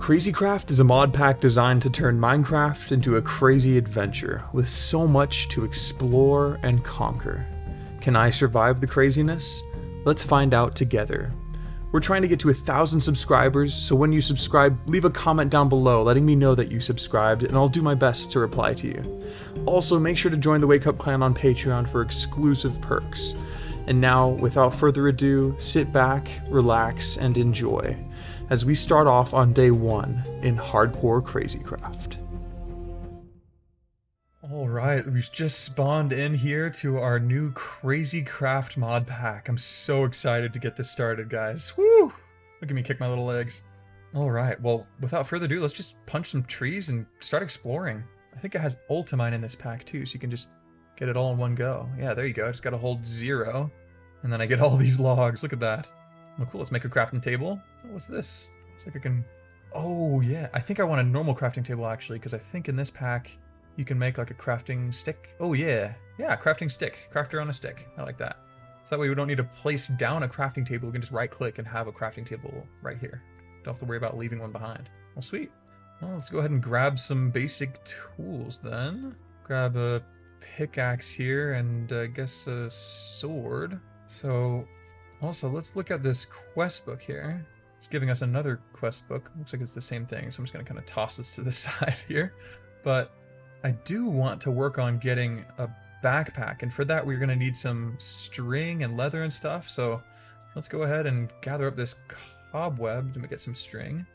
Crazycraft is a mod pack designed to turn Minecraft into a crazy adventure with so much to explore and conquer. Can I survive the craziness? Let's find out together. We're trying to get to 1,000 subscribers, so when you subscribe, leave a comment down below letting me know that you subscribed, and I'll do my best to reply to you. Also, make sure to join the Wake Up Clan on Patreon for exclusive perks. And now, without further ado, sit back, relax, and enjoy as we start off on day 1 in Hardcore Crazycraft. Alright, we've just spawned in here to our new Crazycraft mod pack. I'm so excited to get this started, guys. Woo! Look at me kick my little legs. Alright, well, without further ado, let's just punch some trees and start exploring. I think it has ultimine in this pack too, so you can just get it all in one go. Yeah, there you go. Just gotta hold 0, and then I get all these logs. Look at that. Well, cool. Let's make a crafting table. Oh, what's this? Looks like I can... Oh, yeah. I think I want a normal crafting table, actually, because I think in this pack you can make, like, a crafting stick. Oh, yeah. Yeah, crafting stick. Crafter on a stick. I like that. So that way we don't need to place down a crafting table. We can just right-click and have a crafting table right here. Don't have to worry about leaving one behind. Well, sweet. Well, let's go ahead and grab some basic tools, then. Grab a pickaxe here and, I guess, a sword. So... Also, let's look at this quest book here. It's giving us another quest book. Looks like it's the same thing, so I'm just going to kind of toss this to the side here. But I do want to work on getting a backpack, and for that we're going to need some string and leather and stuff. So let's go ahead and gather up this cobweb to get some string.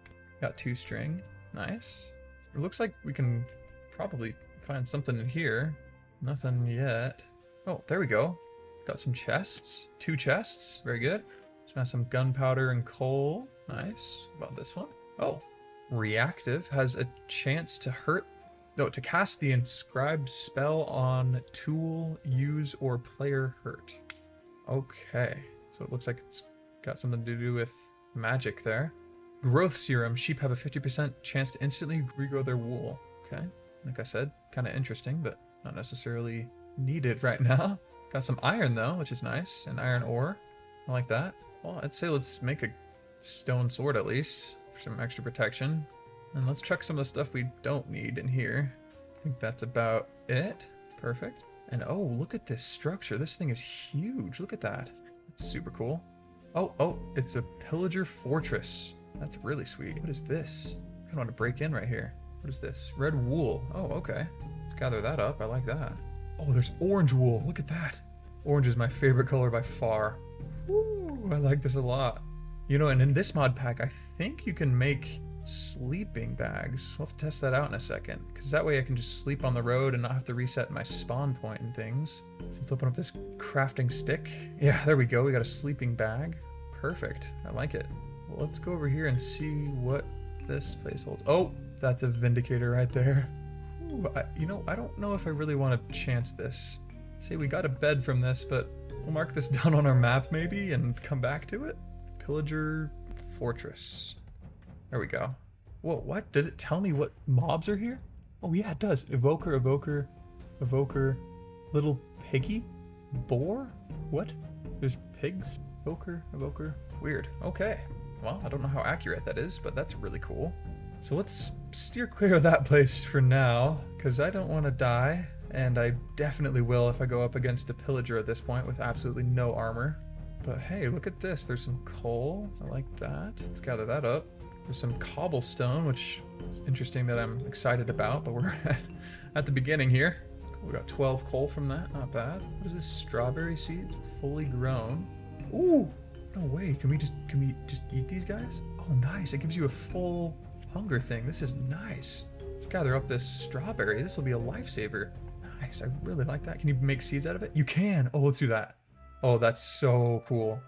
Got 2 string. Nice. It looks like we can probably find something in here. Nothing yet. Oh, there we go. Got some chests. 2 chests. Very good. So now some gunpowder and coal. Nice. What about this one? Oh. Reactive has a chance to hurt... No, to cast the inscribed spell on tool, use, or player hurt. Okay. So it looks like it's got something to do with magic there. Growth serum. Sheep have a 50% chance to instantly regrow their wool. Okay. Like I said, kind of interesting, but not necessarily needed right now. Got some iron though, which is nice, and iron ore. I like that. Well, I'd say let's make a stone sword at least for some extra protection. And let's check some of the stuff we don't need in here. I think that's about it. Perfect. And oh, look at this structure. This thing is huge. Look at that. That's super cool. Oh, it's a pillager fortress. That's really sweet. What is this? I kind of want to break in right here. What is this? Red wool. Oh, okay. Let's gather that up. I like that. Oh, there's orange wool. Look at that. Orange is my favorite color by far. Woo, I like this a lot. You know, and in this mod pack, I think you can make sleeping bags. We'll have to test that out in a second, because that way I can just sleep on the road and not have to reset my spawn point and things. So let's open up this crafting stick. Yeah, there we go. We got a sleeping bag. Perfect. I like it. Well, let's go over here and see what this place holds. Oh, that's a vindicator right there. You know, I don't know if I really want to chance this. Say we got a bed from this, but we'll mark this down on our map maybe and come back to it. Pillager Fortress. There we go. Whoa, what? Does it tell me what mobs are here? Oh yeah, it does. Evoker, evoker, evoker, little piggy, boar? What? There's pigs? Evoker, evoker. Weird. Okay. Well, I don't know how accurate that is, but that's really cool. So let's steer clear of that place for now, because I don't want to die, and I definitely will if I go up against a pillager at this point with absolutely no armor. But hey, look at this. There's some coal. I like that. Let's gather that up. There's some cobblestone, which is interesting that I'm excited about, but we're at the beginning here. We got 12 coal from that. Not bad. What is this? Strawberry seeds? Fully grown. Ooh! No way. Can we just eat these guys? Oh, nice. It gives you a full... hunger thing. This is nice. Let's gather up this strawberry. This will be a lifesaver. Nice. I really like that. Can you make seeds out of it? You can. Oh, let's do that. Oh, that's so cool.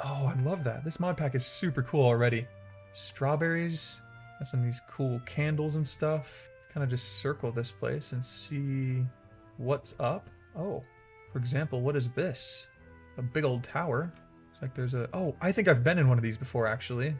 Oh, I love that. This mod pack is super cool already. Strawberries. Got some of these cool candles and stuff. Let's kind of just circle this place and see what's up. Oh, for example, what is this? A big old tower. Looks like there's a... Oh, I think I've been in one of these before, actually.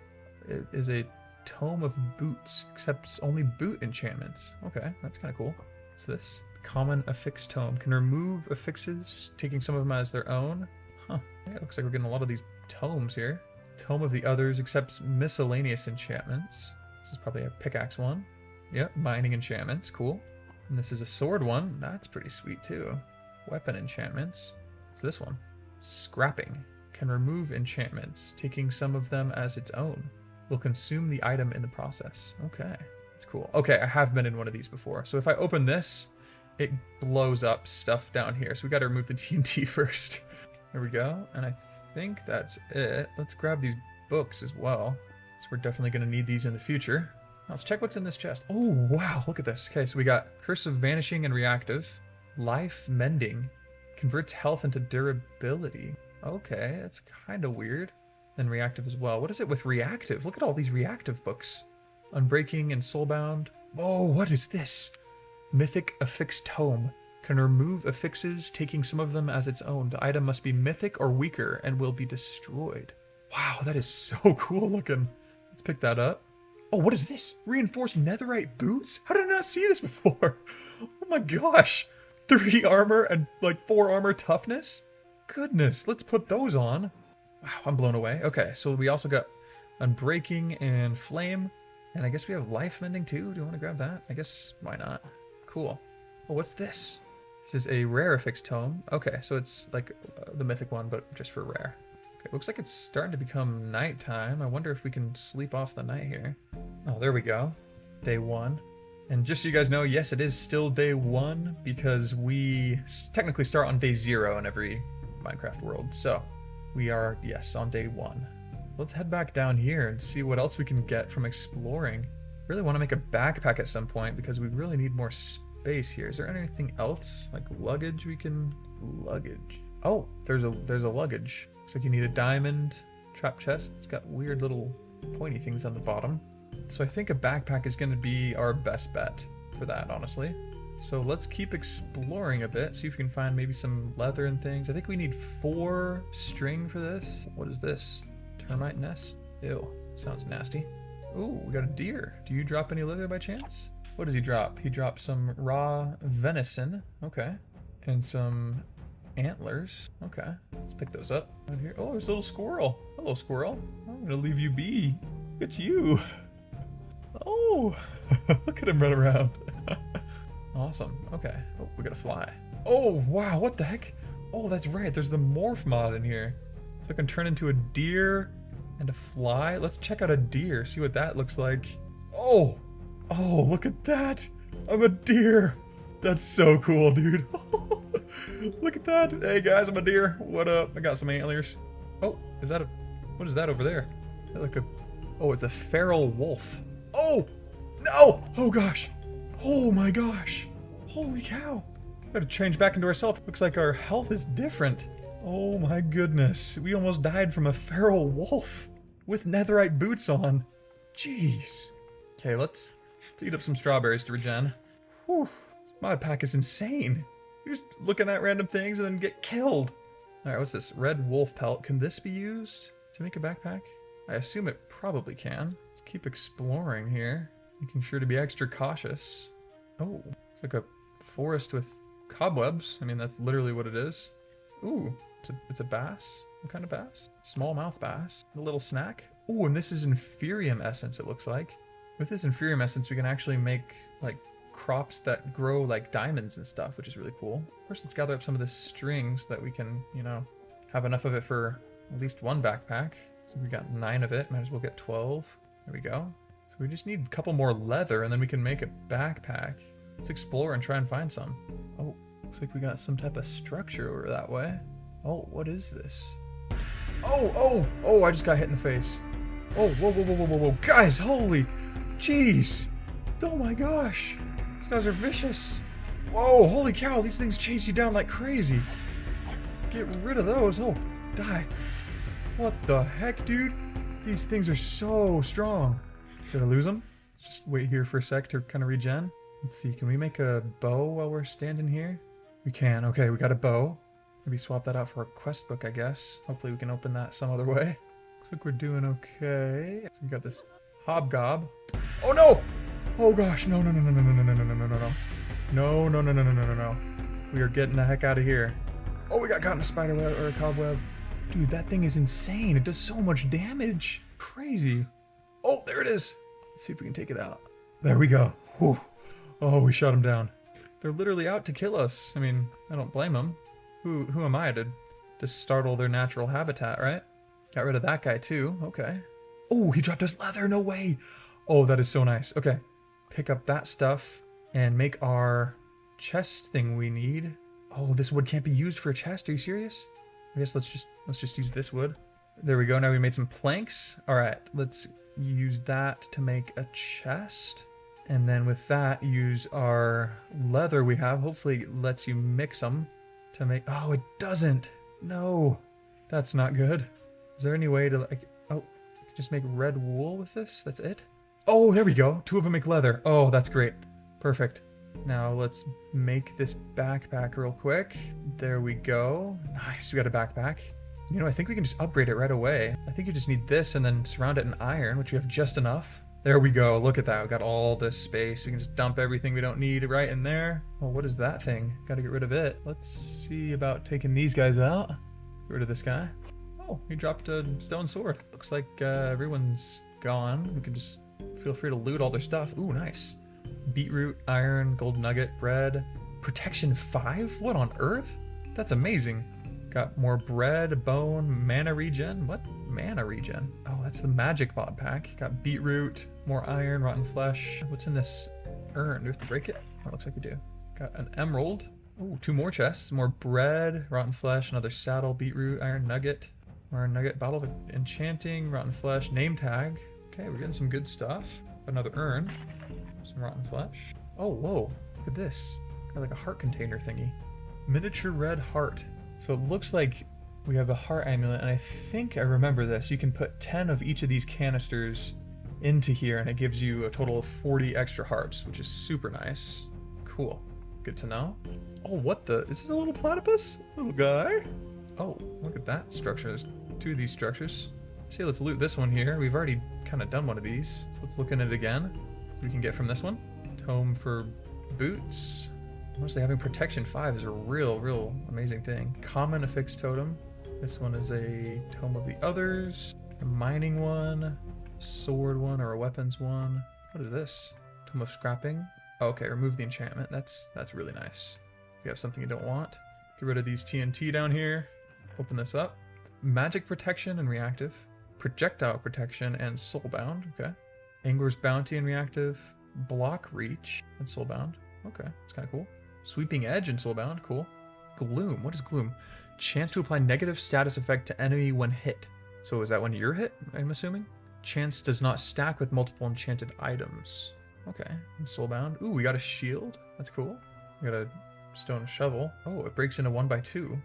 It is a Tome of Boots, accepts only boot enchantments. Okay, that's kind of cool. What's this? Common affix tome. Can remove affixes, taking some of them as their own. Huh. Yeah, it looks like we're getting a lot of these tomes here. Tome of the Others accepts miscellaneous enchantments. This is probably a pickaxe one. Yep, mining enchantments, cool. And this is a sword one. That's pretty sweet too. Weapon enchantments. What's this one? Scrapping. Can remove enchantments, taking some of them as its own. Will consume the item in the process. Okay, that's cool. Okay, I have been in one of these before. So if I open this, it blows up stuff down here. So we got to remove the TNT first. There we go. And I think that's it. Let's grab these books as well. So we're definitely going to need these in the future. Let's check what's in this chest. Oh, wow. Look at this. Okay, so we got Curse of Vanishing and Reactive. Life Mending. Converts health into durability. Okay, that's kind of weird. And Reactive as well. What is it with Reactive? Look at all these Reactive books. Unbreaking and Soulbound. Whoa, what is this? Mythic Affixed Tome. Can remove affixes, taking some of them as its own. The item must be mythic or weaker and will be destroyed. Wow, that is so cool looking. Let's pick that up. Oh, what is this? Reinforced netherite boots? How did I not see this before? Oh my gosh. 3 armor and like 4 armor toughness? Goodness, let's put those on. Wow, I'm blown away. Okay, so we also got Unbreaking and Flame. And I guess we have Life Mending too. Do you want to grab that? I guess, why not? Cool. Oh, what's this? This is a rare affixed tome. Okay, so it's like the mythic one, but just for rare. Okay, looks like it's starting to become nighttime. I wonder if we can sleep off the night here. Oh, there we go. Day 1. And just so you guys know, yes, it is still day 1 because we technically start on day 0 in every Minecraft world. So we are, yes, on day 1. Let's head back down here and see what else we can get from exploring. Really want to make a backpack at some point because we really need more space here. Is there anything else like luggage we can luggage? Oh, there's a luggage. Looks like you need a diamond trap chest. It's got weird little pointy things on the bottom. So I think a backpack is going to be our best bet for that, honestly. So let's keep exploring a bit, see if we can find maybe some leather and things. I think we need 4 string for this. What is this? Termite nest? Ew, sounds nasty. Ooh, we got a deer. Do you drop any leather by chance? What does he drop? He drops some raw venison. Okay. And some antlers. Okay. Let's pick those up. Out here. Oh, there's a little squirrel. Hello, squirrel. I'm gonna leave you be. Look at you. Oh, look at him run around. Awesome. Okay. Oh, we gotta fly. Oh, wow. What the heck? Oh, that's right. There's the morph mod in here. So I can turn into a deer and a fly. Let's check out a deer. See what that looks like. Oh. Oh, look at that. I'm a deer. That's so cool, dude. Look at that. Hey, guys, I'm a deer. What up? I got some antlers. Oh, is that a... What is that over there? Is that like a... Oh, it's a feral wolf. Oh, no. Oh, gosh. Oh, my gosh. Holy cow. Gotta change back into ourselves. Looks like our health is different. Oh, my goodness. We almost died from a feral wolf with netherite boots on. Jeez. Okay, let's eat up some strawberries to regen. Whew. This mod pack is insane. You're just looking at random things and then get killed. Alright, what's this? Red wolf pelt. Can this be used to make a backpack? I assume it probably can. Let's keep exploring here. Making sure to be extra cautious. Oh, it's like a forest with cobwebs. I mean, that's literally what it is. Ooh, it's a bass. What kind of bass? Smallmouth bass. A little snack. Ooh, and this is Inferium essence, it looks like. With this Inferium essence, we can actually make, like, crops that grow, like, diamonds and stuff, which is really cool. First, let's gather up some of this string so that we can, you know, have enough of it for at least one backpack. So we got 9 of it. Might as well get 12. There we go. So we just need a couple more leather, and then we can make a backpack. Let's explore and try and find some. Oh, looks like we got some type of structure over that way. Oh, what is this? Oh, I just got hit in the face. Oh, whoa. Guys, holy... Jeez. Oh my gosh. These guys are vicious. Whoa, holy cow. These things chase you down like crazy. Get rid of those. Oh, die. What the heck, dude? These things are so strong. Did I lose them? Just wait here for a sec to kind of regen. Let's see. Can we make a bow while we're standing here? We can. Okay, we got a bow. Maybe swap that out for a quest book, I guess. Hopefully we can open that some other way. Looks like we're doing okay. We got this hobgob. Oh no! Oh gosh, no. No. We are getting the heck out of here. Oh, we got caught in a spider web or a cobweb. Dude, that thing is insane. It does so much damage. Crazy. Oh, there it is. Let's see if we can take it out. There we go. Whew. Oh, we shot him down. They're literally out to kill us. I mean, I don't blame them. Who am I to startle their natural habitat, right? Got rid of that guy too. Okay. Oh, he dropped us leather. No way. Oh, that is so nice. Okay. Pick up that stuff and make our chest thing we need. Oh, this wood can't be used for a chest. Are you serious? I guess let's just use this wood. There we go. Now we made some planks. All right, let's use that to make a chest. And then with that, use our leather we have. Hopefully it lets you mix them to make... Oh, it doesn't. No, that's not good. Is there any way to like... Oh, just make red wool with this? That's it? Oh, there we go. 2 of them make leather. Oh, that's great. Perfect. Now let's make this backpack real quick. There we go. Nice, we got a backpack. You know, I think we can just upgrade it right away. I think you just need this and then surround it in iron, which we have just enough. There we go. Look at that. We got all this space. We can just dump everything we don't need right in there. Oh, what is that thing? Got to get rid of it. Let's see about taking these guys out. Get rid of this guy. Oh, he dropped a stone sword. Looks like everyone's gone. We can just feel free to loot all their stuff. Ooh, nice. Beetroot, iron, gold nugget, bread. Protection 5? What on earth? That's amazing. Got more bread, bone, mana regen. What? Mana regen? Oh, that's the magic mod pack. Got beetroot, more iron, rotten flesh. What's in this urn? Do we have to break it? Oh, looks like we do. Got an emerald. Oh, 2 more chests. More bread, rotten flesh, another saddle, beetroot, iron nugget. More nugget, bottle of enchanting, rotten flesh, name tag. Okay, we're getting some good stuff. Another urn. Some rotten flesh. Oh, whoa. Look at this. Got like a heart container thingy. Miniature red heart. So it looks like we have a heart amulet, and I think I remember this. You can put 10 of each of these canisters into here, and it gives you a total of 40 extra hearts, which is super nice. Cool. Good to know. Oh, what the? Is this a little platypus? Little guy? Oh, look at that structure. There's 2 of these structures. See, let's loot this one here. We've already kind of done one of these. So let's look in it again. So we can get from this one. Tome for boots. Honestly, having protection 5 is a real amazing thing. Common affixed totem. This one is a tome of the others. A mining one. Sword one or a weapons one. What is this? Tome of scrapping. Oh, okay, remove the enchantment. That's really nice. If you have something you don't want. Get rid of these TNT down here. Open this up. Magic protection and reactive. Projectile protection and soulbound. Okay. Angler's bounty and reactive. Block reach and soulbound. Okay, that's kind of cool. Sweeping edge and soulbound. Cool. Gloom. What is gloom? Chance to apply negative status effect to enemy when hit. So is that when you're hit, I'm assuming? Chance does not stack with multiple enchanted items. Okay. And soulbound. Ooh, we got a shield. That's cool. We got a stone shovel. Oh, it breaks into 1x2.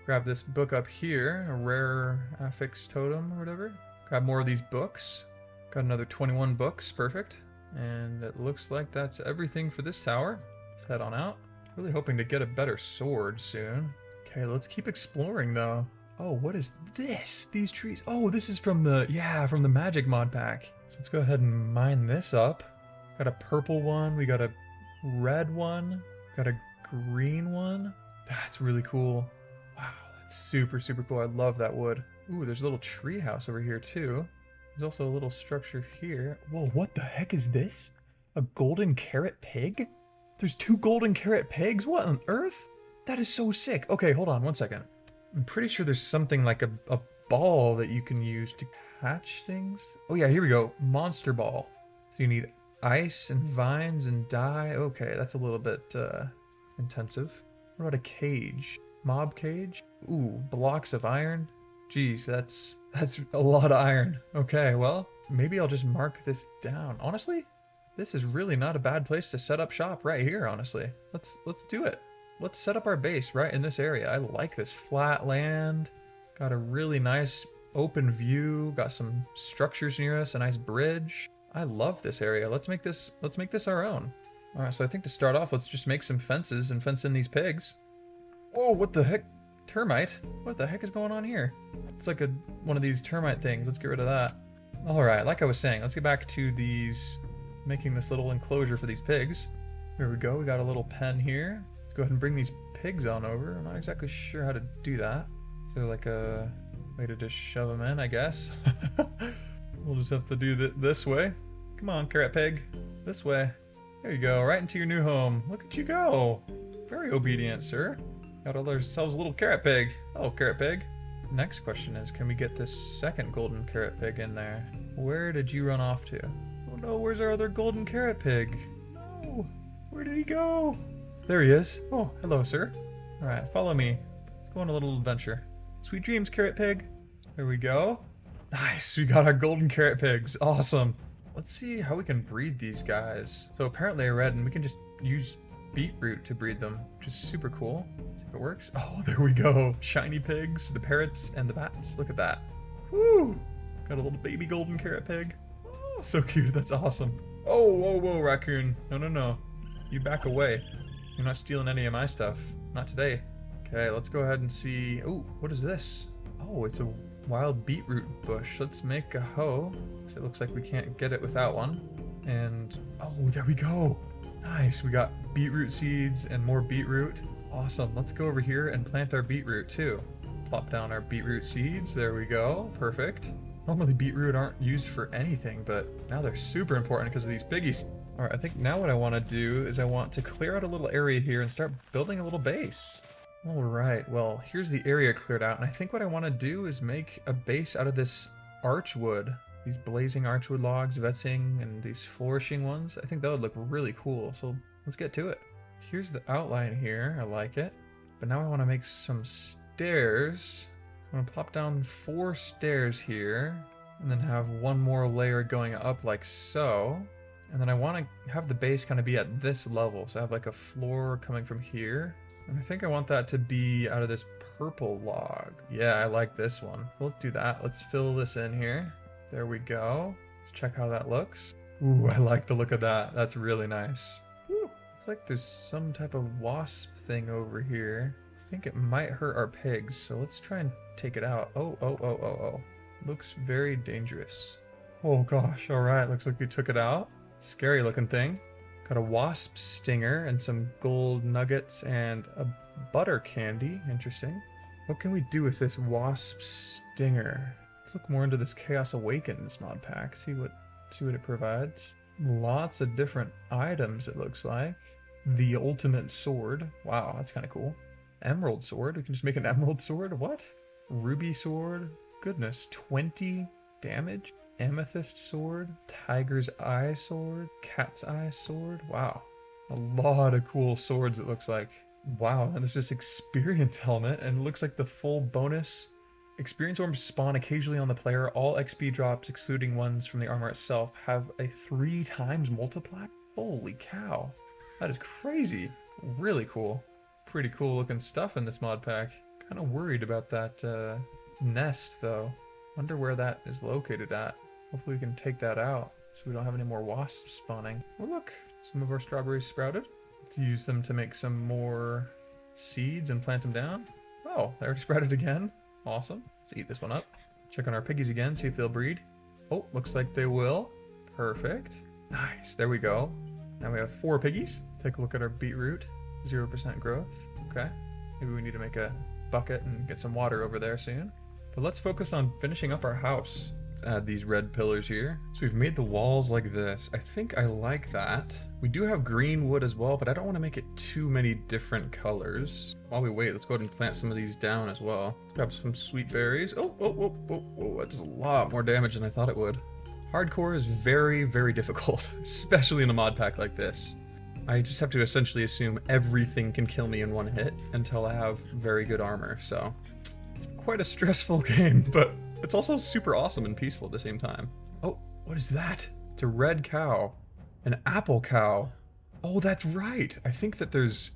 Grab this book up here. A rare affix totem or whatever. Grab more of these books. Got another 21 books. Perfect. And it looks like that's everything for this tower. Let's head on out. Really hoping to get a better sword soon. Okay, let's keep exploring though. Oh, what is this? These trees. Oh, this is from the, yeah, from the magic mod pack. So let's go ahead and mine this up. Got a purple one. We got a red one. Got a green one. That's really cool. Wow, that's super cool. I love that wood. Ooh, there's a little tree house over here too. There's also a little structure here. Whoa, what the heck is this? A golden carrot pig? There's 2 golden carrot pigs? What on earth? That is so sick. Okay, hold on 1 second. I'm pretty sure there's something like a ball that you can use to catch things. Oh yeah, here we go. Monster ball. So you need ice and vines and dye. Okay, that's a little bit intensive. What about a cage? Mob cage? Ooh, blocks of iron. Jeez, that's a lot of iron. Okay, well, maybe I'll just mark this down. Honestly, this is really not a bad place to set up shop right here, honestly. Let's do it. Let's set up our base right in this area. I like this flat land. Got a really nice open view. Got some structures near us, a nice bridge. I love this area. Let's make this our own. All right, so I think to start off, let's just make some fences and fence in these pigs. Whoa, what the heck? Termite? What the heck is going on here? It's like one of these termite things. Let's get rid of that. All right, like I was saying, let's get back to these, making this little enclosure for these pigs. Here we go. We got a little pen here. Let's go ahead and bring these pigs on over. I'm not exactly sure how to do that. So like a way to just shove them in, I guess. We'll just have to do this way. Come on, carrot pig. This way. There you go, right into your new home. Look at you go. Very obedient, sir. Got ourselves a little carrot pig. Hello, carrot pig. Next question is, can we get this second golden carrot pig in there? Where did you run off to? Oh no, where's our other golden carrot pig? No, where did he go? There he is. Oh, hello, sir. All right, follow me. Let's go on a little adventure. Sweet dreams, carrot pig. There we go. Nice, we got our golden carrot pigs. Awesome. Let's see how we can breed these guys. So apparently I read, and we can just use beetroot to breed them, which is super cool. See if it works. Oh, there we go. Shiny pigs, the parrots, and the bats. Look at that. Woo! Got a little baby golden carrot pig. Oh, so cute. That's awesome. Oh, whoa, whoa, raccoon. No, no, no. You back away. You're not stealing any of my stuff. Not today. Okay, let's go ahead and see. Oh, what is this? Oh, it's a wild beetroot bush. Let's make a hoe. So it looks like we can't get it without one. And, oh, there we go. Nice, we got beetroot seeds and more beetroot. Awesome, let's go over here and plant our beetroot too. Plop down our beetroot seeds, there we go, perfect. Normally beetroot aren't used for anything, but now they're super important because of these piggies. All right, I think now what I want to do is I want to clear out a little area here and start building a little base. All right, well, here's the area cleared out, and I think what I want to do is make a base out of this archwood. These blazing archwood logs, vetsing, and these flourishing ones. I think that would look really cool, so let's get to it. Here's the outline here, I like it. But now I want to make some stairs. I'm going to plop down 4 stairs here, and then have one more layer going up like so. And then I want to have the base kind of be at this level, so I have like a floor coming from here. And I think I want that to be out of this purple log. Yeah, I like this one. So let's do that. Let's fill this in here. There we go. Let's check how that looks. Ooh, I like the look of that. That's really nice. Ooh, looks like there's some type of wasp thing over here. I think it might hurt our pigs, so let's try and take it out. Oh, oh, oh, oh, oh. Looks very dangerous. Oh gosh, all right. Looks like we took it out. Scary looking thing. Got a wasp stinger and some gold nuggets and a butter candy. Interesting. What can we do with this wasp stinger? Let's look more into this Chaos Awakens mod pack. See what it provides. Lots of different items, it looks like. The ultimate sword. Wow, that's kind of cool. Emerald sword. We can just make an emerald sword. What? Ruby sword. Goodness, 20 damage. Amethyst sword, tiger's eye sword, cat's eye sword. Wow, a lot of cool swords it looks like. Wow, and there's this experience helmet, and it looks like the full bonus. Experience orbs spawn occasionally on the player. All XP drops, excluding ones from the armor itself, have a 3 times multiplier. Holy cow, that is crazy. Really cool. Pretty cool looking stuff in this mod pack. Kind of worried about that nest though. Wonder where that is located at. Hopefully we can take that out so we don't have any more wasps spawning. Oh look, some of our strawberries sprouted. Let's use them to make some more seeds and plant them down. Oh, they already sprouted again. Awesome. Let's eat this one up. Check on our piggies again, see if they'll breed. Oh, looks like they will. Perfect. Nice, there we go. Now we have 4 piggies. Take a look at our beetroot. 0% growth. Okay. Maybe we need to make a bucket and get some water over there soon. But let's focus on finishing up our house. Let's add these red pillars here. So we've made the walls like this. I think I like that. We do have green wood as well, but I don't want to make it too many different colors. While we wait, let's go ahead and plant some of these down as well. Grab some sweet berries. Oh, oh, oh, oh, oh, that does a lot more damage than I thought it would. Hardcore is very, very difficult, especially in a mod pack like this. I just have to essentially assume everything can kill me in one hit until I have very good armor, so it's quite a stressful game, but it's also super awesome and peaceful at the same time. Oh, what is that? It's a red cow. An apple cow. Oh, that's right. I think that there's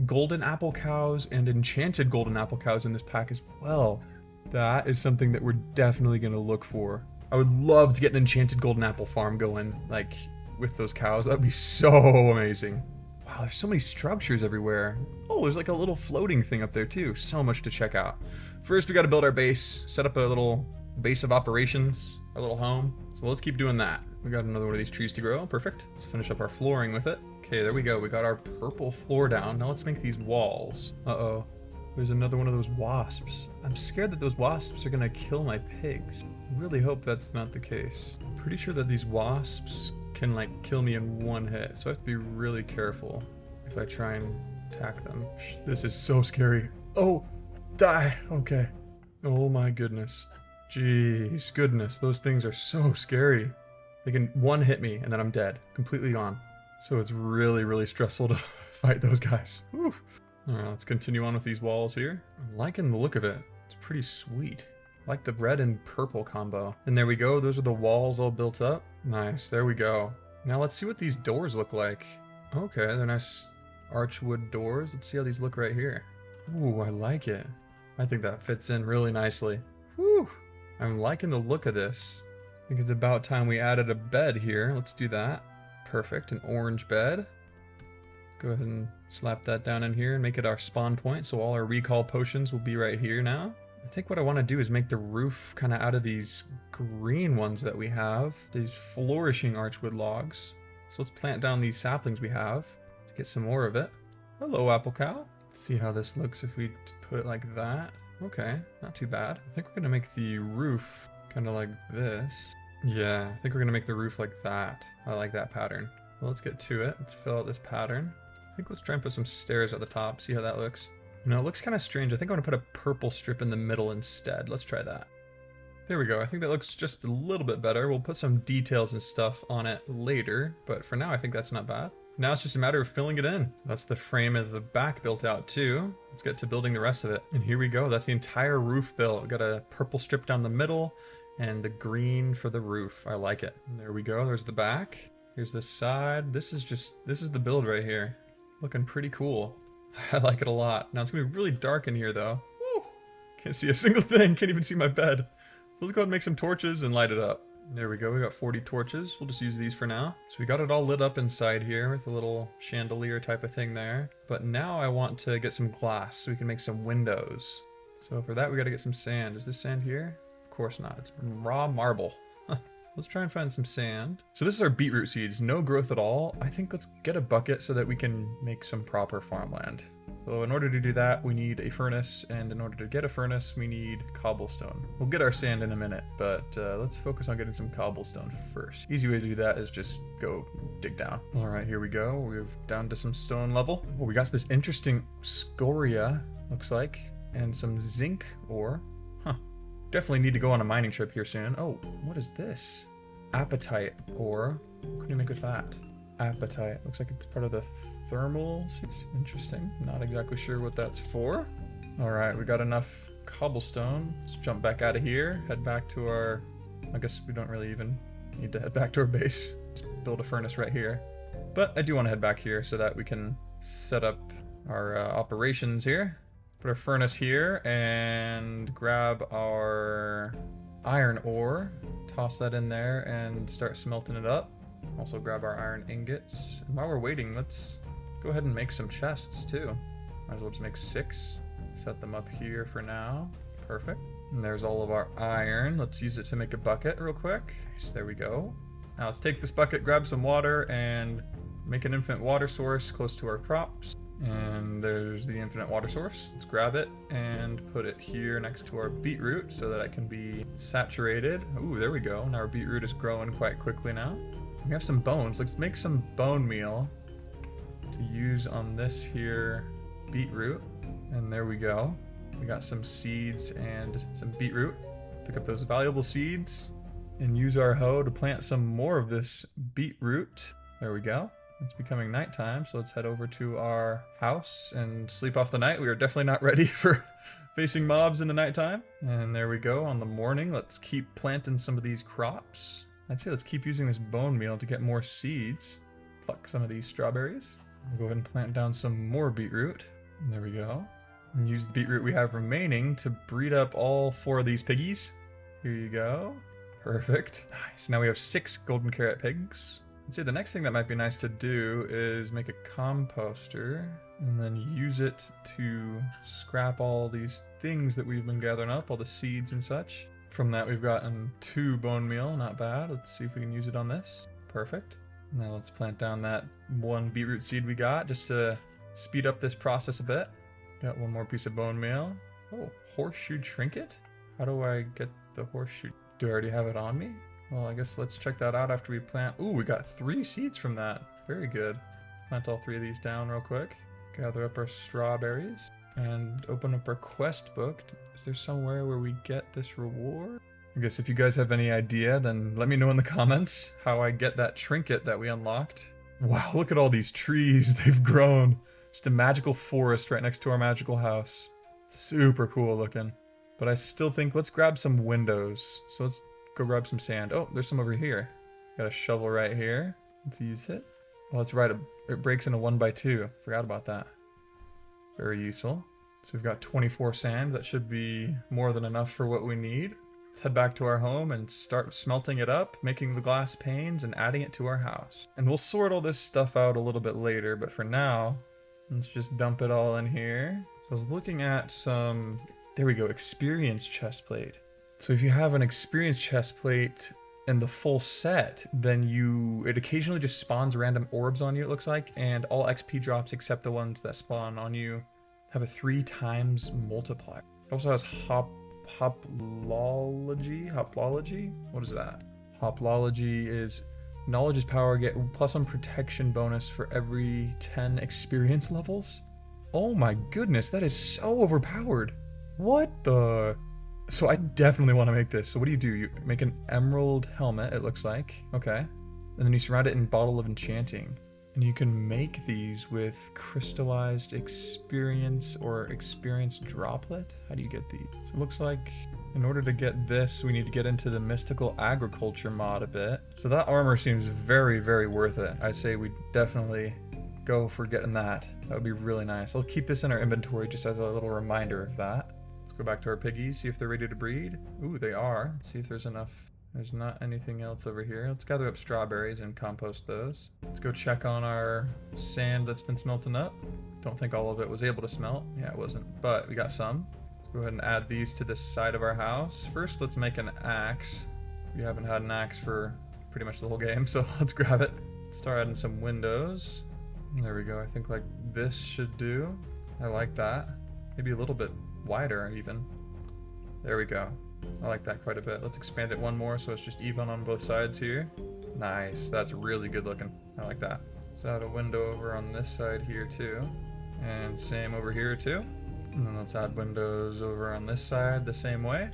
golden apple cows and enchanted golden apple cows in this pack as well. That is something that we're definitely going to look for. I would love to get an enchanted golden apple farm going, like, with those cows. That would be so amazing. Wow, there's so many structures everywhere. Oh, there's like a little floating thing up there too. So much to check out. First, we got to build our base, set up a little base of operations, our little home. So let's keep doing that. We got another one of these trees to grow. Perfect. Let's finish up our flooring with it. Okay, there we go. We got our purple floor down. Now let's make these walls. Uh-oh. There's another one of those wasps. I'm scared that those wasps are gonna kill my pigs. I really hope that's not the case. I'm pretty sure that these wasps can like kill me in one hit, so I have to be really careful if I try and attack them. This is so scary. Oh, die. Okay. Oh my goodness. Jeez, goodness, those things are so scary. They can one hit me and then I'm dead, completely gone. So it's really, really stressful to fight those guys. Whew. All right, let's continue on with these walls here. I'm liking the look of it. It's pretty sweet. I like the red and purple combo. And there we go. Those are the walls all built up. Nice. There we go. Now let's see what these doors look like. Okay, they're nice archwood doors. Let's see how these look right here. Ooh, I like it. I think that fits in really nicely. Whew. I'm liking the look of this. I think it's about time we added a bed here. Let's do that. Perfect. An orange bed. Go ahead and slap that down in here and make it our spawn point, so all our recall potions will be right here now. I think what I want to do is make the roof kind of out of these green ones that we have, these flourishing archwood logs. So let's plant down these saplings we have to get some more of it. Hello, apple cow. Let's see how this looks if we put it like that. Okay, not too bad. I think we're going to make the roof kind of like this. Yeah, I think we're going to make the roof like that. I like that pattern. Well, let's get to it. Let's fill out this pattern. I think let's try and put some stairs at the top, see how that looks. No, it looks kind of strange. I think I'm going to put a purple strip in the middle instead. Let's try that. There we go. I think that looks just a little bit better. We'll put some details and stuff on it later, but for now I think that's not bad. Now it's just a matter of filling it in. That's the frame of the back built out too. Let's get to building the rest of it. And here we go. That's the entire roof built. We've got a purple strip down the middle and the green for the roof. I like it. And there we go. There's the back. Here's the side. This is the build right here. Looking pretty cool. I like it a lot. Now it's gonna be really dark in here though. Woo! Can't see a single thing. Can't even see my bed. So let's go ahead and make some torches and light it up. There we go. We got 40 torches. We'll just use these for now. So we got it all lit up inside here with a little chandelier type of thing there. But now I want to get some glass so we can make some windows. So for that we got to get some sand. Is this sand here? Of course not. It's raw marble. Let's try and find some sand. So this is our beetroot seeds. No growth at all. I think let's get a bucket so that we can make some proper farmland. So in order to do that, we need a furnace, and in order to get a furnace, we need cobblestone. We'll get our sand in a minute, but let's focus on getting some cobblestone first. Easy way to do that is just go dig down. All right, here we go. We're down to some stone level. Oh, we got this interesting scoria, looks like, and some zinc ore. Huh. Definitely need to go on a mining trip here soon. Oh, what is this? Apatite ore. What can you make with that? Apatite. Looks like it's part of the thermals. Interesting. Not exactly sure what that's for. All right, we got enough cobblestone. Let's jump back out of here. Head back to our... I guess we don't really even need to head back to our base. Let's build a furnace right here. But I do want to head back here so that we can set up our operations here. Put our furnace here and grab our iron ore. Toss that in there and start smelting it up. Also grab our iron ingots. And while we're waiting, let's go ahead and make some chests too. Might as well just make 6. Set them up here for now. Perfect. And there's all of our iron. Let's use it to make a bucket real quick. Nice, there we go. Now let's take this bucket, grab some water, and make an infinite water source close to our crops. And there's the infinite water source. Let's grab it and put it here next to our beetroot so that it can be saturated. Ooh, there we go. Now our beetroot is growing quite quickly now. We have some bones. Let's make some bone meal to use on this here beetroot. And there we go. We got some seeds and some beetroot. Pick up those valuable seeds and use our hoe to plant some more of this beetroot. There we go. It's becoming nighttime, so let's head over to our house and sleep off the night. We are definitely not ready for facing mobs in the nighttime. And there we go. On the morning, let's keep planting some of these crops. I'd say let's keep using this bone meal to get more seeds. Pluck some of these strawberries. We'll go ahead and plant down some more beetroot. And there we go. And use the beetroot we have remaining to breed up all 4 of these piggies. Here you go. Perfect. Nice. Now we have 6 golden carrot pigs. I'd say the next thing that might be nice to do is make a composter and then use it to scrap all these things that we've been gathering up, all the seeds and such. From that we've gotten 2 bone meal, not bad. Let's see if we can use it on this. Perfect. Now let's plant down that 1 beetroot seed we got just to speed up this process a bit. Got 1 more piece of bone meal. Oh, horseshoe trinket? How do I get the horseshoe? Do I already have it on me? Well, I guess let's check that out after we plant. Ooh, we got 3 seeds from that. Very good. Plant all 3 of these down real quick. Gather up our strawberries and open up our quest book. Is there somewhere where we get this reward? I guess if you guys have any idea, then let me know in the comments how I get that trinket that we unlocked. Wow, look at all these trees they've grown. Just a magical forest right next to our magical house. Super cool looking. But I still think, let's grab some windows. So let's go grab some sand. Oh, there's some over here. Got a shovel right here. Let's use it. Oh, that's right. It breaks into 1x2. Forgot about that. Very useful. So we've got 24 sand. That should be more than enough for what we need. Let's head back to our home and start smelting it up, making the glass panes and adding it to our house. And we'll sort all this stuff out a little bit later, but for now, let's just dump it all in here. So I was looking at some, there we go, experience chestplate. So if you have an experience chestplate in the full set, then it occasionally just spawns random orbs on you, it looks like, and all XP drops except the ones that spawn on you have a 3 times multiplier. It also has hoplology? What is that? Hoplology is knowledge is power, get +1 protection bonus for every 10 experience levels. Oh my goodness, that is so overpowered. What the? So I definitely want to make this. So what do? You make an emerald helmet, it looks like. Okay. And then you surround it in bottle of enchanting. And you can make these with crystallized experience or experience droplet. How do you get these? So it looks like in order to get this, we need to get into the mystical agriculture mod a bit. So that armor seems very, very worth it. I say we definitely go for getting that. That would be really nice. I'll keep this in our inventory just as a little reminder of that. Let's go back to our piggies, see if they're ready to breed. Ooh, they are. Let's see if there's enough. There's not anything else over here. Let's gather up strawberries and compost those. Let's go check on our sand that's been smelting up. Don't think all of it was able to smelt. Yeah, it wasn't, but we got some. Let's go ahead and add these to this side of our house. First, let's make an axe. We haven't had an axe for pretty much the whole game, so let's grab it. Start adding some windows. There we go. I think like this should do. I like that. Maybe a little bit wider even. There we go. I like that quite a bit. Let's expand it one more so it's just even on both sides here. Nice. That's really good looking. I like that. Let's add a window over on this side here too. And same over here too. And then let's add windows over on this side the same way.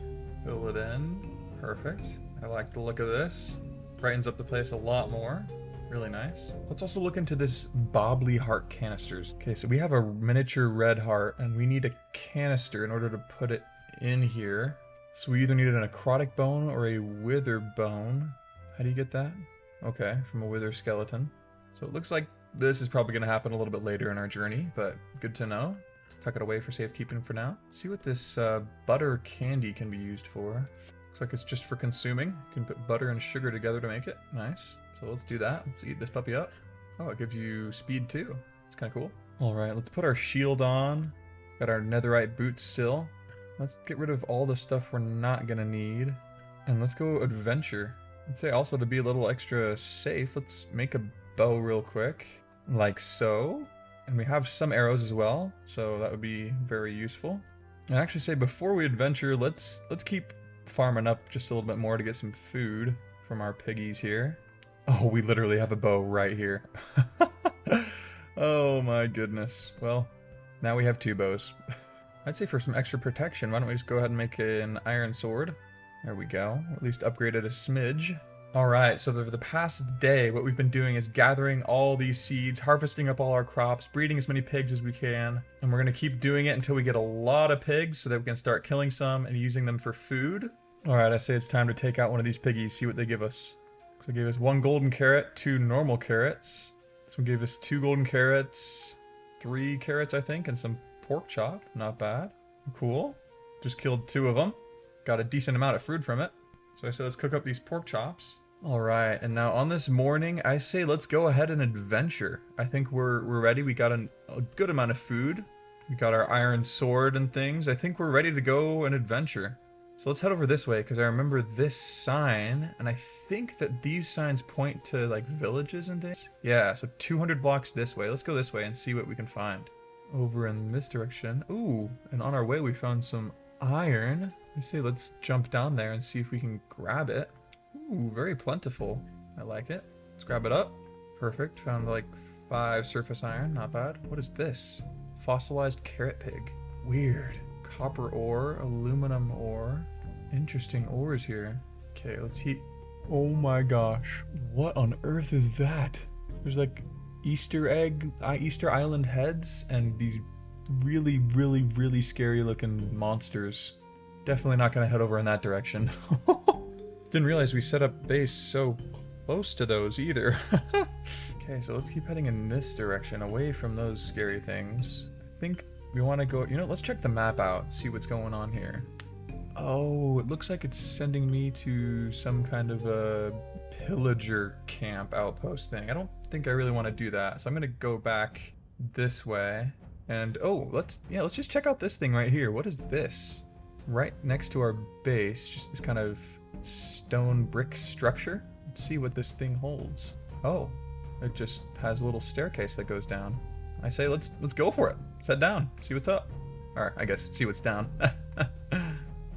Fill it in. Perfect. I like the look of this. Brightens up the place a lot more. Really nice. Let's also look into this bobbly heart canisters. Okay, so we have a miniature red heart and we need a canister in order to put it in here. So we either need a necrotic bone or a wither bone. How do you get that? Okay, from a wither skeleton. So it looks like this is probably going to happen a little bit later in our journey, but good to know. Let's tuck it away for safekeeping for now. Let's see what this butter candy can be used for. Looks like it's just for consuming. You can put butter and sugar together to make it. Nice. So let's do that. Let's eat this puppy up. Oh, it gives you speed too. It's kind of cool. All right, let's put our shield on. Got our netherite boots still. Let's get rid of all the stuff we're not gonna need. And let's go adventure. I'd say also to be a little extra safe, let's make a bow real quick. Like so. And we have some arrows as well, so that would be very useful. And I actually say before we adventure, let's keep farming up just a little bit more to get some food from our piggies here. Oh, we literally have a bow right here. Oh my goodness. Well, now we have 2 bows. I'd say for some extra protection, why don't we just go ahead and make an iron sword? There we go. Or at least upgrade it a smidge. Alright, so over the past day, what we've been doing is gathering all these seeds, harvesting up all our crops, breeding as many pigs as we can, and we're going to keep doing it until we get a lot of pigs so that we can start killing some and using them for food. Alright, I say it's time to take out one of these piggies, see what they give us. So they gave us 1 golden carrot, 2 normal carrots. This one gave us 2 golden carrots, 3 carrots I think, and some pork chop. Not bad. Cool. Just killed 2 of them. Got a decent amount of food from it. So I said let's cook up these pork chops. Alright, and now on this morning, I say let's go ahead and adventure. I think we're ready. We got a good amount of food. We got our iron sword and things. I think we're ready to go and adventure. So let's head over this way, because I remember this sign, and I think that these signs point to like villages and things. Yeah, so 200 blocks this way. Let's go this way and see what we can find. Over in this direction. Ooh, and on our way we found some iron. I say let's jump down there and see if we can grab it. Ooh, very plentiful. I like it. Let's grab it up. Perfect. Found like 5 surface iron. Not bad. What is this? Fossilized carrot pig. Weird. Copper ore, aluminum ore. Interesting ores here. Okay, let's heat. Oh my gosh. What on earth is that? There's like Easter Island heads and these really scary looking monsters. Definitely not gonna head over in that direction. Didn't realize we set up base so close to those either. Okay, so let's keep heading in this direction, away from those scary things. I think we want to go, let's check the map out, see what's going on here. Oh, it looks like it's sending me to some kind of a pillager camp outpost thing. I don't think I really want to do that, so I'm gonna go back this way. And oh, let's just check out this thing right here. What is this? Right next to our base, just this kind of stone brick structure. Let's see what this thing holds. Oh, it just has a little staircase that goes down. I say let's go for it. Set down, see what's up. Or I guess see what's down.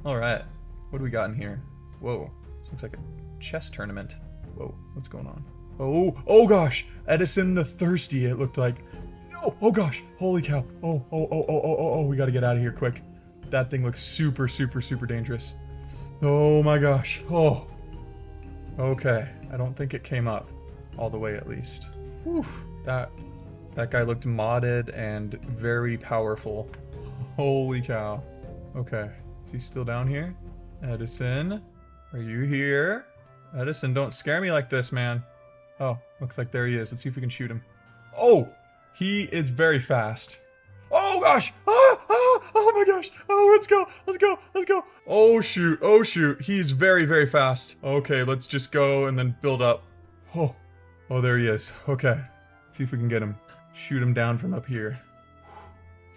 All right, what do we got in here? Whoa, this looks like a chess tournament. Whoa, what's going on? Oh gosh, Edison the Thirsty. It looked like. No, oh gosh, holy cow. Oh, we gotta get out of here quick. That thing looks super dangerous. Oh my gosh. Oh. Okay. I don't think it came up all the way at least. Whew. That guy looked modded and very powerful. Holy cow. Okay. Is he still down here? Edison, are you here? Edison, don't scare me like this, man. Oh, looks like there he is. Let's see if we can shoot him. Oh, he is very fast. Oh gosh! Oh my gosh! Oh, let's go! Oh shoot! He's very fast. Okay, let's just go and then build up. Oh, there he is. Okay, let's see if we can get him. Shoot him down from up here.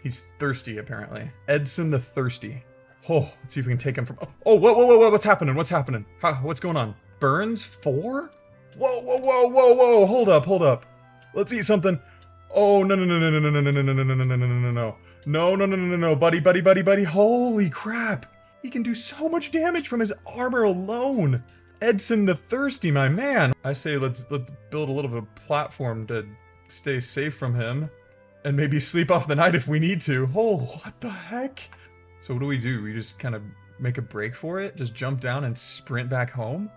He's thirsty, apparently. Edson the Thirsty. Oh, let's see if we can take him from. Oh, whoa! What's happening? What's going on? Burns 4? Whoa! Hold up! Let's eat something. Oh no! No, buddy. Holy crap. He can do so much damage from his armor alone. Edson the Thirsty, my man. I say let's build a little bit of a platform to stay safe from him. And maybe sleep off the night if we need to. Oh, what the heck? So what do? We just kind of make a break for it? Just jump down and sprint back home?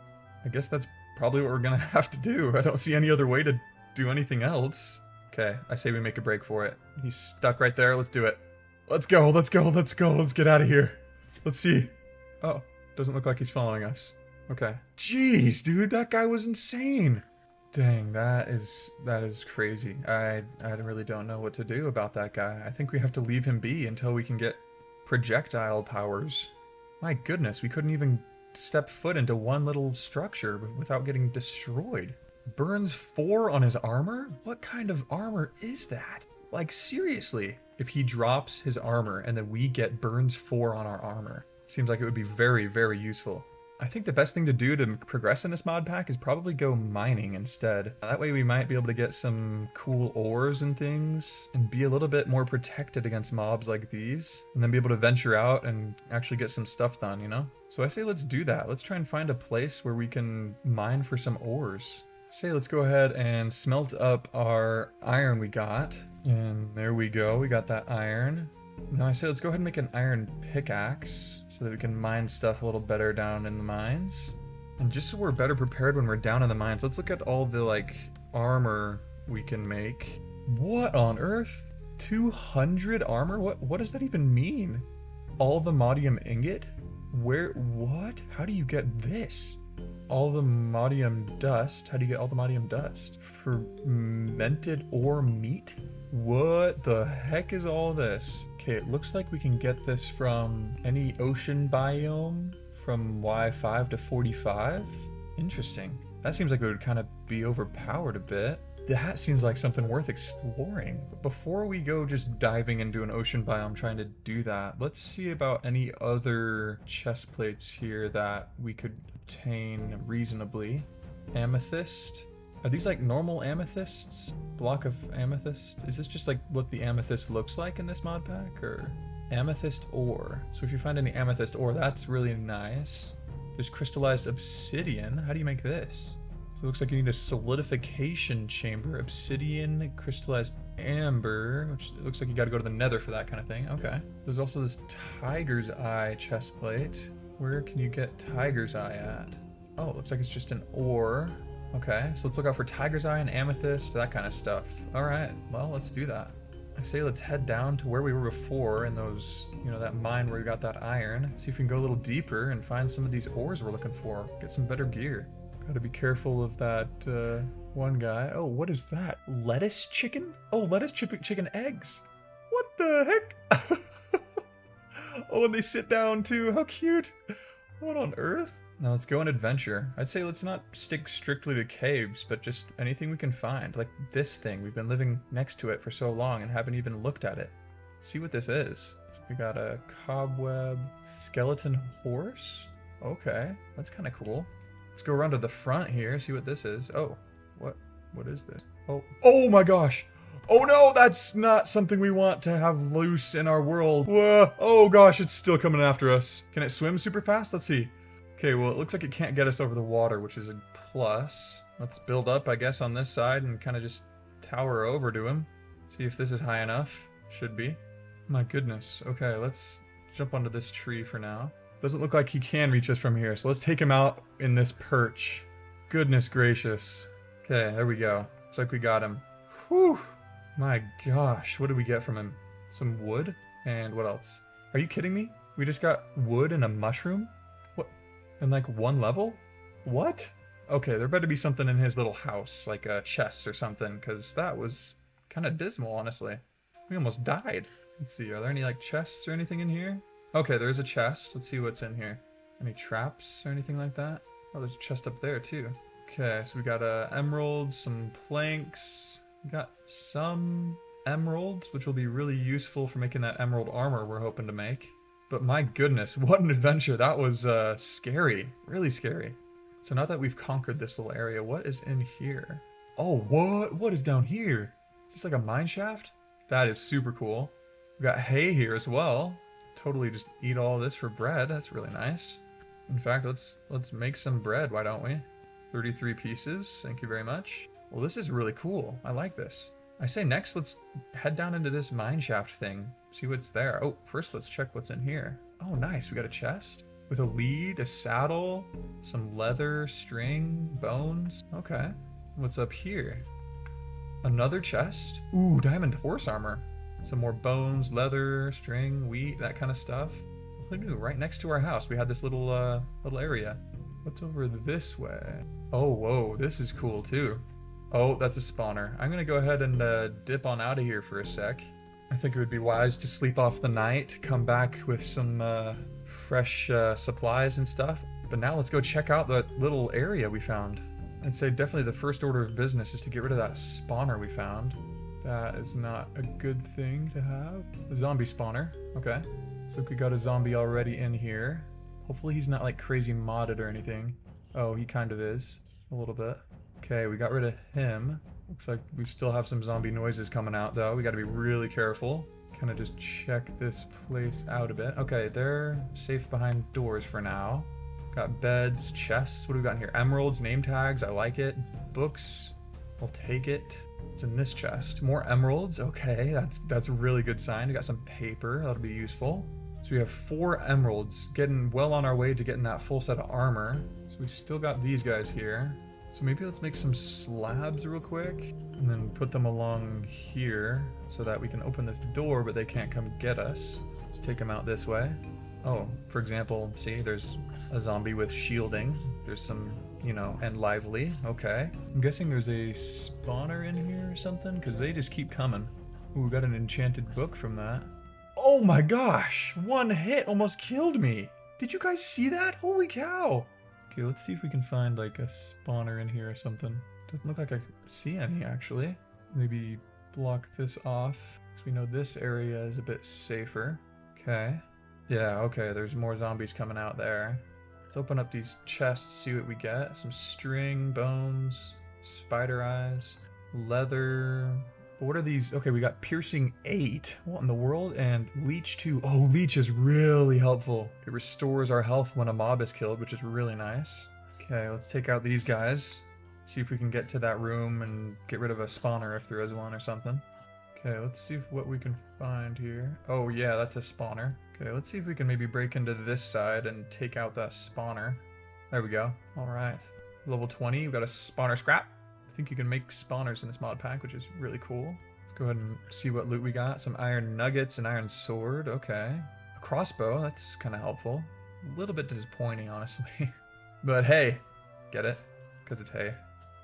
I guess that's probably what we're gonna have to do. I don't see any other way to do anything else. Okay, I say we make a break for it. He's stuck right there. Let's do it. Let's go. Let's get out of here. Let's see. Oh, doesn't look like he's following us. Okay. Jeez, dude, that guy was insane. Dang, that is crazy. I really don't know what to do about that guy. I think we have to leave him be until we can get projectile powers. My goodness, we couldn't even step foot into one little structure without getting destroyed. Burns 4 on his armor? What kind of armor is that? Like, seriously. If he drops his armor and then we get burns 4 on our armor, seems like it would be very useful. I think the best thing to do to progress in this mod pack is probably go mining instead. That way we might be able to get some cool ores and things and be a little bit more protected against mobs like these, and then be able to venture out and actually get some stuff done, you know? So I say let's do that. Let's try and find a place where we can mine for some ores. Say let's go ahead and smelt up our iron we got. And there we go, we got that iron. Now I say let's go ahead and make an iron pickaxe so that we can mine stuff a little better down in the mines. And just so we're better prepared when we're down in the mines, let's look at all the like armor we can make. What on earth? 200 armor? What does that even mean? All the modium ingot? What? How do you get this? All the modium dust. How do you get all the modium dust? Fermented ore meat? What the heck is all this? Okay, it looks like we can get this from any ocean biome from Y5 to 45. Interesting. That seems like it would kind of be overpowered a bit. That seems like something worth exploring. But before we go just diving into an ocean biome trying to do that, let's see about any other chest plates here that we could obtain reasonably. Amethyst. Are these like normal amethysts? Block of amethyst? Is this just like what the amethyst looks like in this mod pack, or amethyst ore? So if you find any amethyst ore, that's really nice. There's crystallized obsidian. How do you make this? So it looks like you need a solidification chamber. Obsidian, crystallized amber, which it looks like you got to go to the Nether for that kind of thing. Okay. There's also this tiger's eye chest plate. Where can you get tiger's eye at? Oh, it looks like it's just an ore. Okay, so let's look out for tiger's eye and amethyst, that kind of stuff. All right, well, let's do that. I say let's head down to where we were before in those, you know, that mine where we got that iron. See if we can go a little deeper and find some of these ores we're looking for. Get some better gear. Gotta be careful of that one guy. Oh, what is that? Lettuce chicken? Oh, lettuce chicken eggs. What the heck? Oh, and they sit down too. How cute. What on earth? Now let's go on adventure. I'd say let's not stick strictly to caves, but just anything we can find. Like this thing. We've been living next to it for so long and haven't even looked at it. Let's see what this is. We got a cobweb skeleton horse. Okay, that's kind of cool. Let's go around to the front here, see what this is. Oh, what is this? Oh my gosh. Oh no, that's not something we want to have loose in our world. Whoa. Oh gosh, it's still coming after us. Can it swim super fast? Let's see. Okay, well, it looks like it can't get us over the water, which is a plus. Let's build up, I guess, on this side and kind of just tower over to him. See if this is high enough. Should be. My goodness. Okay, let's jump onto this tree for now. Doesn't look like he can reach us from here, so let's take him out in this perch. Goodness gracious. Okay, there we go. Looks like we got him. Whew. My gosh, what did we get from him? Some wood? And what else? Are you kidding me? We just got wood and a mushroom? What? In like one level? What? Okay, there better be something in his little house, like a chest or something, because that was kind of dismal, honestly. We almost died. Let's see, are there any like chests or anything in here? Okay, there's a chest. Let's see what's in here. Any traps or anything like that? Oh, there's a chest up there too. Okay, so we got emeralds, some planks. We got some emeralds, which will be really useful for making that emerald armor we're hoping to make. But my goodness, what an adventure. That was scary, really scary. So now that we've conquered this little area, what is in here? Oh, what is down here? Is this like a mine shaft? That is super cool. We got hay here as well. Totally just eat all this for bread. That's really nice. In fact, let's make some bread, why don't we? 33 pieces, thank you very much. Well, this is really cool. I like this. I say next, let's head down into this mine shaft thing. See what's there. Oh, first let's check what's in here. Oh, nice. We got a chest with a lead, a saddle, some leather, string, bones. Okay. What's up here? Another chest. Ooh, diamond horse armor. Some more bones, leather, string, wheat, that kind of stuff. Who knew? Right next to our house, we had this little area. What's over this way? Oh, whoa. This is cool, too. Oh, that's a spawner. I'm gonna go ahead and dip on out of here for a sec. I think it would be wise to sleep off the night, come back with some fresh supplies and stuff. But now let's go check out that little area we found. I'd say definitely the first order of business is to get rid of that spawner we found. That is not a good thing to have. A zombie spawner. Okay. So we got a zombie already in here. Hopefully he's not like crazy modded or anything. Oh, he kind of is. A little bit. Okay, we got rid of him. Looks like we still have some zombie noises coming out though. We gotta be really careful. Kind of just check this place out a bit. Okay, they're safe behind doors for now. Got beds, chests. What do we got in here? Emeralds, name tags. I like it. Books. We'll take it. It's in this chest. More emeralds. Okay, that's a really good sign. We got some paper. That'll be useful. So we have 4 emeralds. Getting well on our way to getting that full set of armor. So we still got these guys here. So maybe let's make some slabs real quick and then put them along here so that we can open this door, but they can't come get us. Let's take them out this way. Oh, for example, see, there's a zombie with shielding. There's some, you know, and lively. Okay. I'm guessing there's a spawner in here or something because they just keep coming. Ooh, we got an enchanted book from that. Oh my gosh, one hit almost killed me. Did you guys see that? Holy cow. Okay, let's see if we can find like a spawner in here or something. Doesn't look like I see any actually. Maybe block this off because we know this area is a bit safer. Okay. Yeah, okay, there's more zombies coming out there. Let's open up these chests, see what we get. Some string, bones, spider eyes, leather, But what are these? Okay, we got piercing 8. What in the world? And leech 2. Oh, leech is really helpful. It restores our health when a mob is killed, which is really nice. Okay, let's take out these guys. See if we can get to that room and get rid of a spawner if there is one or something. Okay, let's see what we can find here. Oh yeah, that's a spawner. Okay, let's see if we can maybe break into this side and take out that spawner. There we go. All right. Level 20, we've got a spawner scrap. I think you can make spawners in this mod pack, which is really cool. Let's go ahead and see what loot we got. Some iron nuggets, an iron sword, okay. A crossbow, that's kind of helpful. A little bit disappointing, honestly. But hey, get it? Because it's hay.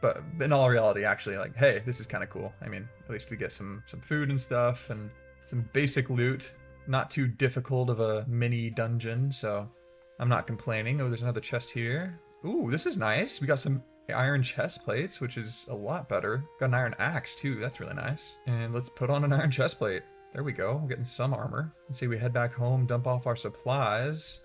But in all reality, actually, like, hey, this is kind of cool. I mean, at least we get some food and stuff and some basic loot. Not too difficult of a mini dungeon, so I'm not complaining. Oh, there's another chest here. Ooh, this is nice. We got some iron chest plates, which is a lot better. Got an iron axe, too. That's really nice. And let's put on an iron chest plate. There we go. We're getting some armor. Let's see, we head back home, dump off our supplies,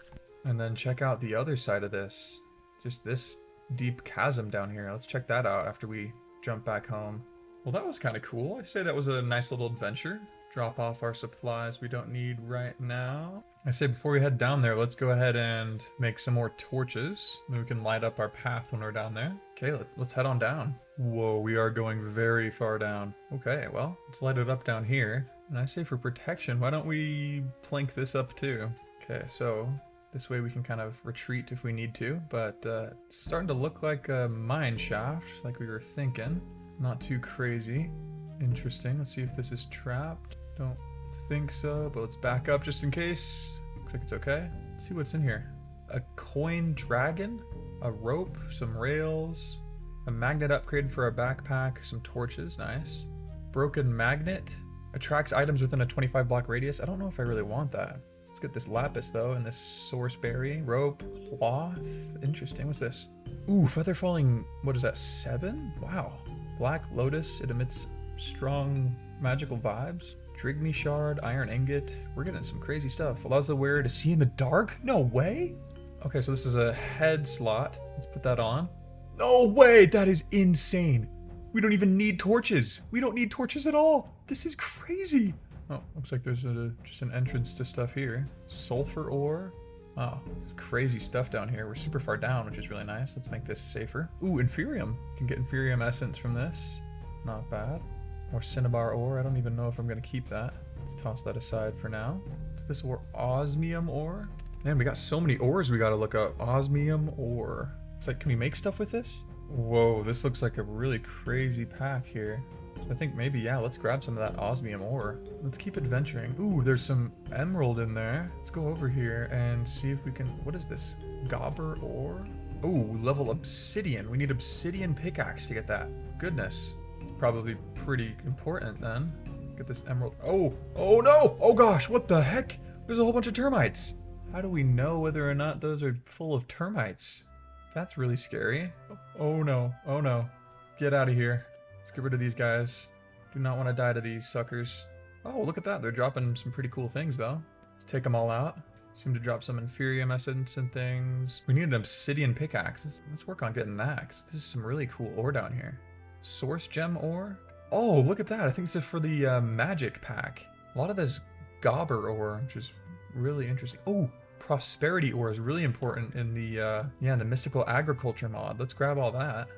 and then check out the other side of this. Just this deep chasm down here. Let's check that out after we jump back home. Well, that was kind of cool. I'd say that was a nice little adventure. Drop off our supplies we don't need right now. I say before we head down there, let's go ahead and make some more torches. Maybe we can light up our path when we're down there. Okay, let's head on down. Whoa, we are going very far down. Okay, well, let's light it up down here. And I say for protection, why don't we plank this up too? Okay, so this way we can kind of retreat if we need to, but it's starting to look like a mine shaft, like we were thinking. Not too crazy. Interesting. Let's see if this is trapped. Don't think so, but let's back up just in case. Looks like it's okay. Let's see what's in here. A coin dragon, a rope, some rails, a magnet upgrade for our backpack, some torches, nice. Broken magnet, attracts items within a 25 block radius. I don't know if I really want that. Let's get this lapis though, and this source berry, rope, cloth. Interesting. What's this? Ooh, feather falling. What is that? 7? Wow. Black lotus. It emits strong magical vibes. Drigmy shard, iron ingot. We're getting some crazy stuff. Allows the wearer to see in the dark. No way. Okay, so this is a head slot. Let's put that on. No way. That is insane. We don't even need torches. We don't need torches at all. This is crazy. Oh, looks like there's just an entrance to stuff here. Sulfur ore. Wow, crazy stuff down here. We're super far down, which is really nice. Let's make this safer. Ooh, Inferium. You can get Inferium essence from this. Not bad. More cinnabar ore. I don't even know if I'm going to keep that. Let's toss that aside for now. What's this ore? Osmium ore? Man, we got so many ores we got to look up. Osmium ore. It's like, can we make stuff with this? Whoa, this looks like a really crazy pack here. So I think maybe, yeah, let's grab some of that osmium ore. Let's keep adventuring. Ooh, there's some emerald in there. Let's go over here and see if we can... What is this? Gobber ore? Ooh, level obsidian. We need obsidian pickaxe to get that. Goodness. It's probably pretty important then. Get this emerald. Oh no! Oh gosh, what the heck? There's a whole bunch of termites. How do we know whether or not those are full of termites? That's really scary. Oh no. Oh no. Get out of here. Let's get rid of these guys. Do not want to die to these suckers. Oh, look at that. They're dropping some pretty cool things, though. Let's take them all out. Seem to drop some Inferium essence and things. We need an obsidian pickaxe. Let's work on getting that. This is some really cool ore down here. Source gem ore? Oh, look at that. I think this is for the magic pack. A lot of this gobber ore, which is really interesting. Oh, prosperity ore is really important in the, the mystical agriculture mod. Let's grab all that.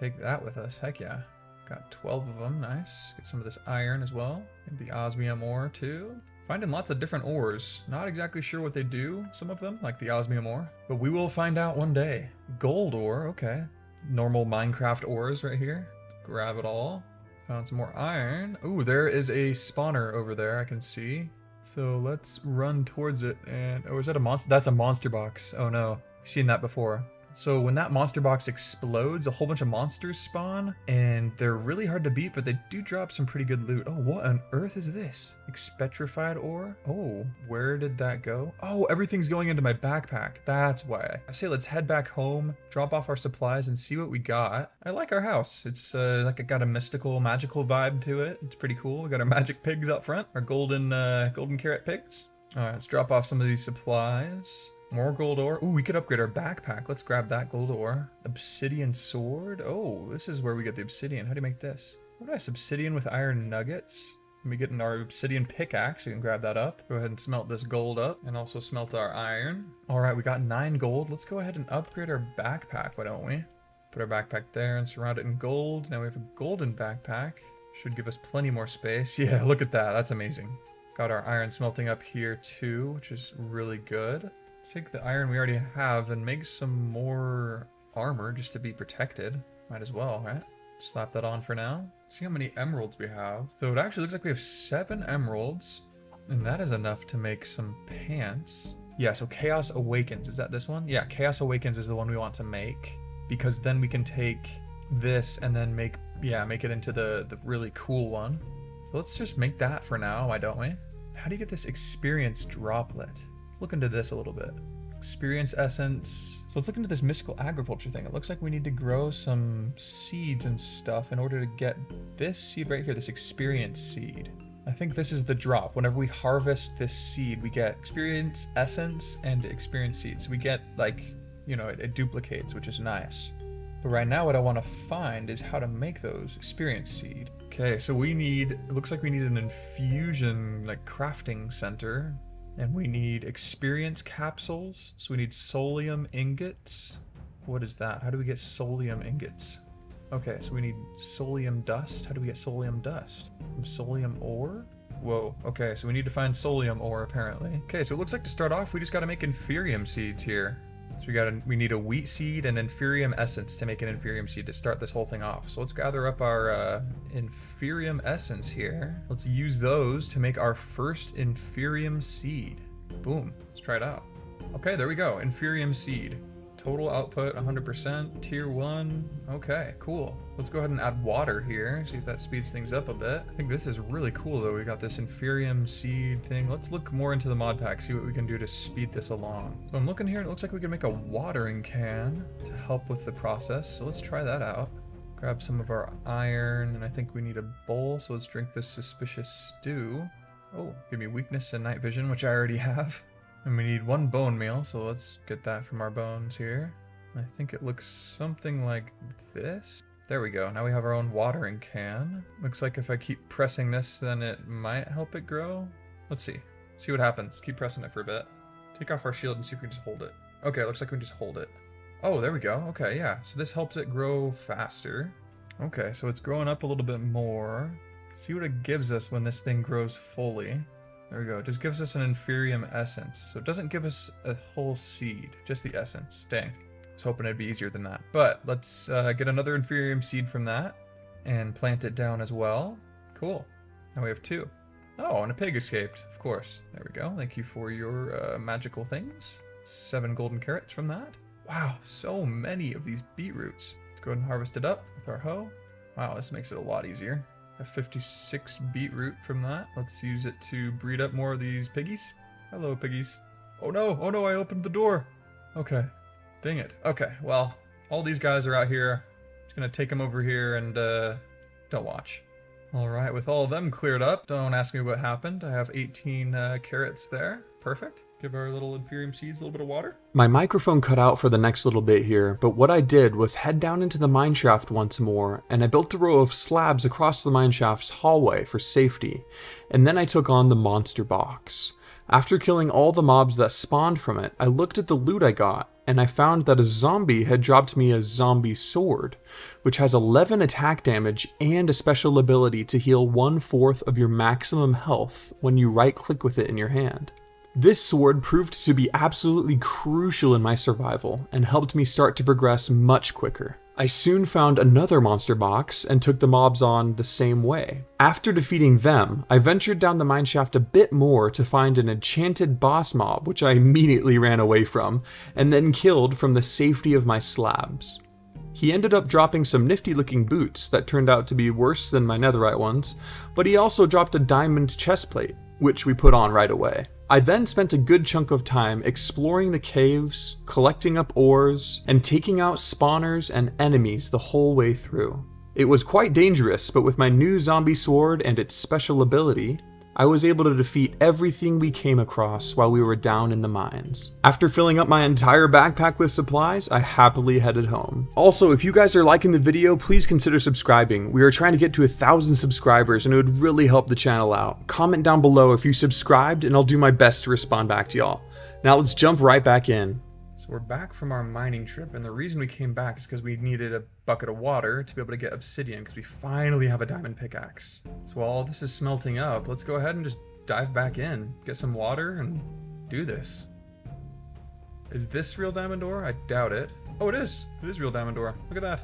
Take that with us. Heck yeah. Got 12 of them, nice. Get some of this iron as well. And the osmium ore too. Finding lots of different ores. Not exactly sure what they do, some of them, like the osmium ore. But we will find out one day. Gold ore, okay. Normal Minecraft ores right here. Grab it all. Found some more iron. Ooh, there is a spawner over there I can see. So let's run towards it and... Oh, is that a monster? That's a monster box. Oh no. We've seen that before. So when that monster box explodes, a whole bunch of monsters spawn, and they're really hard to beat, but they do drop some pretty good loot. Oh, what on earth is this? Expetrified ore? Oh, where did that go? Oh, everything's going into my backpack. That's why. I say let's head back home, drop off our supplies, and see what we got. I like our house. It's like it got a mystical, magical vibe to it. It's pretty cool. We got our magic pigs up front, our golden carrot pigs. All right, let's drop off some of these supplies. More gold ore. Ooh, we could upgrade our backpack. Let's grab that gold ore. Obsidian sword. Oh, this is where we get the obsidian. How do you make this? What nice, obsidian with iron nuggets. Let me get in our obsidian pickaxe. We can grab that up. Go ahead and smelt this gold up and also smelt our iron. All right, we got 9 gold. Let's go ahead and upgrade our backpack, why don't we? Put our backpack there and surround it in gold. Now we have a golden backpack. Should give us plenty more space. Yeah, look at that. That's amazing. Got our iron smelting up here too, which is really good. Let's take the iron we already have and make some more armor just to be protected. Might as well, right? Slap that on for now. Let's see how many emeralds we have. So it actually looks like we have 7 emeralds, and that is enough to make some pants. Yeah, so Chaos Awakens. Is that this one? Yeah, Chaos Awakens is the one we want to make, because then we can take this and then make it into the really cool one. So let's just make that for now, why don't we? How do you get this experience droplet? Let's look into this a little bit. Experience essence. So let's look into this mystical agriculture thing. It looks like we need to grow some seeds and stuff in order to get this seed right here, this experience seed. I think this is the drop. Whenever we harvest this seed, we get experience essence and experience seeds. So we get, like, you know, it duplicates, which is nice. But right now what I want to find is how to make those experience seed. Okay, so it looks like we need an infusion, like, crafting center. And we need experience capsules. So we need solium ingots. What is that? How do we get solium ingots? Okay, so we need solium dust. How do we get solium dust? From solium ore? Whoa, okay, so we need to find solium ore apparently. Okay, so it looks like to start off, we just gotta make inferium seeds here. So we need a wheat seed and inferium essence to make an inferium seed to start this whole thing off. So let's gather up our inferium essence here. Let's use those to make our first inferium seed. Boom, let's try it out. Okay, there we go, inferium seed. Total output 100%, tier 1. Okay, cool. Let's go ahead and add water here, see if that speeds things up a bit. I think this is really cool though. We got this inferium seed thing. Let's look more into the mod pack, see what we can do to speed this along. So I'm looking here, it looks like we can make a watering can to help with the process. So let's try that out. Grab some of our iron, and I think we need a bowl, so let's drink this suspicious stew. Oh, give me weakness and night vision, which I already have. And we need 1 bone meal, so let's get that from our bones here. I think it looks something like this. There we go, now we have our own watering can. Looks like if I keep pressing this, then it might help it grow. Let's see what happens. Keep pressing it for a bit. Take off our shield and see if we can just hold it. Okay, looks like we can just hold it. Oh, there we go, okay, yeah. So this helps it grow faster. Okay, so it's growing up a little bit more. Let's see what it gives us when this thing grows fully. There we go, it just gives us an inferium essence. So it doesn't give us a whole seed, just the essence. Dang, I was hoping it'd be easier than that. But let's get another inferium seed from that and plant it down as well. Cool, now we have 2. Oh, and a pig escaped, of course. There we go, thank you for your magical things. 7 golden carrots from that. Wow, so many of these beetroots. Let's go ahead and harvest it up with our hoe. Wow, this makes it a lot easier. A 56 beetroot from that. Let's use it to breed up more of these piggies. Hello, piggies. Oh no, I opened the door. Okay, dang it. Okay, well, all these guys are out here. Just gonna take them over here and don't watch. All right, with all of them cleared up, don't ask me what happened. I have 18 carrots there. Perfect. Give our little inferium seeds a little bit of water. My microphone cut out for the next little bit here, but what I did was head down into the mineshaft once more, and I built a row of slabs across the mineshaft's hallway for safety, and then I took on the monster box. After killing all the mobs that spawned from it, I looked at the loot I got, and I found that a zombie had dropped me a zombie sword, which has 11 attack damage and a special ability to heal 1/4 of your maximum health when you right-click with it in your hand. This sword proved to be absolutely crucial in my survival and helped me start to progress much quicker. I soon found another monster box and took the mobs on the same way. After defeating them, I ventured down the mineshaft a bit more to find an enchanted boss mob, which I immediately ran away from, and then killed from the safety of my slabs. He ended up dropping some nifty looking boots that turned out to be worse than my netherite ones, but he also dropped a diamond chestplate, which we put on right away. I then spent a good chunk of time exploring the caves, collecting up ores, and taking out spawners and enemies the whole way through. It was quite dangerous, but with my new zombie sword and its special ability, I was able to defeat everything we came across while we were down in the mines. After filling up my entire backpack with supplies, I happily headed home. Also, if you guys are liking the video, please consider subscribing. We are trying to get to 1,000 subscribers and it would really help the channel out. Comment down below if you subscribed and I'll do my best to respond back to y'all. Now let's jump right back in. So we're back from our mining trip, and the reason we came back is because we needed a bucket of water to be able to get obsidian, because we finally have a diamond pickaxe. So while all this is smelting up, let's go ahead and just dive back in, get some water, and do this. Is this real diamond ore? I doubt it. Oh, it is. It is real diamond ore. Look at that.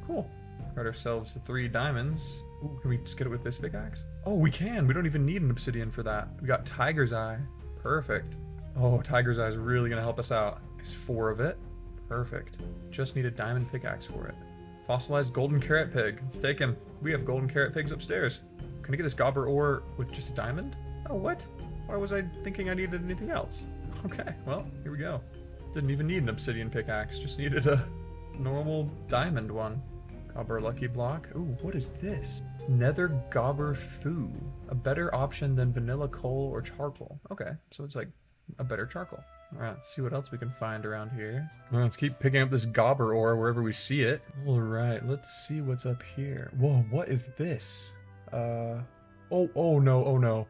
Cool. Got ourselves the 3 diamonds. Ooh, can we just get it with this pickaxe? Oh, we can. We don't even need an obsidian for that. We got tiger's eye. Perfect. Oh, tiger's eye is really going to help us out. There's 4 of it. Perfect. Just need a diamond pickaxe for it. Fossilized golden carrot pig. Let's take him. We have golden carrot pigs upstairs. Can I get this gobber ore with just a diamond? Oh, what? Why was I thinking I needed anything else? Okay, well, here we go. Didn't even need an obsidian pickaxe. Just needed a normal diamond one. Gobber lucky block. Ooh, what is this? Nether gobber foo. A better option than vanilla coal or charcoal. Okay, so it's like a better charcoal. Alright, let's see what else we can find around here. Alright, let's keep picking up this gobber ore wherever we see it. Alright, let's see what's up here. Whoa, what is this? Oh no.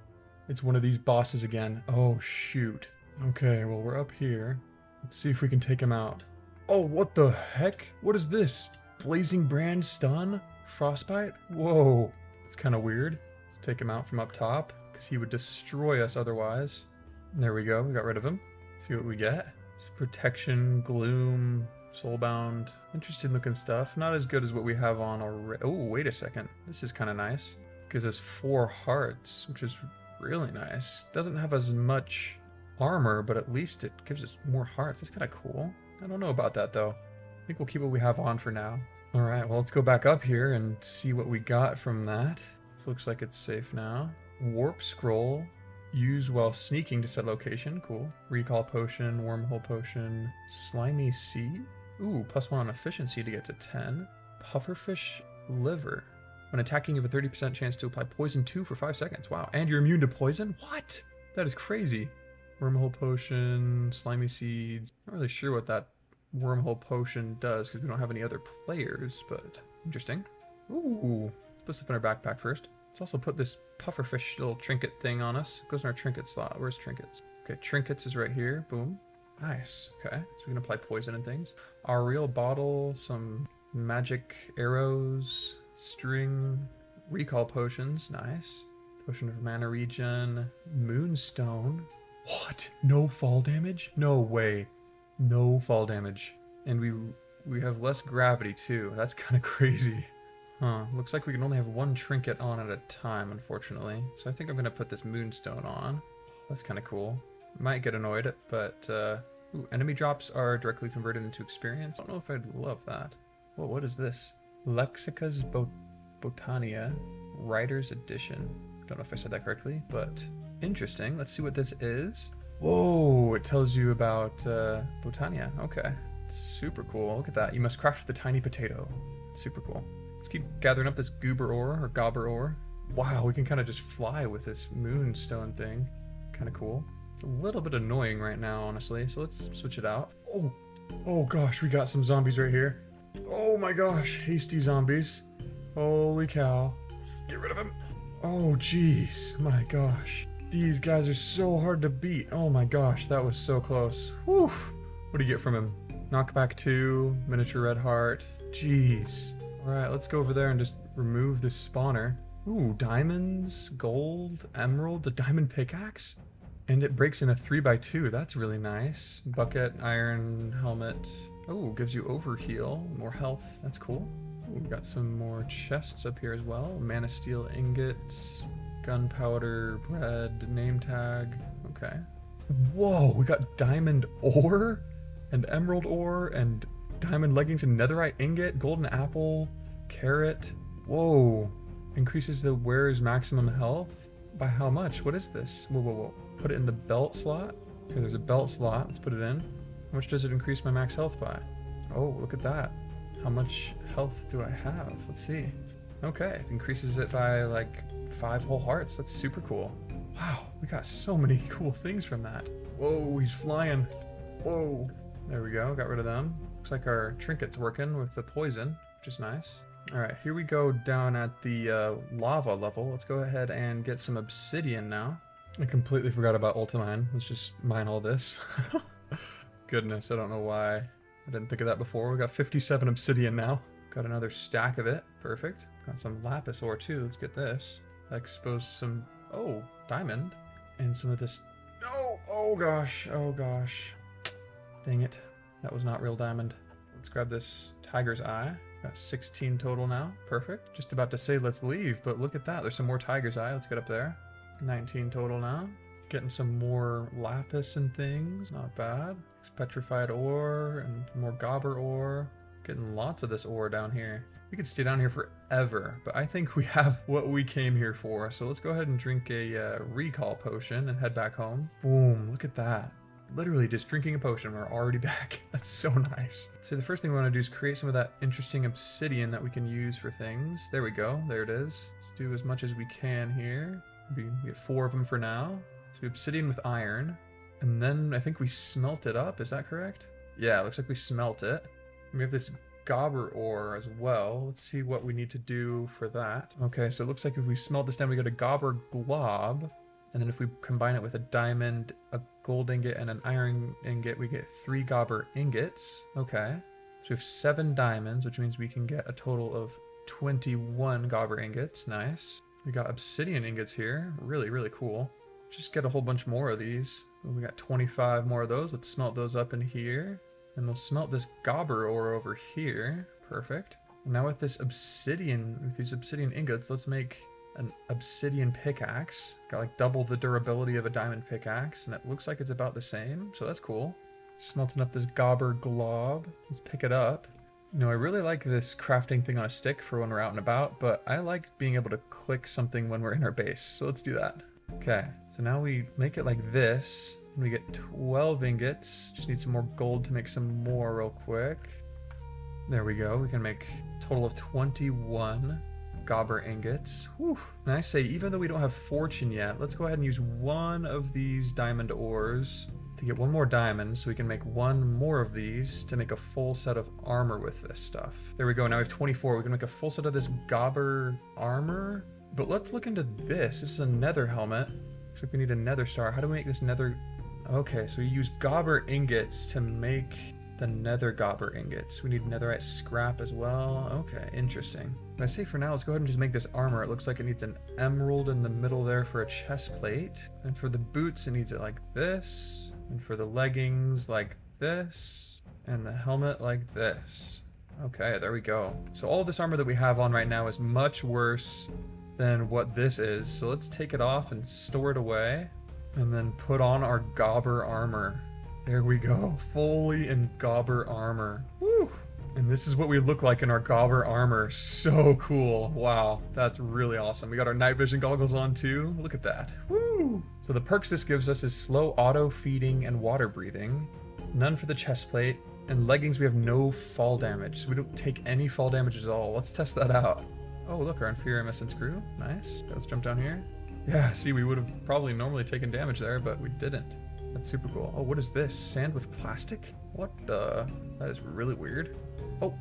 It's one of these bosses again. Oh, shoot. Okay, well, we're up here. Let's see if we can take him out. Oh, what the heck? What is this? Blazing brand stun? Frostbite? Whoa. It's kind of weird. Let's take him out from up top, because he would destroy us otherwise. There we go, we got rid of him. See what we get. Protection, gloom, soulbound. Interesting looking stuff. Not as good as what we have on already. Oh, wait a second. This is kind of nice. Gives us 4 hearts, which is really nice. Doesn't have as much armor, but at least it gives us more hearts. That's kind of cool. I don't know about that though. I think we'll keep what we have on for now. All right, well, let's go back up here and see what we got from that. This looks like it's safe now. Warp scroll. Use while sneaking to set location. Cool. Recall potion, wormhole potion, slimy seed. Ooh, +1 on efficiency to get to 10. Pufferfish liver. When attacking, you have a 30% chance to apply poison 2 for 5 seconds. Wow. And you're immune to poison? What? That is crazy. Wormhole potion, slimy seeds. Not really sure what that wormhole potion does because we don't have any other players, but interesting. Ooh. Let's put stuff in our backpack first. Let's also put this pufferfish little trinket thing on us. It goes in our trinket slot. Where's trinkets? Okay, trinkets is right here. Boom. Nice. Okay, so we can apply poison and things. Our real bottle, some magic arrows, string, recall potions. Nice. Potion of mana regen, moonstone. What? No fall damage? No way. No fall damage. And we have less gravity too. That's kind of crazy. Huh, looks like we can only have 1 trinket on at a time, unfortunately. So I think I'm going to put this moonstone on. That's kind of cool. Might get annoyed, but ooh, enemy drops are directly converted into experience. I don't know if I'd love that. Whoa, what is this? Lexica's Botania, Writer's Edition. Don't know if I said that correctly, but interesting. Let's see what this is. Whoa, it tells you about Botania. Okay, super cool. Look at that. You must craft with the tiny potato. Super cool. Let's keep gathering up this goober ore, or gobber ore. Wow, we can kind of just fly with this moonstone thing. Kind of cool. It's a little bit annoying right now, honestly, so let's switch it out. Oh gosh, we got some zombies right here. Oh my gosh, hasty zombies. Holy cow. Get rid of him. Oh jeez, my gosh. These guys are so hard to beat. Oh my gosh, that was so close. Whew. What do you get from him? Knockback 2, miniature red heart. Jeez. Alright, let's go over there and just remove this spawner. Ooh, diamonds, gold, emerald, a diamond pickaxe? And it breaks in a 3x2. That's really nice. Bucket, iron, helmet. Oh, gives you overheal, more health. That's cool. Ooh, we got some more chests up here as well. Mana steel ingots, gunpowder, bread, name tag. Okay. Whoa, we got diamond ore and emerald ore and diamond leggings and netherite ingot, golden apple, carrot. Whoa. Increases the wearer's maximum health by how much? What is this? Whoa. Put it in the belt slot. Here, there's a belt slot. Let's put it in. How much does it increase my max health by? Oh, look at that. How much health do I have? Let's see. Okay, increases it by like 5 whole hearts. That's super cool. Wow, we got so many cool things from that. Whoa, he's flying. Whoa. There we go, got rid of them. Looks like our trinket's working with the poison, which is nice. All right, here we go down at the lava level. Let's go ahead and get some obsidian now. I completely forgot about ultimine. Let's just mine all this. Goodness, I don't know why I didn't think of that before. We got 57 obsidian now. Got another stack of it. Perfect. Got some lapis ore too. Let's get this. That exposed some, oh, diamond. And some of this, no, oh gosh, oh gosh. Dang it. That was not real diamond. Let's grab this tiger's eye. Got 16 total now. Perfect. Just about to say let's leave, but look at that. There's some more tiger's eye. Let's get up there. 19 total now. Getting some more lapis and things. Not bad. Petrified ore and more gobber ore. Getting lots of this ore down here. We could stay down here forever, but I think we have what we came here for. So let's go ahead and drink a recall potion and head back home. Boom, look at that. Literally just drinking a potion, we're already back. That's so nice. So the first thing we want to do is create some of that interesting obsidian that we can use for things. There we go, there it is. Let's do as much as we can here. We get 4 of them for now. So obsidian with iron. And then I think we smelt it up, is that correct? Yeah, it looks like we smelt it. And we have this gobber ore as well. Let's see what we need to do for that. Okay, so it looks like if we smelt this down, we get a gobber glob. And then if we combine it with a diamond, a gold ingot, and an iron ingot, we get 3 gobber ingots. Okay. So we have 7 diamonds, which means we can get a total of 21 gobber ingots. Nice. We got obsidian ingots here. Really, really cool. Just get a whole bunch more of these. We got 25 more of those. Let's smelt those up in here. And we'll smelt this gobber ore over here. Perfect. And now with this obsidian, with these obsidian ingots, let's make an obsidian pickaxe. It's got like double the durability of a diamond pickaxe, and it looks like it's about the same, so that's cool. Smelting up this gobber glob. Let's pick it up. You know, I really like this crafting thing on a stick for when we're out and about, but I like being able to click something when we're in our base, so let's do that. Okay, so now we make it like this, and we get 12 ingots. Just need some more gold to make some more real quick. There we go, we can make a total of 21 gobber ingots. Whew. And I say, even though we don't have fortune yet, let's go ahead and use one of these diamond ores to get 1 more diamond, so we can make 1 more of these to make a full set of armor with this stuff. There we go, now we have 24. We can make a full set of this gobber armor. But let's look into this. This is a nether helmet. Looks like we need a nether star. How do we make this nether? Okay, so we use gobber ingots to make the nether gobber ingots. We need netherite scrap as well. Okay, interesting. But I say for now, let's go ahead and just make this armor. It looks like it needs an emerald in the middle there for a chest plate. And for the boots, it needs it like this. And for the leggings, like this. And the helmet like this. Okay, there we go. So all of this armor that we have on right now is much worse than what this is. So let's take it off and store it away. And then put on our gobber armor. There we go, fully in gobber armor. Woo! And this is what we look like in our gobber armor. So cool. Wow, that's really awesome. We got our night vision goggles on too. Look at that. Woo! So the perks this gives us is slow auto feeding and water breathing. None for the chest plate. And leggings, we have no fall damage. So we don't take any fall damage at all. Let's test that out. Oh, look, our inferior missing screw. Nice. Let's jump down here. Yeah, see, we would have probably normally taken damage there, but we didn't. That's super cool. Oh, what is this? Sand with plastic? What the? That is really weird. Oh,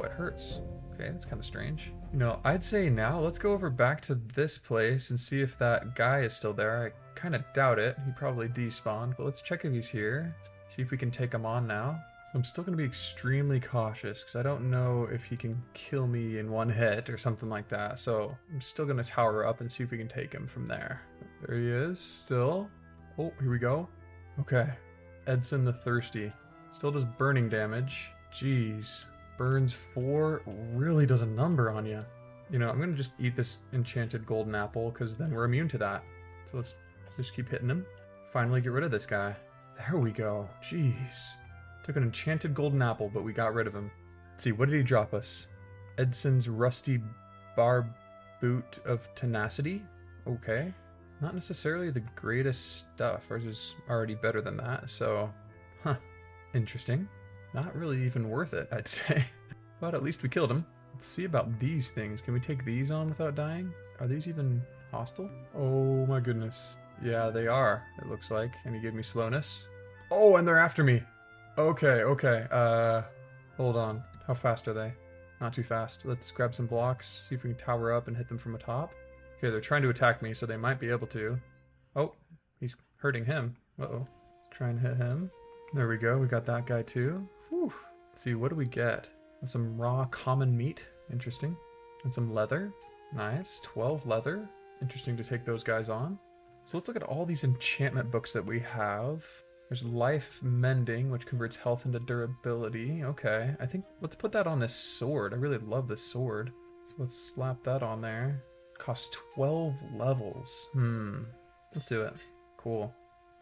it hurts. Okay, that's kind of strange. You know, I'd say now let's go over back to this place and see if that guy is still there. I kind of doubt it. He probably despawned, but let's check if he's here. See if we can take him on now. So I'm still going to be extremely cautious because I don't know if he can kill me in 1 hit or something like that. So I'm still going to tower up and see if we can take him from there. There he is, still. Oh, here we go. Okay, Edson the Thirsty. Still does burning damage. Jeez, burns 4, really does a number on you. You know, I'm gonna just eat this enchanted golden apple because then we're immune to that. So let's just keep hitting him. Finally get rid of this guy. There we go, jeez. Took an enchanted golden apple, but we got rid of him. Let's see, what did he drop us? Edson's rusty bar boot of tenacity? Okay. Not necessarily the greatest stuff. Ours is already better than that, so... Huh. Interesting. Not really even worth it, I'd say. But at least we killed him. Let's see about these things. Can we take these on without dying? Are these even hostile? Oh my goodness. Yeah, they are, it looks like. And he gave me slowness. Oh, and they're after me. Okay, okay. Hold on. How fast are they? Not too fast. Let's grab some blocks, see if we can tower up and hit them from the top. Okay, they're trying to attack me, so they might be able to. Oh, he's hurting him. Uh-oh. Let's try and hit him. There we go. We got that guy too. Whew. Let's see, what do we get? Some raw common meat. Interesting. And some leather. Nice. 12 leather. Interesting to take those guys on. So let's look at all these enchantment books that we have. There's life mending, which converts health into durability. Okay, I think let's put that on this sword. I really love this sword. So let's slap that on there. Costs 12 levels. Let's do it. Cool.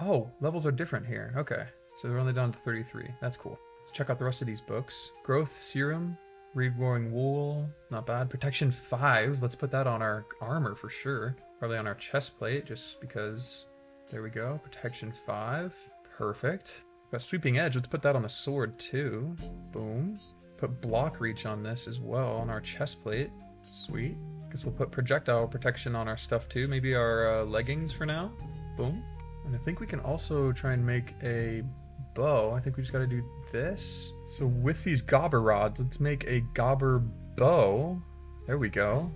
Oh, levels are different here. Okay, so they're only down to 33. That's cool. Let's check out the rest of these books. Growth Serum, Regrowing Wool, not bad. Protection 5, let's put that on our armor for sure. Probably on our chest plate, just because. There we go, Protection 5. Perfect. Got Sweeping Edge, let's put that on the sword too. Boom. Put Block Reach on this as well, on our chest plate. Sweet. Guess we'll put Projectile Protection on our stuff too. Maybe our leggings for now. Boom. And I think we can also try and make a bow. I think we just gotta do this. So with these gobber rods, let's make a gobber bow. There we go.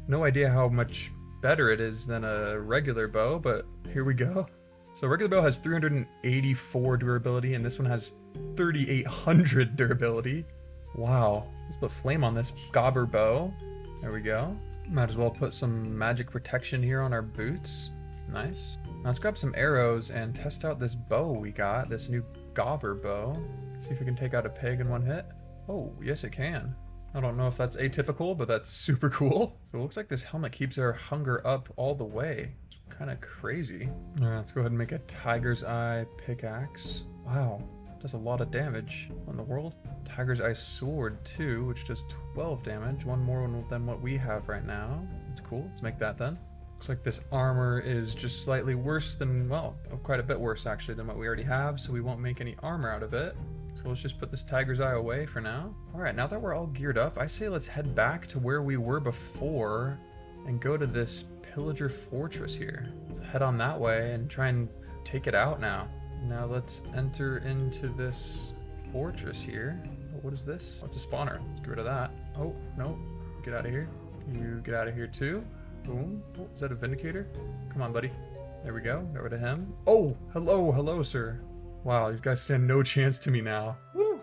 No idea how much better it is than a regular bow, but here we go. So regular bow has 384 durability, and this one has 3,800 durability. Wow. Let's put flame on this gobber bow. There we go. Might as well put some magic protection here on our boots. Nice. Now let's grab some arrows and test out this bow we got, this new gobber bow. See if we can take out a pig in one hit. Oh, yes it can. I don't know if that's atypical, but that's super cool. So it looks like this helmet keeps our hunger up all the way. It's kind of crazy. All right, let's go ahead and make a tiger's eye pickaxe. Wow, does a lot of damage on the world. Tiger's eye sword too, which does 12 damage. One more than what we have right now. That's cool, let's make that then. Looks like this armor is just slightly worse than, well, quite a bit worse actually than what we already have, so we won't make any armor out of it. So let's just put this tiger's eye away for now. All right, now that we're all geared up, I say let's head back to where we were before and go to this pillager fortress here. Let's head on that way and try and take it out now. Now let's enter into this fortress here. Oh, what is this? Oh, it's a spawner. Let's get rid of that. Oh, no, get out of here. You get out of here too. Boom. Oh, is that a vindicator? Come on, buddy. There we go. Got rid of him. Oh, hello, sir. Wow, these guys stand no chance to me now. Woo!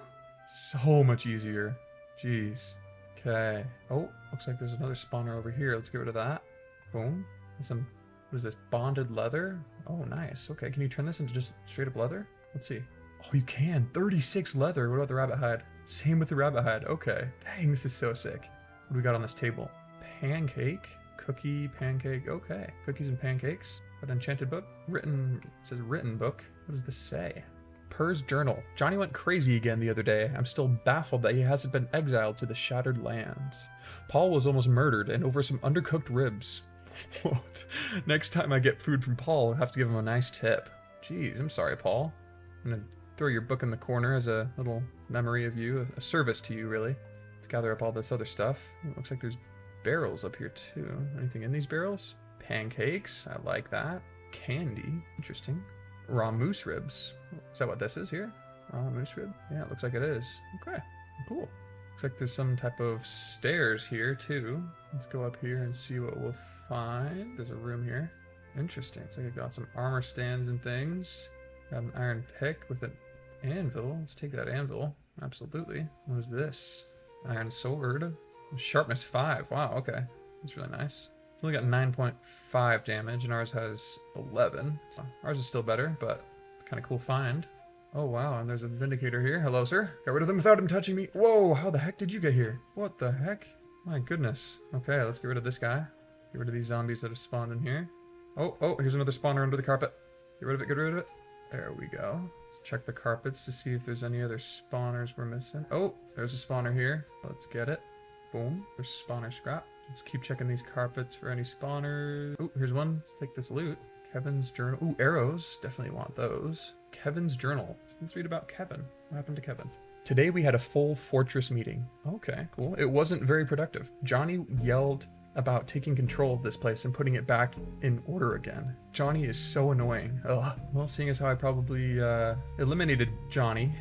So much easier. Jeez. Okay. Oh, looks like there's another spawner over here. Let's get rid of that. Boom. And some, what is this, bonded leather? Oh, nice. Okay, can you turn this into just straight up leather? Let's see. Oh, you can. 36 leather. What about the rabbit hide? Same with the rabbit hide. Okay. Dang, this is so sick. What do we got on this table? Pancake. Cookie, pancake. Okay. Cookies and pancakes. An enchanted book. Written, it says written book. What does this say? Purr's journal. Johnny went crazy again the other day. I'm still baffled that he hasn't been exiled to the Shattered Lands. Paul was almost murdered, and over some undercooked ribs. What? Next time I get food from Paul, I have to give him a nice tip. Jeez, I'm sorry, Paul. I'm gonna throw your book in the corner as a little memory of you, a service to you, really. Let's gather up all this other stuff. It looks like there's barrels up here, too. Anything in these barrels? Pancakes. I like that. Candy. Interesting. Raw moose ribs. Is that what this is here? Raw moose rib? Yeah, it looks like it is. Okay, cool. Looks like there's some type of stairs here too. Let's go up here and see what we'll find. There's a room here. Interesting. Looks like I've got some armor stands and things. Got an iron pick with an anvil. Let's take that anvil. Absolutely. What is this? Iron sword. Sharpness 5. Wow, okay. That's really nice. It's only got 9.5 damage, and ours has 11. So ours is still better, but kind of cool find. Oh, wow, and there's a Vindicator here. Hello, sir. Got rid of them without him touching me. Whoa, how the heck did you get here? What the heck? My goodness. Okay, let's get rid of this guy. Get rid of these zombies that have spawned in here. Oh, here's another spawner under the carpet. Get rid of it, get rid of it. There we go. Let's check the carpets to see if there's any other spawners we're missing. Oh, there's a spawner here. Let's get it. Boom. There's spawner scrap. Let's keep checking these carpets for any spawners. Oh, here's one. Let's take this loot. Kevin's journal. Ooh, arrows. Definitely want those. Kevin's journal. Let's read about Kevin. What happened to Kevin? Today we had a full fortress meeting. Okay, cool. It wasn't very productive. Johnny yelled about taking control of this place and putting it back in order again. Johnny is so annoying. Ugh. Well, seeing as how I probably eliminated Johnny,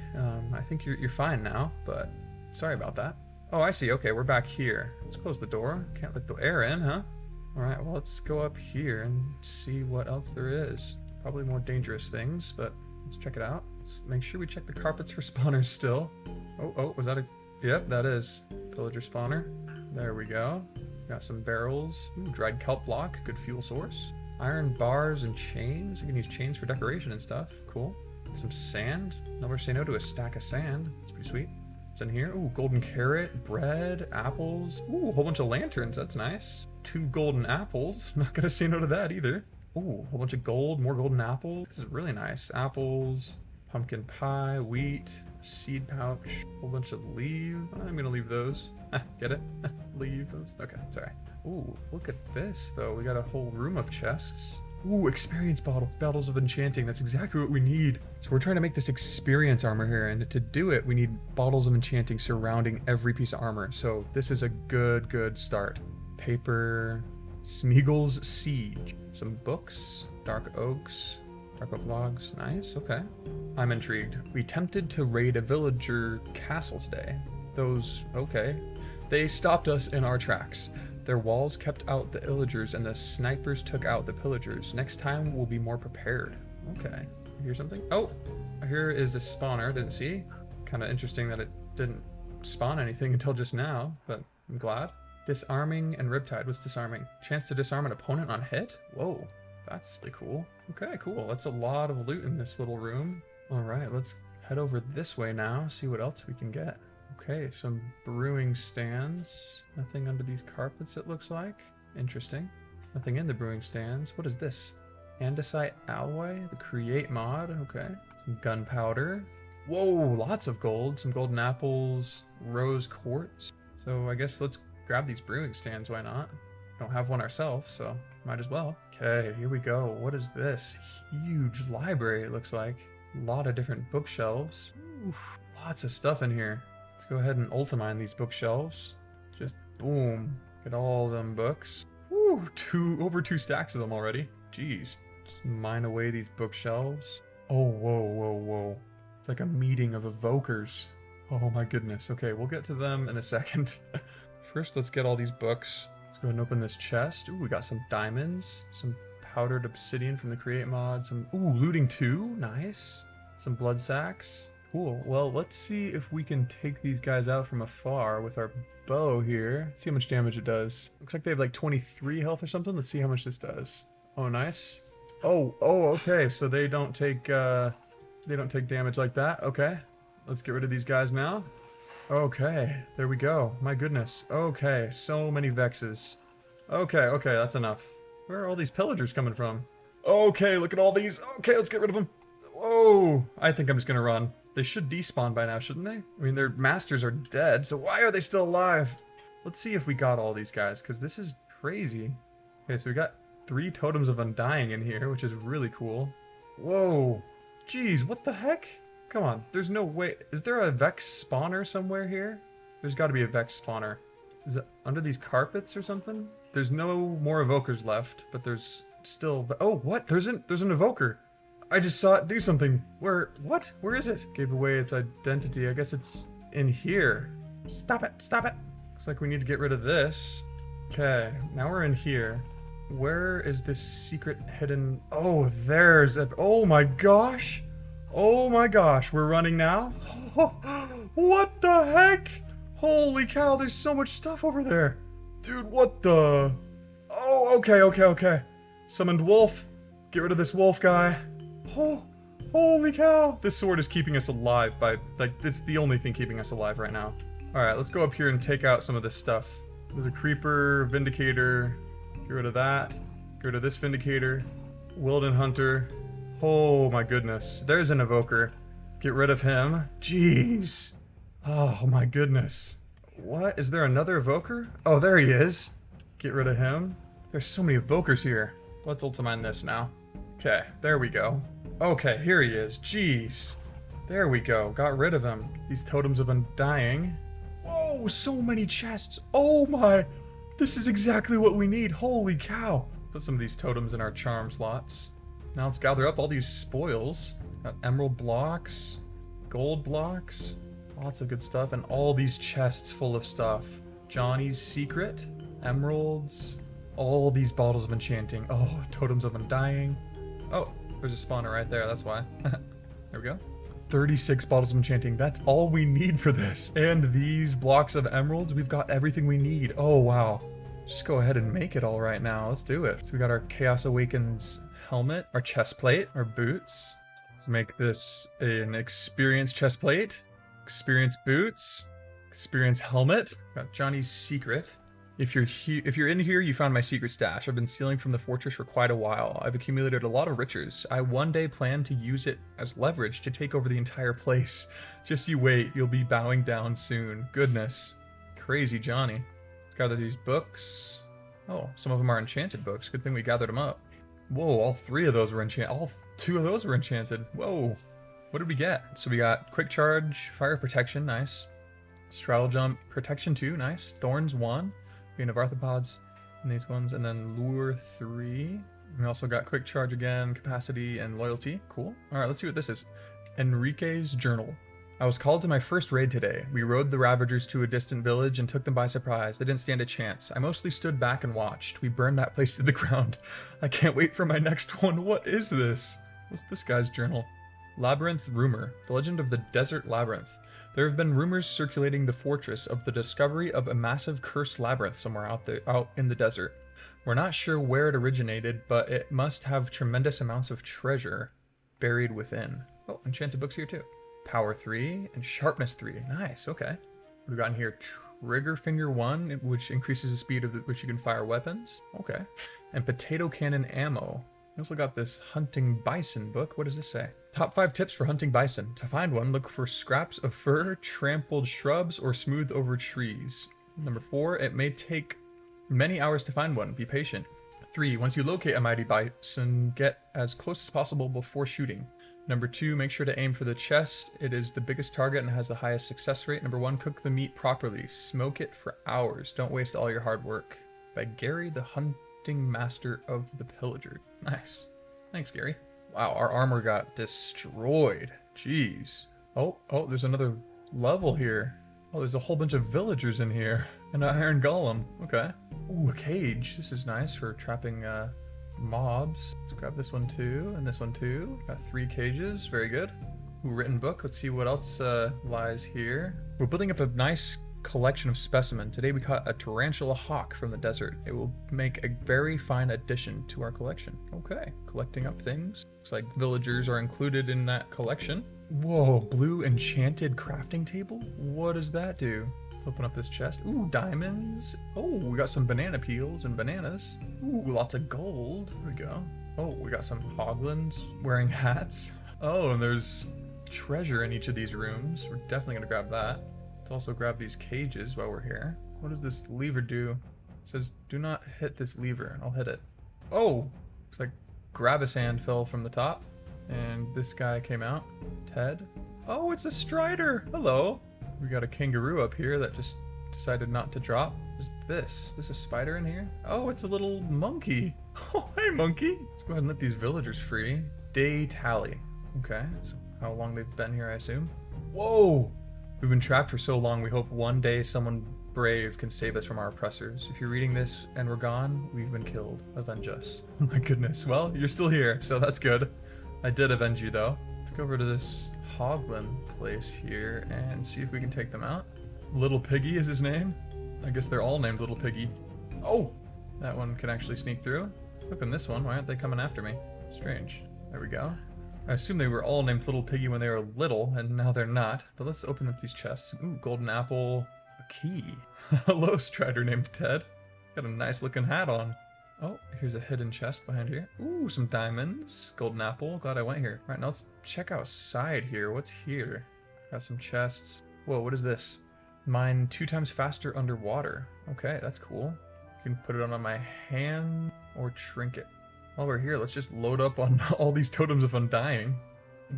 I think you're fine now, but sorry about that. Oh, I see. Okay, we're back here. Let's close the door. Can't let the air in, huh? All right, well, let's go up here and see what else there is. Probably more dangerous things, but let's check it out. Let's make sure we check the carpets for spawners still. Oh, was that a... Yep, that is pillager spawner. There we go. Got some barrels. Ooh, dried kelp block, good fuel source. Iron bars and chains. You can use chains for decoration and stuff. Cool. Some sand. Never say no to a stack of sand. That's pretty sweet. What's in here? Ooh, golden carrot, bread, apples. Ooh, a whole bunch of lanterns. That's nice. 2 golden apples. Not gonna say no to that either. Ooh, a whole bunch of gold, more golden apples. This is really nice. Apples, pumpkin pie, wheat, seed pouch, a whole bunch of leaves. I'm gonna leave those. Get it? Leave those. Okay, sorry. Ooh, look at this though. We got a whole room of chests. Ooh, experience bottle. Battles of enchanting. That's exactly what we need. So we're trying to make this experience armor here, and to do it, we need bottles of enchanting surrounding every piece of armor. So this is a good start. Paper, Smeagol's Siege. Some books, dark oak logs. Nice, okay. I'm intrigued. We attempted to raid a villager castle today. Those, okay. They stopped us in our tracks. Their walls kept out the illagers and the snipers took out the pillagers. Next time we'll be more prepared. Okay. Hear something? Oh, here is a spawner. Didn't see. It's kind of interesting that it didn't spawn anything until just now, but I'm glad. Disarming and Riptide. What's disarming? Chance to disarm an opponent on hit? Whoa, that's really cool. Okay, cool. That's a lot of loot in this little room. All right, let's head over this way now, see what else we can get. Okay, some brewing stands. Nothing under these carpets, it looks like. Interesting. Nothing in the brewing stands. What is this? Andesite alloy, the create mod. Okay. Some gunpowder. Whoa, lots of gold. Some golden apples, rose quartz. So I guess let's grab these brewing stands, why not? Don't have one ourselves, so might as well. Okay, here we go. What is this? Huge library, it looks like. A lot of different bookshelves. Oof, lots of stuff in here. Let's go ahead and ultimine these bookshelves. Just boom. Get all them books. Woo, over 2 stacks of them already. Jeez. Just mine away these bookshelves. Oh, whoa. It's like a meeting of evokers. Oh my goodness. Okay, we'll get to them in a second. First, let's get all these books. Let's go ahead and open this chest. Ooh, we got some diamonds, some powdered obsidian from the create mod, some, ooh, looting 2, nice. Some blood sacks. Cool. Well, let's see if we can take these guys out from afar with our bow here. Let's see how much damage it does. Looks like they have like 23 health or something. Let's see how much this does. Oh, nice. Oh, okay. So they don't take damage like that. Okay. Let's get rid of these guys now. Okay, there we go. My goodness. Okay, so many vexes. Okay, that's enough. Where are all these pillagers coming from? Okay, look at all these. Okay, let's get rid of them. Whoa, I think I'm just gonna run. They should despawn by now, shouldn't they? I mean, their masters are dead, so why are they still alive? Let's see if we got all these guys, because this is crazy. Okay, so we got 3 totems of undying in here, which is really cool. Whoa, jeez, what the heck? Come on, there's no way. Is there a Vex spawner somewhere here? There's got to be a Vex spawner. Is it under these carpets or something? There's no more evokers left, but there's still... Oh, what? There's an evoker. I just saw it do something. Where? What? Where is it? Gave away its identity. I guess it's in here. Stop it. Looks like we need to get rid of this. Okay, now we're in here. Where is this secret hidden... Oh, there's a... Oh my gosh! Oh my gosh, we're running now? What the heck? Holy cow, there's so much stuff over there. Dude, what the... Oh, okay. Summoned wolf. Get rid of this wolf guy. Oh, holy cow. This sword is keeping us alive by... Like, it's the only thing keeping us alive right now. Alright, let's go up here and take out some of this stuff. There's a creeper, vindicator. Get rid of that. Get rid of this vindicator. Wilden hunter. Oh my goodness. There's an evoker. Get rid of him. Jeez. Oh my goodness. What? Is there another evoker? Oh, there he is. Get rid of him. There's so many evokers here. Let's ultimine this now. Okay, there we go. Okay, here he is. Jeez. There we go. Got rid of him. These totems of undying. Whoa, so many chests. Oh my. This is exactly what we need. Holy cow. Put some of these totems in our charm slots. Now let's gather up all these spoils. Got emerald blocks, gold blocks, lots of good stuff, and all these chests full of stuff. Johnny's secret, emeralds, all these bottles of enchanting. Oh, totems of undying. Oh, there's a spawner right there, that's why. There we go. 36 bottles of enchanting. That's all we need for this. And these blocks of emeralds, we've got everything we need. Oh, wow. Let's just go ahead and make it all right now. Let's do it. So we got our Chaos Awakens helmet, our chest plate, our boots. Let's make this an experience chest plate, experience boots, experience helmet. Got Johnny's secret. If you're in here, you found my secret stash. I've been stealing from the fortress for quite a while. I've accumulated a lot of riches. I one day plan to use it as leverage to take over the entire place. Just you wait, you'll be bowing down soon. Goodness. Crazy Johnny. Let's gather these books. Oh, some of them are enchanted books. Good thing we gathered them up. Whoa, all 3 of those were enchanted. All 2 of those were enchanted. Whoa. What did we get? So we got quick charge, fire protection, nice. Straddle jump, protection 2, nice. Thorns 1. Vein of arthropods and these ones, and then lure 3. We also got quick charge again, capacity, and loyalty. Cool. All right, let's see what this is. Enrique's journal. I was called to my first raid today. We rode the Ravagers to a distant village and took them by surprise. They didn't stand a chance. I mostly stood back and watched. We burned that place to the ground. I can't wait for my next one. What is this? What's this guy's journal? Labyrinth Rumor. The Legend of the Desert Labyrinth. There have been rumors circulating the fortress of the discovery of a massive cursed labyrinth somewhere out in the desert. We're not sure where it originated, but it must have tremendous amounts of treasure buried within. Oh, enchanted books here too. Power 3 and sharpness 3. Nice, okay. We've got in here trigger finger 1, which increases the speed of which you can fire weapons. Okay. And potato cannon ammo. We also got this hunting bison book. What does this say? Top 5 tips for hunting bison. To find one, look for scraps of fur, trampled shrubs, or smooth over trees. Number 4, it may take many hours to find one. Be patient. 3, once you locate a mighty bison, get as close as possible before shooting. Number 2, make sure to aim for the chest. It is the biggest target and has the highest success rate. Number 1, cook the meat properly. Smoke it for hours. Don't waste all your hard work. By Gary, the Hunting Master of the Pillager. Nice. Thanks, Gary. Wow, our armor got destroyed. Jeez. Oh, there's another level here. Oh, there's a whole bunch of villagers in here. An iron golem. Okay. Ooh, a cage. This is nice for trapping mobs. Let's grab this one too, and this one too. Got 3 cages. Very good. Ooh, written book. Let's see what else lies here. We're building up a nice collection of specimen. Today we caught a tarantula hawk from the desert. It will make a very fine addition to our collection. Okay, collecting up things. Looks like villagers are included in that collection. Whoa, blue enchanted crafting table? What does that do? Let's open up this chest. Ooh, diamonds. Oh, we got some banana peels and bananas. Ooh, lots of gold. There we go. Oh, we got some hoglins wearing hats. Oh, and there's treasure in each of these rooms. We're definitely gonna grab that. Let's also grab these cages while we're here. What does this lever do? It says, do not hit this lever. I'll hit it. Oh, looks like Grab-a-Sand fell from the top. And this guy came out. Ted. Oh, it's a Strider. Hello. We got a kangaroo up here that just decided not to drop. What's this? Is this a spider in here? Oh, it's a little monkey. Oh, hey, monkey. Let's go ahead and let these villagers free. Day tally. Okay, so how long they've been here, I assume. Whoa. We've been trapped for so long, we hope one day someone brave can save us from our oppressors. If you're reading this and we're gone, we've been killed. Avenge us. Oh my goodness. Well, you're still here, so that's good. I did avenge you, though. Let's go over to this Hoglin place here and see if we can take them out. Little Piggy is his name. I guess they're all named Little Piggy. Oh! That one can actually sneak through. Look on this one. Why aren't they coming after me? Strange. There we go. I assume they were all named Little Piggy when they were little, and now they're not. But let's open up these chests. Ooh, golden apple. A key. Hello, Strider named Ted. Got a nice looking hat on. Oh, here's a hidden chest behind here. Ooh, some diamonds. Golden apple. Glad I went here. All right, now let's check outside here. What's here? Got some chests. Whoa, what is this? Mine 2 times faster underwater. Okay, that's cool. You can put it on my hand or trinket. While we're here, let's just load up on all these totems of undying.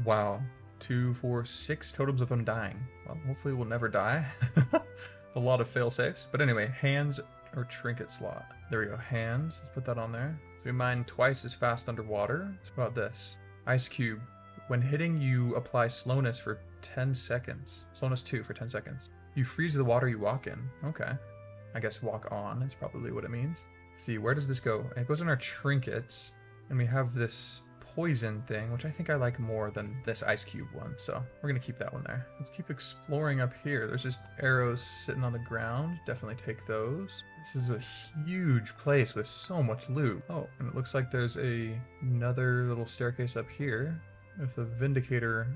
Wow. 2, 4, 6 totems of undying. Well, hopefully we'll never die. A lot of fail safes. But anyway, hands or trinket slot. There we go. Hands. Let's put that on there. So we mine twice as fast underwater. What about this? Ice cube. When hitting, you apply slowness for 10 seconds. Slowness 2 for 10 seconds. You freeze the water you walk in. Okay. I guess walk on is probably what it means. Let's see, where does this go? It goes in our trinkets. And we have this poison thing, which I think I like more than this ice cube one. So we're going to keep that one there. Let's keep exploring up here. There's just arrows sitting on the ground. Definitely take those. This is a huge place with so much loot. Oh, and it looks like there's another little staircase up here with a vindicator,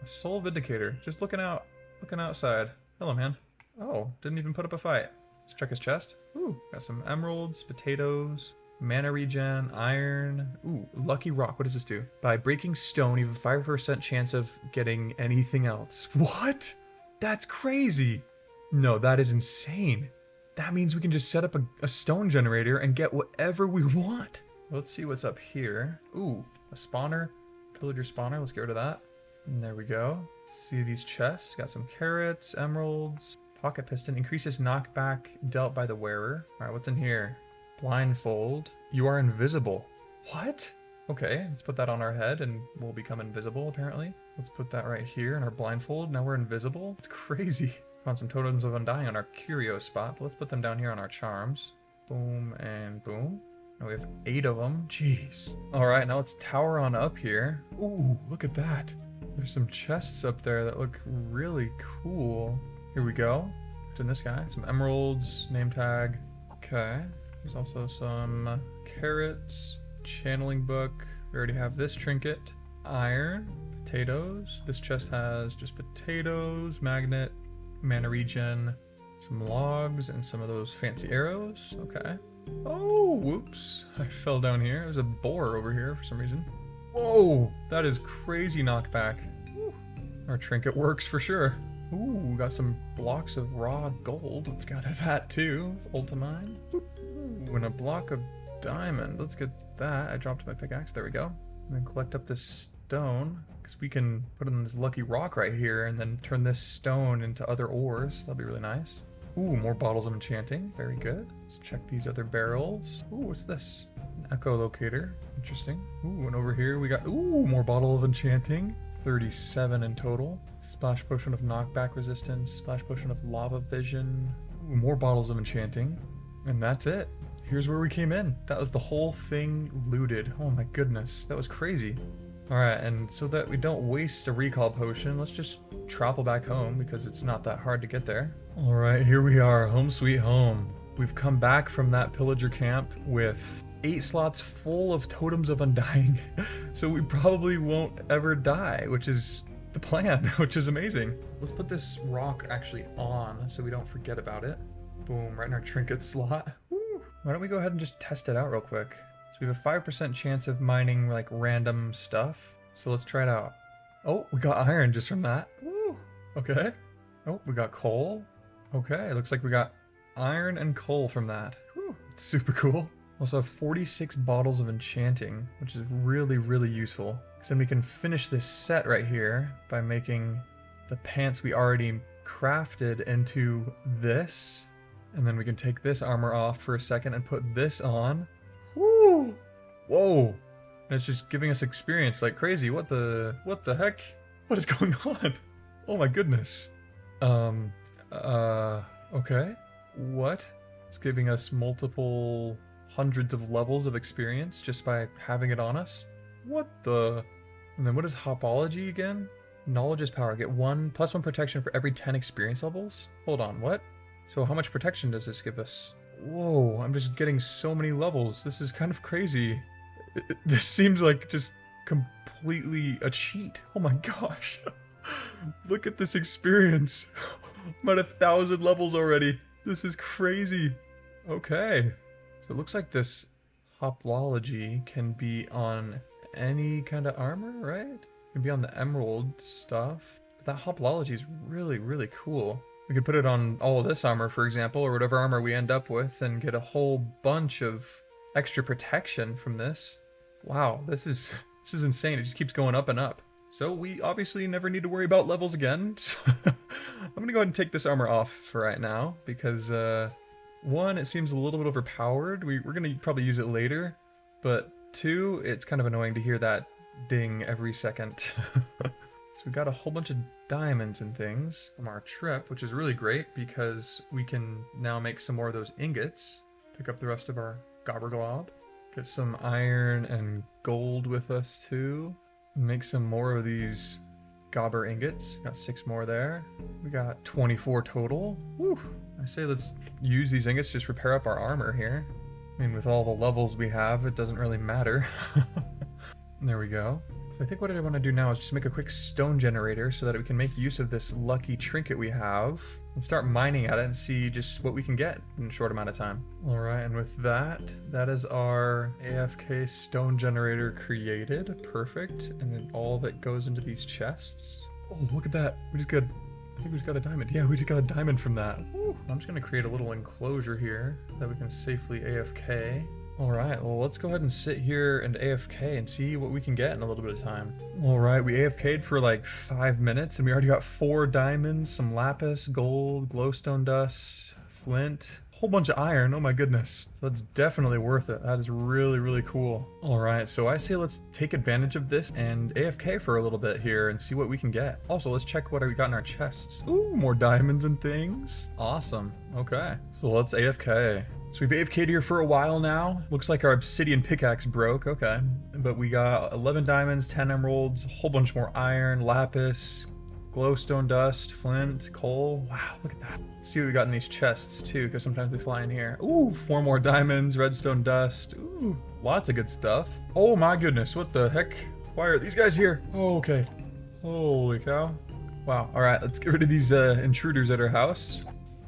a soul vindicator, just looking outside. Hello, man. Oh, didn't even put up a fight. Let's check his chest. Ooh, got some emeralds, potatoes, mana regen, iron. Ooh, lucky rock. What does this do? By breaking stone, you have a 5% chance of getting anything else. What? That's crazy. No, that is insane. That means we can just set up a stone generator and get whatever we want. Let's see what's up here. Ooh, a spawner. Pillager spawner. Let's get rid of that. And there we go. See these chests. Got some carrots, emeralds, pocket piston. Increases knockback dealt by the wearer. All right, what's in here? Blindfold. You are invisible. What? Okay, let's put that on our head and we'll become invisible apparently. Let's put that right here in our blindfold. Now we're invisible. It's crazy. Found some totems of undying on our curio spot, but let's put them down here on our charms. Boom and boom. Now we have 8 of them. Jeez. All right, now let's tower on up here. Ooh, look at that. There's some chests up there that look really cool. Here we go. What's in this guy? Some emeralds, name tag. Okay. There's also some carrots, channeling book. We already have this trinket. Iron, potatoes. This chest has just potatoes, magnet, mana regen, some logs, and some of those fancy arrows. Okay. Oh, whoops. I fell down here. There's a boar over here for some reason. Whoa, that is crazy knockback. Woo. Our trinket works for sure. Ooh, got some blocks of raw gold. Let's gather that too. Ultimine. Ooh, and a block of diamond. Let's get that. I dropped my pickaxe. There we go. And then collect up this stone, because we can put in this lucky rock right here and then turn this stone into other ores. That'll be really nice. Ooh, more bottles of enchanting. Very good. Let's check these other barrels. Ooh, what's this? An echolocator. Interesting. Ooh, and over here we got, ooh, more bottle of enchanting. 37 in total. Splash potion of knockback resistance. Splash potion of lava vision. Ooh, more bottles of enchanting. And that's it. Here's where we came in. That was the whole thing looted. Oh my goodness. That was crazy. Alright, and so that we don't waste a recall potion, let's just travel back home because it's not that hard to get there. Alright, here we are, home sweet home. We've come back from that pillager camp with 8 slots full of totems of undying, so we probably won't ever die, which is the plan, which is amazing. Let's put this rock actually on so we don't forget about it. Boom, right in our trinket slot. Woo. Why don't we go ahead and just test it out real quick. So we have a 5% chance of mining like random stuff. So let's try it out. Oh, we got iron just from that. Woo. Okay. Oh, we got coal. Okay, looks like we got iron and coal from that. Woo. It's super cool. Also have 46 bottles of enchanting, which is really, really useful. Because then we can finish this set right here by making the pants we already crafted into this. And then we can take this armor off for a second and put this on. Woo! Whoa! And it's just giving us experience like crazy. What the heck? What is going on? Oh my goodness. Okay. What? It's giving us multiple hundreds of levels of experience just by having it on us? What the? And then what is hopology again? Knowledge is power. Get 1 + 1 protection for every 10 experience levels? Hold on, what? So how much protection does this give us? Whoa, I'm just getting so many levels. This is kind of crazy. This seems like just completely a cheat. Oh my gosh. Look at this experience. I'm at 1,000 levels already. This is crazy. Okay. So it looks like this hopology can be on any kind of armor, right? It can be on the emerald stuff. But that hopology is really, really cool. We could put it on all of this armor, for example, or whatever armor we end up with, and get a whole bunch of extra protection from this. Wow, this is insane. It just keeps going up and up. So we obviously never need to worry about levels again. So I'm gonna go ahead and take this armor off for right now because one, it seems a little bit overpowered. We're gonna probably use it later, but two, it's kind of annoying to hear that ding every second. So we got a whole bunch of diamonds and things from our trip, which is really great because we can now make some more of those ingots. Pick up the rest of our gobber glob. Get some iron and gold with us too. Make some more of these gobber ingots. Got 6 more there. We got 24 total. Woo. I say let's use these ingots, just repair up our armor here. I mean, with all the levels we have, it doesn't really matter. There we go. So I think what I want to do now is just make a quick stone generator so that we can make use of this lucky trinket we have and start mining at it and see just what we can get in a short amount of time. All right, and with that, that is our AFK stone generator created. Perfect. And then all of it goes into these chests. Oh, look at that. I think we just got a diamond. Yeah, we just got a diamond from that. Woo. I'm just going to create a little enclosure here that we can safely AFK. Alright, well let's go ahead and sit here and AFK and see what we can get in a little bit of time. Alright, we AFK'd for like 5 minutes and we already got 4 diamonds, some lapis, gold, glowstone dust, flint, a whole bunch of iron, oh my goodness. So that's definitely worth it. That is really, really cool. Alright, so I say let's take advantage of this and AFK for a little bit here and see what we can get. Also, let's check what we got in our chests. Ooh, more diamonds and things. Awesome. Okay, so let's AFK. So we've AFK'd here for a while now. Looks like our obsidian pickaxe broke, okay. But we got 11 diamonds, 10 emeralds, a whole bunch more iron, lapis, glowstone dust, flint, coal. Wow, look at that. Let's see what we got in these chests too, because sometimes they fly in here. Ooh, 4 more diamonds, redstone dust. Ooh, lots of good stuff. Oh my goodness, what the heck? Why are these guys here? Oh, okay. Holy cow. Wow, all right, let's get rid of these intruders at our house.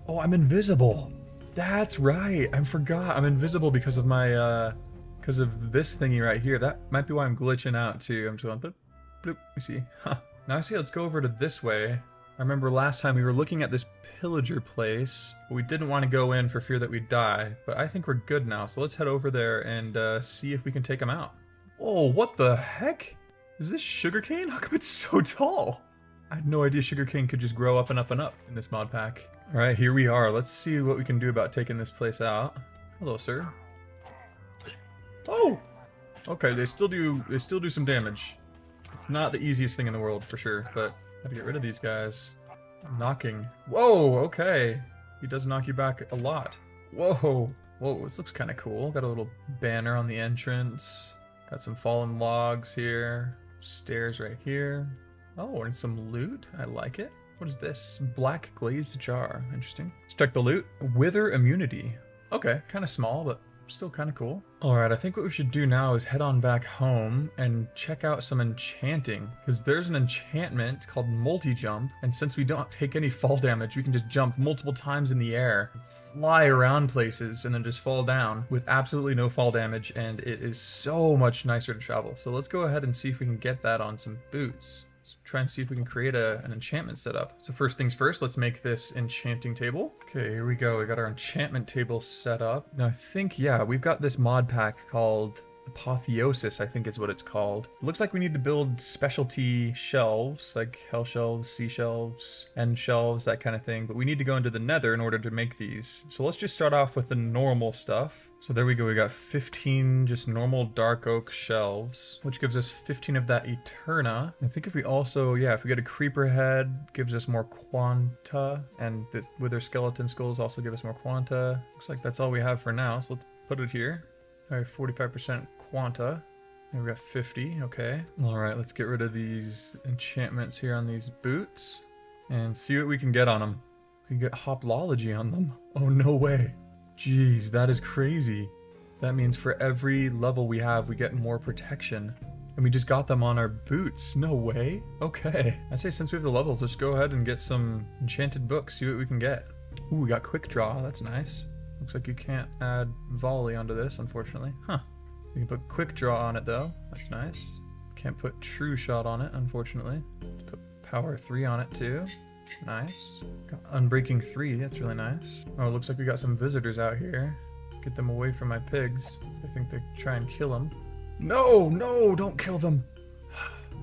Oh, I'm invisible. That's right. I forgot. I'm invisible because of my, because of this thingy right here. That might be why I'm glitching out too. I'm just going, bloop, bloop. Let me see. Huh. Now I see. Let's go over to this way. I remember last time we were looking at this pillager place, but we didn't want to go in for fear that we'd die. But I think we're good now. So let's head over there and see if we can take them out. Oh, what the heck? Is this sugarcane? How come it's so tall? I had no idea sugarcane could just grow up and up and up in this mod pack. Alright, here we are. Let's see what we can do about taking this place out. Hello, sir. Oh! Okay, they still do some damage. It's not the easiest thing in the world, for sure, but gotta get rid of these guys. Knocking. Whoa, okay. He does knock you back a lot. Whoa. Whoa, this looks kind of cool. Got a little banner on the entrance. Got some fallen logs here. Stairs right here. Oh, and some loot. I like it. What is this? Black glazed jar. Interesting. Let's check the loot. Wither immunity. Okay, kind of small, but still kind of cool. Alright, I think what we should do now is head on back home and check out some enchanting. Because there's an enchantment called multi-jump, and since we don't take any fall damage, we can just jump multiple times in the air, fly around places, and then just fall down with absolutely no fall damage, and it is so much nicer to travel. So let's go ahead and see if we can get that on some boots. Try and see if we can create an enchantment setup. So first things first, let's make this enchanting table. Okay, here we go. We got our enchantment table set up. Now I think, yeah, we've got this mod pack called Apotheosis, I think is what it's called. It looks like we need to build specialty shelves, like hell shelves, sea shelves, end shelves, that kind of thing. But we need to go into the Nether in order to make these. So let's just start off with the normal stuff. So there we go, we got 15 just normal dark oak shelves, which gives us 15 of that Eterna. I think if we also, yeah, if we get a creeper head, gives us more quanta, and the wither skeleton skulls also give us more quanta. Looks like that's all we have for now, so let's put it here. All right, 45% quanta. And we got 50, okay. All right, let's get rid of these enchantments here on these boots and see what we can get on them. We can get hoplology on them. Oh, no way. Jeez, that is crazy. That means for every level we have, we get more protection. And we just got them on our boots. No way. Okay. I say since we have the levels, let's go ahead and get some enchanted books, see what we can get. Ooh, we got quick draw. That's nice. Looks like you can't add volley onto this, unfortunately. Huh. You can put quick draw on it, though. That's nice. Can't put true shot on it, unfortunately. Let's put power 3 on it, too. Nice. Got unbreaking 3. That's really nice. Oh, it looks like we got some visitors out here. Get them away from my pigs. I think they try and kill them. No, no, don't kill them.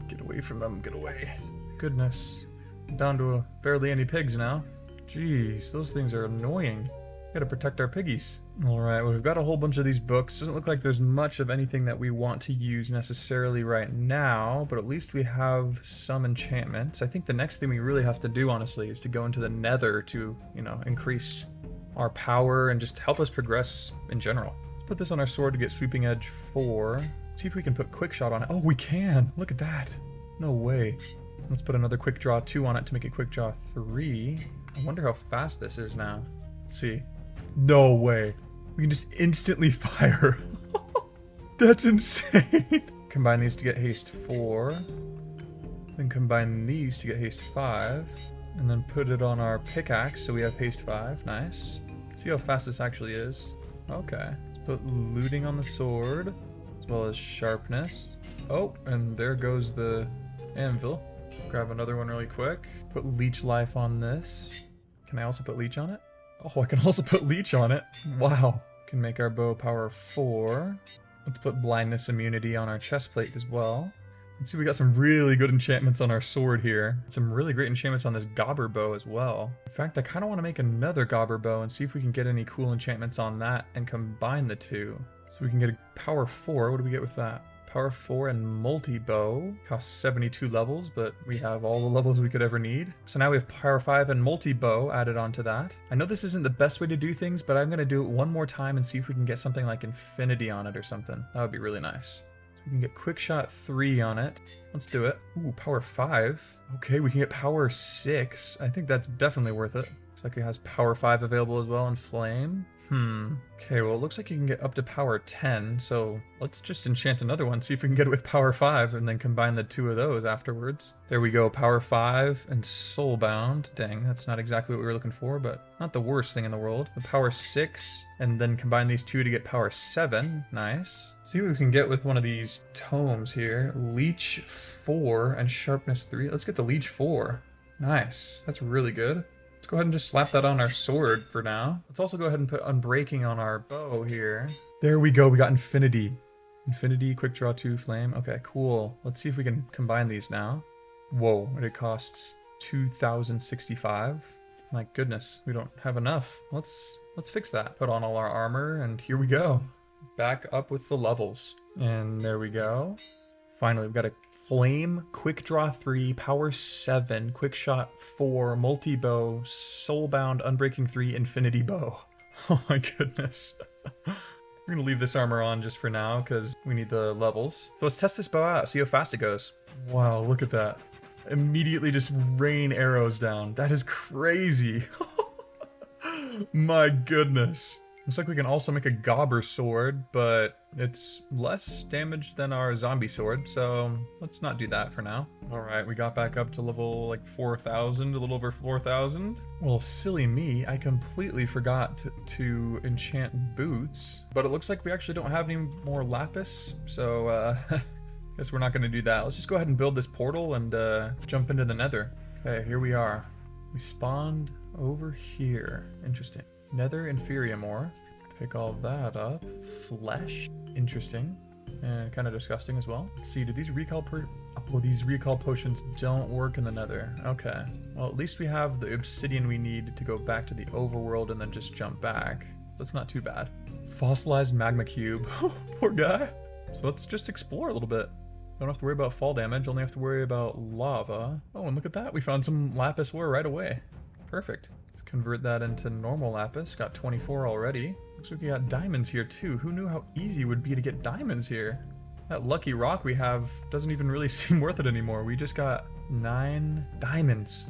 Get away from them. Get away. Goodness. I'm down to barely any pigs now. Jeez, those things are annoying. Gotta protect our piggies. Alright, well, we've got a whole bunch of these books. Doesn't look like there's much of anything that we want to use necessarily right now, but at least we have some enchantments. I think the next thing we really have to do, honestly, is to go into the Nether to, you know, increase our power and just help us progress in general. Let's put this on our sword to get sweeping edge 4. See if we can put quick shot on it. Oh, we can! Look at that! No way. Let's put another quick draw 2 on it to make it quick draw 3. I wonder how fast this is now. Let's see. No way. We can just instantly fire. That's insane. Combine these to get haste 4. Then combine these to get haste 5. And then put it on our pickaxe so we have haste 5. Nice. Let's see how fast this actually is. Okay. Let's put looting on the sword. As well as sharpness. Oh, and there goes the anvil. Grab another one really quick. Put leech life on this. Can I also put leech on it? Oh, I can also put leech on it. Wow. Can make our bow power 4. Let's put blindness immunity on our chest plate as well. Let's see, we got some really good enchantments on our sword here. Some really great enchantments on this gobber bow as well. In fact, I kind of want to make another gobber bow and see if we can get any cool enchantments on that and combine the two. So we can get a power 4. What do we get with that? Power 4 and multi-bow. Costs 72 levels, but we have all the levels we could ever need. So now we have power 5 and multi-bow added onto that. I know this isn't the best way to do things, but I'm going to do it one more time and see if we can get something like infinity on it or something. That would be really nice. So we can get quick shot 3 on it. Let's do it. Ooh, power 5. Okay, we can get power 6. I think that's definitely worth it. Looks like it has power 5 available as well in flame. Okay, well, it looks like you can get up to power 10, so let's just enchant another one, see if we can get it with power 5, and then combine the two of those afterwards. There we go, power 5 and soulbound. Dang, that's not exactly what we were looking for, but not the worst thing in the world. The power 6, and then combine these two to get power 7. Nice. Let's see what we can get with one of these tomes here. Leech 4 and sharpness 3. Let's get the leech 4. Nice. That's really good. Let's go ahead and just slap that on our sword for now. Let's also go ahead and put unbreaking on our bow here. There we go, we got infinity. Infinity, quick draw 2, flame. Okay, cool. Let's see if we can combine these now. Whoa, it costs 2,065. My goodness, we don't have enough. Let's fix that. Put on all our armor, and here we go. Back up with the levels. And there we go. Finally, we've got a flame, quick draw 3, power 7, quick shot 4, multi-bow, soulbound, unbreaking 3, infinity bow. Oh my goodness. We're gonna leave this armor on just for now because we need the levels. So let's test this bow out, see how fast it goes. Wow, look at that. Immediately just rain arrows down. That is crazy. My goodness. Looks like we can also make a gobber sword, but it's less damage than our zombie sword, so let's not do that for now. Alright, we got back up to level like 4,000, a little over 4,000. Well, silly me, I completely forgot to enchant boots, but it looks like we actually don't have any more lapis, so guess we're not going to do that. Let's just go ahead and build this portal and jump into the Nether. Okay, here we are. We spawned over here. Interesting. Nether inferior ore. Pick all that up. Flesh. Interesting. And kind of disgusting as well. Let's see, do these recall these recall potions don't work in the Nether. Okay. Well, at least we have the obsidian we need to go back to the overworld and then just jump back. That's not too bad. Fossilized magma cube. Poor guy. So let's just explore a little bit. Don't have to worry about fall damage, only have to worry about lava. Oh, and look at that. We found some lapis ore right away. Perfect. Convert that into normal lapis. Got 24 already. Looks like we got diamonds here too. Who knew how easy it would be to get diamonds here? That lucky rock we have doesn't even really seem worth it anymore. We just got 9 diamonds.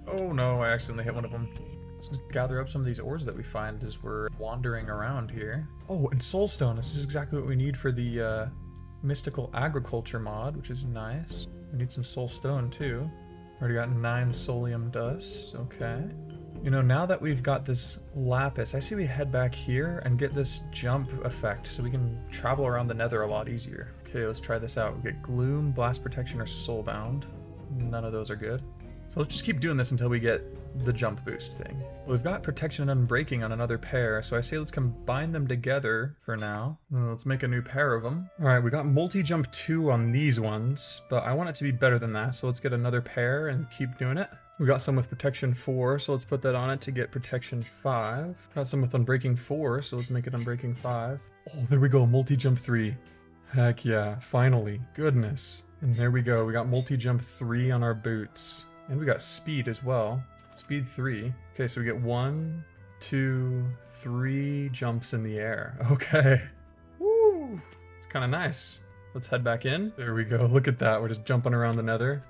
Oh no, I accidentally hit one of them. Let's just gather up some of these ores that we find as we're wandering around here. Oh, and soulstone. This is exactly what we need for the mystical agriculture mod, which is nice. We need some soulstone too. Already got 9 soulium dust. Okay. You know, now that we've got this lapis, I say we head back here and get this jump effect so we can travel around the Nether a lot easier. Okay, let's try this out. We get gloom, blast protection, or soulbound. None of those are good. So let's just keep doing this until we get the jump boost thing. We've got protection and unbreaking on another pair, so I say let's combine them together for now. Let's make a new pair of them. All right, we got multi-jump 2 on these ones, but I want it to be better than that, so let's get another pair and keep doing it. We got some with protection 4, so let's put that on it to get protection 5. Got some with unbreaking 4, so let's make it unbreaking 5. Oh, there we go, multi-jump 3. Heck yeah, finally, goodness. And there we go, we got multi-jump 3 on our boots. And we got speed as well. Speed 3. Okay, so we get 1, 2, 3 jumps in the air. Okay. Woo! It's kind of nice. Let's head back in. There we go. Look at that. We're just jumping around the nether.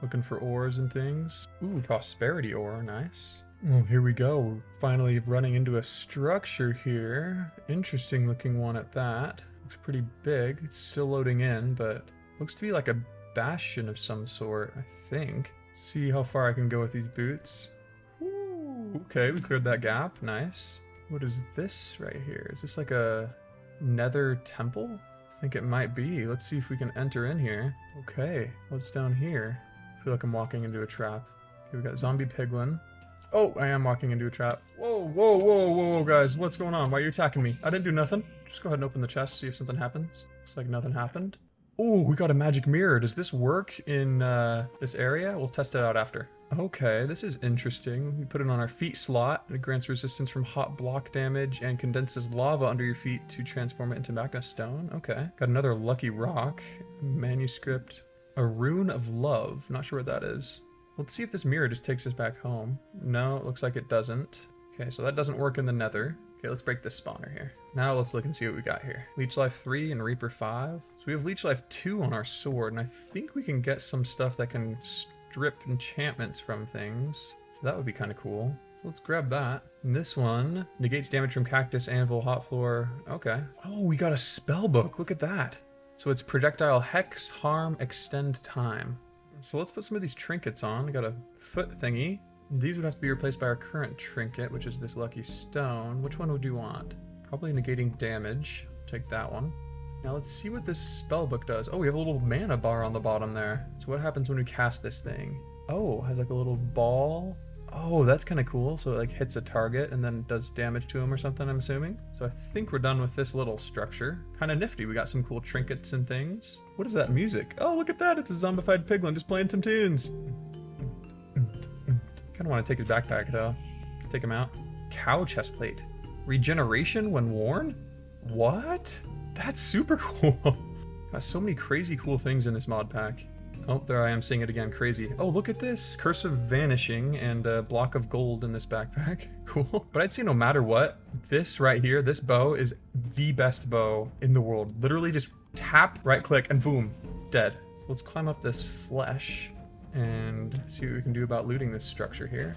Looking for ores and things. Ooh, prosperity ore. Nice. Oh, here we go. We're finally running into a structure here. Interesting looking one at that. Looks pretty big. It's still loading in, but looks to be like a bastion of some sort, I think. See how far I can go with these boots. Ooh, okay, we cleared that gap. Nice. What is this right here? Is this like a nether temple? I think it might be. Let's see if we can enter in here. Okay, what's down here? I feel like I'm walking into a trap. Okay, we got zombie piglin. Oh, I am walking into a trap. Whoa, whoa, whoa, whoa, guys. What's going on? Why are you attacking me? I didn't do nothing. Just go ahead and open the chest, see if something happens. Looks like nothing happened. Oh, we got a magic mirror. Does this work in this area? We'll test it out after. Okay, this is interesting. We put it on our feet slot. It grants resistance from hot block damage and condenses lava under your feet to transform it into magma stone. Okay. Got another lucky rock. Manuscript. A rune of love. Not sure what that is. Let's see if this mirror just takes us back home. No, it looks like it doesn't. Okay, so that doesn't work in the nether. Okay, let's break this spawner here. Now let's look and see what we got here. Leech Life 3 and Reaper 5. So we have Leech Life 2 on our sword, and I think we can get some stuff that can strip enchantments from things. So that would be kind of cool. So let's grab that. And this one negates damage from cactus, anvil, hot floor. Okay. Oh, we got a spell book. Look at that. So it's projectile hex, harm, extend time. So let's put some of these trinkets on. We got a foot thingy. These would have to be replaced by our current trinket, which is this lucky stone. Which one would you want? Probably negating damage. Take that one. Now let's see what this spellbook does. Oh, we have a little mana bar on the bottom there. So what happens when we cast this thing? Oh, it has like a little ball. Oh, that's kind of cool. So it like hits a target and then does damage to him or something, I'm assuming. So I think we're done with this little structure. Kind of nifty. We got some cool trinkets and things. What is that music? Oh, look at that. It's a zombified piglin just playing some tunes. Kind of want to take his backpack though. Let's take him out. Cow chestplate. Regeneration when worn? What? That's super cool. Got so many crazy cool things in this mod pack. Oh, there I am seeing it again. Crazy. Oh, look at this. Curse of Vanishing and a block of gold in this backpack. Cool. But I'd say no matter what, this right here, this bow is the best bow in the world. Literally just tap, right click, and boom, dead. So let's climb up this flesh and see what we can do about looting this structure here.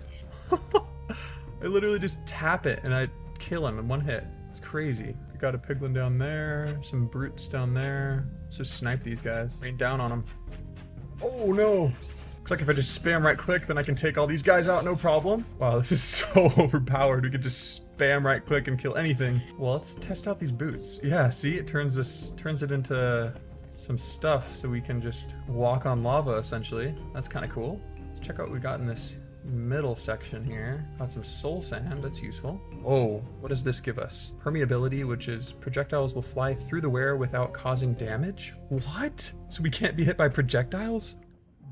I literally just tap it and I kill him in one hit. It's crazy. We got a piglin down there, some brutes down there. Let's just snipe these guys. Rain down on them. Oh no! Looks like if I just spam right click, then I can take all these guys out, no problem. Wow, this is so overpowered. We could just spam right click and kill anything. Well, let's test out these boots. Yeah, see, it turns it into some stuff so we can just walk on lava essentially. That's kind of cool. Let's check out what we got in this middle section here. Got some soul sand, that's useful. Oh, what does this give us? Permeability, which is projectiles will fly through the wearer without causing damage. What? So we can't be hit by projectiles?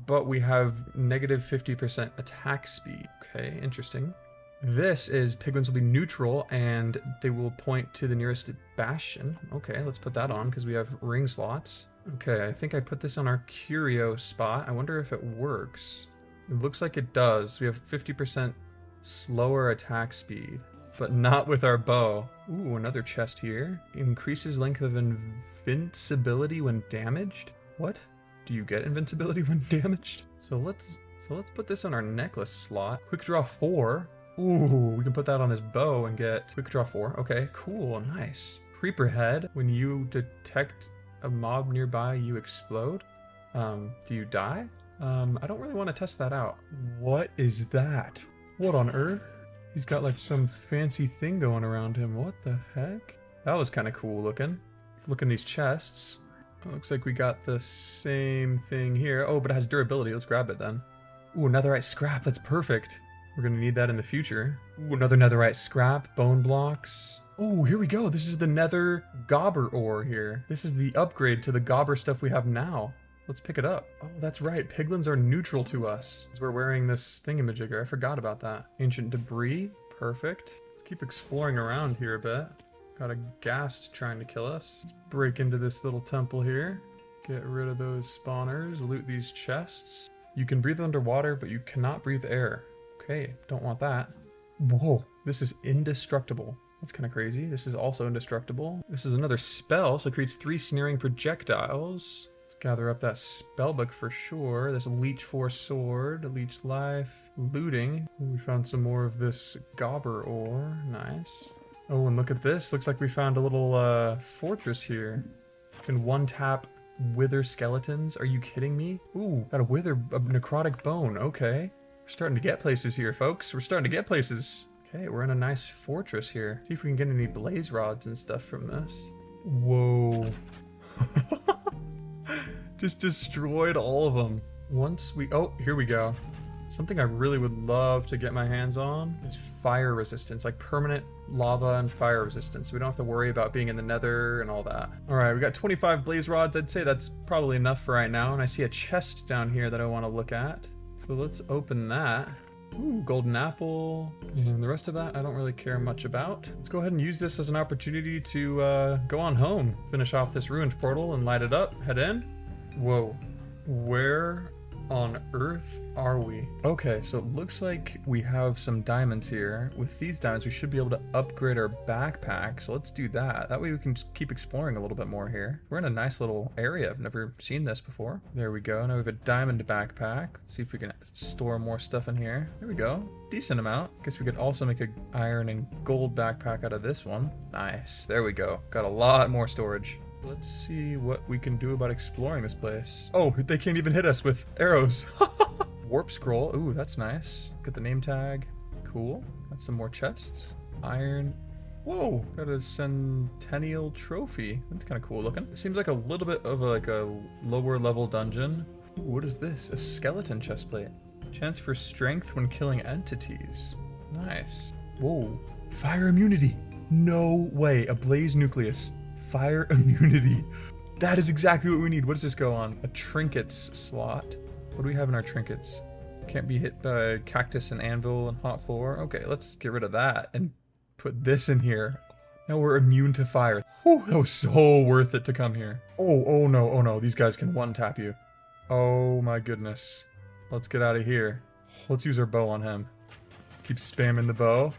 But we have negative 50% attack speed. Okay, interesting. This is piglins will be neutral and they will point to the nearest bastion. Okay, let's put that on because we have ring slots. Okay, I think I put this on our curio spot. I wonder if it works. It looks like it does. We have 50% slower attack speed, but not with our bow. Ooh, another chest here. Increases length of invincibility when damaged. What? Do you get invincibility when damaged? So let's put this on our necklace slot. Quick draw 4. Ooh, we can put that on this bow and get quick draw 4. Okay, cool, nice. Creeper head. When you detect a mob nearby, you explode. Do you die? I don't really want to test that out. What is that? What on earth? He's got like some fancy thing going around him. What the heck? That was kind of cool looking. Look in these chests. It looks like we got the same thing here. Oh, but it has durability. Let's grab it then. Ooh, netherite scrap. That's perfect. We're gonna need that in the future. Ooh, another netherite scrap. Bone blocks. Oh, here we go. This is the nether gobber ore here. This is the upgrade to the gobber stuff we have now. Let's pick it up. Oh, that's right. Piglins are neutral to us. We're wearing this thingamajigger. I forgot about that. Ancient debris. Perfect. Let's keep exploring around here a bit. Got a ghast trying to kill us. Let's break into this little temple here. Get rid of those spawners. Loot these chests. You can breathe underwater, but you cannot breathe air. Okay, don't want that. Whoa, this is indestructible. That's kind of crazy. This is also indestructible. This is another spell, so it creates 3 snaring projectiles. Let's gather up that spellbook for sure. There's a leech 4 sword, a leech life, looting. Ooh, we found some more of this gobber ore. Nice. Oh, and look at this. Looks like we found a little fortress here. You can one tap wither skeletons. Are you kidding me? Ooh, got a necrotic bone. Okay. We're starting to get places here, folks. We're starting to get places. Okay, we're in a nice fortress here. See if we can get any blaze rods and stuff from this. Whoa. Just destroyed all of them. Oh, here we go. Something I really would love to get my hands on is fire resistance, like permanent lava and fire resistance. So we don't have to worry about being in the nether and all that. All right, we got 25 blaze rods. I'd say that's probably enough for right now. And I see a chest down here that I want to look at. So let's open that. Ooh, golden apple. And the rest of that I don't really care much about. Let's go ahead and use this as an opportunity to go on home. Finish off this ruined portal and light it up. Head in. Whoa. Where on earth are we? Okay, so it looks like we have some diamonds here. With these diamonds, we should be able to upgrade our backpack. So let's do that. That way we can just keep exploring a little bit more here. We're in a nice little area. I've never seen this before. There we go. Now we have a diamond backpack. Let's see if we can store more stuff in here. There we go. Decent amount. Guess we could also make an iron and gold backpack out of this one. Nice. There we go. Got a lot more storage. Let's see what we can do about exploring this place. Oh, they can't even hit us with arrows. Warp scroll. Ooh, that's nice. Get the name tag. Cool. Got some more chests. Iron. Whoa, got a centennial trophy. That's kind of cool looking. It seems like a little bit of like a lower level dungeon. Ooh, what is this? A skeleton chestplate. Chance for strength when killing entities. Nice. Whoa. Fire immunity. No way. A blaze nucleus. Fire immunity. That is exactly what we need. What does this go on? A trinkets slot. What do we have in our trinkets? Can't be hit by cactus and anvil and hot floor. Okay, let's get rid of that and put this in here. Now we're immune to fire. Whew, that was so worth it to come here. Oh no. These guys can one tap you. Oh my goodness. Let's get out of here. Let's use our bow on him. Keep spamming the bow.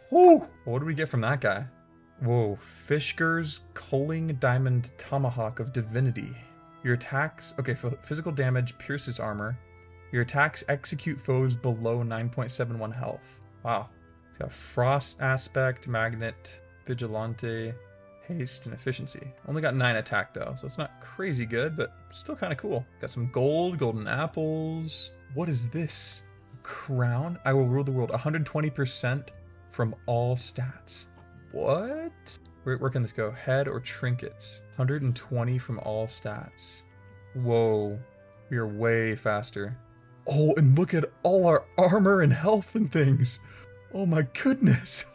Whew. What do we get from that guy? Whoa, Fishger's Culling Diamond Tomahawk of Divinity. Your attacks, okay, physical damage pierces armor. Your attacks execute foes below 9.71 health. Wow. It's got frost aspect, magnet, vigilante, haste, and efficiency. Only got 9 attack though, so it's not crazy good, but still kind of cool. Got some gold, golden apples. What is this? Crown? I will rule the world. 120% from all stats. What? Where can this go? Head or trinkets? 120 from all stats. Whoa. We are way faster. Oh, and look at all our armor and health and things. Oh my goodness.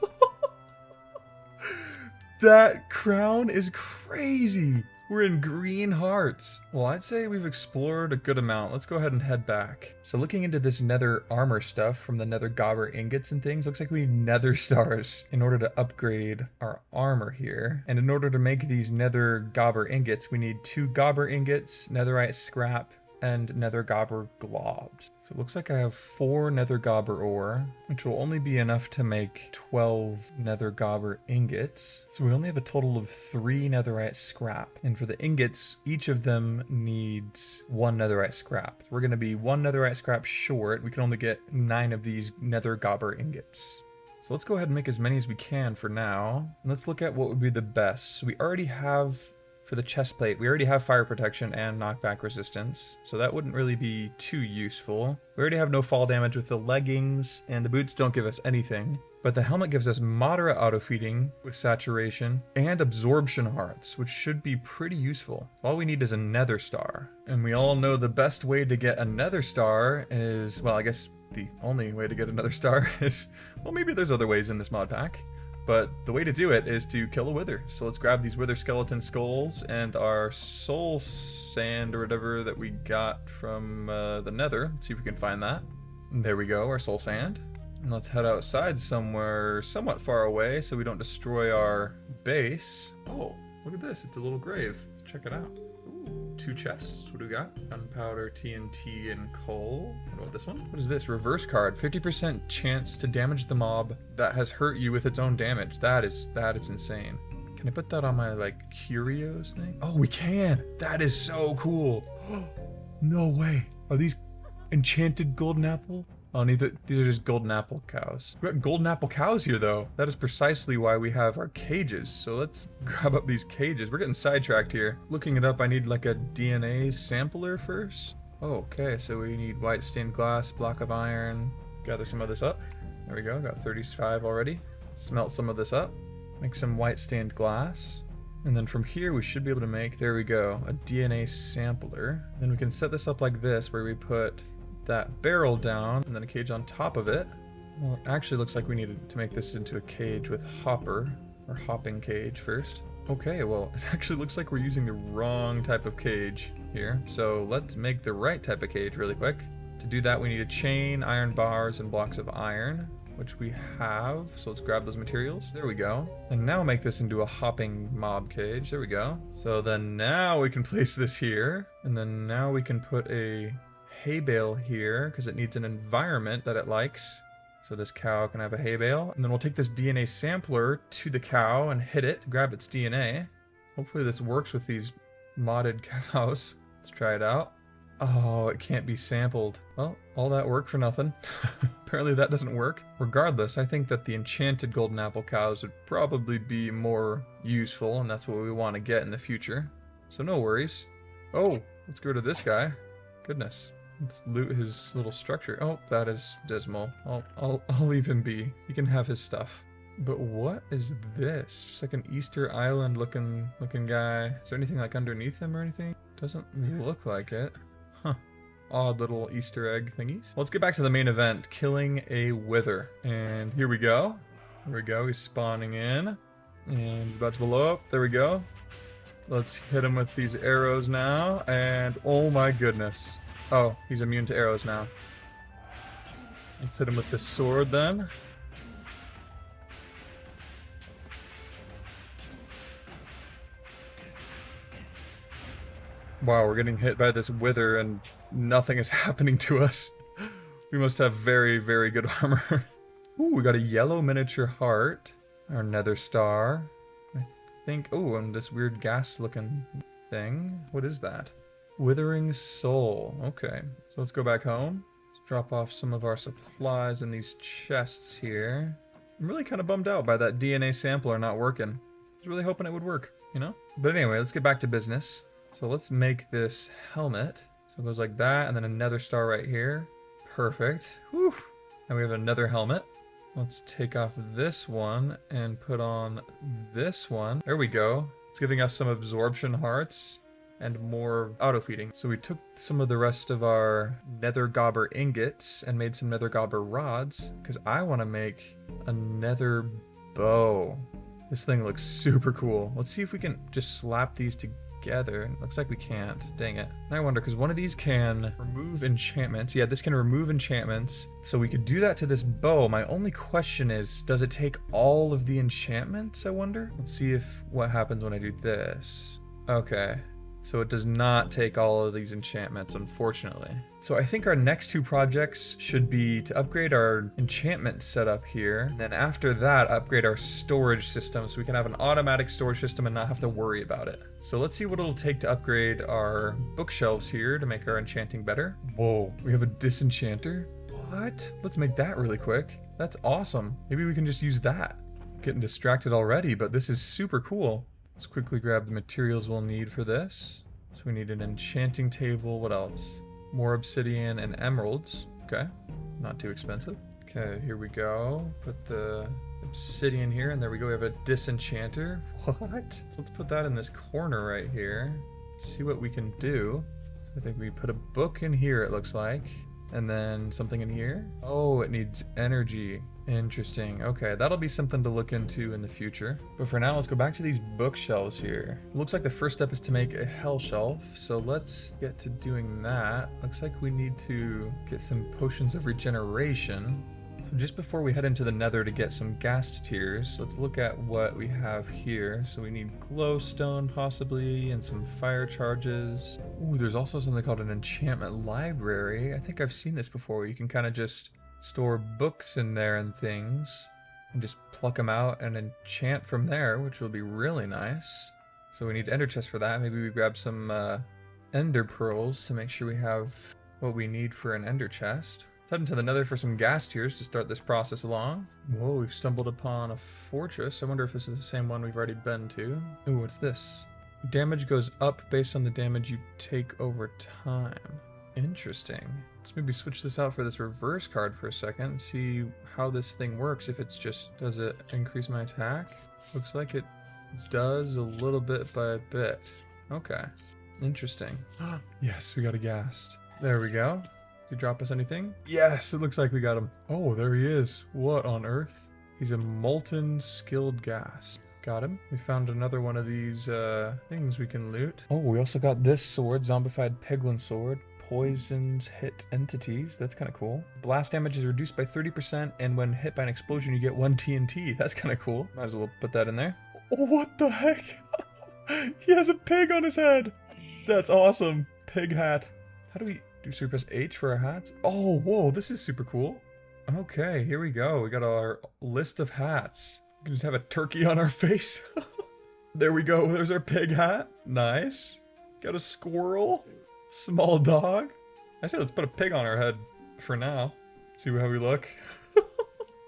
That crown is crazy. We're in green hearts. Well, I'd say we've explored a good amount. Let's go ahead and head back. So looking into this nether armor stuff from the nether gobber ingots and things, looks like we need nether stars in order to upgrade our armor here. And in order to make these nether gobber ingots, we need 2 gobber ingots, netherite scrap, and nether gobber globs. So it looks like I have 4 nether gobber ore, which will only be enough to make 12 nether gobber ingots. So we only have a total of 3 netherite scrap. And for the ingots, each of them needs 1 netherite scrap. We're going to be 1 netherite scrap short. We can only get 9 of these nether gobber ingots. So let's go ahead and make as many as we can for now. And let's look at what would be the best. So we already have, for the chest plate, we already have fire protection and knockback resistance, so that wouldn't really be too useful. We already have no fall damage with the leggings, and the boots don't give us anything. But the helmet gives us moderate auto-feeding with saturation and absorption hearts, which should be pretty useful. All we need is a nether star. And we all know the best way to get a nether star is, well, I guess the only way to get another star is, well, maybe there's other ways in this mod pack. But the way to do it is to kill a wither. So let's grab these wither skeleton skulls and our soul sand or whatever that we got from the nether. Let's see if we can find that. And there we go, our soul sand. And let's head outside somewhere somewhat far away so we don't destroy our base. Oh, look at this. It's a little grave. Let's check it out. Ooh, 2 chests. What do we got? Gunpowder, TNT, and coal. What about this one? What is this? Reverse card. 50% chance to damage the mob that has hurt you with its own damage. That is insane. Can I put that on my, like, curios thing? Oh, we can! That is so cool! No way! Are these enchanted golden apple? Oh, these are just golden apple cows. We got golden apple cows here, though. That is precisely why we have our cages. So let's grab up these cages. We're getting sidetracked here. Looking it up, I need like a DNA sampler first. Oh, okay, so we need white stained glass, block of iron. Gather some of this up. There we go, got 35 already. Smelt some of this up. Make some white stained glass. And then from here we should be able to make, there we go, a DNA sampler. Then we can set this up like this, where we put that barrel down and then a cage on top of it. Well, it actually looks like we needed to make this into a cage with hopper, or hopping cage first. Okay, well, it actually looks like we're using the wrong type of cage here. So let's make the right type of cage really quick. To do that, we need a chain, iron bars, and blocks of iron, which we have. So let's grab those materials. There we go. And now make this into a hopping mob cage. There we go. So then now we can place this here. And then now we can put a hay bale here because it needs an environment that it likes. So this cow can have a hay bale. And then we'll take this DNA sampler to the cow and hit it to grab its DNA. Hopefully this works with these modded cows. Let's try it out. Oh, it can't be sampled. Well, all that work for nothing. Apparently that doesn't work. Regardless, I think that the enchanted golden apple cows would probably be more useful, and that's what we want to get in the future. So no worries. Oh, let's go to this guy. Goodness. Let's loot his little structure. Oh, that is dismal. I'll leave him be. He can have his stuff. But what is this? Just like an Easter Island looking guy. Is there anything like underneath him or anything? Doesn't look like it. Huh. Odd little Easter egg thingies. Let's get back to the main event, killing a wither. And here we go. Here we go. He's spawning in. And he's about to blow up. There we go. Let's hit him with these arrows now. And oh my goodness. Oh, he's immune to arrows now. Let's hit him with this sword then. Wow, we're getting hit by this wither and nothing is happening to us. We must have very, very good armor. Ooh, we got a yellow miniature heart. Our nether star. I think, oh, and this weird gas looking thing. What is that? Withering soul. Okay, so let's go back home. Let's drop off some of our supplies in these chests here. I'm really kind of bummed out by that DNA sampler not working. I was really hoping it would work, you know? But anyway, let's get back to business. So let's make this helmet. So it goes like that, and then another star right here. Perfect. Whew. And we have another helmet. Let's take off this one and put on this one. There we go. It's giving us some absorption hearts and more auto-feeding. So we took some of the rest of our nether gobber ingots and made some nether gobber rods, because I want to make a nether bow. This thing looks super cool. Let's see if we can just slap these together. Looks like we can't. Dang it. And I wonder, because one of these can remove enchantments. Yeah, this can remove enchantments. So we could do that to this bow. My only question is, does it take all of the enchantments, I wonder? Let's see if what happens when I do this. Okay. So it does not take all of these enchantments, unfortunately. So I think our next 2 projects should be to upgrade our enchantment setup here. And then after that, upgrade our storage system so we can have an automatic storage system and not have to worry about it. So let's see what it'll take to upgrade our bookshelves here to make our enchanting better. Whoa, we have a disenchanter? What? Let's make that really quick. That's awesome. Maybe we can just use that. Getting distracted already, but this is super cool. Let's quickly grab the materials we'll need for this. So we need an enchanting table. What else? More obsidian and emeralds. Okay, not too expensive. Okay, here we go. Put the obsidian here, and there we go. We have a disenchanter. What? So let's put that in this corner right here. See what we can do. So I think we put a book in here, it looks like. And then something in here. Oh, it needs energy. Interesting. Okay, that'll be something to look into in the future. But for now, let's go back to these bookshelves here. It looks like the first step is to make a hell shelf. So let's get to doing that. Looks like we need to get some potions of regeneration. So just before we head into the nether to get some ghast tears, let's look at what we have here. So we need glowstone possibly, and some fire charges. Ooh, there's also something called an enchantment library. I think I've seen this before, where you can kind of just store books in there and things, and just pluck them out and enchant from there, which will be really nice. So we need ender chests for that. Maybe we grab some ender pearls to make sure we have what we need for an ender chest. Let's head into the nether for some ghast tears to start this process along. Whoa, we've stumbled upon a fortress. I wonder if this is the same one we've already been to. Ooh, what's this? Damage goes up based on the damage you take over time. Interesting. Let's maybe switch this out for this reverse card for a second and see how this thing works. If it's just, does it increase my attack? Looks like it does a little bit by bit. Okay. Interesting. Yes, we got a ghast. There we go. Did you drop us anything? Yes, it looks like we got him. Oh, there he is. What on earth? He's a molten skilled ghast. Got him. We found another one of these things we can loot. Oh, we also got this sword, zombified peglin sword. Poisons hit entities. That's kind of cool. Blast damage is reduced by 30%, and when hit by an explosion, you get 1 TNT. That's kind of cool. Might as well put that in there. Oh, what the heck? He has a pig on his head. That's awesome. Pig hat. How do we press H for our hats? Oh, whoa, this is super cool. Okay, here we go. We got our list of hats. We can just have a turkey on our face. There we go. There's our pig hat. Nice. Got a squirrel. Small dog. I say let's put a pig on our head for now. See how we look.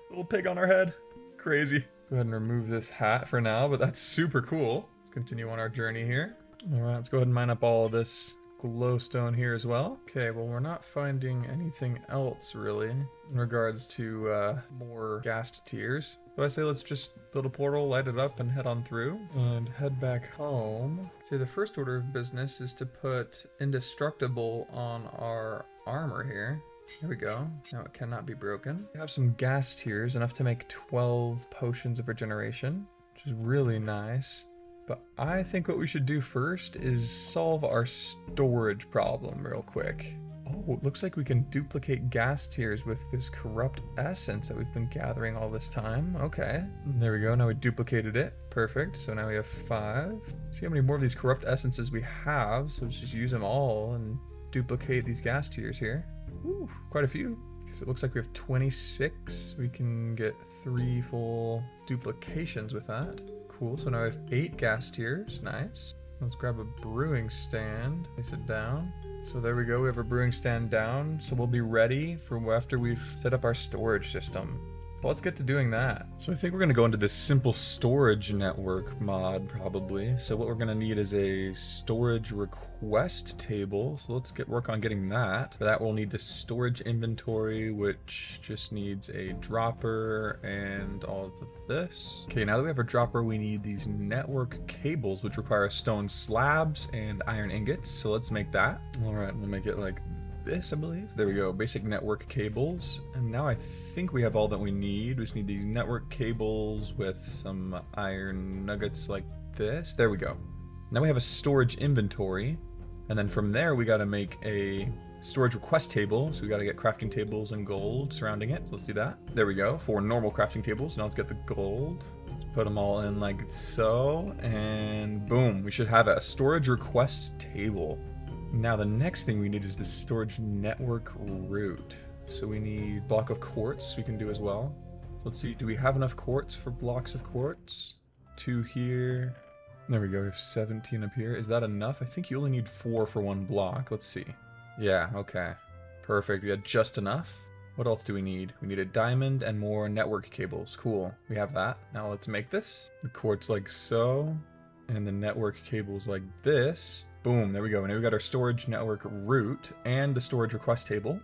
Little pig on our head. Crazy. Go ahead and remove this hat for now, but that's super cool. Let's continue on our journey here. Alright, let's go ahead and mine up all of this glowstone here as well. Okay, well we're not finding anything else really in regards to more ghast tears. So I say let's just build a portal, light it up, and head on through and head back home. So the first order of business is to put indestructible on our armor here. There we go. Now it cannot be broken. We have some ghast tears, enough to make 12 potions of regeneration, which is really nice. But I think what we should do first is solve our storage problem real quick. Oh, it looks like we can duplicate ghast tears with this corrupt essence that we've been gathering all this time. Okay, there we go. Now we duplicated it. Perfect. So now we have 5. See how many more of these corrupt essences we have. So let's just use them all and duplicate these ghast tears here. Ooh, quite a few. So it looks like we have 26. We can get 3 full duplications with that. Cool, so now I have 8 ghast tears. Nice. Let's grab a brewing stand, place it down. So there we go, we have a brewing stand down. So we'll be ready for after we've set up our storage system. So let's get to doing that. So I think we're gonna go into this simple storage network mod probably. So what we're gonna need is a storage request table. So let's get work on getting that. For that we'll need the storage inventory, which just needs a dropper and all of this. Okay, now that we have a dropper, we need these network cables, which require stone slabs and iron ingots. So let's make that. All right, we'll make it like this, I believe. There we go, basic network cables. And now I think we have all that we need. We just need these network cables with some iron nuggets like this. There we go. Now we have a storage inventory. And then from there, we gotta make a storage request table. So we gotta get crafting tables and gold surrounding it. So let's do that. There we go, 4 normal crafting tables. Now let's get the gold. Let's put them all in like so. And boom, we should have a storage request table. Now the next thing we need is the storage network route. So we need block of quartz we can do as well. So let's see, do we have enough quartz for blocks of quartz? 2 here. There we go, we have 17 up here. Is that enough? I think you only need 4 for 1 block. Let's see. Yeah, okay. Perfect, we had just enough. What else do we need? We need a diamond and more network cables. Cool, we have that. Now let's make this. The quartz like so. And the network cables like this. Boom, there we go. Now we got our storage network route and the storage request table.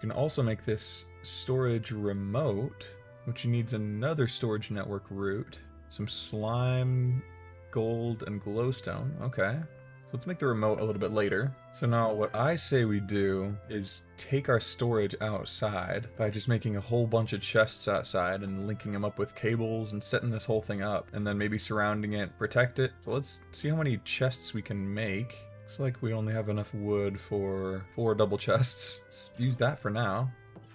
can also make this storage remote, which needs another storage network root, some slime, gold, and glowstone. Okay. So let's make the remote a little bit later. So now what I say we do is take our storage outside by just making a whole bunch of chests outside and linking them up with cables and setting this whole thing up, and then maybe surrounding it, protect it. So let's see how many chests we can make. Looks like we only have enough wood for 4 double chests. Let's use that for now.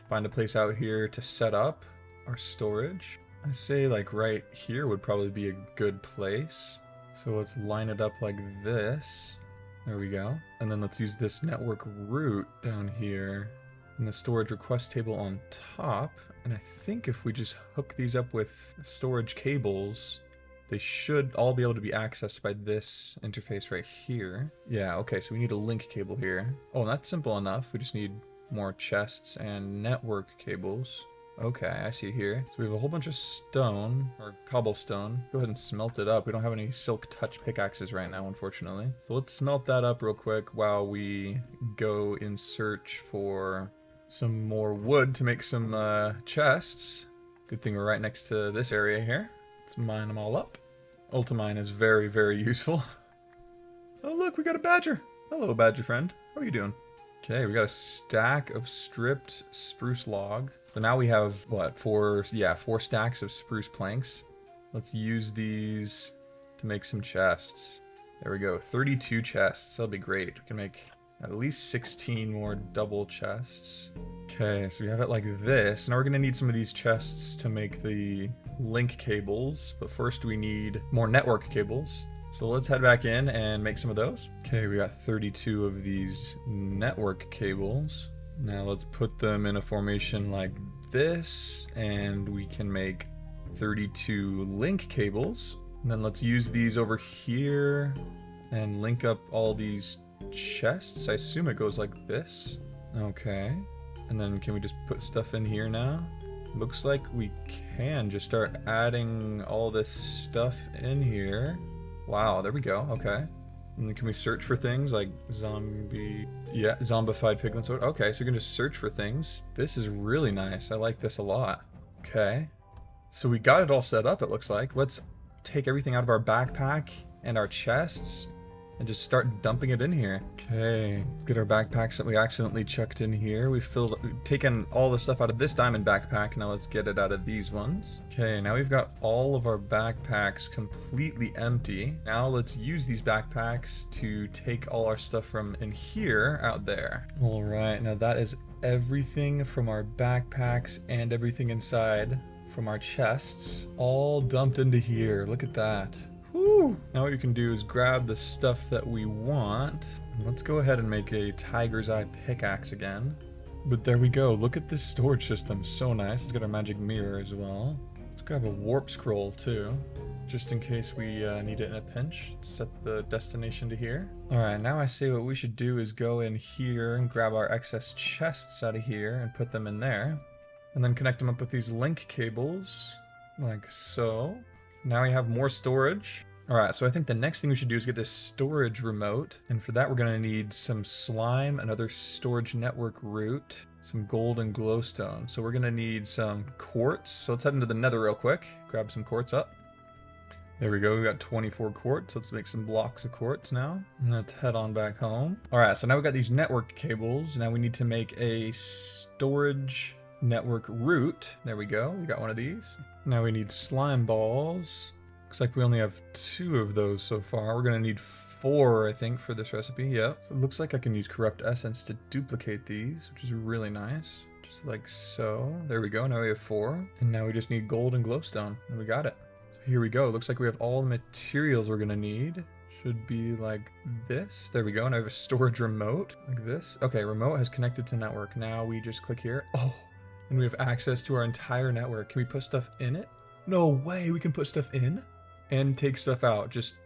Find a place out here to set up our storage. I say like right here would probably be a good place. So let's line it up like this. There we go. And then let's use this network root down here and the storage request table on top. And I think if we just hook these up with storage cables, they should all be able to be accessed by this interface right here. Yeah, okay, so we need a link cable here. Oh, that's simple enough. We just need more chests and network cables. Okay, I see here. So we have a whole bunch of stone, or cobblestone. Go ahead and smelt it up. We don't have any silk touch pickaxes right now, unfortunately. So let's smelt that up real quick while we go in search for some more wood to make some chests. Good thing we're right next to this area here. Let's mine them all up. Ultimine is very, very useful. Oh look, we got a badger. Hello, badger friend. How are you doing? Okay, we got a stack of stripped spruce log. So now we have, what, 4 stacks of spruce planks. Let's use these to make some chests. There we go, 32 chests, that'll be great. We can make at least 16 more double chests. Okay, so we have it like this. Now we're gonna need some of these chests to make the link cables, but first we need more network cables. So let's head back in and make some of those. Okay, we got 32 of these network cables. Now let's put them in a formation like this, and we can make 32 link cables. And then let's use these over here and link up all these chests. I assume it goes like this. Okay. And then can we just put stuff in here now? Looks like we can just start adding all this stuff in here. Wow, there we go. Okay. And then can we search for things like zombified piglin sword? Okay, so we can just search for things. This is really nice. I like this a lot. Okay. So we got it all set up, it looks like. Let's take everything out of our backpack and our chests and just start dumping it in here. Okay, get our backpacks that we accidentally chucked in here. We've taken all the stuff out of this diamond backpack. Now let's get it out of these ones. Okay, now we've got all of our backpacks completely empty. Now let's use these backpacks to take all our stuff from in here out there. All right, now that is everything from our backpacks and everything inside from our chests all dumped into here. Look at that. Whew. Now what you can do is grab the stuff that we want. Let's go ahead and make a tiger's eye pickaxe again. But there we go. Look at this storage system. So nice. It's got a magic mirror as well. Let's grab a warp scroll too, just in case we need it in a pinch. Let's set the destination to here. Alright, now I say what we should do is go in here and grab our excess chests out of here and put them in there. And then connect them up with these link cables, like so. Now we have more storage. Alright, so I think the next thing we should do is get this storage remote. And for that we're going to need some slime, another storage network root, some gold and glowstone. So we're going to need some quartz. So let's head into the nether real quick. Grab some quartz up. There we go, we got 24 quartz. Let's make some blocks of quartz now. And let's head on back home. Alright, so now we got these network cables. Now we need to make a storage network root. There we go, we got one of these. Now we need slime balls. Looks like we only have 2 of those so far. We're gonna need 4, I think, for this recipe. Yep. So it looks like I can use corrupt essence to duplicate these, which is really nice. Just like so. There we go, now we have 4. And now we just need gold and glowstone, and we got it. So here we go, looks like we have all the materials we're gonna need. Should be like this. There we go, and I have a storage remote, like this. Okay, remote has connected to network. Now we just click here. Oh, and we have access to our entire network. Can we put stuff in it? No way, we can put stuff in and take stuff out just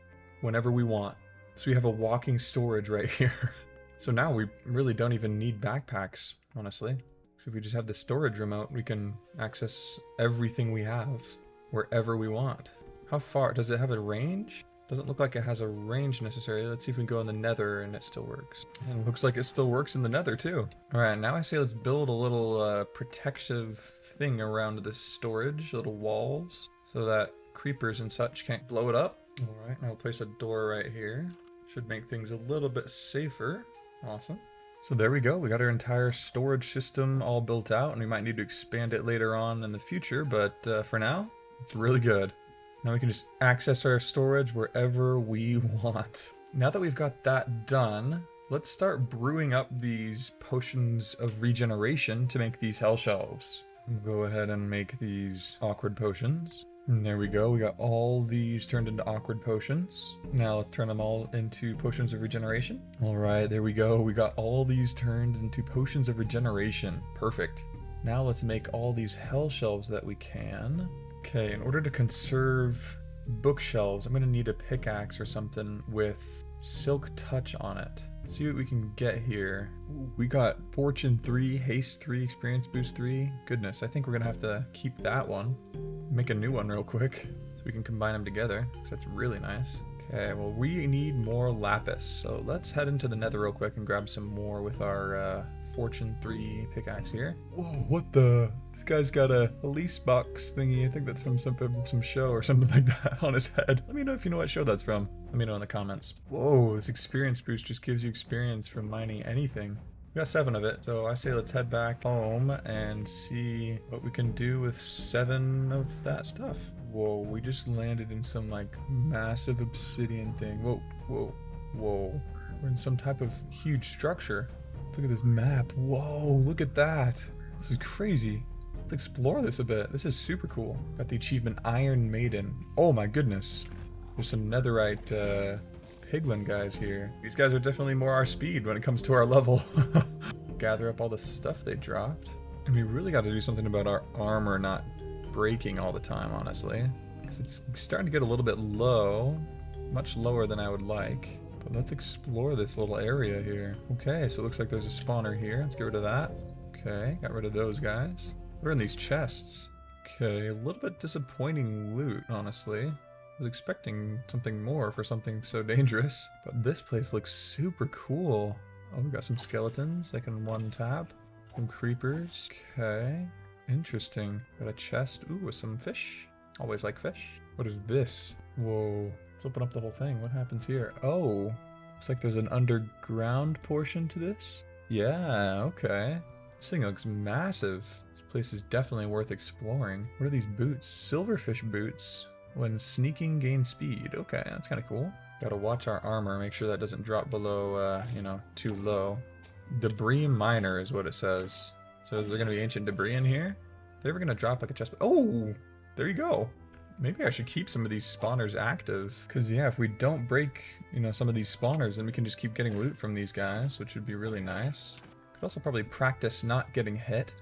whenever we want. So we have a walking storage right here. So now we really don't even need backpacks, honestly. So if we just have the storage remote, we can access everything we have wherever we want. How far? Does it have a range? Doesn't look like it has a range necessarily. Let's see if we can go in the Nether and it still works. And it looks like it still works in the Nether too. All right, now I say let's build a little protective thing around this storage, little walls, so that creepers and such can't blow it up. All right, now we'll place a door right here. Should make things a little bit safer. Awesome. So there we go. We got our entire storage system all built out, and we might need to expand it later on in the future, but for now, it's really good. Now we can just access our storage wherever we want. Now that we've got that done, let's start brewing up these potions of regeneration to make these hell shelves. We'll go ahead and make these awkward potions. And there we go. We got all these turned into awkward potions. Now let's turn them all into potions of regeneration. All right, there we go. We got all these turned into potions of regeneration. Perfect. Now let's make all these hell shelves that we can. Okay, in order to conserve bookshelves, I'm going to need a pickaxe or something with silk touch on it. Let's see what we can get here. Ooh, we got Fortune 3, Haste 3, Experience Boost 3. Goodness, I think we're going to have to keep that one. Make a new one real quick so we can combine them together, because that's really nice. Okay, well we need more lapis, so let's head into the Nether real quick and grab some more with our Fortune 3 pickaxe here. Whoa, what the? This guy's got a lease box thingy. I think that's from some show or something like that on his head. Let me know if you know what show that's from. Let me know in the comments. Whoa, this experience boost just gives you experience from mining anything. We got 7 of it, so I say let's head back home and see what we can do with 7 of that stuff. Whoa, we just landed in some like massive obsidian thing. Whoa, whoa, whoa. We're in some type of huge structure. Look at this map. Whoa, look at that. This is crazy. Let's explore this a bit. This is super cool. Got the achievement Iron Maiden. Oh my goodness. There's some Netherite piglin guys here. These guys are definitely more our speed when it comes to our level. Gather up all the stuff they dropped. And we really got to do something about our armor not breaking all the time, honestly. Because it's starting to get a little bit low. Much lower than I would like. But let's explore this little area here. Okay, so it looks like there's a spawner here. Let's get rid of that. Okay, got rid of those guys. What are in these chests? Okay, a little bit disappointing loot, honestly. I was expecting something more for something so dangerous. But this place looks super cool. Oh, we got some skeletons I can one tap. Some creepers. Okay, interesting. Got a chest. Ooh, with some fish. Always like fish. What is this? Whoa. Let's open up the whole thing. What happens here? Oh, looks like there's an underground portion to this. Yeah, okay. This thing looks massive. This place is definitely worth exploring. What are these boots? Silverfish boots. When sneaking, gain speed. Okay, that's kind of cool. Gotta watch our armor, make sure that doesn't drop below, too low. Debris miner is what it says. So is there gonna be ancient debris in here? Are they ever gonna drop like a chest? Oh, there you go. Maybe I should keep some of these spawners active. Because, yeah, if we don't break, some of these spawners, then we can just keep getting loot from these guys, which would be really nice. Could also probably practice not getting hit,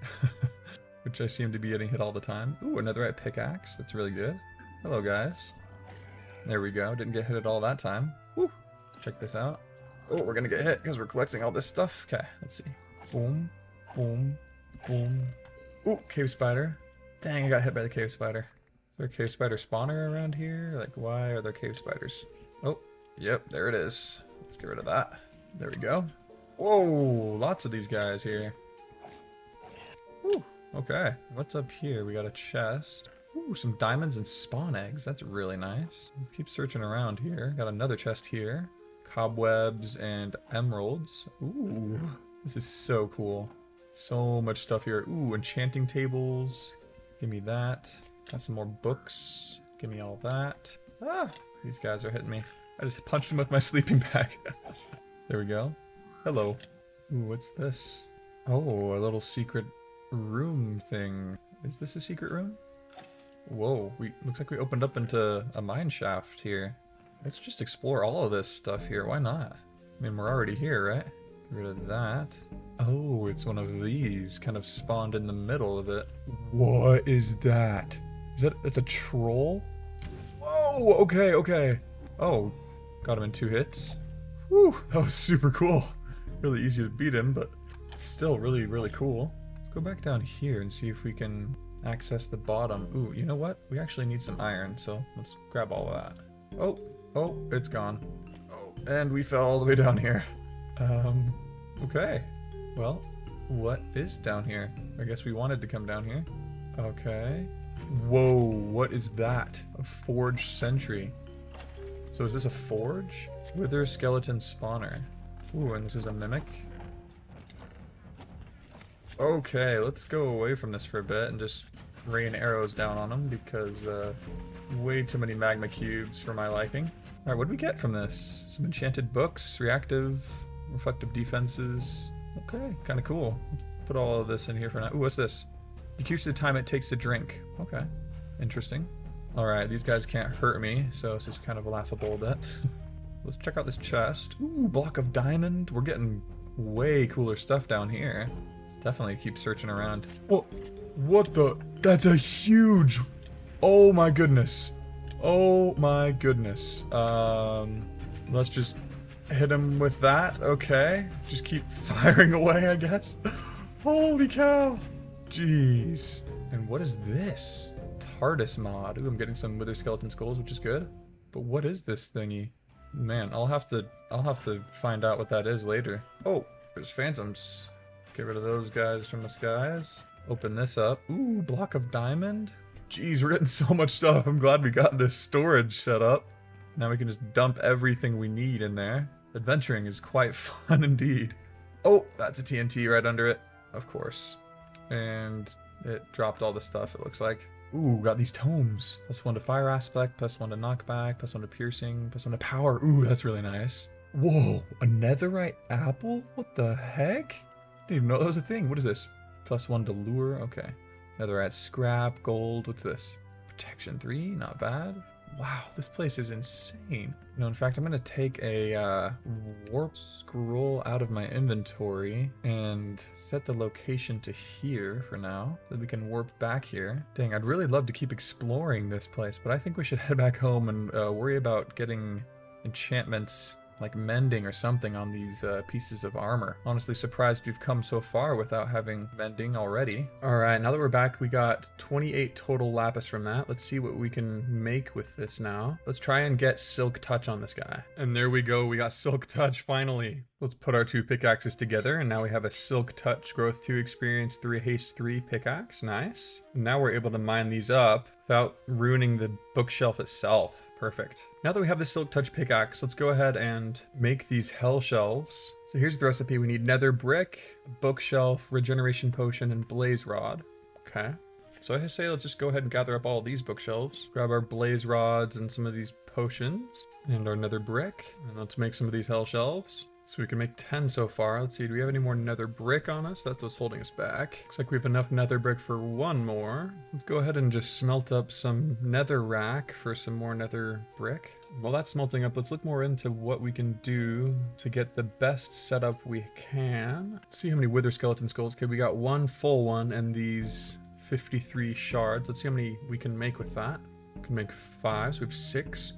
which I seem to be getting hit all the time. Ooh, a netherite pickaxe. That's really good. Hello, guys. There we go. Didn't get hit at all that time. Woo. Check this out. Oh, we're going to get hit because we're collecting all this stuff. Okay, let's see. Boom, boom, boom. Ooh, cave spider. Dang, I got hit by the cave spider. Is there a cave spider spawner around here? Like, why are there cave spiders? Oh, yep, there it is. Let's get rid of that. There we go. Whoa, lots of these guys here. Woo, okay. What's up here? We got a chest. Ooh, some diamonds and spawn eggs. That's really nice. Let's keep searching around here. Got another chest here. Cobwebs and emeralds. Ooh, this is so cool. So much stuff here. Ooh, enchanting tables. Give me that. Got some more books. Give me all that. Ah, these guys are hitting me. I just punched him with my sleeping bag. There we go. Hello. Ooh, what's this? Oh, a little secret room thing. Is this a secret room? Whoa, looks like we opened up into a mine shaft here. Let's just explore all of this stuff here. Why not? I mean, we're already here, right? Get rid of that. Oh, it's one of these kind of spawned in the middle of it. What is that? That's a troll? Whoa, okay, okay. Oh, got him in 2 hits. Whew, that was super cool. Really easy to beat him, but it's still really, really cool. Let's go back down here and see if we can access the bottom. Ooh, you know what? We actually need some iron, so let's grab all of that. Oh, Oh, it's gone. Oh, and we fell all the way down here. Okay. Well, what is down here? I guess we wanted to come down here. Okay. Whoa, what is that? A forge sentry. So is this a forge? Wither skeleton spawner. Ooh, and this is a mimic. Okay, let's go away from this for a bit and just rain arrows down on them because way too many magma cubes for my liking. Alright, what do we get from this? Some enchanted books, reactive, reflective defenses. Okay, kind of cool. Put all of this in here for now. Ooh, what's this? Decrease the time it takes to drink. Okay, interesting. Alright, these guys can't hurt me, so this is kind of laughable a bit. Let's check out this chest. Ooh, block of diamond. We're getting way cooler stuff down here. Let's definitely keep searching around. Oh, what the? That's a huge... Oh my goodness. Oh my goodness. Let's just hit him with that. Okay. Just keep firing away, I guess. Holy cow. Jeez. And what is this? TARDIS mod. Ooh, I'm getting some wither skeleton skulls, which is good. But what is this thingy? Man, I'll have to find out what that is later. Oh, there's phantoms. Get rid of those guys from the skies. Open this up. Ooh, block of diamond. Jeez, we're getting so much stuff. I'm glad we got this storage set up. Now we can just dump everything we need in there. Adventuring is quite fun indeed. Oh, that's a TNT right under it. Of course. And it dropped all the stuff, it looks like. Ooh, got these tomes. +1 to fire aspect, +1 to knockback, +1 to piercing, +1 to power. Ooh, that's really nice. Whoa, a netherite apple? What the heck? Didn't even know that was a thing. What is this? +1 to lure, okay. Netherite scrap, gold, what's this? Protection 3, not bad. Wow, this place is insane. No, in fact, I'm gonna take a warp scroll out of my inventory and set the location to here for now, so that we can warp back here. Dang, I'd really love to keep exploring this place, but I think we should head back home and worry about getting enchantments like mending or something on these pieces of armor. Honestly surprised we've come so far without having mending already. Alright, now that we're back, we got 28 total lapis from that. Let's see what we can make with this now. Let's try and get silk touch on this guy. And there we go, we got silk touch finally. Let's put our 2 pickaxes together, and now we have a silk touch, growth 2, experience 3, haste 3 pickaxe. Nice. And now we're able to mine these up without ruining the bookshelf itself. Perfect. Now that we have the silk touch pickaxe, let's go ahead and make these hell shelves. So here's the recipe. We need nether brick, bookshelf, regeneration potion, and blaze rod. Okay. So I say let's just go ahead and gather up all these bookshelves. Grab our blaze rods and some of these potions and our nether brick. And let's make some of these hell shelves. So we can make 10 so far. Let's see, do we have any more nether brick on us? That's what's holding us back. Looks like we have enough nether brick for 1 more. Let's go ahead and just smelt up some nether rack for some more nether brick. While that's smelting up, let's look more into what we can do to get the best setup we can. Let's see how many wither skeleton skulls. Okay, we got 1 full one and these 53 shards. Let's see how many we can make with that. We can make 5, so we have 6.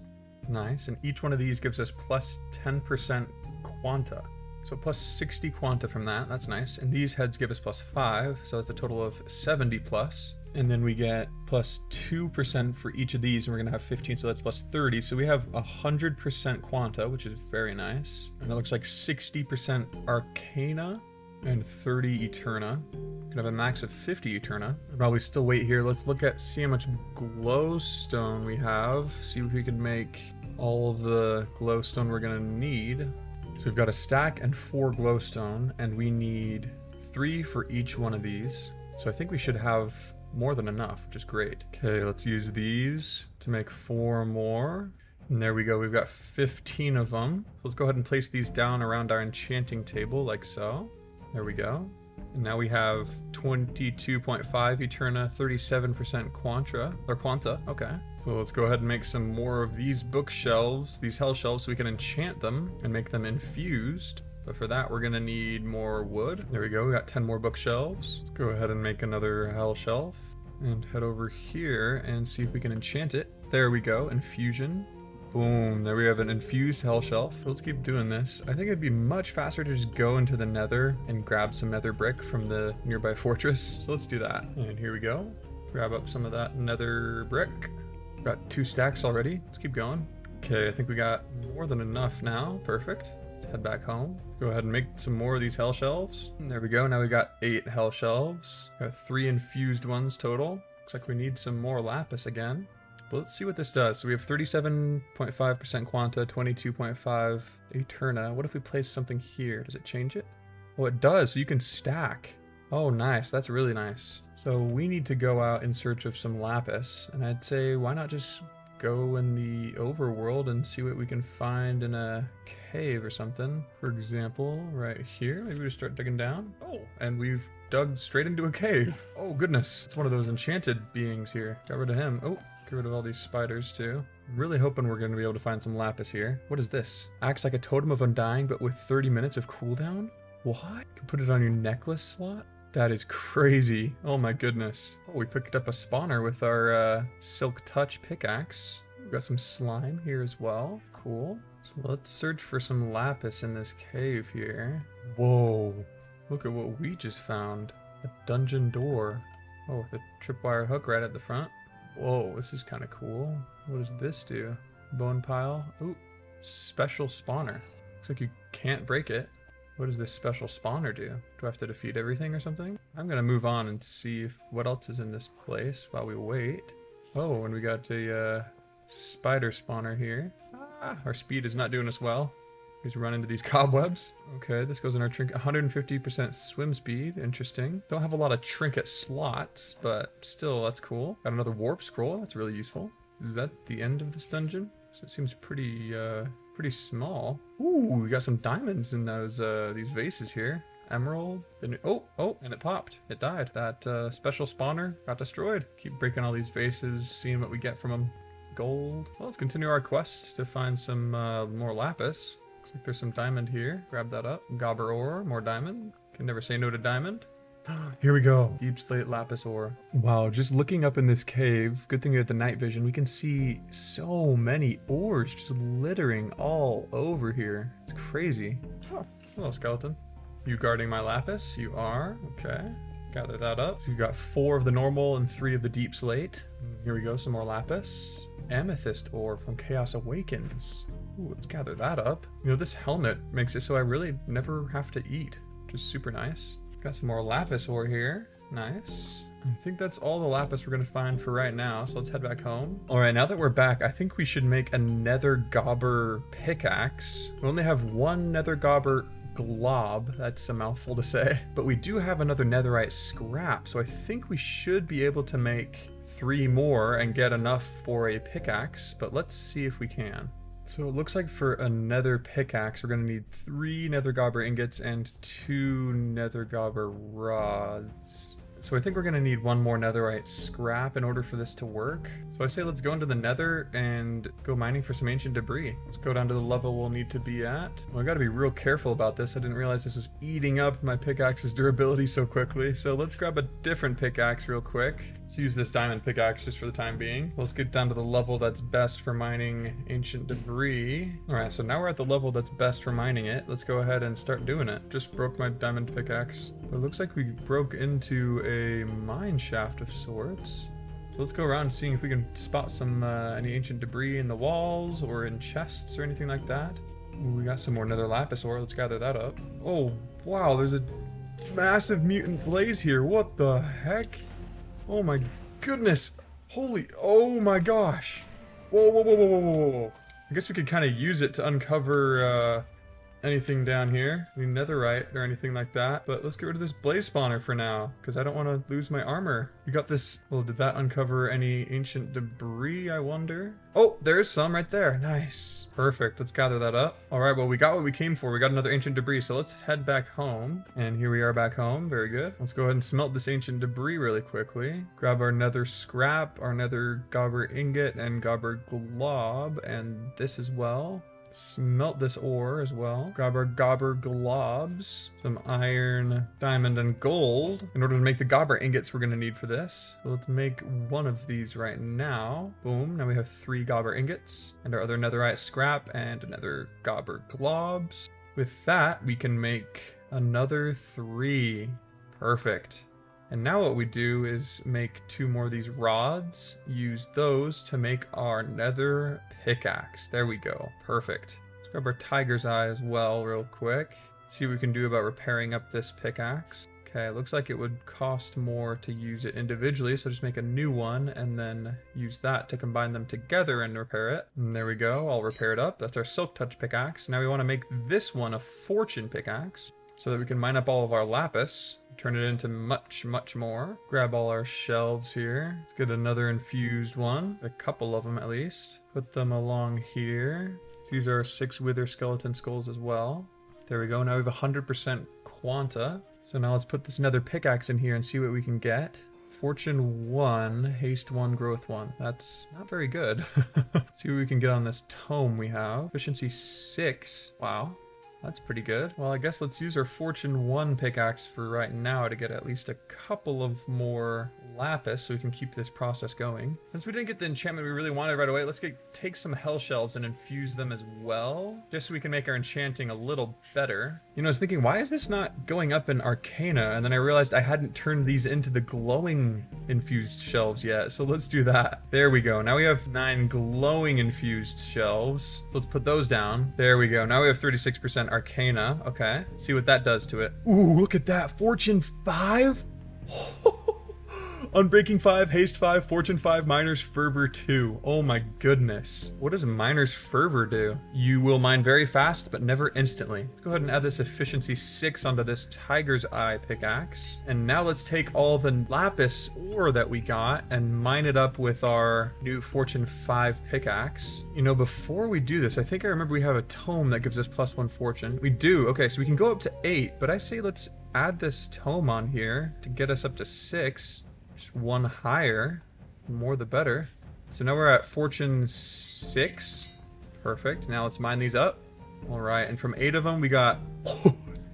Nice, and each one of these gives us plus 10% quanta. So plus 60 quanta from that, that's nice. And these heads give us plus 5, so that's a total of 70 plus. And then we get plus 2% for each of these, and we're gonna have 15, so that's plus 30. So we have 100% quanta, which is very nice. And it looks like 60% arcana and 30 eterna. Can have a max of 50 eterna. I'll probably still wait here. Let's look at, see how much glowstone we have. See if we can make all of the glowstone we're gonna need. So we've got a stack and 4 glowstone, and we need 3 for each one of these. So I think we should have more than enough, which is great. Okay, let's use these to make 4 more. And there we go, we've got 15 of them. So let's go ahead and place these down around our enchanting table, like so. There we go. And now we have 22.5 eterna, 37% quanta, okay. So let's go ahead and make some more of these bookshelves, these hell shelves, so we can enchant them and make them infused. But for that, we're gonna need more wood. There we go, we got 10 more bookshelves. Let's go ahead and make another hell shelf and head over here and see if we can enchant it. There we go, infusion. Boom, there we have an infused hell shelf. Let's keep doing this. I think it'd be much faster to just go into the nether and grab some nether brick from the nearby fortress. So let's do that. And here we go. Grab up some of that nether brick. Got 2 stacks already. Let's keep going. Okay, I think we got more than enough now. Perfect. Let's head back home. Go ahead and make some more of these hell shelves. And there we go. Now we got 8 hell shelves. Got 3 infused ones total. Looks like we need some more lapis again. But let's see what this does. So we have 37.5% quanta, 22.5 eterna. What if we place something here? Does it change it? Oh, it does. So you can stack. Oh, nice. That's really nice. So we need to go out in search of some lapis. And I'd say, why not just go in the overworld and see what we can find in a cave or something. For example, right here, maybe we just start digging down. Oh, and we've dug straight into a cave. Oh, goodness. It's one of those enchanted beings here. Got rid of him. Oh, get rid of all these spiders too. Really hoping we're going to be able to find some lapis here. What is this? Acts like a totem of undying, but with 30 minutes of cooldown? What? You can put it on your necklace slot? That is crazy. Oh my goodness. Oh, we picked up a spawner with our Silk Touch pickaxe. We've got some slime here as well. Cool. So let's search for some lapis in this cave here. Whoa. Look at what we just found. A dungeon door. Oh, with a tripwire hook right at the front. Whoa, this is kind of cool. What does this do? Bone pile. Ooh, special spawner. Looks like you can't break it. What does this special spawner do? Do I have to defeat everything or something? I'm gonna move on and see what else is in this place while we wait. Oh, and we got a spider spawner here. Ah, our speed is not doing us well. We just run into these cobwebs. Okay, this goes in our trinket. 150% swim speed. Interesting. Don't have a lot of trinket slots, but still, that's cool. Got another warp scroll. That's really useful. Is that the end of this dungeon? So it seems pretty small. Ooh, we got some diamonds in those these vases here. Emerald. Oh, and it popped. It died. That special spawner got destroyed. Keep breaking all these vases, seeing what we get from them. Gold. Well, let's continue our quest to find some more lapis. Looks like there's some diamond here. Grab that up. Gobber ore, more diamond. Can never say no to diamond. Here we go. Deep slate lapis ore. Wow, just looking up in this cave, good thing we have the night vision, we can see so many ores just littering all over here. It's crazy. Oh, hello, skeleton. You guarding my lapis? You are. Okay. Gather that up. So you got 4 of the normal and 3 of the deep slate. Here we go, some more lapis. Amethyst ore from Chaos Awakens. Ooh, let's gather that up. You know, this helmet makes it so I really never have to eat, which is super nice. Got some more lapis ore here. Nice. I think that's all the lapis we're going to find for right now, so let's head back home. Alright, now that we're back, I think we should make a nether gobber pickaxe. We only have 1 nether gobber glob. That's a mouthful to say. But we do have another netherite scrap, so I think we should be able to make 3 more and get enough for a pickaxe, but let's see if we can. So it looks like for a nether pickaxe, we're going to need 3 nether gobber ingots and 2 nether gobber rods. So I think we're going to need 1 more netherite scrap in order for this to work. So I say let's go into the nether and go mining for some ancient debris. Let's go down to the level we'll need to be at. Well, I got to be real careful about this. I didn't realize this was eating up my pickaxe's durability so quickly. So let's grab a different pickaxe real quick. Let's use this diamond pickaxe just for the time being. Let's get down to the level that's best for mining ancient debris. Alright, so now we're at the level that's best for mining it. Let's go ahead and start doing it. Just broke my diamond pickaxe. But it looks like we broke into a mine shaft of sorts. So let's go around seeing if we can spot some any ancient debris in the walls or in chests or anything like that. Ooh, we got some more nether lapis ore. Let's gather that up. Oh, wow, there's a massive mutant blaze here. What the heck? Oh my goodness. Holy, oh my gosh. Whoa, whoa, whoa, whoa, whoa, whoa, whoa. I guess we could kind of use it to uncover anything down here. Any netherite or anything like that. But let's get rid of this blaze spawner for now, because I don't want to lose my armor. We got this. Well, did that uncover any ancient debris, I wonder? Oh, there's some right there. Nice. Perfect. Let's gather that up. All right, well, we got what we came for. We got another ancient debris, so let's head back home. And here we are back home. Very good. Let's go ahead and smelt this ancient debris really quickly. Grab our nether scrap, our nether gobber ingot, and gobber glob, and this as well. Smelt this ore as well. Grab our gobber globs, some iron, diamond, and gold in order to make the gobber ingots we're going to need for this. So let's make 1 of these right now. Boom. Now we have 3 gobber ingots and our other netherite scrap and another gobber globs. With that, we can make another 3. Perfect. And now what we do is make 2 more of these rods, use those to make our nether pickaxe. There we go. Perfect. Let's grab our tiger's eye as well real quick. See what we can do about repairing up this pickaxe. Okay, looks like it would cost more to use it individually, so just make a new one and then use that to combine them together and repair it. And there we go, I'll repair it up. That's our silk touch pickaxe. Now we want to make this one a fortune pickaxe so that we can mine up all of our lapis, turn it into much, much more. Grab all our shelves here. Let's get another infused one, a couple of them at least. Put them along here. Let's use our 6 wither skeleton skulls as well. There we go, now we have 100% quanta. So now let's put this nether pickaxe in here and see what we can get. Fortune 1, haste 1, growth 1. That's not very good. Let's see what we can get on this tome we have. Efficiency 6. Wow. That's pretty good. Well, I guess let's use our Fortune 1 pickaxe for right now to get at least a couple of more lapis so we can keep this process going. Since we didn't get the enchantment we really wanted right away, let's take some hell shelves and infuse them as well, just so we can make our enchanting a little better. You know, I was thinking, why is this not going up in Arcana? And then I realized I hadn't turned these into the glowing infused shelves yet, so let's do that. There we go. Now we have 9 glowing infused shelves. So let's put those down. There we go. Now we have 36% Arcana. Okay, let's see what that does to it. Ooh, look at that. Fortune 5? Unbreaking 5, Haste 5, Fortune 5, Miner's Fervor 2. Oh my goodness. What does Miner's Fervor do? You will mine very fast, but never instantly. Let's go ahead and add this Efficiency 6 onto this Tiger's Eye pickaxe. And now let's take all the lapis ore that we got and mine it up with our new Fortune 5 pickaxe. You know, before we do this, I think I remember we have a tome that gives us +1 fortune. We do. Okay, so we can go up to 8, but I say let's add this tome on here to get us up to 6. Just 1 higher, the more the better. So now we're at fortune 6. Perfect. Now let's mine these up. All right, and from 8 of them we got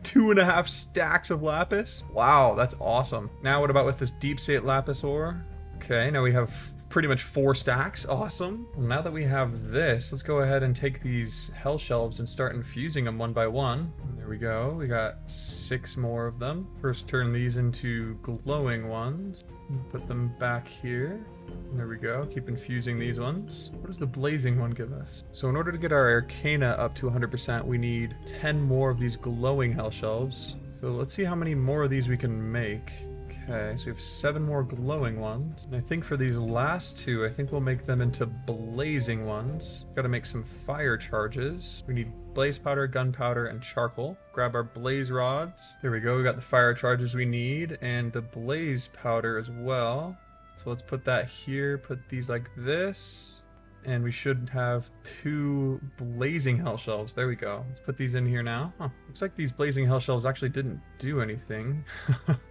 2.5 stacks of lapis. Wow, that's awesome. Now what about with this deep slate lapis ore? Okay, now we have pretty much 4 stacks. Awesome. Well, now that we have this, let's go ahead and take these hell shelves and start infusing them one by one. And there we go. We got 6 more of them. First turn these into glowing ones. Put them back here. There we go. Keep infusing these ones. What does the blazing one give us? So in order to get our Arcana up to 100%, we need 10 more of these glowing hell shelves. So let's see how many more of these we can make. Okay, so we have 7 more glowing ones. And I think for these last 2, I think we'll make them into blazing ones. Gotta make some fire charges. We need blaze powder, gunpowder, and charcoal. Grab our blaze rods. There we go, we got the fire charges we need, and the blaze powder as well. So let's put that here, put these like this. And we should have 2 blazing hell shelves. There we go. Let's put these in here now. Huh. Looks like these blazing hell shelves actually didn't do anything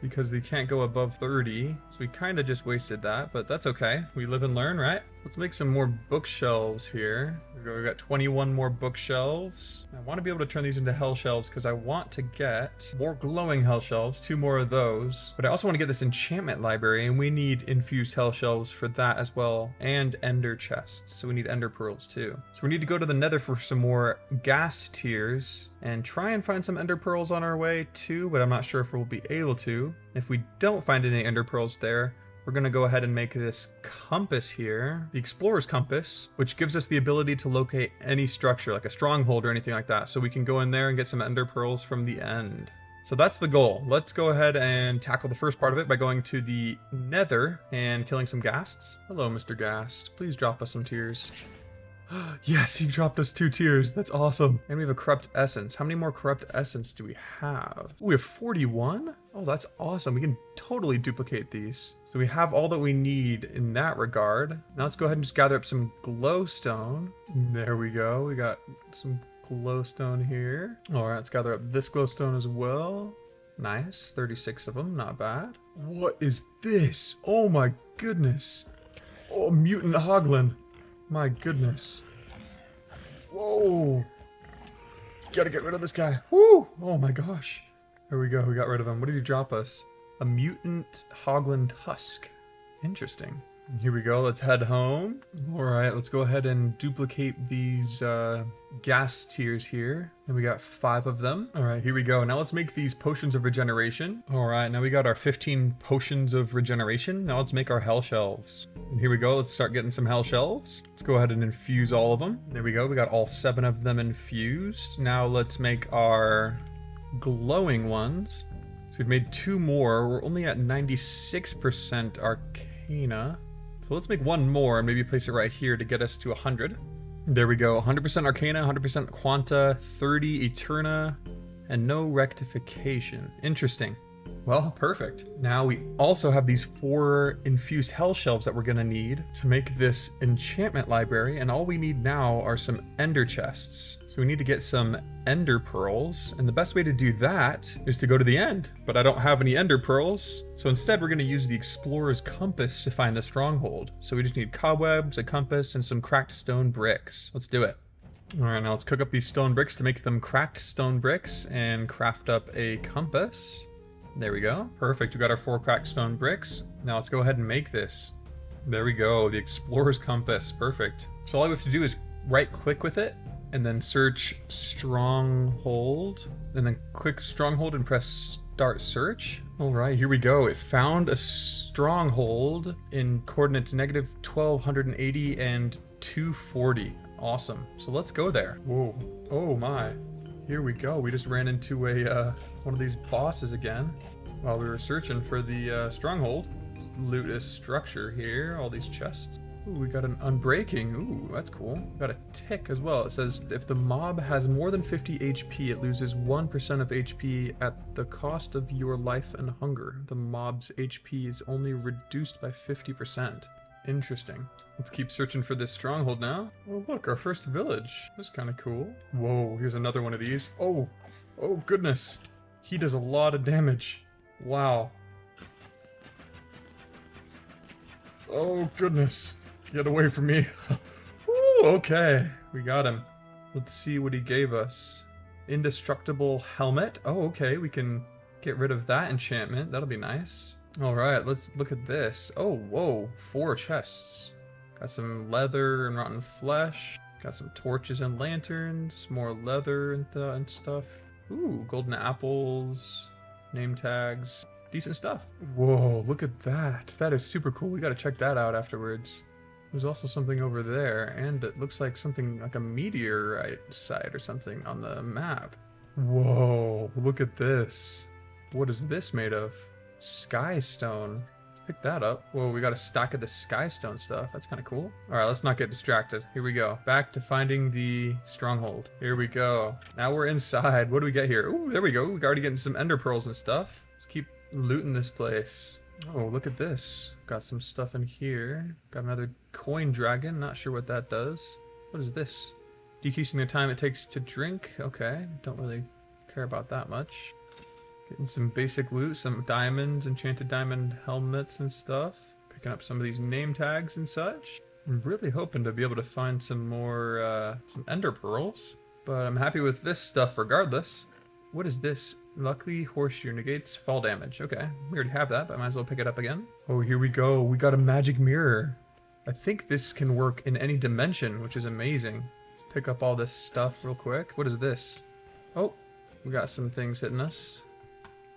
because they can't go above 30. So we kind of just wasted that, but that's okay. We live and learn, right? Let's make some more bookshelves here. We've got 21 more bookshelves. I want to be able to turn these into hell shelves because I want to get more glowing hell shelves, 2 more of those. But I also want to get this enchantment library, and we need infused hell shelves for that as well, and ender chests. So we need ender pearls too. So we need to go to the nether for some more gas tiers and try and find some ender pearls on our way too, but I'm not sure if we'll be able to. If we don't find any ender pearls there, we're going to go ahead and make this compass here, the Explorer's Compass, which gives us the ability to locate any structure, like a stronghold or anything like that. So we can go in there and get some ender pearls from the end. So that's the goal. Let's go ahead and tackle the first part of it by going to the nether and killing some ghasts. Hello, Mr. Ghast. Please drop us some tears. Yes, he dropped us 2 tears. That's awesome. And we have a corrupt essence. How many more corrupt essence do we have? Ooh, we have 41? Oh, that's awesome. We can totally duplicate these. So we have all that we need in that regard. Now let's go ahead and just gather up some glowstone. There we go. We got some glowstone here. All right, let's gather up this glowstone as well. Nice, 36 of them, not bad. What is this? Oh my goodness. Oh, mutant hoglin. My goodness. Whoa. Gotta get rid of this guy. Woo! Oh my gosh. There we go, we got rid of him. What did he drop us? A mutant hoglin tusk. Interesting. Here we go, let's head home. All right, let's go ahead and duplicate these gas tiers here. And we got 5 of them. All right, here we go. Now let's make these potions of regeneration. All right, now we got our 15 potions of regeneration. Now let's make our hell shelves. And here we go, let's start getting some hell shelves. Let's go ahead and infuse all of them. There we go, we got all 7 of them infused. Now let's make our glowing ones. So we've made 2 more. We're only at 96% arcana. So let's make 1 more and maybe place it right here to get us to 100. There we go, 100% arcana, 100% quanta, 30 eterna, and no rectification. Interesting. Well, perfect. Now we also have these 4 infused hell shelves that we're gonna need to make this enchantment library, and all we need now are some ender chests. So we need to get some ender pearls, and the best way to do that is to go to the end. But I don't have any ender pearls, so instead we're gonna use the explorer's compass to find the stronghold. So we just need cobwebs, a compass, and some cracked stone bricks. Let's do it. All right, now let's cook up these stone bricks to make them cracked stone bricks and craft up a compass. There we go. Perfect. We got our 4 cracked stone bricks. Now let's go ahead and make this. There we go. The explorer's compass. Perfect. So all we have to do is right click with it and then search stronghold and then click stronghold and press start search. All right, here we go. It found a stronghold in coordinates negative 1280 and 240. Awesome. So let's go there. Whoa. Oh my. Here we go. We just ran into a one of these bosses again while we were searching for the stronghold. Let's loot this structure here. All these chests. Ooh, we got an unbreaking. Ooh, that's cool. We got a tick as well. It says if the mob has more than 50 HP, it loses 1% of HP at the cost of your life and hunger. The mob's HP is only reduced by 50%. Interesting. Let's keep searching for this stronghold now. Oh look, our first village. This is kind of cool. Whoa, here's another one of these. Oh goodness. He does a lot of damage. Wow. Oh goodness. Get away from me. Ooh, okay. We got him. Let's see what he gave us. Indestructible helmet. Oh, okay. We can get rid of that enchantment. That'll be nice. All right, let's look at this. Oh, whoa, 4 chests. Got some leather and rotten flesh. Got some torches and lanterns. More leather and stuff. Ooh, golden apples, name tags, decent stuff. Whoa, look at that. That is super cool. We gotta check that out afterwards. There's also something over there, and it looks like something like a meteorite site or something on the map. Whoa, look at this. What is this made of? Sky stone. Let's pick that up. Whoa, we got a stack of the sky stone stuff. That's kind of cool. All right, let's not get distracted. Here we go. Back to finding the stronghold. Here we go. Now we're inside. What do we get here? Ooh, there we go. We're already getting some ender pearls and stuff. Let's keep looting this place. Oh, look at this. Got some stuff in here. Got another coin dragon. Not sure what that does. What is this? Decreasing the time it takes to drink. Okay, don't really care about that much. Getting some basic loot, some diamonds, enchanted diamond helmets and stuff. Picking up some of these name tags and such. I'm really hoping to be able to find some more, some ender pearls. But I'm happy with this stuff regardless. What is this? Luckily horseshoe negates fall damage. Okay, we already have that, but I might as well pick it up again. Oh, here we go. We got a magic mirror. I think this can work in any dimension, which is amazing. Let's pick up all this stuff real quick. What is this? Oh, we got some things hitting us.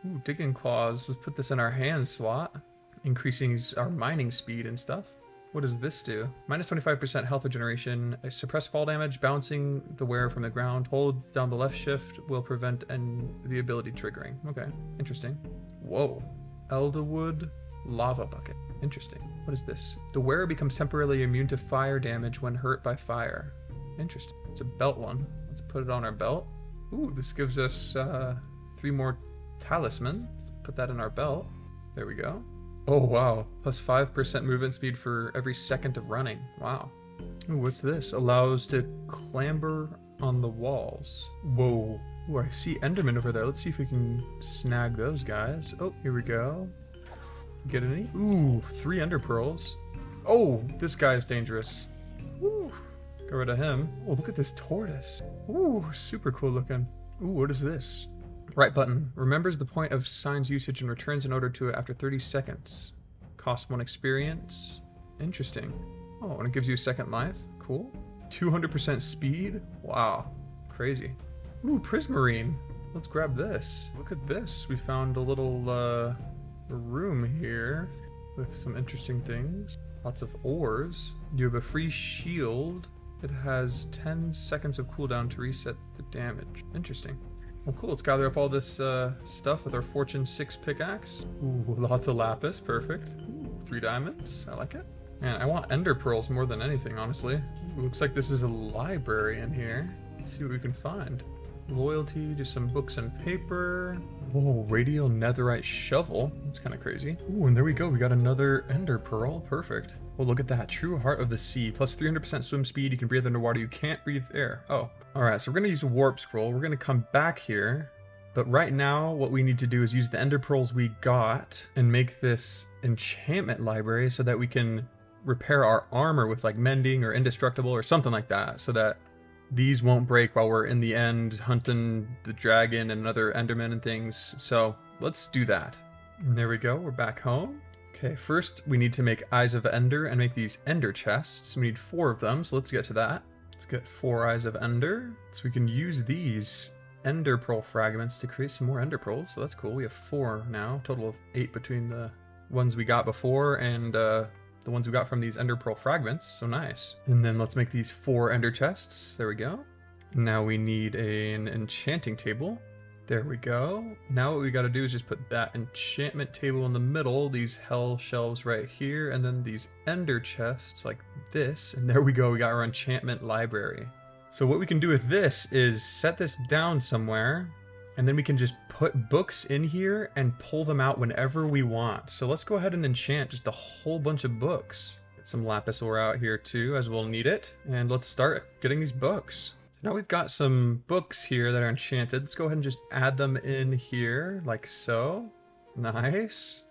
Ooh, digging claws. Let's put this in our hand slot. Increasing our mining speed and stuff. What does this do? Minus 25% health regeneration. Suppress fall damage. Bouncing the wearer from the ground. Hold down the left shift will prevent the ability triggering. Okay, interesting. Whoa. Elderwood lava bucket. Interesting. What is this? The wearer becomes temporarily immune to fire damage when hurt by fire. Interesting. It's a belt one. Let's put it on our belt. Ooh, this gives us 3 more talisman. Put that in our belt. There we go. Oh wow, plus 5% movement speed for every second of running. Wow. Ooh, what's this? Allows to clamber on the walls. Whoa. Ooh, I see Enderman over there. Let's see if we can snag those guys. Oh, here we go. Get any? Ooh, 3 ender pearls. Oh, this guy's dangerous. Ooh, get rid of him. Oh, look at this tortoise. Ooh, super cool looking. Ooh, what is this? Right button. Remembers the point of sign's usage and returns an order to it after 30 seconds. Cost 1 experience. Interesting. Oh, and it gives you a second life. Cool. 200% speed. Wow. Crazy. Ooh, prismarine. Let's grab this. Look at this. We found a little room here with some interesting things. Lots of ores. You have a free shield. It has 10 seconds of cooldown to reset the damage. Interesting. Well, cool. Let's gather up all this stuff with our Fortune 6 pickaxe. Ooh, lots of lapis. Perfect. Ooh, 3 diamonds. I like it. Man, I want ender pearls more than anything, honestly. Ooh, looks like this is a library in here. Let's see what we can find. Loyalty, just some books and paper. Whoa, radial netherite shovel. That's kind of crazy. Ooh, and there we go. We got another ender pearl. Perfect. Well, look at that. True heart of the sea. Plus 300% swim speed. You can breathe underwater. You can't breathe air. Oh, all right. So we're going to use a warp scroll. We're going to come back here. But right now, what we need to do is use the ender pearls we got and make this enchantment library so that we can repair our armor with like mending or indestructible or something like that, so that these won't break while we're in the end hunting the dragon and other endermen and things. So let's do that. And there we go. We're back home. Okay, first we need to make Eyes of Ender and make these ender chests. We need 4 of them, so let's get to that. Let's get 4 Eyes of Ender. So we can use these ender pearl fragments to create some more ender pearls. So that's cool. We have 4 now, total of 8 between the ones we got before and the ones we got from these ender pearl fragments. So nice. And then let's make these 4 ender chests. There we go. Now we need an enchanting table. There we go. Now what we got to do is just put that enchantment table in the middle, these hell shelves right here, and then these ender chests like this. And there we go. We got our enchantment library. So what we can do with this is set this down somewhere, and then we can just put books in here and pull them out whenever we want. So let's go ahead and enchant just a whole bunch of books. Get some lapis ore out here too, as we'll need it. And let's start getting these books. So now we've got some books here that are enchanted. Let's go ahead and just add them in here, like so. Nice.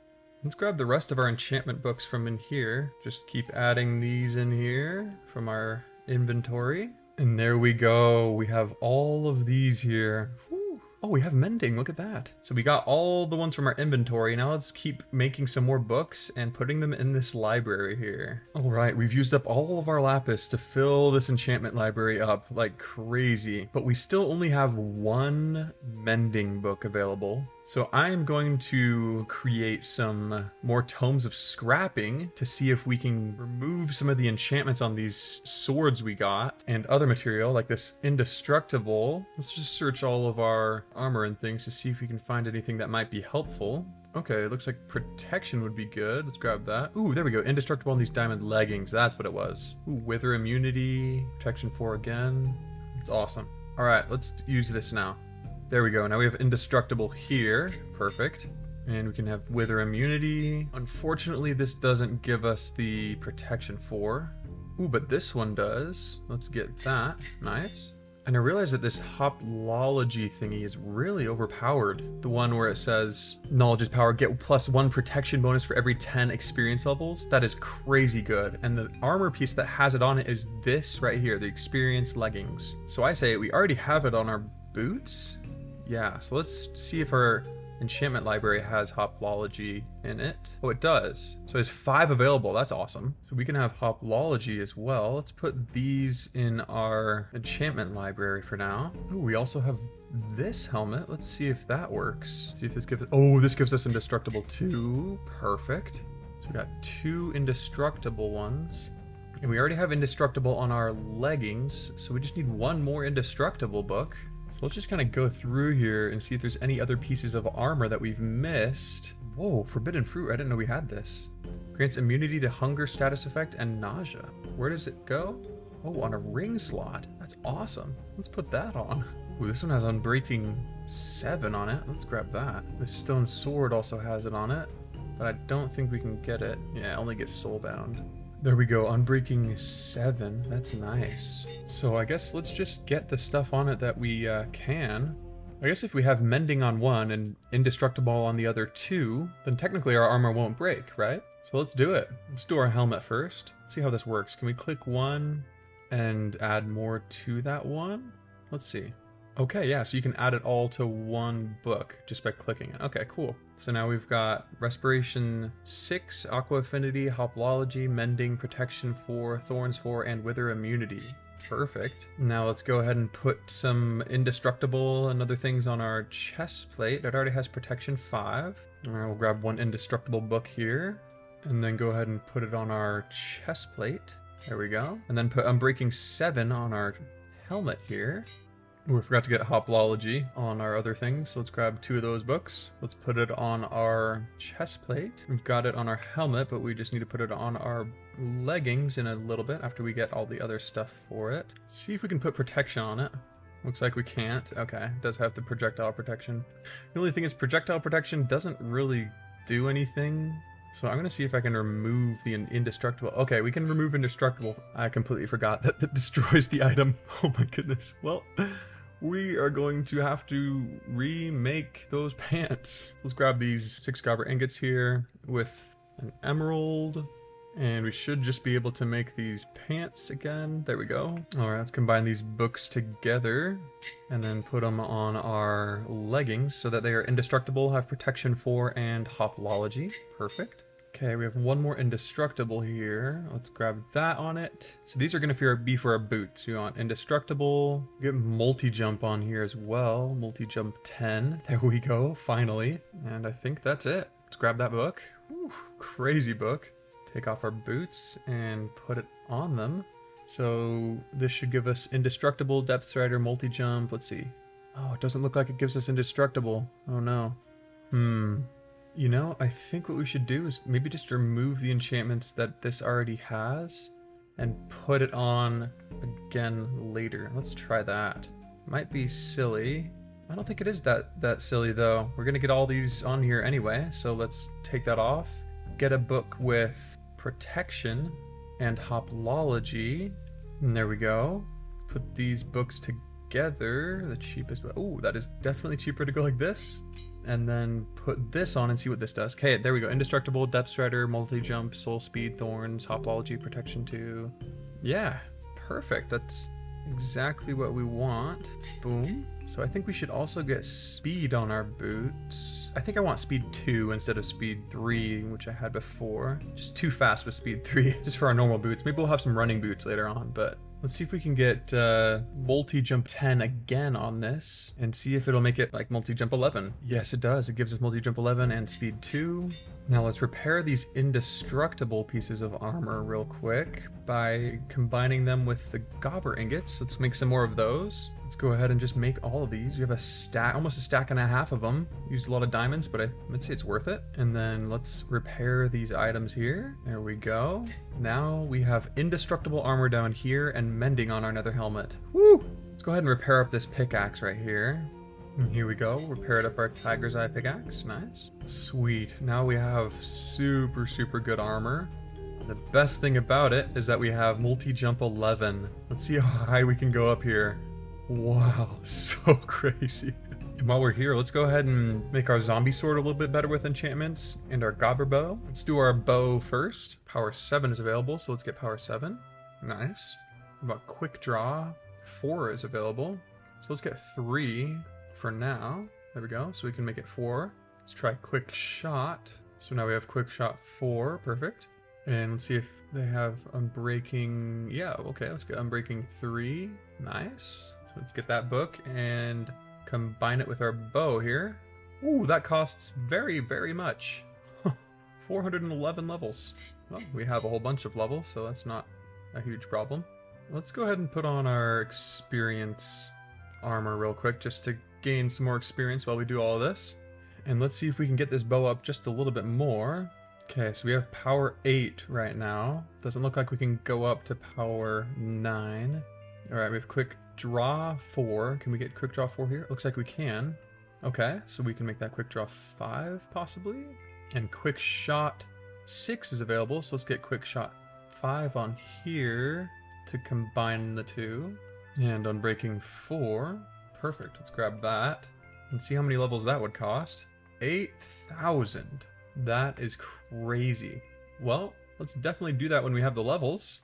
Let's grab the rest of our enchantment books from in here. Just keep adding these in here from our inventory. And there we go. We have all of these here. Whew. Oh, we have mending. Look at that. So we got all the ones from our inventory. Now let's keep making some more books and putting them in this library here. All right, we've used up all of our lapis to fill this enchantment library up like crazy. But we still only have 1 mending book available. So I'm going to create some more tomes of scrapping to see if we can remove some of the enchantments on these swords we got and other material like this indestructible. Let's just search all of our armor and things to see if we can find anything that might be helpful. Okay, it looks like protection would be good. Let's grab that. Ooh, there we go. Indestructible on these diamond leggings. That's what it was. Ooh, wither immunity. Protection 4 again. It's awesome. All right, let's use this now. There we go. Now we have indestructible here. Perfect. And we can have wither immunity. Unfortunately, this doesn't give us the protection 4. Ooh, but this one does. Let's get that. Nice. And I realized that this hoplology thingy is really overpowered. The one where it says knowledge is power, get +1 protection bonus for every 10 experience levels. That is crazy good. And the armor piece that has it on it is this right here, the experience leggings. So I say we already have it on our boots. Yeah, so let's see if our enchantment library has hoplology in it. Oh, it does. So there's 5 available. That's awesome. So we can have hoplology as well. Let's put these in our enchantment library for now. Ooh, we also have this helmet. Let's see if that works. See if this gives us... Oh, this gives us indestructible too. Perfect. So we got 2 indestructible ones. And we already have indestructible on our leggings. So we just need 1 more indestructible book. So let's just kind of go through here and see if there's any other pieces of armor that we've missed. Whoa, forbidden fruit. I didn't know we had this. Grants immunity to hunger status effect and nausea. Where does it go? Oh, on a ring slot. That's awesome. Let's put that on. Ooh, this one has Unbreaking 7 on it. Let's grab that. This stone sword also has it on it, but I don't think we can get it. Yeah, it only gets soulbound. There we go, Unbreaking 7. That's nice. So I guess let's just get the stuff on it that we can. I guess if we have mending on 1 and indestructible on the other 2, then technically our armor won't break, right? So let's do it. Let's do our helmet first. Let's see how this works. Can we click 1 and add more to that one? Let's see. Okay, yeah, so you can add it all to one book just by clicking it. Okay, cool. So now we've got Respiration 6, Aqua Affinity, Hoplology, Mending, Protection 4, Thorns 4, and Wither Immunity. Perfect. Now let's go ahead and put some Indestructible and other things on our chest plate. That already has Protection 5. All right, we'll grab one Indestructible book here, and then go ahead and put it on our chest plate. There we go. And then put Unbreaking 7 on our helmet here. We forgot to get Hoplology on our other things, so let's grab 2 of those books. Let's put it on our chest plate. We've got it on our helmet, but we just need to put it on our leggings in a little bit after we get all the other stuff for it. Let's see if we can put protection on it. Looks like we can't. Okay, it does have the projectile protection. The only thing is projectile protection doesn't really do anything. So I'm going to see if I can remove the Indestructible. Okay, we can remove Indestructible. I completely forgot that that destroys the item. Oh my goodness. Well, we are going to have to remake those pants. Let's grab these 6 gobber ingots here with an emerald. And we should just be able to make these pants again. There we go. All right, let's combine these books together and then put them on our leggings so that they are indestructible, have protection 4, and hoplology. Perfect. Okay, we have one more indestructible here. Let's grab that on it. So these are going to be for our boots. We want indestructible. Get multi-jump on here as well. Multi-jump 10. There we go, finally. And I think that's it. Let's grab that book. Whew, crazy book. Take off our boots and put it on them. So this should give us indestructible, depth strider, multi-jump. Let's see. Oh, it doesn't look like it gives us indestructible. Oh no. You know, I think what we should do is maybe just remove the enchantments that this already has and put it on again later. Let's try that. Might be silly. I don't think it is that silly though. We're gonna get all these on here anyway, so let's take that off. Get a book with protection and hoplology. And there we go. Let's put these books together. The cheapest. Oh, that is definitely cheaper to go like this. And then put this on and see what this does. Okay, there we go. Indestructible, depth strider, multi-jump, soul speed, thorns, hoplology, protection 2. Yeah, perfect. That's exactly what we want. Boom. So I think we should also get speed on our boots. I think I want speed 2 instead of speed 3, which I had before. Just too fast with speed 3, just for our normal boots. Maybe we'll have some running boots later on, but let's see if we can get multi-jump 10 again on this and see if it'll make it like multi-jump 11. Yes, it does. It gives us multi-jump 11 and speed 2. Now let's repair these indestructible pieces of armor real quick by combining them with the gobber ingots. Let's make some more of those. Let's go ahead and just make all of these. We have a stack, almost a stack and a half of them. Used a lot of diamonds, but I'd say it's worth it. And then let's repair these items here. There we go. Now we have indestructible armor down here and mending on our nether helmet. Woo! Let's go ahead and repair up this pickaxe right here. And here we go. Repaired up our tiger's eye pickaxe. Nice. Sweet. Now we have super, super good armor. The best thing about it is that we have multi-jump 11. Let's see how high we can go up here. Wow, so crazy. And while we're here, let's go ahead and make our zombie sword a little bit better with enchantments and our gobber bow. Let's do our bow first. Power 7 is available, so let's get power 7. Nice. What about quick draw? 4 is available. So let's get 3 for now. There we go, so we can make it 4. Let's try quick shot. So now we have quick shot 4, perfect. And let's see if they have unbreaking. Yeah, okay, let's get unbreaking 3. Nice. So let's get that book and combine it with our bow here. Ooh, that costs very, very much. 411 levels. Well, we have a whole bunch of levels, so that's not a huge problem. Let's go ahead and put on our experience armor real quick just to gain some more experience while we do all of this. And let's see if we can get this bow up just a little bit more. Okay, so we have power 8 right now. Doesn't look like we can go up to power 9. All right, we have quick draw 4. Can we get quick draw 4 here? Looks like we can. Okay, so we can make that quick draw 5 possibly. And quick shot 6 is available, so let's get quick shot 5 on here to combine the two. And unbreaking 4. Perfect, let's grab that and see how many levels that would cost. 8,000. That is crazy. Well, let's definitely do that when we have the levels.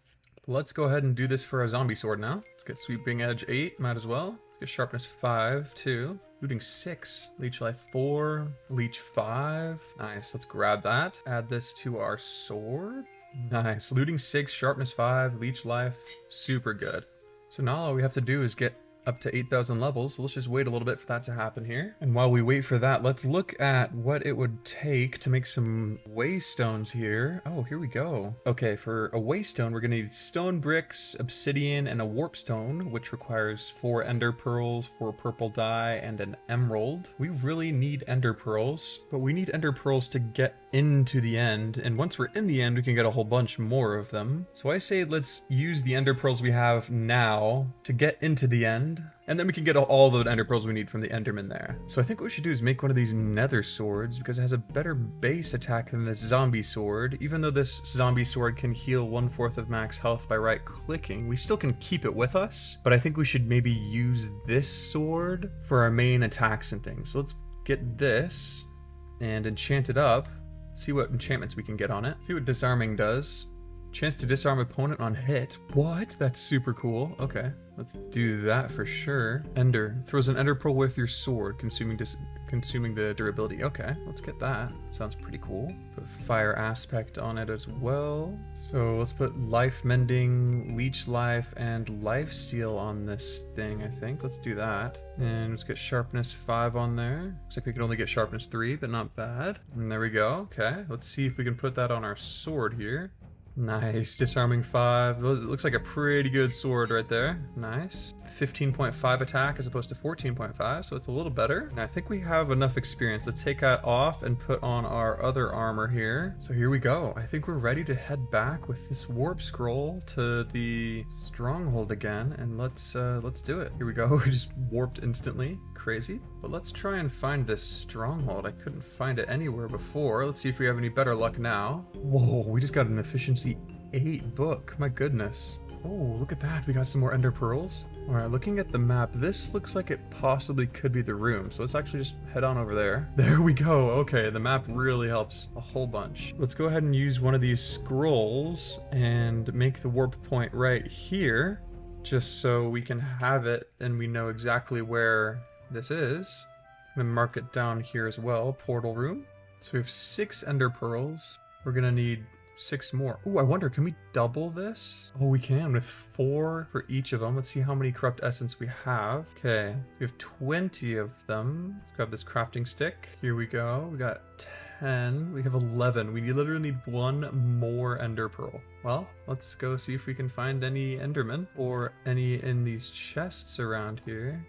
Let's go ahead and do this for a zombie sword now. Let's get sweeping edge 8, might as well. Let's Get sharpness 5 too. Looting 6, leech life 4, leech 5. Nice, let's grab that. Add this to our sword. Nice, looting 6, sharpness 5, leech life, super good. So now all we have to do is get up to 8,000 levels, so let's just wait a little bit for that to happen here. And while we wait for that, let's look at what it would take to make some waystones here. Oh, here we go. Okay, for a waystone, we're gonna need stone bricks, obsidian, and a warp stone, which requires 4 ender pearls, 4 purple dye, and an emerald. We really need ender pearls, but we need ender pearls to get into the end, and once we're in the end, we can get a whole bunch more of them. So I say let's use the ender pearls we have now to get into the end, and then we can get all the ender pearls we need from the enderman there. So I think what we should do is make one of these nether swords, because it has a better base attack than this zombie sword. Even though this zombie sword can heal 1/4 of max health by right clicking, we still can keep it with us, but I think we should maybe use this sword for our main attacks and things. So let's get this and enchant it up. See what enchantments we can get on it. See what disarming does. Chance to disarm opponent on hit. What? That's super cool. Okay, let's do that for sure. Ender. Throws an ender pearl with your sword, consuming the durability. Okay, let's get that. Sounds pretty cool. Put fire aspect on it as well. So let's put life mending, leech life, and life steal on this thing, I think. Let's do that. And let's get sharpness 5 on there. Looks like we can only get sharpness 3, but not bad. And there we go. Okay, let's see if we can put that on our sword here. Nice, disarming 5. It looks like a pretty good sword right there. Nice. 15.5 attack as opposed to 14.5, so it's a little better. And I think we have enough experience. Let's take that off and put on our other armor here. So here we go. I think we're ready to head back with this warp scroll to the stronghold again, and let's do it. Here we go. We just warped instantly. Crazy. But let's try and find this stronghold. I couldn't find it anywhere before. Let's see if we have any better luck now. Whoa, we just got an efficiency 8 book. My goodness. Oh, look at that. We got some more ender pearls. All right, looking at the map, this looks like it possibly could be the room. So let's actually just head on over there. There we go. Okay, the map really helps a whole bunch. Let's go ahead and use one of these scrolls and make the warp point right here, just so we can have it and we know exactly where this is. I'm gonna mark it down here as well. Portal room. So we have 6 ender pearls. We're gonna need 6 more. Oh, I wonder, can we double this? Oh, we can, with 4 for each of them. Let's see how many corrupt essence we have. Okay, we have 20 of them. Let's grab this crafting stick. Here we go. We got 10. We have 11. We literally need 1 more ender pearl. Well, let's go see if we can find any endermen or any in these chests around here.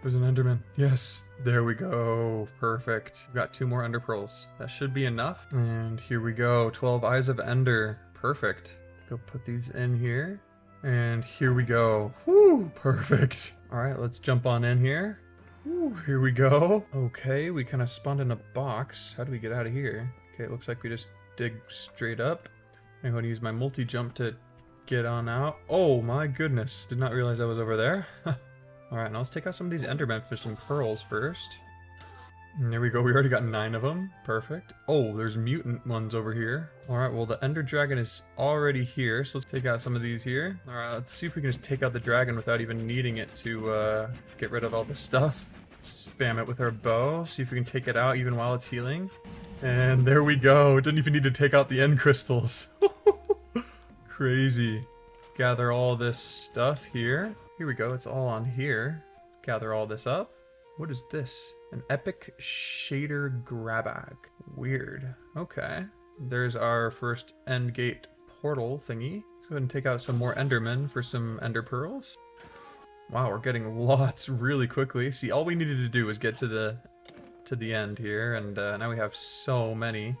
There's an enderman. Yes. There we go. Perfect. We've got 2 more ender pearls. That should be enough. And here we go. 12 eyes of ender. Perfect. Let's go put these in here. And here we go. Woo! Perfect. All right, let's jump on in here. Ooh, here we go. Okay, we kind of spawned in a box. How do we get out of here? Okay, it looks like we just dig straight up. I'm going to use my multi-jump to get on out. Oh my goodness, did not realize I was over there. Alright, now let's take out some of these endermen for some pearls first. And there we go, we already got 9 of them. Perfect. Oh, there's mutant ones over here. Alright, well the ender dragon is already here, so let's take out some of these here. Alright, let's see if we can just take out the dragon without even needing it to get rid of all this stuff. Spam it with our bow, see if we can take it out even while it's healing. And there we go, didn't even need to take out the end crystals. Crazy. Let's gather all this stuff here. Here we go, it's all on here. Let's gather all this up. What is this? An epic shader grabag. Weird. Okay. There's our first end gate portal thingy. Let's go ahead and take out some more endermen for some ender pearls. Wow, we're getting lots really quickly. See, all we needed to do was get to the end here, and now we have so many.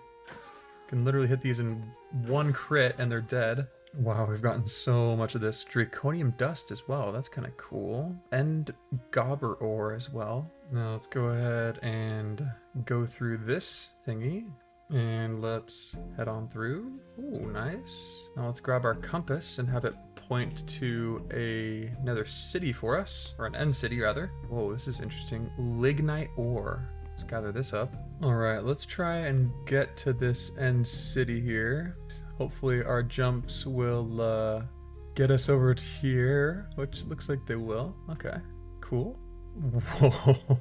Can literally hit these in 1 crit and they're dead. Wow, we've gotten so much of this. Draconium dust as well, that's kind of cool. And gobber ore as well. Now let's go ahead and go through this thingy. And let's head on through. Ooh, nice. Now let's grab our compass and have it point to another city for us. Or an end city, rather. Whoa, this is interesting. Lignite ore. Let's gather this up. Alright, let's try and get to this end city here. Hopefully our jumps will get us over to here, which looks like they will. Okay, cool. Whoa.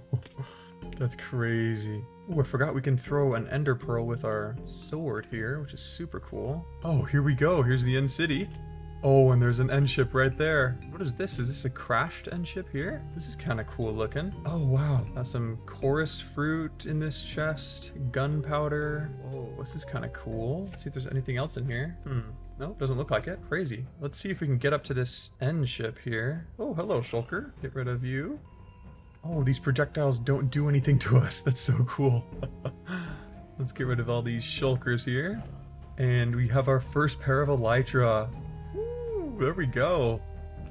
That's crazy. Oh, I forgot we can throw an ender pearl with our sword here, which is super cool. Oh, here we go. Here's the end city. Oh, and there's an end ship right there. What is this? Is this a crashed end ship here? This is kind of cool looking. Oh, wow. Got some chorus fruit in this chest. Gunpowder. Oh, this is kind of cool. Let's see if there's anything else in here. Nope, doesn't look like it. Crazy. Let's see if we can get up to this end ship here. Oh, hello, Shulker. Get rid of you. Oh, these projectiles don't do anything to us. That's so cool. Let's get rid of all these shulkers here. And we have our first pair of elytra. Ooh, there we go.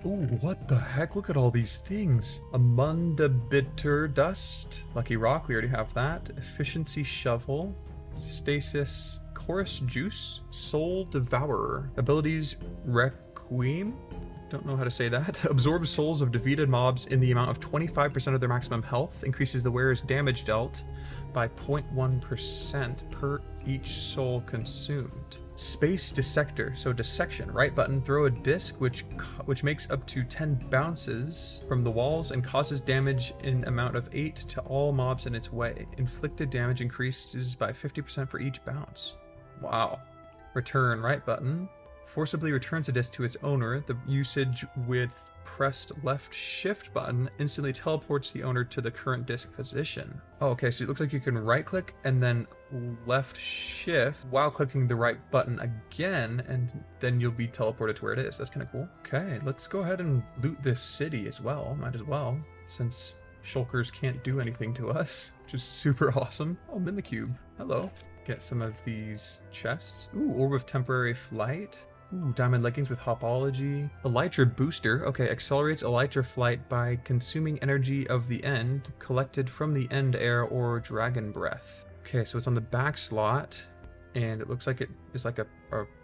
Ooh, what the heck? Look at all these things. Amundabiter dust. Lucky rock, we already have that. Efficiency shovel. Stasis chorus juice. Soul devourer. Abilities requiem. Don't know how to say that. Absorbs souls of defeated mobs in the amount of 25% of their maximum health. Increases the wearer's damage dealt by 0.1% per each soul consumed. Space dissector. So dissection. Right button. Throw a disc which makes up to 10 bounces from the walls and causes damage in amount of 8 to all mobs in its way. Inflicted damage increases by 50% for each bounce. Wow. Return. Right button. Forcibly returns a disc to its owner. The usage with pressed left shift button instantly teleports the owner to the current disc position. Oh, okay, so it looks like you can right click and then left shift while clicking the right button again, and then you'll be teleported to where it is. That's kind of cool. Okay, let's go ahead and loot this city as well. Might as well, since shulkers can't do anything to us, which is super awesome. Oh, Mimicube. Hello. Get some of these chests. Ooh, Orb of Temporary Flight. Ooh, diamond leggings with hopology. Elytra booster. Okay, accelerates elytra flight by consuming energy of the end collected from the end air or dragon breath. Okay, so it's on the back slot, and it looks like it is like a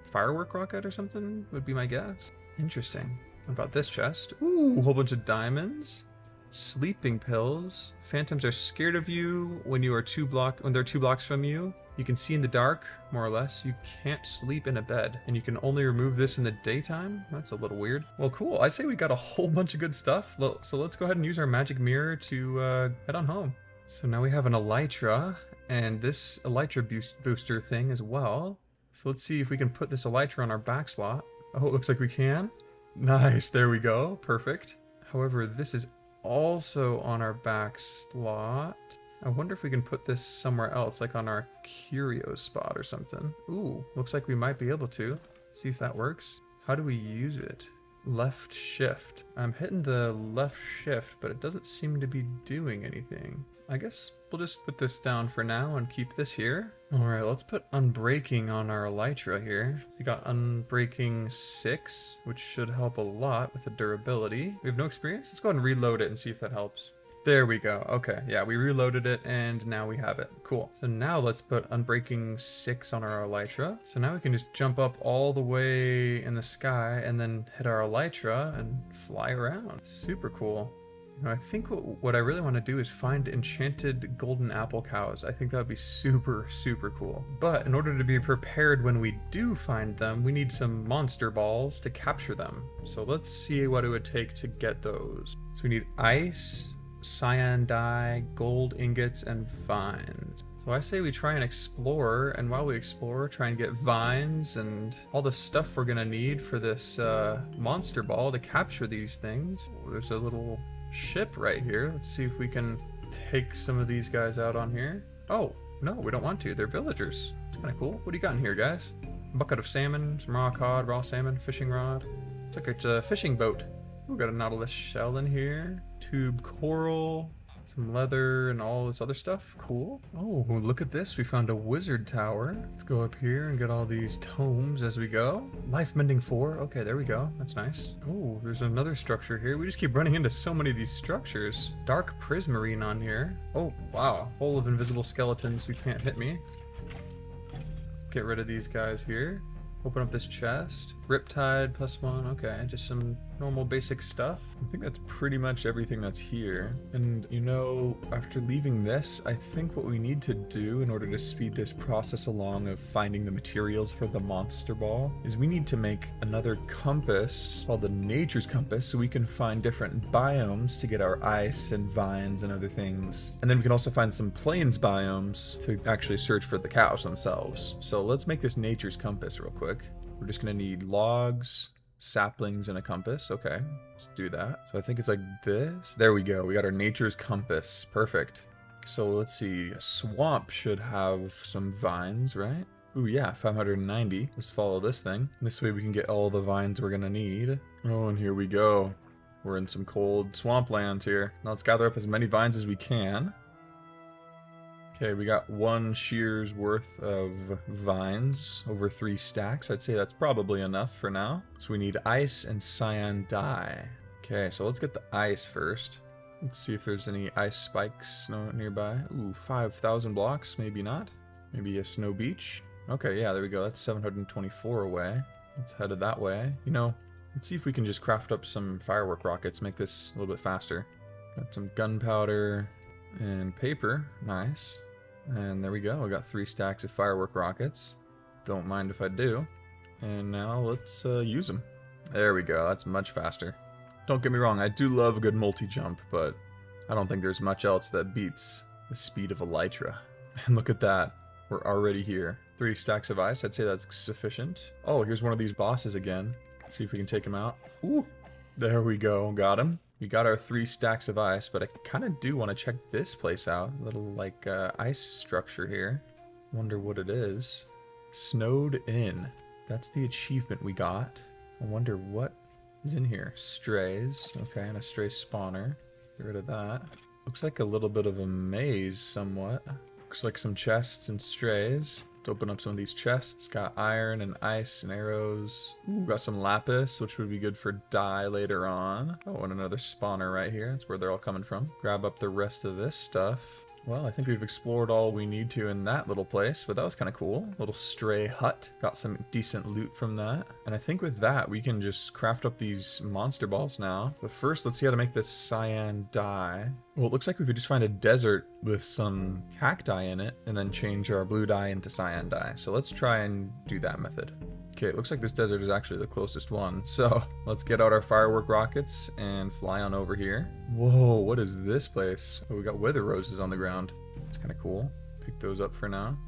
firework rocket or something, would be my guess. Interesting. What about this chest? Ooh, a whole bunch of diamonds. Sleeping pills. Phantoms are scared of you when they're 2 blocks from you. You can see in the dark, more or less. You can't sleep in a bed, and you can only remove this in the daytime. That's a little weird. Well, cool. I say we got a whole bunch of good stuff. So let's go ahead and use our magic mirror to head on home. So now we have an elytra, and this elytra booster thing as well. So let's see if we can put this elytra on our back slot. Oh, it looks like we can. Nice. There we go. Perfect. However, this is also on our back slot. I wonder if we can put this somewhere else, like on our curio spot or something. Ooh, looks like we might be able to. See if that works. How do we use it? Left shift. I'm hitting the left shift, but it doesn't seem to be doing anything. I guess we'll just put this down for now and keep this here. Alright, let's put Unbreaking on our elytra here. So we got Unbreaking 6, which should help a lot with the durability. We have no experience? Let's go ahead and reload it and see if that helps. There we go. Okay, yeah, we reloaded it and now we have it. Cool. So now let's put Unbreaking 6 on our elytra. So now we can just jump up all the way in the sky and then hit our elytra and fly around. Super cool. You know, I think what I really want to do is find enchanted golden apple cows. I think that would be super, super cool. But in order to be prepared when we do find them, we need some monster balls to capture them. So let's see what it would take to get those. So we need ice, cyan dye, gold ingots, and vines. So I say we try and explore, and while we explore, try and get vines and all the stuff we're gonna need for this monster ball to capture these things. Oh, there's a little ship right here. Let's see if we can take some of these guys out on here. Oh, no, we don't want to. They're villagers. It's kind of cool. What do you got in here, guys? A bucket of salmon, some raw cod, raw salmon, fishing rod. It's like it's a fishing boat. We've got a nautilus shell in here, tube coral, some leather, and all this other stuff. Cool. Oh, look at this. We found a wizard tower. Let's go up here and get all these tomes as we go. Life mending 4. Okay, there we go. That's nice. Oh, there's another structure here. We just keep running into so many of these structures. Dark prismarine on here. Oh, wow. Full of invisible skeletons who can't hit me. Get rid of these guys here. Open up this chest. Riptide +1. Okay, just some normal basic stuff. I think that's pretty much everything that's here. And you know, after leaving this, I think what we need to do in order to speed this process along of finding the materials for the monster ball is we need to make another compass called the nature's compass so we can find different biomes to get our ice and vines and other things. And then we can also find some plains biomes to actually search for the cows themselves. So let's make this nature's compass real quick. We're just gonna need logs, saplings, and a compass. Okay, let's do that. So I think it's like this. There we go. We got our nature's compass. Perfect. So let's see. A swamp should have some vines, right? Ooh, yeah, 590. Let's follow this thing. This way we can get all the vines we're gonna need. Oh, and here we go. We're in some cold swamplands here. Now let's gather up as many vines as we can. Okay, we got 1 shear's worth of vines, over 3 stacks. I'd say that's probably enough for now. So we need ice and cyan dye. Okay, so let's get the ice first. Let's see if there's any ice spikes nearby. Ooh, 5,000 blocks, maybe not. Maybe a snow beach. Okay, yeah, there we go. That's 724 away. Let's head that way. You know, let's see if we can just craft up some firework rockets, make this a little bit faster. Got some gunpowder and paper. Nice. And there we go. I got 3 stacks of firework rockets. Don't mind if I do. And now let's use them. There we go. That's much faster. Don't get me wrong. I do love a good multi-jump, but I don't think there's much else that beats the speed of Elytra. And look at that. We're already here. 3 stacks of ice. I'd say that's sufficient. Oh, here's one of these bosses again. Let's see if we can take him out. Ooh. There we go. Got him. We got our 3 stacks of ice, but I kind of do want to check this place out. A little, like, ice structure here. Wonder what it is. Snowed in. That's the achievement we got. I wonder what is in here. Strays. Okay, and a stray spawner. Get rid of that. Looks like a little bit of a maze, somewhat. Looks like some chests and strays. Let's open up some of these chests. Got iron and ice and arrows. Ooh, got some lapis, which would be good for dye later on. Oh, and another spawner right here. That's where they're all coming from. Grab up the rest of this stuff. Well, I think we've explored all we need to in that little place, but that was kind of cool. Little stray hut. Got some decent loot from that. And I think with that, we can just craft up these monster balls now. But first, let's see how to make this cyan dye. Well, it looks like we could just find a desert with some cacti in it and then change our blue dye into cyan dye. So let's try and do that method. Okay, it looks like this desert is actually the closest one. So let's get out our firework rockets and fly on over here. Whoa, what is this place? Oh, we got wither roses on the ground. That's kind of cool. Pick those up for now.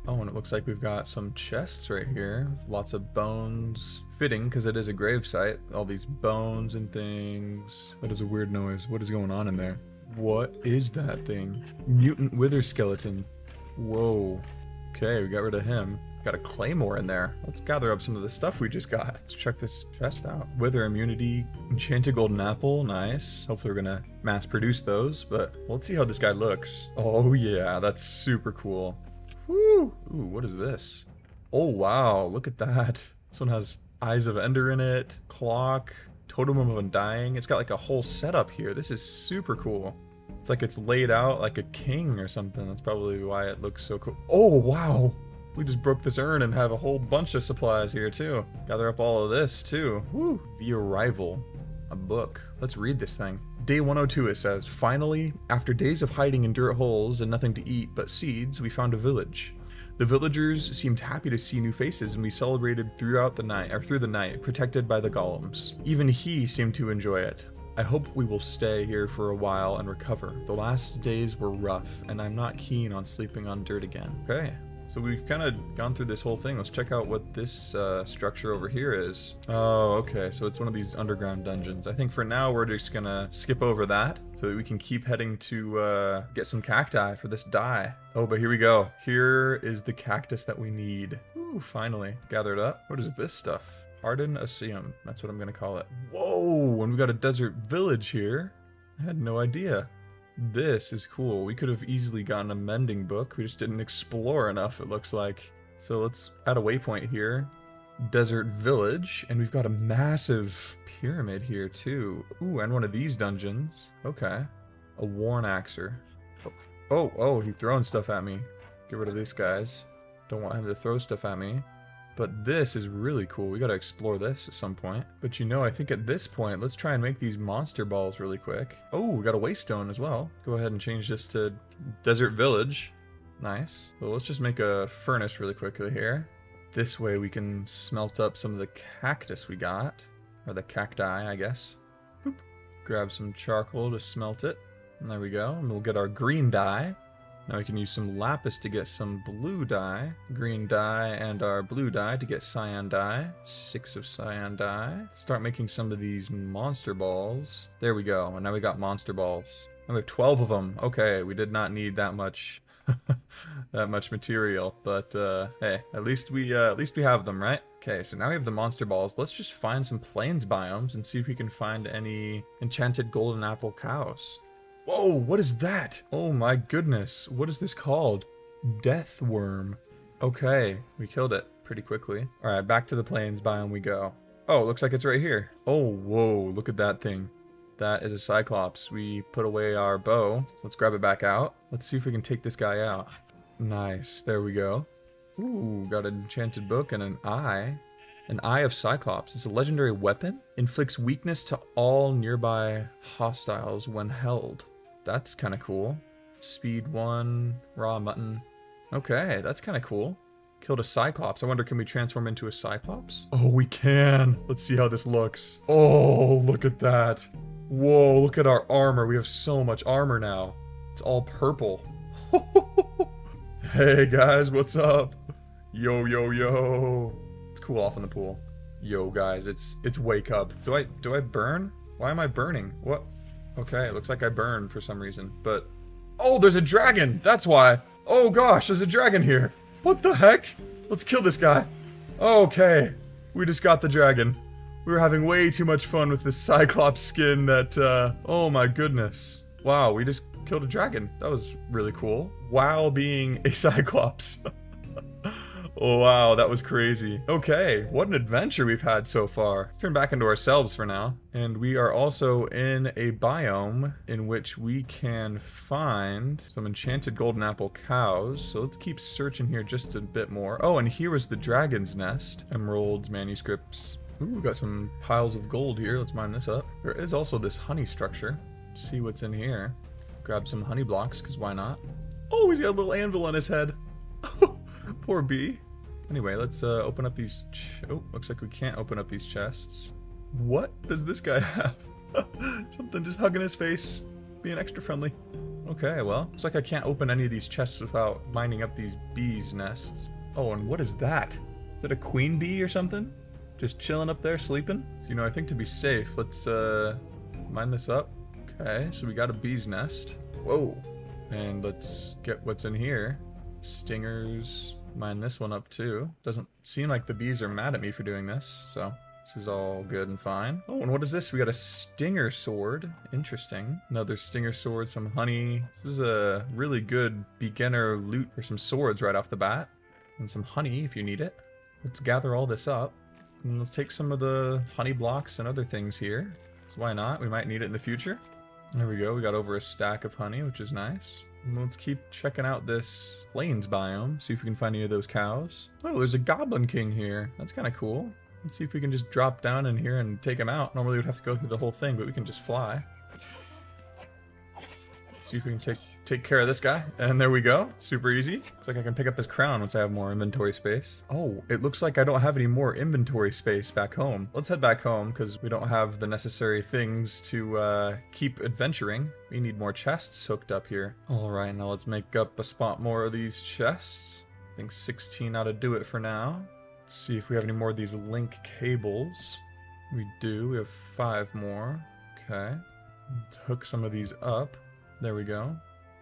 Oh, and it looks like we've got some chests right here with lots of bones. Fitting, because it is a grave site. All these bones and things. That is a weird noise. What is going on in there? What is that thing? Mutant wither skeleton. Whoa. Okay, we got rid of him. Got a claymore in there. Let's gather up some of the stuff we just got. Let's check this chest out. Wither immunity, enchanted golden apple, nice. Hopefully we're gonna mass produce those, but let's see how this guy looks. Oh yeah, that's super cool. Woo! Ooh, what is this? Oh wow, look at that. This one has eyes of ender in it, clock, totem of undying. It's got like a whole setup here. This is super cool. It's like it's laid out like a king or something. That's probably why it looks so cool. Oh wow! We just broke this urn and have a whole bunch of supplies here too. Gather up all of this too. Woo! The Arrival. A book. Let's read this thing. Day 102 it says, finally, after days of hiding in dirt holes and nothing to eat but seeds, we found a village. The villagers seemed happy to see new faces and we celebrated through the night, protected by the golems. Even he seemed to enjoy it. I hope we will stay here for a while and recover. The last days were rough and I'm not keen on sleeping on dirt again. Okay. So we've kind of gone through this whole thing. Let's check out what this structure over here is. Oh, okay. So it's one of these underground dungeons. I think for now we're just gonna skip over that so that we can keep heading to get some cacti for this dye. Oh, but here we go. Here is the cactus that we need. Ooh, finally. Gathered up. What is this stuff? Harden Aseum. That's what I'm gonna call it. Whoa, and we got a desert village here. I had no idea. This is cool. We could have easily gotten a mending book. We just didn't explore enough, it looks like. So let's add a waypoint here. Desert village. And we've got a massive pyramid here too. Ooh, and one of these dungeons. Okay. A worn axer. Oh, he's throwing stuff at me. Get rid of these guys. Don't want him to throw stuff at me. But this is really cool. We gotta explore this at some point. But you know, I think at this point, let's try and make these monster balls really quick. Oh, we got a waystone as well. Go ahead and change this to Desert Village. Nice. Well, let's just make a furnace really quickly here. This way we can smelt up some of the cactus we got. Or the cacti, I guess. Boop. Grab some charcoal to smelt it. And there we go. And we'll get our green dye. Now we can use some lapis to get some blue dye, green dye, and our blue dye to get cyan dye. 6 of cyan dye. Start making some of these monster balls. There we go, and now we got monster balls. And we have 12 of them. Okay, we did not need that much, that much material, but hey, at least we have them, right? Okay, so now we have the monster balls. Let's just find some plains biomes and see if we can find any enchanted golden apple cows. Whoa, what is that? Oh my goodness. What is this called? Death worm. Okay, we killed it pretty quickly. Alright, back to the plains biome we go. Oh, looks like it's right here. Oh, whoa, look at that thing. That is a cyclops. We put away our bow. So let's grab it back out. Let's see if we can take this guy out. Nice, there we go. Ooh, got an enchanted book and an eye. An Eye of Cyclops. It's a legendary weapon. Inflicts weakness to all nearby hostiles when held. That's kind of cool. Speed 1, raw mutton. Okay, that's kind of cool. Killed a Cyclops. I wonder, can we transform into a Cyclops? Oh, we can. Let's see how this looks. Oh, look at that. Whoa, look at our armor. We have so much armor now. It's all purple. Hey guys, what's up? Yo, yo, yo. Let's cool off in the pool. Yo guys, it's wake up. Do I burn? Why am I burning? What? Okay, it looks like I burned for some reason, but... Oh, there's a dragon! That's why! Oh gosh, there's a dragon here! What the heck? Let's kill this guy. Okay, we just got the dragon. We were having way too much fun with this Cyclops skin that, oh my goodness. Wow, we just killed a dragon. That was really cool. While being a Cyclops. Oh wow, that was crazy. Okay, what an adventure we've had so far. Let's turn back into ourselves for now. And we are also in a biome in which we can find some enchanted golden apple cows. So let's keep searching here just a bit more. Oh, and here was the dragon's nest. Emeralds, manuscripts. Ooh, we got some piles of gold here. Let's mine this up. There is also this honey structure. Let's see what's in here. Grab some honey blocks, because why not? Oh, he's got a little anvil on his head. Poor bee. Anyway, let's open up these... Oh, looks like we can't open up these chests. What does this guy have? Something just hugging his face, being extra friendly. Okay, well, looks like I can't open any of these chests without mining up these bees' nests. Oh, and what is that? Is that a queen bee or something? Just chilling up there, sleeping? So, you know, I think to be safe, let's mine this up. Okay, so we got a bee's nest. Whoa. And let's get what's in here. Stingers. Mine this one up too. Doesn't seem like the bees are mad at me for doing this, so this is all good and fine. Oh, and what is this? We got a stinger sword. Interesting. Another stinger sword, some honey. This is a really good beginner loot for some swords right off the bat. And some honey if you need it. Let's gather all this up. And let's take some of the honey blocks and other things here. So why not? We might need it in the future. There we go. We got over a stack of honey, which is nice. And let's keep checking out this plains biome, see if we can find any of those cows. Oh, there's a goblin king here. That's kind of cool. Let's see if we can just drop down in here and take him out. Normally we'd have to go through the whole thing, but we can just fly. See if we can take care of this guy. And there we go. Super easy. Looks like I can pick up his crown once I have more inventory space. Oh, it looks like I don't have any more inventory space back home. Let's head back home because we don't have the necessary things to keep adventuring. We need more chests hooked up here. All right, now let's make up a spot more of these chests. I think 16 ought to do it for now. Let's see if we have any more of these link cables. We do. We have 5 more. Okay. Let's hook some of these up. There we go.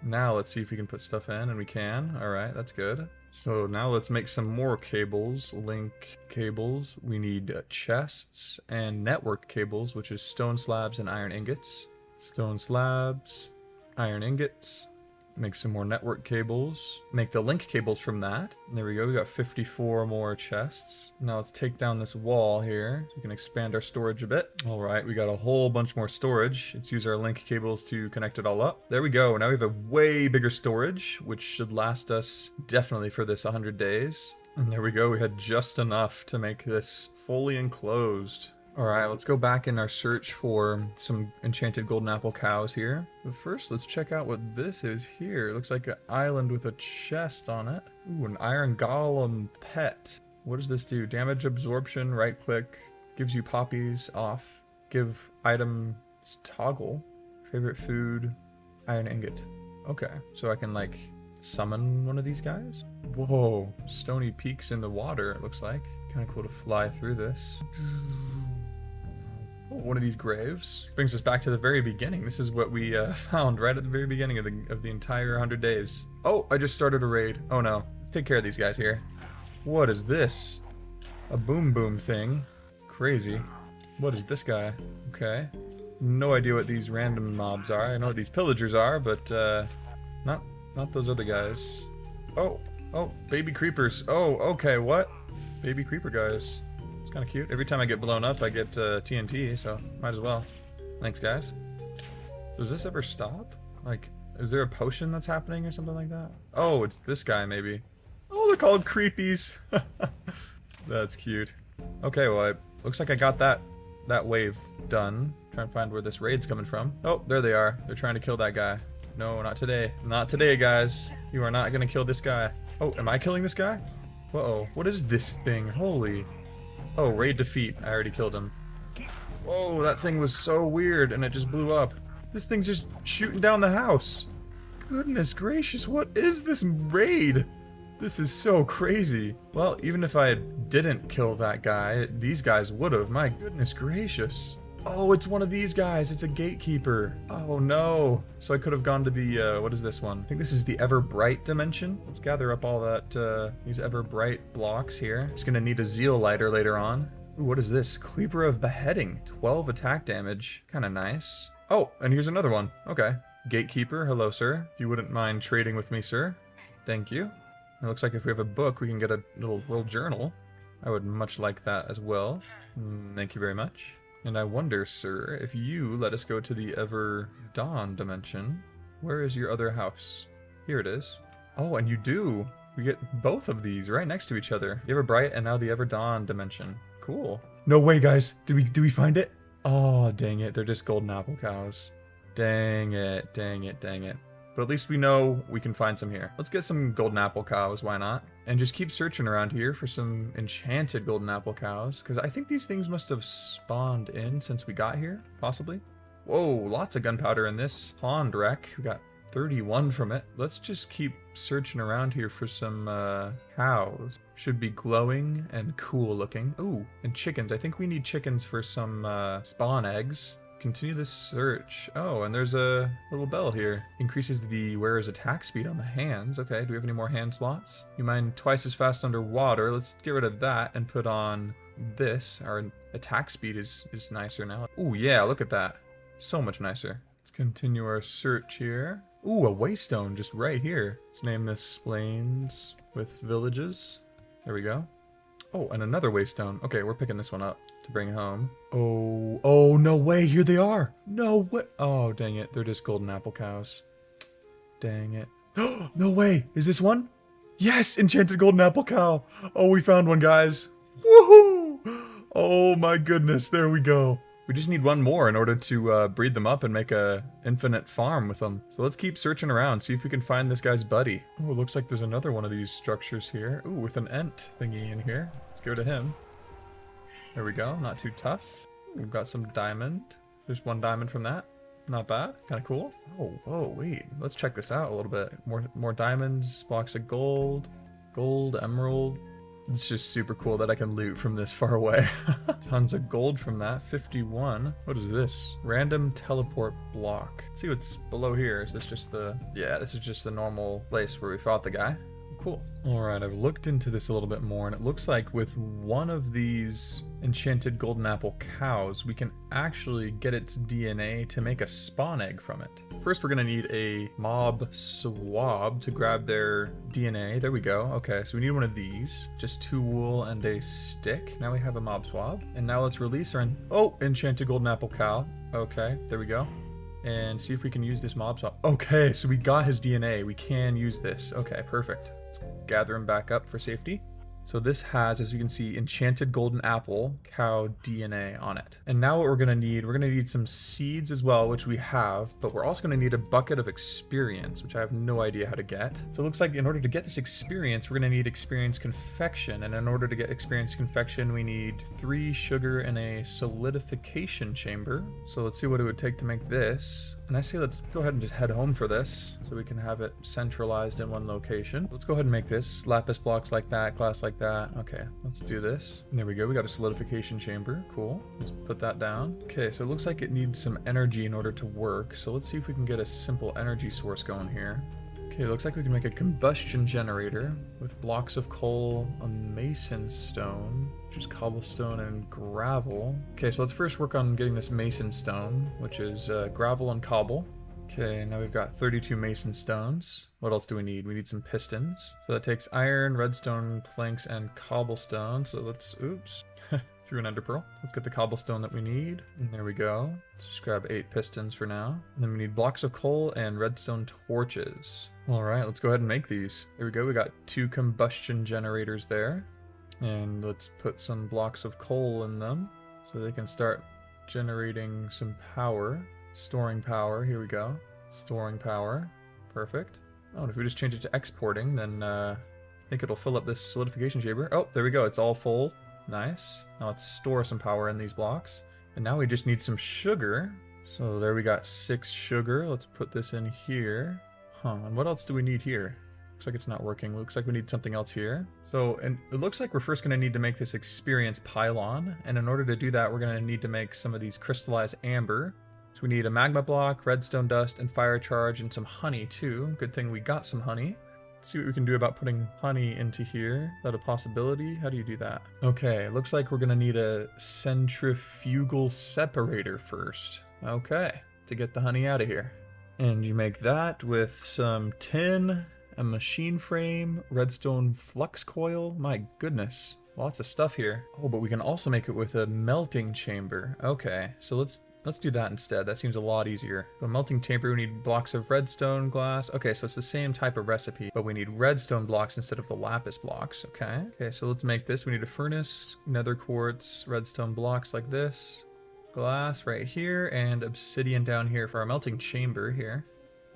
Now let's see if we can put stuff in, and we can. Alright, that's good. So now let's make some more cables, link cables. We need chests and network cables, which is stone slabs and iron ingots. Stone slabs, iron ingots. Make some more network cables. Make the link cables from that. There we go, we got 54 more chests. Now let's take down this wall here so we can expand our storage a bit. Alright, we got a whole bunch more storage. Let's use our link cables to connect it all up. There we go, now we have a way bigger storage, which should last us definitely for this 100 days. And there we go, we had just enough to make this fully enclosed. Alright, let's go back in our search for some enchanted golden apple cows here. But first, let's check out what this is here. It looks like an island with a chest on it. Ooh, an iron golem pet. What does this do? Damage absorption, right click, gives you poppies off, give items toggle, favorite food, iron ingot. Okay, so I can like summon one of these guys? Whoa, stony peaks in the water, it looks like. Kind of cool to fly through this. Oh, one of these graves brings us back to the very beginning. This is what we found right at the very beginning of the entire 100 days. Oh, I just started a raid. Oh no, let's take care of these guys here. What is this? A boom boom thing. Crazy. What is this guy? Okay. No idea what these random mobs are. I know what these pillagers are, but not those other guys. Oh, baby creepers. Oh, okay, what? Baby creeper guys. It's kind of cute. Every time I get blown up, I get TNT, so might as well. Thanks, guys. Does this ever stop? Like, is there a potion that's happening or something like that? Oh, it's this guy, maybe. Oh, they're called creepies. That's cute. Okay, well, looks like I got that wave done. Trying to find where this raid's coming from. Oh, there they are. They're trying to kill that guy. No, not today. Not today, guys. You are not gonna kill this guy. Oh, am I killing this guy? Uh-oh. What is this thing? Holy. Oh, raid defeat. I already killed him. Whoa, that thing was so weird and it just blew up. This thing's just shooting down the house. Goodness gracious, what is this raid? This is so crazy. Well, even if I didn't kill that guy, these guys would have. My goodness gracious. Oh, it's one of these guys. It's a gatekeeper. Oh no. So I could have gone to the, what is this one? I think this is the Ever Bright dimension. Let's gather up all that, these Ever Bright blocks here. Just gonna need a zeal lighter later on. Ooh, what is this? Cleaver of Beheading. 12 attack damage. Kinda nice. Oh, and here's another one. Okay. Gatekeeper, hello sir. If you wouldn't mind trading with me, sir. Thank you. It looks like if we have a book, we can get a little journal. I would much like that as well. Thank you very much. And I wonder, sir, if you let us go to the Ever Dawn dimension, where is your other house? Here it is. Oh, and you do. We get both of these right next to each other. The Ever Bright and now the Ever Dawn dimension. Cool. No way, guys. Did we find it? Oh, dang it. They're just golden apple cows. Dang it, dang it, dang it. But at least we know we can find some here. Let's get some golden apple cows, why not? And just keep searching around here for some enchanted golden apple cows, because I think these things must have spawned in since we got here, possibly. Whoa, lots of gunpowder in this pond wreck. We got 31 from it. Let's just keep searching around here for some cows. Should be glowing and cool looking. Ooh, and chickens. I think we need chickens for some spawn eggs. Continue this search. Oh, and there's a little bell here. Increases the wearer's attack speed on the hands. Okay, do we have any more hand slots? You mine twice as fast underwater. Let's get rid of that and put on this. Our attack speed is nicer now. Ooh, yeah, look at that. So much nicer. Let's continue our search here. Ooh, a waystone just right here. Let's name this Plains with Villages. There we go. Oh, and another waystone. Okay, we're picking this one up to bring home. Oh, no way, here they are. No way. Oh, dang it, they're just golden apple cows. Dang it. No way, is this one? Yes, enchanted golden apple cow. Oh, we found one, guys. Woohoo! Oh my goodness, there we go. We just need one more in order to breed them up and make a infinite farm with them. So let's keep searching around, see if we can find this guy's buddy. Oh, it looks like there's another one of these structures here. Ooh, with an ent thingy in here. Let's go to him. There we go, not too tough. We've got some diamond. There's one diamond from that. Not bad, kind of cool. Oh, whoa, wait. Let's check this out a little bit. More diamonds, blocks of gold, emerald. It's just super cool that I can loot from this far away. Tons of gold from that. 51. What is this? Random teleport block. Let's see what's below here. Is this just the... Yeah, this is just the normal place where we fought the guy. Cool. Alright, I've looked into this a little bit more, and it looks like with one of these enchanted golden apple cows, we can actually get its DNA to make a spawn egg from it. First, we're going to need a mob swab to grab their DNA. There we go. Okay, so we need one of these. Just 2 wool and a stick. Now we have a mob swab. And now let's release our... Oh, enchanted golden apple cow. Okay, there we go. And see if we can use this mob swab. Okay, so we got his DNA. We can use this. Okay, perfect. Let's gather him back up for safety. So this has, as you can see, enchanted golden apple, cow DNA on it. And now what we're gonna need some seeds as well, which we have, but we're also gonna need a bucket of experience, which I have no idea how to get. So it looks like in order to get this experience, we're gonna need experience confection. And in order to get experience confection, we need 3 sugar and a solidification chamber. So let's see what it would take to make this. And I say let's go ahead and just head home for this so we can have it centralized in one location. Let's go ahead and make this. Lapis blocks like that, glass like that. Okay, let's do this. And there we go. We got a solidification chamber. Cool. Let's put that down. Okay, so it looks like it needs some energy in order to work. So let's see if we can get a simple energy source going here. Okay, looks like we can make a combustion generator with blocks of coal, a mason stone, which is cobblestone and gravel. Okay, so let's first work on getting this mason stone, which is gravel and cobble. Okay, now we've got 32 mason stones. What else do we need? We need some pistons. So that takes iron, redstone, planks, and cobblestone. So let's, oops, through an ender pearl. Let's get the cobblestone that we need. And there we go. Let's just grab 8 pistons for now. And then we need blocks of coal and redstone torches. All right, let's go ahead and make these. There we go. We got 2 combustion generators there. And let's put some blocks of coal in them so they can start generating some power. Storing power. Here we go. Storing power. Perfect. Oh, and if we just change it to exporting, then I think it'll fill up this solidification chamber. Oh, there we go. It's all full. Nice. Now let's store some power in these blocks. And now we just need some sugar. So there we got 6 sugar. Let's put this in here. Huh, and what else do we need here? Looks like it's not working. Looks like we need something else here. So, and it looks like we're first going to need to make this experience pylon. And in order to do that, we're going to need to make some of these crystallized amber. So we need a magma block, redstone dust, and fire charge, and some honey too. Good thing we got some honey. Let's see what we can do about putting honey into here. Is that a possibility? How do you do that? Okay, looks like we're gonna need a centrifugal separator first. Okay, to get the honey out of here. And you make that with some tin, a machine frame, redstone flux coil. My goodness, lots of stuff here. Oh, but we can also make it with a melting chamber. Okay, so let's do that instead. That seems a lot easier. The melting chamber, we need blocks of redstone glass. Okay, so it's the same type of recipe, but we need redstone blocks instead of the lapis blocks. Okay. Okay, so let's make this. We need a furnace, nether quartz, redstone blocks like this, glass right here, and obsidian down here for our melting chamber here.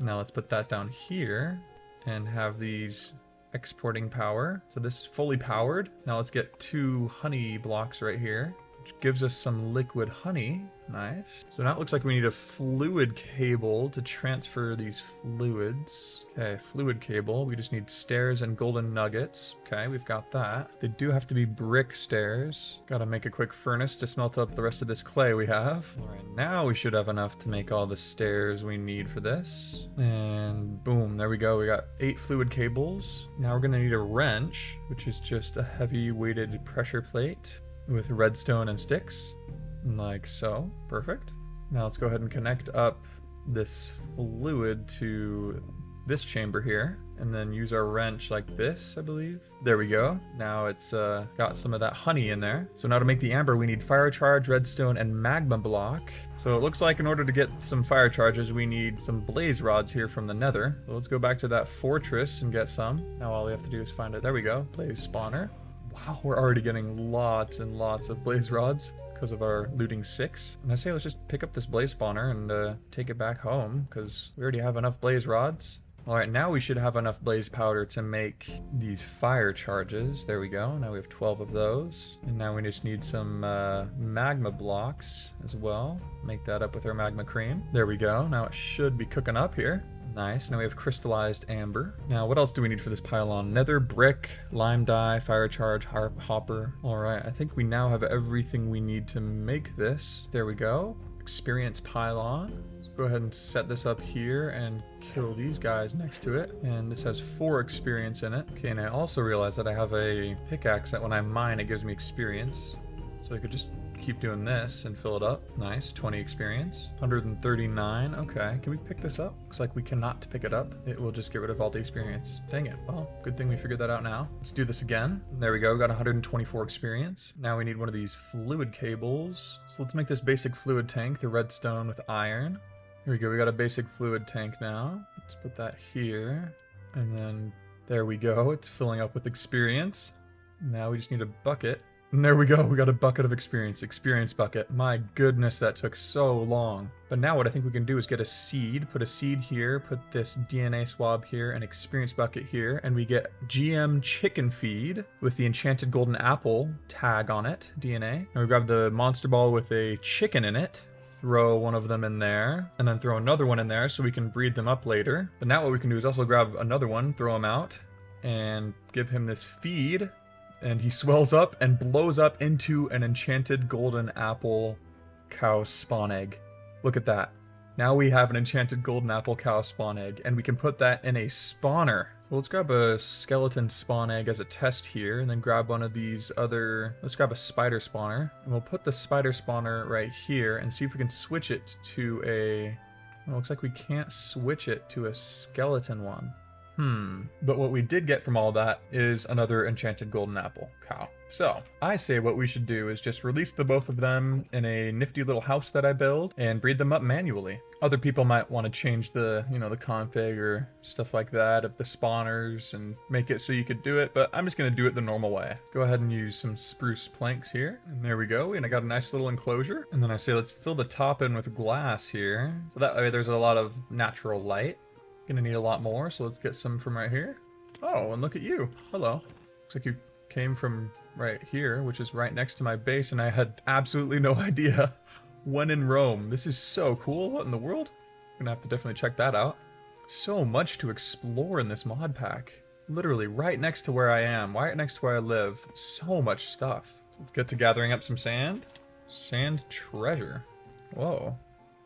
Now let's put that down here and have these exporting power. So this is fully powered. Now let's get 2 honey blocks right here, which gives us some liquid honey. Nice. So now it looks like we need a fluid cable to transfer these fluids. Okay, fluid cable. We just need stairs and golden nuggets. Okay, we've got that. They do have to be brick stairs. Gotta make a quick furnace to smelt up the rest of this clay we have. All right, now we should have enough to make all the stairs we need for this. And boom, there we go. We got 8 fluid cables. Now we're gonna need a wrench, which is just a heavy weighted pressure plate with redstone and sticks. Like so. Perfect. Now let's go ahead and connect up this fluid to this chamber here, and then use our wrench like this, I believe. There we go. Now it's got some of that honey in there. So now to make the amber, we need fire charge, redstone, and magma block. So it looks like in order to get some fire charges, we need some blaze rods here from the nether. So let's go back to that fortress and get some. Now all we have to do is find it. There we go. Blaze spawner. Wow, we're already getting lots and lots of blaze rods because of our looting 6. And I say let's just pick up this blaze spawner and take it back home, because we already have enough blaze rods. Alright, now we should have enough blaze powder to make these fire charges. There we go. Now we have 12 of those. And now we just need some magma blocks as well. Make that up with our magma cream. There we go. Now it should be cooking up here. Nice. Now we have crystallized amber. Now what else do we need for this pylon? Nether brick, lime dye, fire charge, hopper. Alright, I think we now have everything we need to make this. There we go. Experience pylon. Let's go ahead and set this up here and kill these guys next to it. And this has 4 experience in it. Okay, and I also realized that I have a pickaxe that when I mine, it gives me experience. So I could just keep doing this and fill it up. Nice, 20 experience. 139, okay. Can we pick this up? Looks like we cannot pick it up. It will just get rid of all the experience. Dang it. Well, good thing we figured that out now. Let's do this again. There we go, we got 124 experience. Now we need one of these fluid cables. So let's make this basic fluid tank, the redstone with iron. Here we go, we got a basic fluid tank now. Let's put that here. And then there we go, it's filling up with experience. Now we just need a bucket. And there we go, we got a bucket of experience. Experience bucket. My goodness, that took so long. But now what I think we can do is get a seed, put a seed here, put this DNA swab here, an experience bucket here, and we get GM chicken feed with the enchanted golden apple tag on it, DNA. And we grab the monster ball with a chicken in it, throw one of them in there, and then throw another one in there so we can breed them up later. But now what we can do is also grab another one, throw him out, and give him this feed. And he swells up and blows up into an enchanted golden apple cow spawn egg. Look at that. Now we have an enchanted golden apple cow spawn egg, and we can put that in a spawner. Well, let's grab a skeleton spawn egg as a test here, and then grab one of these other... Let's grab a spider spawner, and we'll put the spider spawner right here and see if we can switch it to a... Well, it looks like we can't switch it to a skeleton one. But what we did get from all that is another enchanted golden apple cow. So, I say what we should do is just release the both of them in a nifty little house that I build and breed them up manually. Other people might want to change the, the config or stuff like that of the spawners and make it so you could do it, but I'm just going to do it the normal way. Go ahead and use some spruce planks here, and there we go, and I got a nice little enclosure. And then I say let's fill the top in with glass here, so that way there's a lot of natural light. Gonna need a lot more, so let's get some from right here. Oh, and look at you. Hello. Looks like you came from right here, which is right next to my base, and I had absolutely no idea. When in Rome. This is so cool. What in the world? Gonna have to definitely check that out. So much to explore in this mod pack. Literally right next to where I am, right next to where I live. So much stuff. So let's get to gathering up some sand. Sand treasure. Whoa.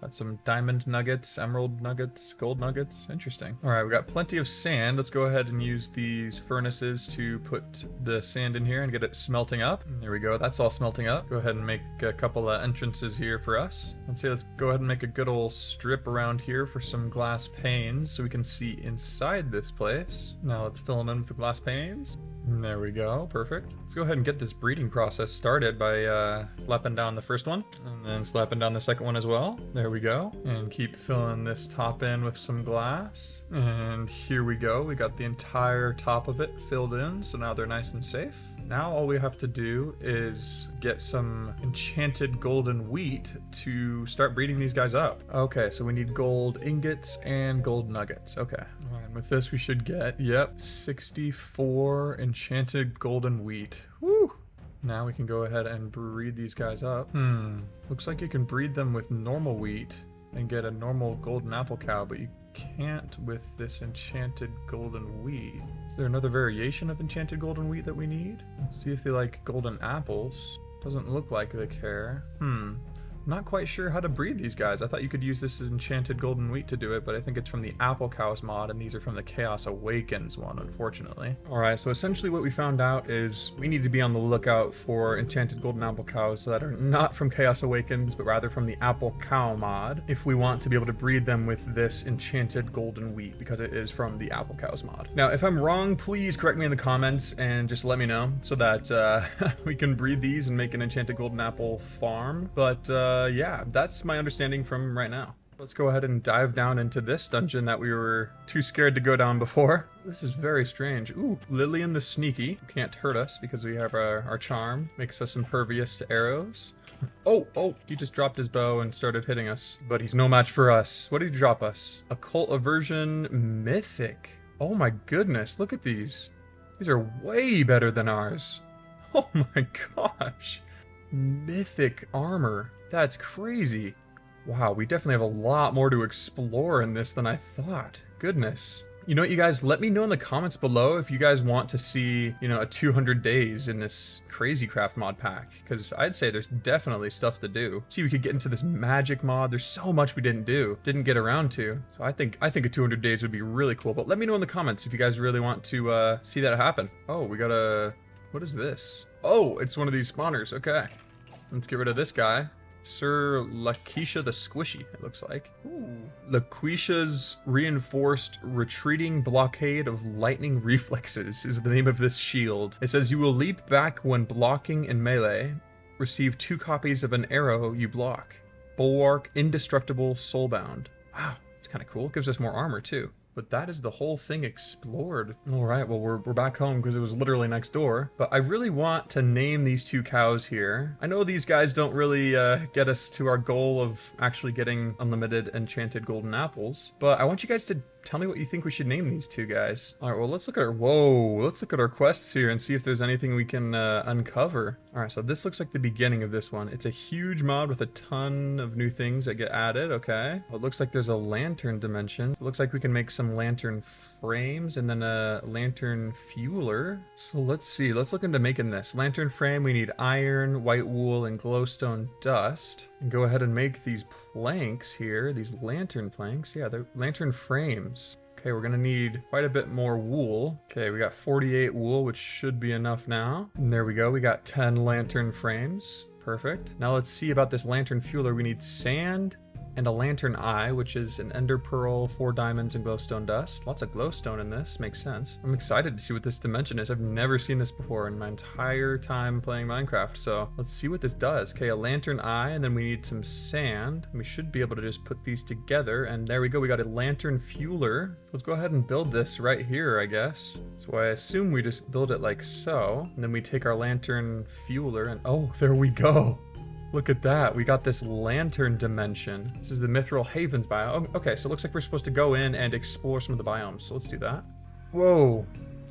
Got some diamond nuggets, emerald nuggets, gold nuggets. Interesting. All right, we got plenty of sand. Let's go ahead and use these furnaces to put the sand in here and get it smelting up. And there we go. That's all smelting up. Go ahead and make a couple of entrances here for us. Let's go ahead and make a good old strip around here for some glass panes so we can see inside this place. Now let's fill them in with the glass panes. And there we go. Perfect. Let's go ahead and get this breeding process started by slapping down the first one and then slapping down the second one as well. There we go. And keep filling this top in with some glass. And here we go. We got the entire top of it filled in, so now they're nice and safe. Now all we have to do is get some enchanted golden wheat to start breeding these guys up. Okay, so we need gold ingots and gold nuggets. Okay. All right, and with this we should get, 64 enchanted golden wheat. Woo! Now we can go ahead and breed these guys up. Looks like you can breed them with normal wheat and get a normal golden apple cow, but you can't with this enchanted golden wheat. Is there another variation of enchanted golden wheat that we need? Let's see if they like golden apples. Doesn't look like they care. Not quite sure how to breed these guys. I thought you could use this as enchanted golden wheat to do it, but I think it's from the Apple Cows mod, and these are from the Chaos Awakens one, unfortunately. Alright, so essentially what we found out is we need to be on the lookout for enchanted golden apple cows that are not from Chaos Awakens, but rather from the Apple Cow mod, if we want to be able to breed them with this enchanted golden wheat, because it is from the Apple Cows mod. Now, if I'm wrong, please correct me in the comments and just let me know so that we can breed these and make an enchanted golden apple farm. But yeah, that's my understanding from right now. Let's go ahead and dive down into this dungeon that we were too scared to go down before. This is very strange. Ooh, Lillian the Sneaky. Can't hurt us because we have our charm. Makes us impervious to arrows. Oh, he just dropped his bow and started hitting us. But he's no match for us. What did he drop us? Occult Aversion Mythic. Oh my goodness, look at these. These are way better than ours. Oh my gosh. Mythic armor. That's crazy. Wow, we definitely have a lot more to explore in this than I thought. Goodness. You know what, you guys, let me know in the comments below if you guys want to see, a 200 days in this crazy craft mod pack, because I'd say there's definitely stuff to do. See, we could get into this magic mod. There's so much we didn't get around to. So I think a 200 days would be really cool, but let me know in the comments if you guys really want to see that happen. Oh, we got what is this? Oh, it's one of these spawners. Okay. Let's get rid of this guy. Sir Lakeisha the Squishy, it looks like. Ooh. Lakeisha's Reinforced Retreating Blockade of Lightning Reflexes is the name of this shield. It says you will leap back when blocking in melee. Receive 2 copies of an arrow you block. Bulwark Indestructible Soulbound. Wow, that's kind of cool. Gives us more armor too. But that is the whole thing explored. All right, well, we're back home because it was literally next door. But I really want to name these 2 cows here. I know these guys don't really get us to our goal of actually getting unlimited enchanted golden apples. But I want you guys to tell me what you think we should name these 2 guys. All right, well, let's look at let's look at our quests here and see if there's anything we can uncover. All right, so this looks like the beginning of this one. It's a huge mod with a ton of new things that get added, okay. Well, it looks like there's a lantern dimension. It looks like we can make some lantern frames and then a lantern fueler. So let's see, let's look into making this. Lantern frame, we need iron, white wool, and glowstone dust. And go ahead and make these planks here, these lantern planks. Yeah, they're lantern frames. Okay, we're gonna need quite a bit more wool. Okay, we got 48 wool, which should be enough now. And there we go, we got 10 lantern frames. Perfect. Now let's see about this lantern fueler. We need sand and a lantern eye, which is an ender pearl, 4 diamonds, and glowstone dust. Lots of glowstone in this, makes sense. I'm excited to see what this dimension is. I've never seen this before in my entire time playing Minecraft, so let's see what this does. Okay, a lantern eye, and then we need some sand. We should be able to just put these together, and there we go, we got a lantern fueler. So let's go ahead and build this right here, I guess. So I assume we just build it like so, and then we take our lantern fueler, and oh, there we go. Look at that, we got this lantern dimension. This is the Mithril Havens biome. Oh, okay, so it looks like we're supposed to go in and explore some of the biomes, so let's do that. Whoa,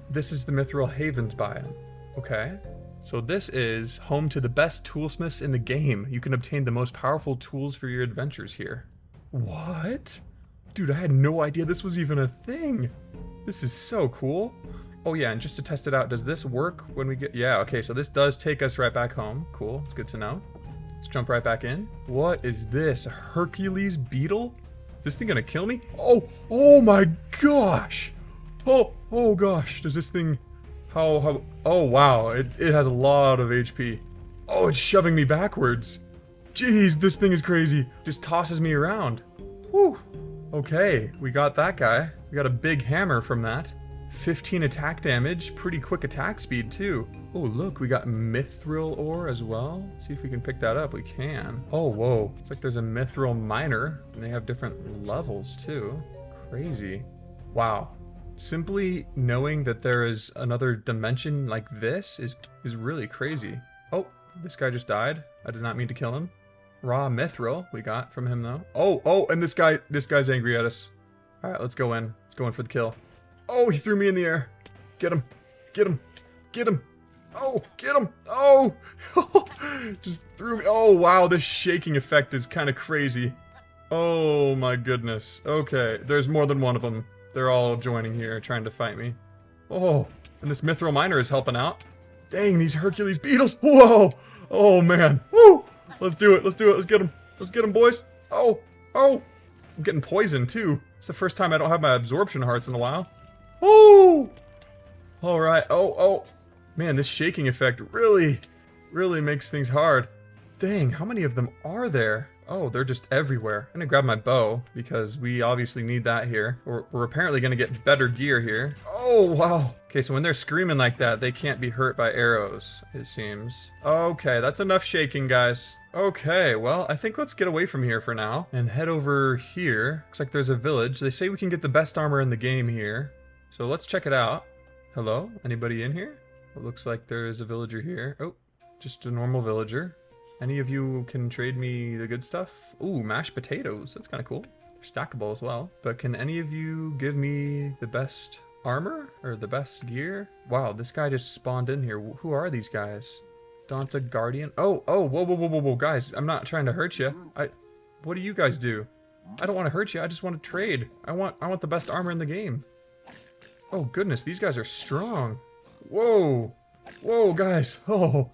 this is the Mithril Havens biome. Okay, so this is home to the best toolsmiths in the game. You can obtain the most powerful tools for your adventures here. What? Dude, I had no idea this was even a thing. This is so cool. Oh yeah, and just to test it out, does this work when we get... Yeah, okay, so this does take us right back home. Cool, it's good to know. Let's jump right back in. What is this? A Hercules beetle? Is this thing gonna kill me? Oh my gosh! Oh gosh, does this thing... How... Oh wow, it has a lot of HP. Oh, it's shoving me backwards. Jeez, this thing is crazy. Just tosses me around. Whew. Okay, we got that guy. We got a big hammer from that. 15 attack damage, pretty quick attack speed too. Oh look, we got mithril ore as well. Let's see if we can pick that up. We can. Oh whoa, it's like there's a mithril miner and they have different levels too. Crazy. Wow. Simply knowing that there is another dimension like this is really crazy. Oh, this guy just died. I did not mean to kill him. Raw mithril we got from him though. Oh, and this guy's angry at us. All right, let's go in. Let's go in for the kill. Oh, he threw me in the air. Get him. Get him. Get him. Oh, get him. Oh, just threw me. Oh, wow. This shaking effect is kind of crazy. Oh, my goodness. Okay, there's more than one of them. They're all joining here, trying to fight me. Oh, and this mithril miner is helping out. Dang, these Hercules beetles. Whoa. Oh, man. Woo. Let's do it. Let's do it. Let's get them. Let's get them, boys. Oh. I'm getting poisoned, too. It's the first time I don't have my absorption hearts in a while. Oh! Alright, oh. Man, this shaking effect really makes things hard. Dang, how many of them are there? Oh, they're just everywhere. I'm gonna grab my bow, because we obviously need that here. We're apparently gonna get better gear here. Oh, wow. Okay, so when they're screaming like that, they can't be hurt by arrows, it seems. Okay, that's enough shaking, guys. Okay, well, I think let's get away from here for now, and head over here. Looks like there's a village. They say we can get the best armor in the game here. So let's check it out. Hello? Anybody in here? It looks like there is a villager here. Oh, just a normal villager. Any of you can trade me the good stuff? Ooh, mashed potatoes. That's kind of cool. They're stackable as well. But can any of you give me the best armor? Or the best gear? Wow, this guy just spawned in here. Who are these guys? Donta Guardian? Oh, whoa, guys. I'm not trying to hurt you. What do you guys do? I don't want to hurt you. I just want to trade. I want the best armor in the game. Oh goodness, these guys are strong. Whoa, guys. Oh,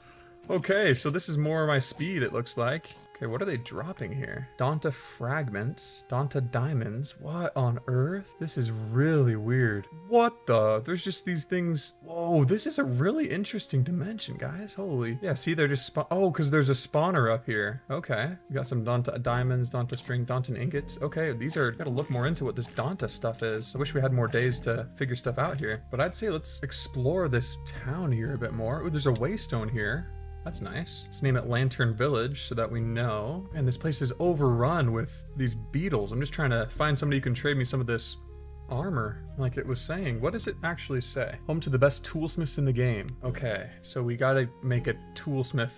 okay, so this is more my speed, it looks like. Okay, what are they dropping here? Donta fragments, Donta diamonds. What on earth? This is really weird. What the? There's just these things. Whoa, this is a really interesting dimension, guys. Holy. Yeah, see, they're just oh, because there's a spawner up here. Okay, we got some Donta diamonds, Donta string, Donta ingots. Okay, these are, gotta look more into what this Donta stuff is. I wish we had more days to figure stuff out here. But I'd say let's explore this town here a bit more. Oh, there's a waystone here. That's nice. Let's name it Lantern Village so that we know. And this place is overrun with these beetles. I'm just trying to find somebody who can trade me some of this armor, like it was saying. What does it actually say? Home to the best toolsmiths in the game. Okay, so we gotta make a toolsmith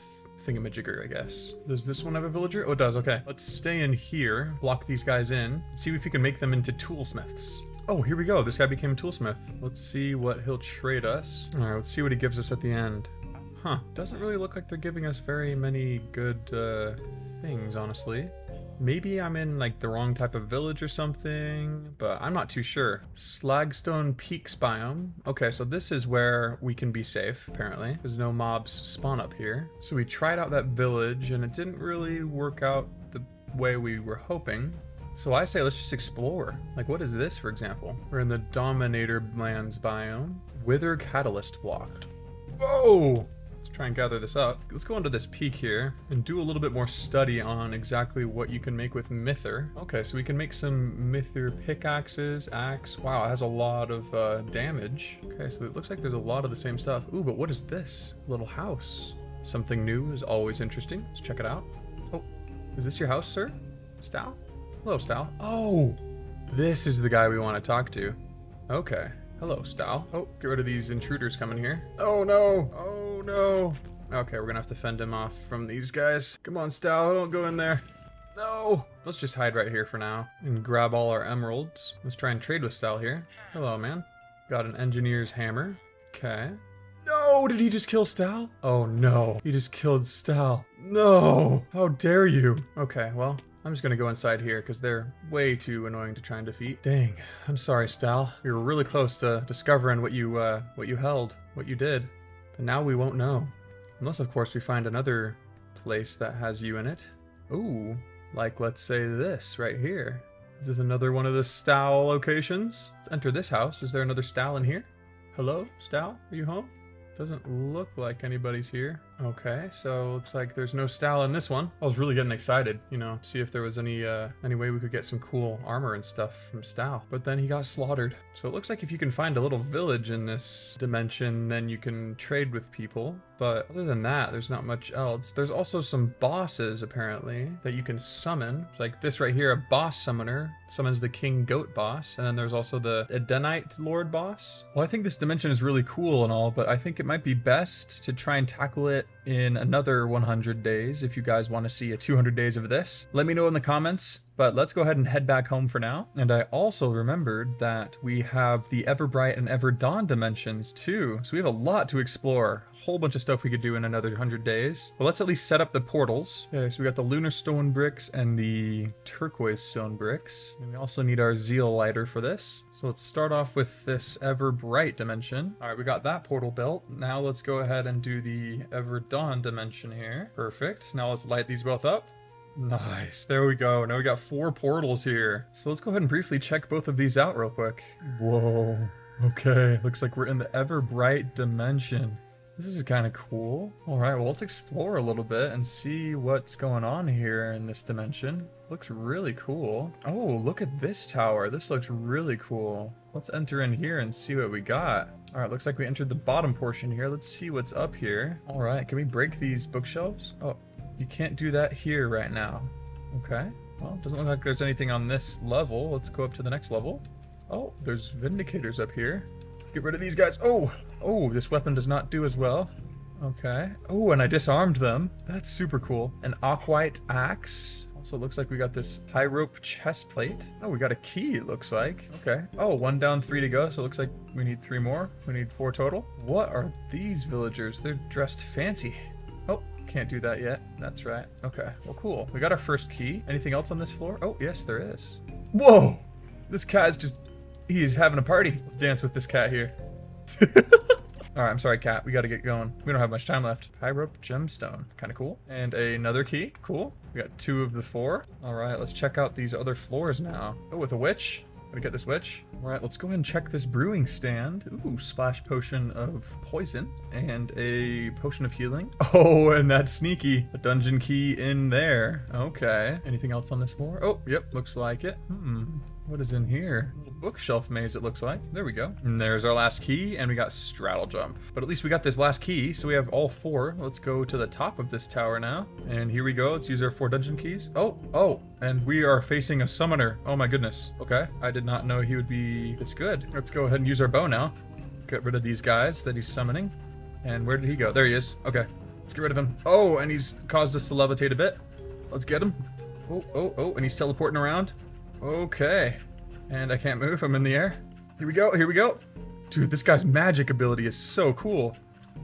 thingamajigger, I guess. Does this one have a villager? Oh, it does. Okay, let's stay in here, block these guys in, see if we can make them into toolsmiths. Oh, here we go. This guy became a toolsmith. Let's see what he'll trade us. All right, let's see what he gives us at the end. Huh, doesn't really look like they're giving us very many good things, honestly. Maybe I'm in like the wrong type of village or something, but I'm not too sure. Slagstone Peaks biome. Okay, so this is where we can be safe, apparently. There's no mobs spawn up here. So we tried out that village and it didn't really work out the way we were hoping. So I say let's just explore. Like, what is this, for example? We're in the Dominator Lands biome. Wither Catalyst block. Whoa! Try and gather this up. Let's go into this peak here and do a little bit more study on exactly what you can make with Mither. Okay, so we can make some Mither pickaxes, axe. Wow, it has a lot of damage. Okay, so it looks like there's a lot of the same stuff. Ooh, but what is this? Little house. Something new is always interesting. Let's check it out. Oh, is this your house, sir? Stal? Hello, Stal. Oh, this is the guy we want to talk to. Okay. Hello, Stal. Oh, get rid of these intruders coming here. Oh no! Oh no! Okay, we're gonna have to fend him off from these guys. Come on, Stal, don't go in there. No! Let's just hide right here for now and grab all our emeralds. Let's try and trade with Stal here. Hello, man. Got an engineer's hammer. Okay. No! Did he just kill Stal? Oh no. He just killed Stal. No! How dare you? Okay, well, I'm just gonna go inside here because they're way too annoying to try and defeat. Dang, I'm sorry, Stal. We were really close to discovering what you held, what you did, but now we won't know, unless of course we find another place that has you in it. Ooh, like let's say this right here. Is this another one of the Stal locations? Let's enter this house. Is there another Stal in here? Hello, Stal? Are you home? Doesn't look like anybody's here. Okay, so looks like there's no Stal in this one. I was really getting excited, you know, see if there was any way we could get some cool armor and stuff from Stal. But then he got slaughtered. So it looks like if you can find a little village in this dimension, then you can trade with people. But other than that, there's not much else. There's also some bosses, apparently, that you can summon. Like this right here, a boss summoner summons the King Goat boss. And then there's also the Edenite Lord boss. Well, I think this dimension is really cool and all, but I think it might be best to try and tackle it in another 100 days. If you guys want to see a 200 days of this, let me know in the comments. But let's go ahead and head back home for now. And I also remembered that we have the Everbright and Everdawn dimensions too. So we have a lot to explore. A whole bunch of stuff we could do in another 100 days. But let's at least set up the portals. Okay, so we got the lunar stone bricks and the turquoise stone bricks. And we also need our zeal lighter for this. So let's start off with this Everbright dimension. All right, we got that portal built. Now let's go ahead and do the Everdawn dimension here. Perfect. Now let's light these both up. Nice, there we go. Now we got 4 portals here. So let's go ahead and briefly check both of these out real quick. Whoa, okay, looks like we're in the Everbright dimension. This is kind of cool. All right, well, let's explore a little bit and see what's going on here in this dimension. Looks really cool. Oh, look at this tower. This looks really cool. Let's enter in here and see what we got. All right, looks like we entered the bottom portion here. Let's see what's up here. All right, can we break these bookshelves? Oh, you can't do that here right now. Okay, well, doesn't look like there's anything on this level. Let's go up to the next level. Oh, there's Vindicators up here. Let's get rid of these guys. Oh, this weapon does not do as well. Okay. Oh, and I disarmed them. That's super cool. An Aquite axe. Also looks like we got this high rope chest plate. Oh, we got a key, it looks like. Okay. Oh, 1 down, 3 to go. So it looks like we need 3 more. We need 4 total. What are these villagers? They're dressed fancy. Oh, can't do that yet. That's right. Okay, well, cool. We got our first key. Anything else on this floor? Oh, yes, there is. Whoa! This cat is just... he's having a party. Let's dance with this cat here. Alright, I'm sorry, cat. We gotta get going. We don't have much time left. High rope gemstone. Kind of cool. And another key. Cool. We got 2 of the 4. Alright, let's check out these other floors now. Oh, with a witch. Gotta get this witch. Alright, let's go ahead and check this brewing stand. Ooh, splash potion of poison and a potion of healing. Oh, and that's sneaky. A dungeon key in there. Okay. Anything else on this floor? Oh, yep, looks like it. What is in here? A little bookshelf maze, it looks like. There we go. And there's our last key, and we got straddle jump. But at least we got this last key, so we have all 4. Let's go to the top of this tower now. And here we go. Let's use our 4 dungeon keys. Oh, and we are facing a summoner. Oh my goodness. Okay, I did not know he would be this good. Let's go ahead and use our bow now. Get rid of these guys that he's summoning. And where did he go? There he is. Okay, let's get rid of him. Oh, and he's caused us to levitate a bit. Let's get him. Oh, and he's teleporting around. Okay. And I can't move. I'm in the air. Here we go. Dude, this guy's magic ability is so cool.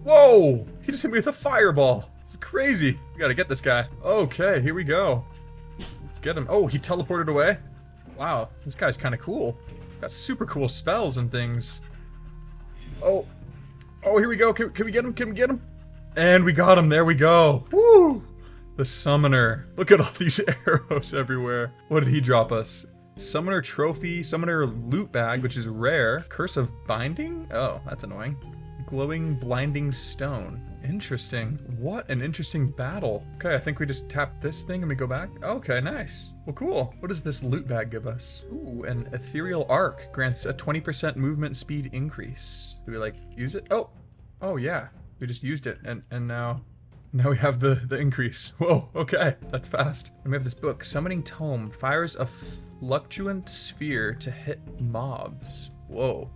Whoa! He just hit me with a fireball. It's crazy. We gotta get this guy. Okay, here we go. Let's get him. Oh, he teleported away. Wow, this guy's kind of cool. Got super cool spells and things. Oh, here we go. Can we get him? Can we get him? And we got him. There we go. Woo! The summoner. Look at all these arrows everywhere. What did he drop us? Summoner trophy, summoner loot bag, which is rare. Curse of binding? Oh, that's annoying. Glowing blinding stone. Interesting. What an interesting battle. Okay, I think we just tap this thing and we go back. Okay, nice. Well, cool. What does this loot bag give us? Ooh, an ethereal arc grants a 20% movement speed increase. Do we like use it? Oh yeah. We just used it and now we have the increase. Whoa, okay, that's fast. And we have this book, Summoning Tome, fires a fluctuant sphere to hit mobs. Whoa,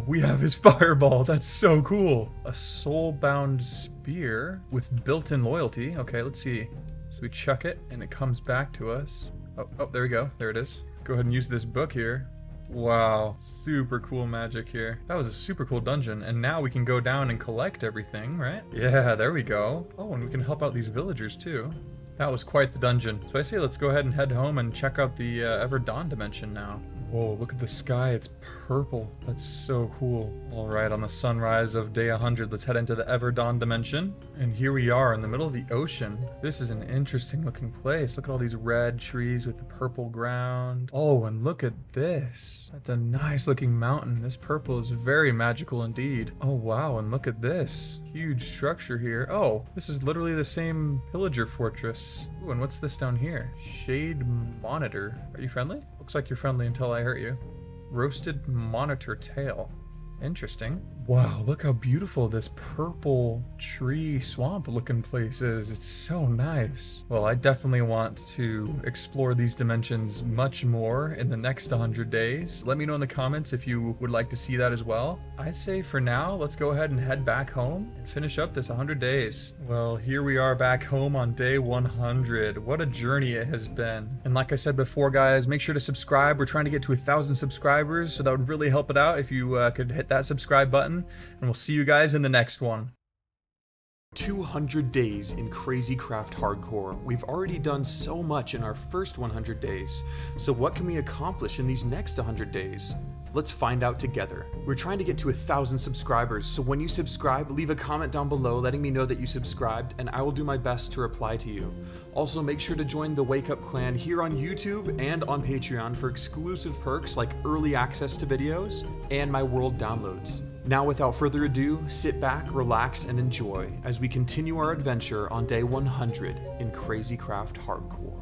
we have his fireball. That's so cool. A soulbound spear with built-in loyalty. Okay, let's see. So we chuck it and it comes back to us. Oh, there we go. There it is. Go ahead and use this book here. Wow, super cool magic here. That was a super cool dungeon, and now we can go down and collect everything, right? Yeah, there we go. Oh, and we can help out these villagers too. That was quite the dungeon. So I say let's go ahead and head home and check out the Ever Dawn dimension now. Whoa, look at the sky, it's purple. That's so cool. All right, on the sunrise of day 100, let's head into the Ever Dawn dimension. And here we are in the middle of the ocean. This is an interesting looking place. Look at all these red trees with the purple ground. Oh, and look at this. That's a nice looking mountain. This purple is very magical indeed. Oh, wow, and look at this. Huge structure here. Oh, this is literally the same pillager fortress. Ooh, and what's this down here? Shade monitor. Are you friendly? Looks like you're friendly until I hurt you. Roasted monitor tail. Interesting. Wow, look how beautiful this purple tree swamp looking place is. It's so nice. Well, I definitely want to explore these dimensions much more in the next 100 days. Let me know in the comments if you would like to see that as well. I say for now, let's go ahead and head back home and finish up this 100 days. Well, here we are back home on day 100. What a journey it has been. And like I said before, guys, make sure to subscribe. We're trying to get to 1,000 subscribers, so that would really help it out if you could hit that subscribe button. And we'll see you guys in the next one. 200 days in Crazy Craft Hardcore. We've already done so much in our first 100 days. So what can we accomplish in these next 100 days? Let's find out together. We're trying to get to 1,000 subscribers, so when you subscribe, leave a comment down below letting me know that you subscribed, and I will do my best to reply to you. Also, make sure to join the Wake Up Clan here on YouTube and on Patreon for exclusive perks like early access to videos and my world downloads. Now, without further ado, sit back, relax, and enjoy as we continue our adventure on day 100 in Crazy Craft Hardcore.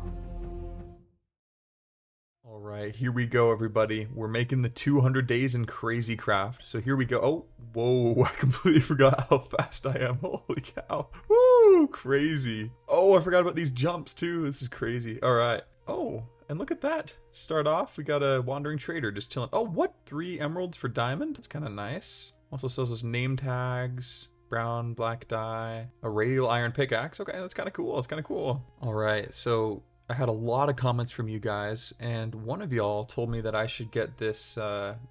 Alright, here we go, everybody. We're making the 200 days in Crazy Craft. So here we go. Oh, whoa, I completely forgot how fast I am. Holy cow. Woo, crazy. Oh, I forgot about these jumps too. This is crazy. Alright. Oh, and look at that. Start off, we got a wandering trader just chilling. Oh, what? 3 emeralds for diamond? That's kind of nice. Also sells us name tags. Brown, black dye. A radial iron pickaxe. Okay, that's kind of cool. That's kind of cool. Alright, so I had a lot of comments from you guys, and one of y'all told me that I should get this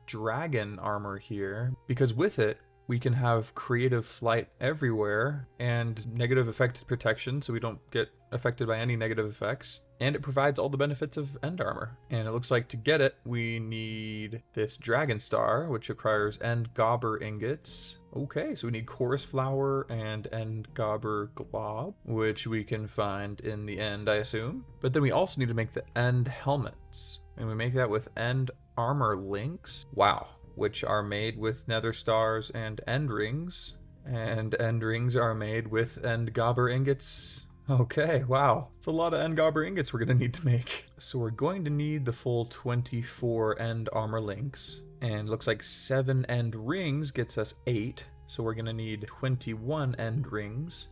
dragon armor here, because with it, we can have creative flight everywhere and negative effect protection, so we don't get affected by any negative effects. And it provides all the benefits of end armor. And it looks like to get it, we need this dragon star, which requires end gobber ingots. Okay, so we need chorus flower and end gobber glob, which we can find in the end, I assume. But then we also need to make the end helmets. And we make that with end armor links. Wow. Which are made with nether stars and end rings. And end rings are made with end gobber ingots. Okay, wow. It's a lot of end gobber ingots we're gonna need to make. So we're going to need the full 24 end armor links. And looks like 7 end rings gets us 8. So we're gonna need 21 end rings.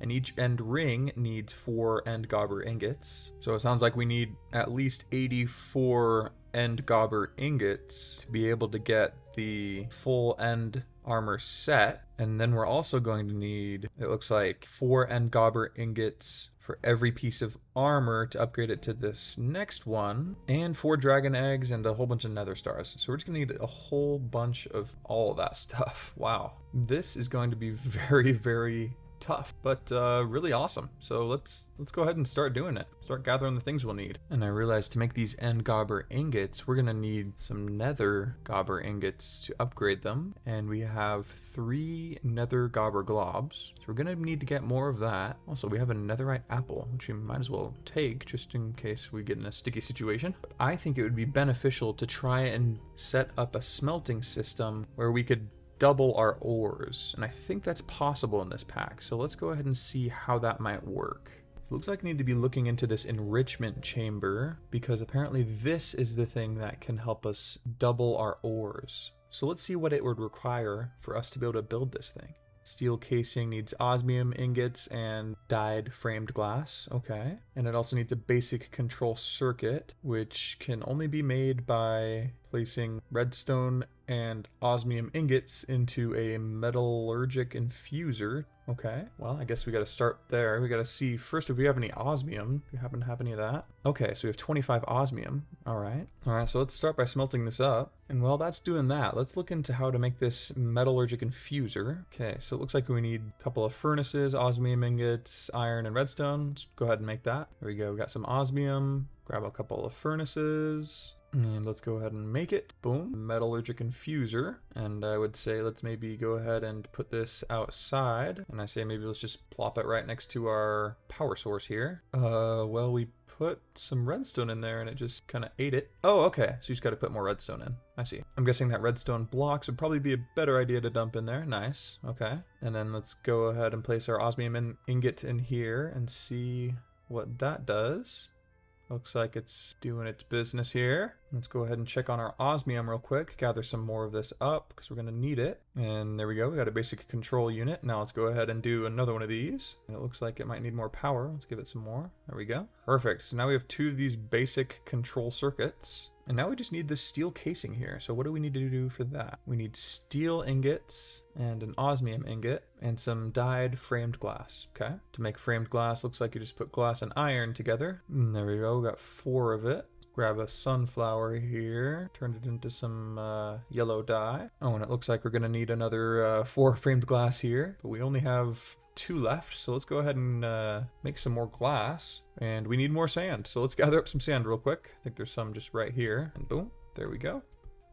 And each end ring needs 4 end gobber ingots. So it sounds like we need at least 84 end gobber ingots to be able to get the full end armor set. And then we're also going to need, it looks like, 4 end gobber ingots for every piece of armor to upgrade it to this next one, and 4 dragon eggs and a whole bunch of nether stars. So we're just gonna need a whole bunch of all of that stuff. Wow. This is going to be very, very tough, but really awesome. So let's go ahead and start doing it. Start gathering the things we'll need. And I realized to make these end gobber ingots, we're gonna need some nether gobber ingots to upgrade them. And we have 3 nether gobber globs. So we're gonna need to get more of that. Also, we have a netherite apple, which we might as well take just in case we get in a sticky situation. But I think it would be beneficial to try and set up a smelting system where we could double our ores, and I think that's possible in this pack. So let's go ahead and see how that might work. It looks like I need to be looking into this enrichment chamber because apparently this is the thing that can help us double our ores. So let's see what it would require for us to be able to build this thing. Steel casing needs osmium ingots and dyed framed glass. Okay. And it also needs a basic control circuit, which can only be made by placing redstone and osmium ingots into a metallurgic infuser. Okay, well, I guess we got to start there. We got to see first if we have any osmium. Do we happen to have any of that? Okay, so we have 25 osmium. All right, so let's start by smelting this up. And while that's doing that, let's look into how to make this metallurgic infuser. Okay, so it looks like we need a couple of furnaces, osmium ingots, iron, and redstone. Let's go ahead and make that. There we go. We got some osmium. Grab a couple of furnaces. And let's go ahead and make it. Boom. Metallurgic infuser. And I would say let's maybe go ahead and put this outside. And I say maybe let's just plop it right next to our power source here. Well, we put some redstone in there and it just kind of ate it. Oh, okay. So you just got to put more redstone in. I see. I'm guessing that redstone blocks would probably be a better idea to dump in there. Nice. Okay. And then let's go ahead and place our osmium ingot in here and see what that does. Looks like it's doing its business here. Let's go ahead and check on our osmium real quick, gather some more of this up because we're going to need it. And there we go, we got a basic control unit. Now let's go ahead and do another one of these. And it looks like it might need more power. Let's give it some more. There we go. Perfect. So now we have 2 of these basic control circuits. And now we just need this steel casing here. So what do we need to do for that? We need steel ingots and an osmium ingot and some dyed framed glass. Okay. To make framed glass, looks like you just put glass and iron together. And there we go. We got 4 of it. Grab a sunflower here, turn it into some yellow dye. Oh, and it looks like we're gonna need another 4 framed glass here, but we only have 2 left, so let's go ahead and make some more glass. And we need more sand, so let's gather up some sand real quick. I think there's some just right here, and boom, there we go.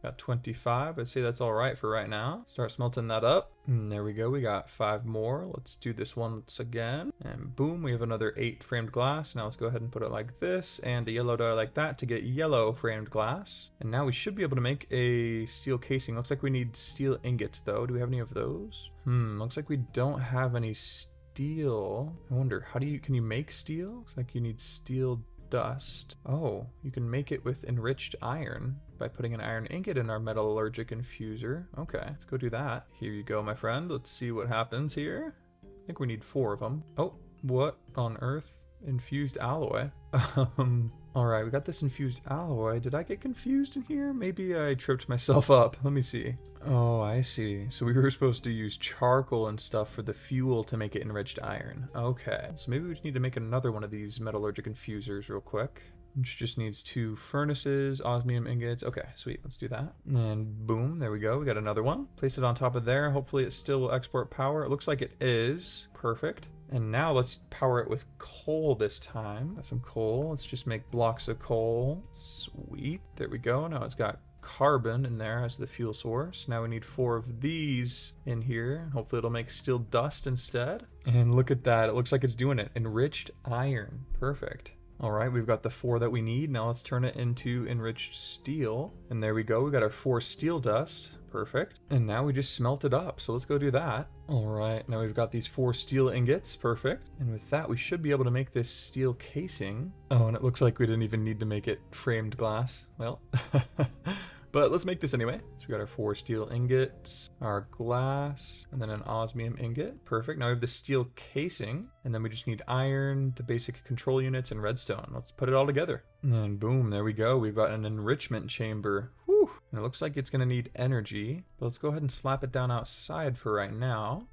Got 25. I'd say that's all right for right now. Start smelting that up. And there we go. We got 5 more. Let's do this once again. And boom, we have another 8 framed glass. Now let's go ahead and put it like this and a yellow dye like that to get yellow framed glass. And now we should be able to make a steel casing. Looks like we need steel ingots though. Do we have any of those? Looks like we don't have any steel. I wonder, can you make steel? Looks like you need steel dust. Oh, you can make it with enriched iron by putting an iron ingot in our metallurgic infuser. Okay, let's go do that. Here you go, my friend. Let's see what happens here. I think we need 4 of them. Oh, what on earth? Infused alloy. Alright, we got this infused alloy. Did I get confused in here? Maybe I tripped myself up. Let me see. Oh, I see. So we were supposed to use charcoal and stuff for the fuel to make it enriched iron. Okay, so maybe we just need to make another one of these metallurgic infusers real quick. Which just needs 2 furnaces, osmium ingots. Okay, sweet, let's do that. And boom, there we go. We got another one. Place it on top of there. Hopefully it still will export power. It looks like it is. Perfect. And now let's power it with coal this time. Got some coal. Let's just make blocks of coal. Sweet. There we go. Now it's got carbon in there as the fuel source. Now we need 4 of these in here. Hopefully it'll make steel dust instead. And look at that. It looks like it's doing it. Enriched iron. Perfect. All right, we've got the 4 that we need. Now let's turn it into enriched steel. And there we go. We got our 4 steel dust. perfect. And now we just smelt it up, so let's go do that. All right, now we've got these 4 steel ingots, perfect. And with that, we should be able to make this steel casing. Oh, and it looks like we didn't even need to make it framed glass. Well, but let's make this anyway. So we got our 4 steel ingots, our glass, and then an osmium ingot. Perfect. Now we have the steel casing, and then we just need iron, the basic control units, and redstone. Let's put it all together. And then boom, there we go. We've got an enrichment chamber. Whew. And it looks like it's gonna need energy, but let's go ahead and slap it down outside for right now.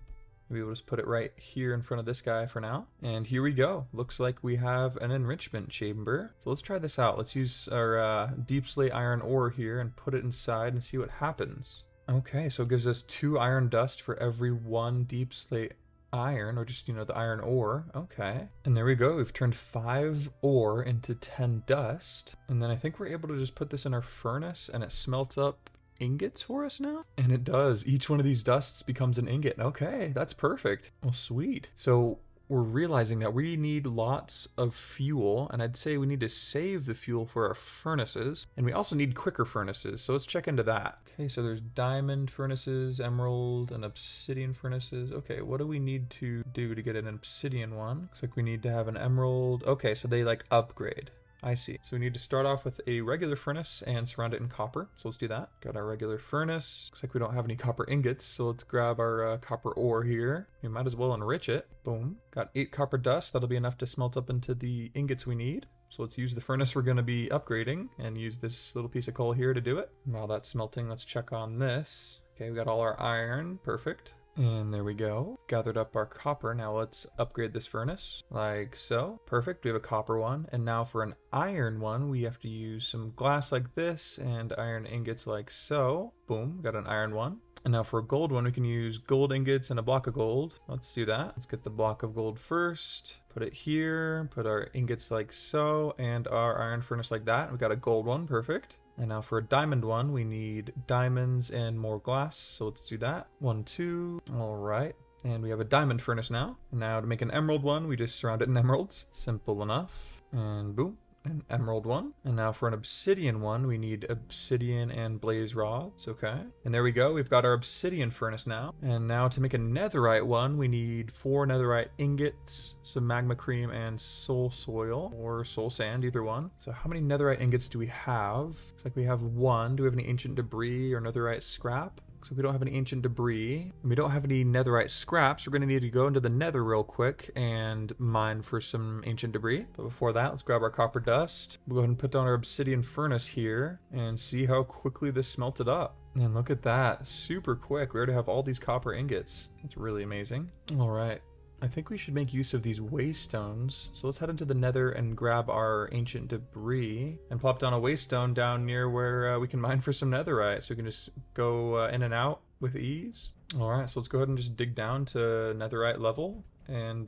Maybe we'll just put it right here in front of this guy for now. And here we go. Looks like we have an enrichment chamber. So let's try this out. Let's use our deep slate iron ore here and put it inside and see what happens. Okay, so it gives us 2 iron dust for every 1 deep slate iron, or just, the iron ore. Okay. And there we go. We've turned 5 ore into 10 dust. And then I think we're able to just put this in our furnace and it smelts up ingots for us now? And it does. Each one of these dusts becomes an ingot. Okay, that's perfect. Well, sweet. So we're realizing that we need lots of fuel, and I'd say we need to save the fuel for our furnaces, and we also need quicker furnaces, so let's check into that. Okay, so there's diamond furnaces, emerald, and obsidian furnaces. Okay, what do we need to do to get an obsidian one? Looks like we need to have an emerald. Okay, so they like upgrade. I see. So we need to start off with a regular furnace and surround it in copper. So let's do that. Got our regular furnace. Looks like we don't have any copper ingots, so let's grab our copper ore here. We might as well enrich it. Boom. Got 8 copper dust. That'll be enough to smelt up into the ingots we need. So let's use the furnace we're going to be upgrading and use this little piece of coal here to do it. While that's smelting, let's check on this. Okay, we got all our iron. Perfect. And there we go. Gathered up our copper. Now let's upgrade this furnace like so. Perfect. We have a copper one. And now for an iron one, we have to use some glass like this and iron ingots like so. Boom. Got an iron one. And now for a gold one, we can use gold ingots and a block of gold. Let's do that. Let's get the block of gold first. Put it here. Put our ingots like so. And our iron furnace like that. We got a gold one. Perfect. And now for a diamond one, we need diamonds and more glass. So let's do that. 1, 2. All right. And we have a diamond furnace now. And now to make an emerald one, we just surround it in emeralds. Simple enough. And boom. An emerald one. And now for an obsidian one, we need obsidian and blaze rods. Okay. And there we go. We've got our obsidian furnace now. And now to make a netherite one, we need 4 netherite ingots, some magma cream, and soul soil or soul sand, either one. So how many netherite ingots do we have? Looks like we have 1. Do we have any ancient debris or netherite scrap? So we don't have any ancient debris, and we don't have any netherite scraps. We're going to need to go into the nether real quick and mine for some ancient debris. But before that, let's grab our copper dust. We'll go ahead and put down our obsidian furnace here and see how quickly this smelted up. And look at that, super quick. We already have all these copper ingots. That's really amazing. All right. I think we should make use of these waystones. So let's head into the nether and grab our ancient debris and plop down a waystone down near where we can mine for some netherite. So we can just go in and out with ease. All right, so let's go ahead and just dig down to netherite level and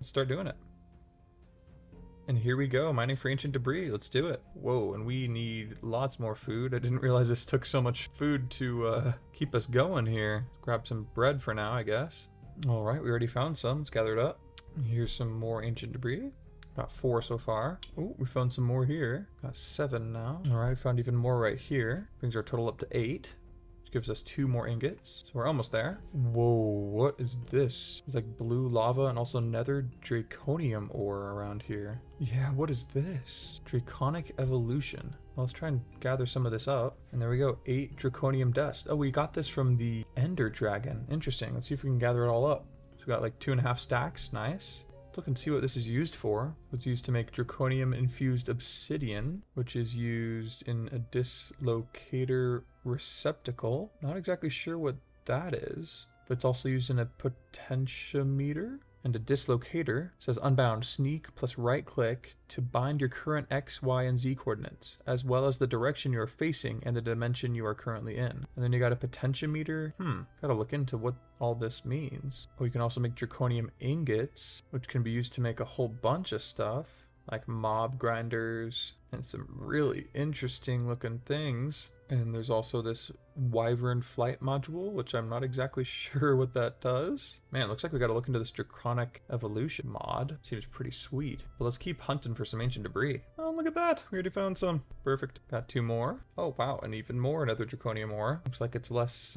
start doing it. And here we go, mining for ancient debris. Let's do it. Whoa, and we need lots more food. I didn't realize this took so much food to keep us going here. Grab some bread for now, I guess. All right, we already found some. Let's gather it up. Here's some more ancient debris. Got 4 so far. Oh, we found some more here. Got 7 now. All right, found even more right here. Brings our total up to 8. Which gives us 2 more ingots. So we're almost there. Whoa, what is this? It's like blue lava and also nether draconium ore around here. Yeah, what is this? Draconic evolution. Well, let's try and gather some of this up. And there we go, 8 draconium dust. Oh, we got this from the ender dragon. Interesting. Let's see if we can gather it all up. So we got like 2.5 stacks. Nice. Let's look and see what this is used for. It's used to make draconium infused obsidian, which is used in a dislocator receptacle. Not exactly sure what that is, but it's also used in a potentiometer. And a dislocator says unbound, sneak plus right click to bind your current X, Y, and Z coordinates, as well as the direction you are facing and the dimension you are currently in. And then you got a potentiometer. Gotta look into what all this means. Oh, you can also make draconium ingots, which can be used to make a whole bunch of stuff. like mob grinders and some really interesting looking things. And there's also this wyvern flight module, which I'm not exactly sure what that does. Man, it looks like we got to look into this draconic evolution mod. Seems pretty sweet. But let's keep hunting for some ancient debris. Oh, look at that. We already found some. Perfect. Got 2 more. Oh, wow. And even more Nether draconium ore. Looks like it's less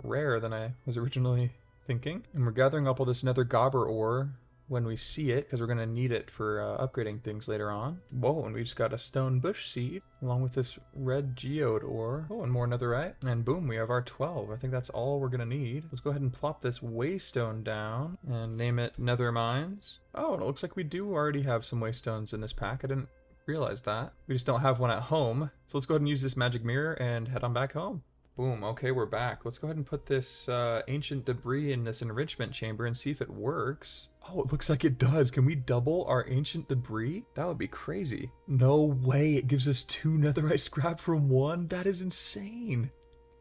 rare than I was originally thinking. And we're gathering up all this Nether gobber ore when we see it, because we're going to need it for upgrading things later on. Whoa, and we just got a stone bush seed, along with this red geode ore. Oh, and more netherite. And boom, we have our 12. I think that's all we're going to need. Let's go ahead and plop this waystone down, and name it Nether Mines. Oh, and it looks like we do already have some waystones in this pack. I didn't realize that. We just don't have one at home. So let's go ahead and use this magic mirror and head on back home. Boom, okay, we're back. Let's go ahead and put this ancient debris in this enrichment chamber and see if it works. Oh, it looks like it does. Can we double our ancient debris? That would be crazy. No way, it gives us 2 netherite scrap from 1? That is insane.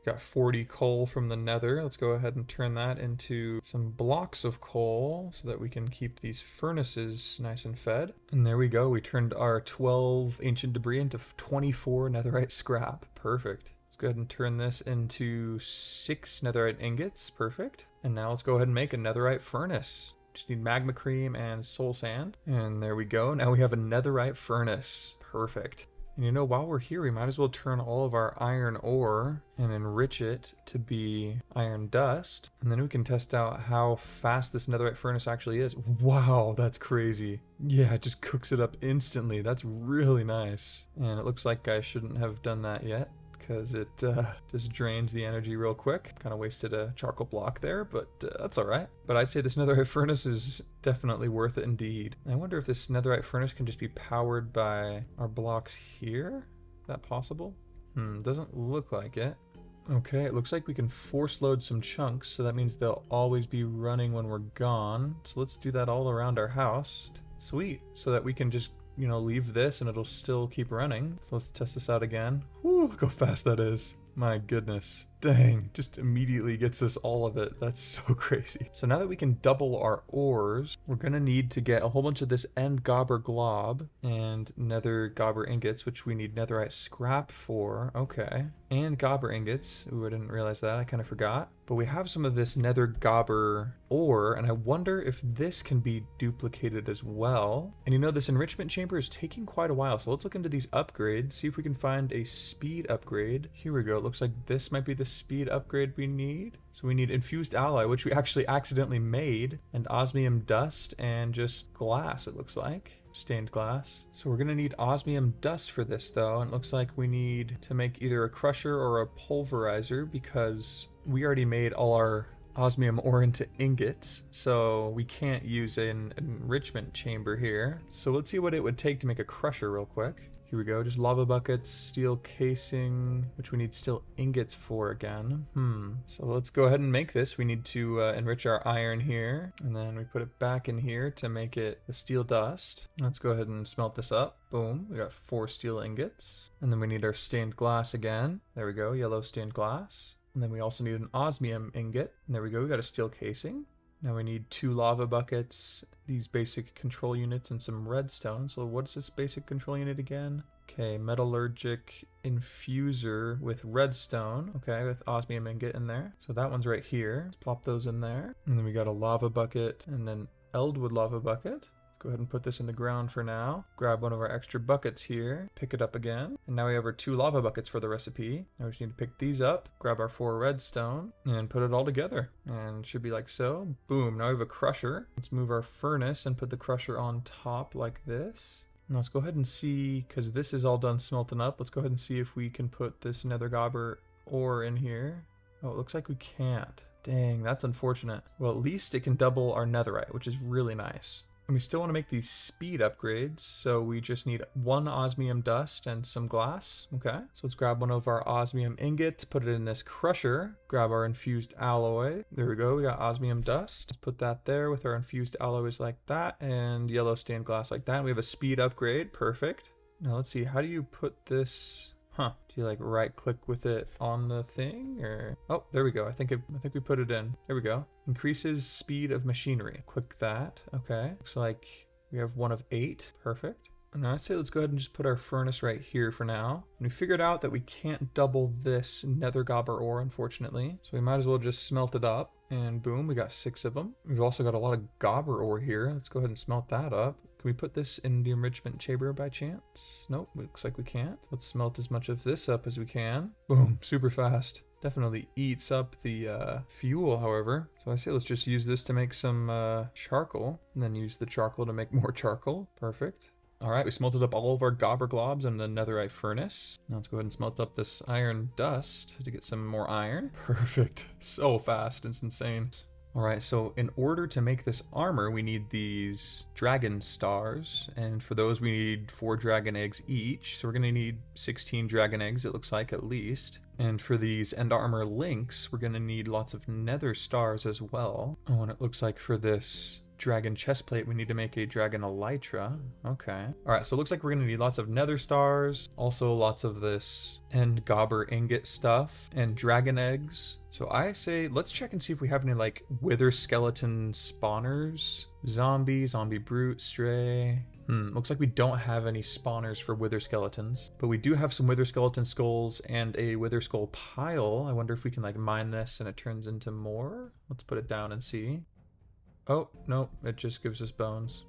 Got 40 coal from the nether. Let's go ahead and turn that into some blocks of coal so that we can keep these furnaces nice and fed. And there we go, we turned our 12 ancient debris into 24 netherite scrap. Perfect. Let's go ahead and turn this into 6 netherite ingots. Perfect. And now let's go ahead and make a netherite furnace. Just need magma cream and soul sand. And there we go. Now we have a netherite furnace. Perfect. And you know, while we're here, we might as well turn all of our iron ore and enrich it to be iron dust. And then we can test out how fast this netherite furnace actually is. Wow, that's crazy. Yeah, it just cooks it up instantly. That's really nice. And it looks like I shouldn't have done that yet, because it just drains the energy real quick. Kind of wasted a charcoal block there, but that's alright. But I'd say this netherite furnace is definitely worth it indeed. I wonder if this netherite furnace can just be powered by our blocks here? Is that possible? Doesn't look like it. Okay, it looks like we can force load some chunks, so that means they'll always be running when we're gone. So let's do that all around our house. Sweet, so that we can just, you know, leave this and it'll still keep running. So let's test this out again. Whew, look how fast that is. My goodness. Dang, just immediately gets us all of it. That's so crazy. So now that we can double our ores, we're gonna need to get a whole bunch of this end gobber glob and nether gobber ingots, which we need netherite scrap for. Okay. And gobber ingots. Ooh, I didn't realize that. I kind of forgot. But we have some of this nether gobber ore, and I wonder if this can be duplicated as well. And you know, this enrichment chamber is taking quite a while, so let's look into these upgrades, see if we can find a speed upgrade. Here we go. It looks like this might be the speed upgrade we need. So we need infused alloy, which we actually accidentally made, and osmium dust, and just glass, it looks like. Stained glass. So we're gonna need osmium dust for this though, and it looks like we need to make either a crusher or a pulverizer, because we already made all our osmium ore into ingots, so we can't use an enrichment chamber here. So let's see what it would take to make a crusher real quick. Here we go, just lava buckets, steel casing, which we need steel ingots for again. So let's go ahead and make this. We need to enrich our iron here, and then we put it back in here to make it the steel dust. Let's go ahead and smelt this up. Boom, we got 4 steel ingots. And then we need our stained glass again. There we go, yellow stained glass. And then we also need an osmium ingot. And there we go, we got a steel casing. Now we need 2 lava buckets, these basic control units, and some redstone. So what's this basic control unit again? Okay, metallurgic infuser with redstone. Okay, with osmium ingot in there. So that one's right here. Let's plop those in there. And then we got a lava bucket and an eldwood lava bucket. Go ahead and put this in the ground for now. Grab one of our extra buckets here, pick it up again. And now we have our 2 lava buckets for the recipe. Now we just need to pick these up, grab our 4 redstone, and put it all together. And it should be like so. Boom, now we have a crusher. Let's move our furnace and put the crusher on top like this. Now let's go ahead and see, because this is all done smelting up, let's go ahead and see if we can put this nether gobber ore in here. Oh, it looks like we can't. Dang, that's unfortunate. Well, at least it can double our netherite, which is really nice. And we still want to make these speed upgrades, so we just need 1 osmium dust and some glass. Okay, so let's grab one of our osmium ingots, put it in this crusher, grab our infused alloy. There we go, we got osmium dust. Let's put that there with our infused alloys like that, and yellow stained glass like that. And we have a speed upgrade, perfect. Now let's see, how do you put this? Do you like right click with it on the thing, or? Oh, there we go. I think we put it in. There we go. Increases speed of machinery. Click that. Okay. Looks like we have 1 of 8. Perfect. Now I'd say let's go ahead and just put our furnace right here for now. And we figured out that we can't double this nether gobber ore, unfortunately. So we might as well just smelt it up. And boom, we got 6 of them. We've also got a lot of gobber ore here. Let's go ahead and smelt that up. Can we put this in the enrichment chamber by chance? Nope, looks like we can't. Let's smelt as much of this up as we can. Boom, super fast. Definitely eats up the fuel, however. So I say let's just use this to make some charcoal, and then use the charcoal to make more charcoal. Perfect. All right, we smelted up all of our gobber globs in the netherite furnace. Now let's go ahead and smelt up this iron dust to get some more iron. Perfect. So fast, it's insane. All right, so in order to make this armor, we need these dragon stars. And for those, we need 4 dragon eggs each. So we're gonna need 16 dragon eggs, it looks like, at least. And for these end armor links, we're gonna need lots of nether stars as well. Oh, and it looks like for this dragon chestplate, we need to make a dragon elytra. Okay. All right, so it looks like we're gonna need lots of nether stars, also lots of this end gobber ingot stuff, and dragon eggs. So I say let's check and see if we have any like wither skeleton spawners. Zombie brute, stray. Looks like we don't have any spawners for wither skeletons, but we do have some wither skeleton skulls and a wither skull pile. I wonder if we can like mine this and it turns into more. Let's put it down and see. Oh, no, it just gives us bones.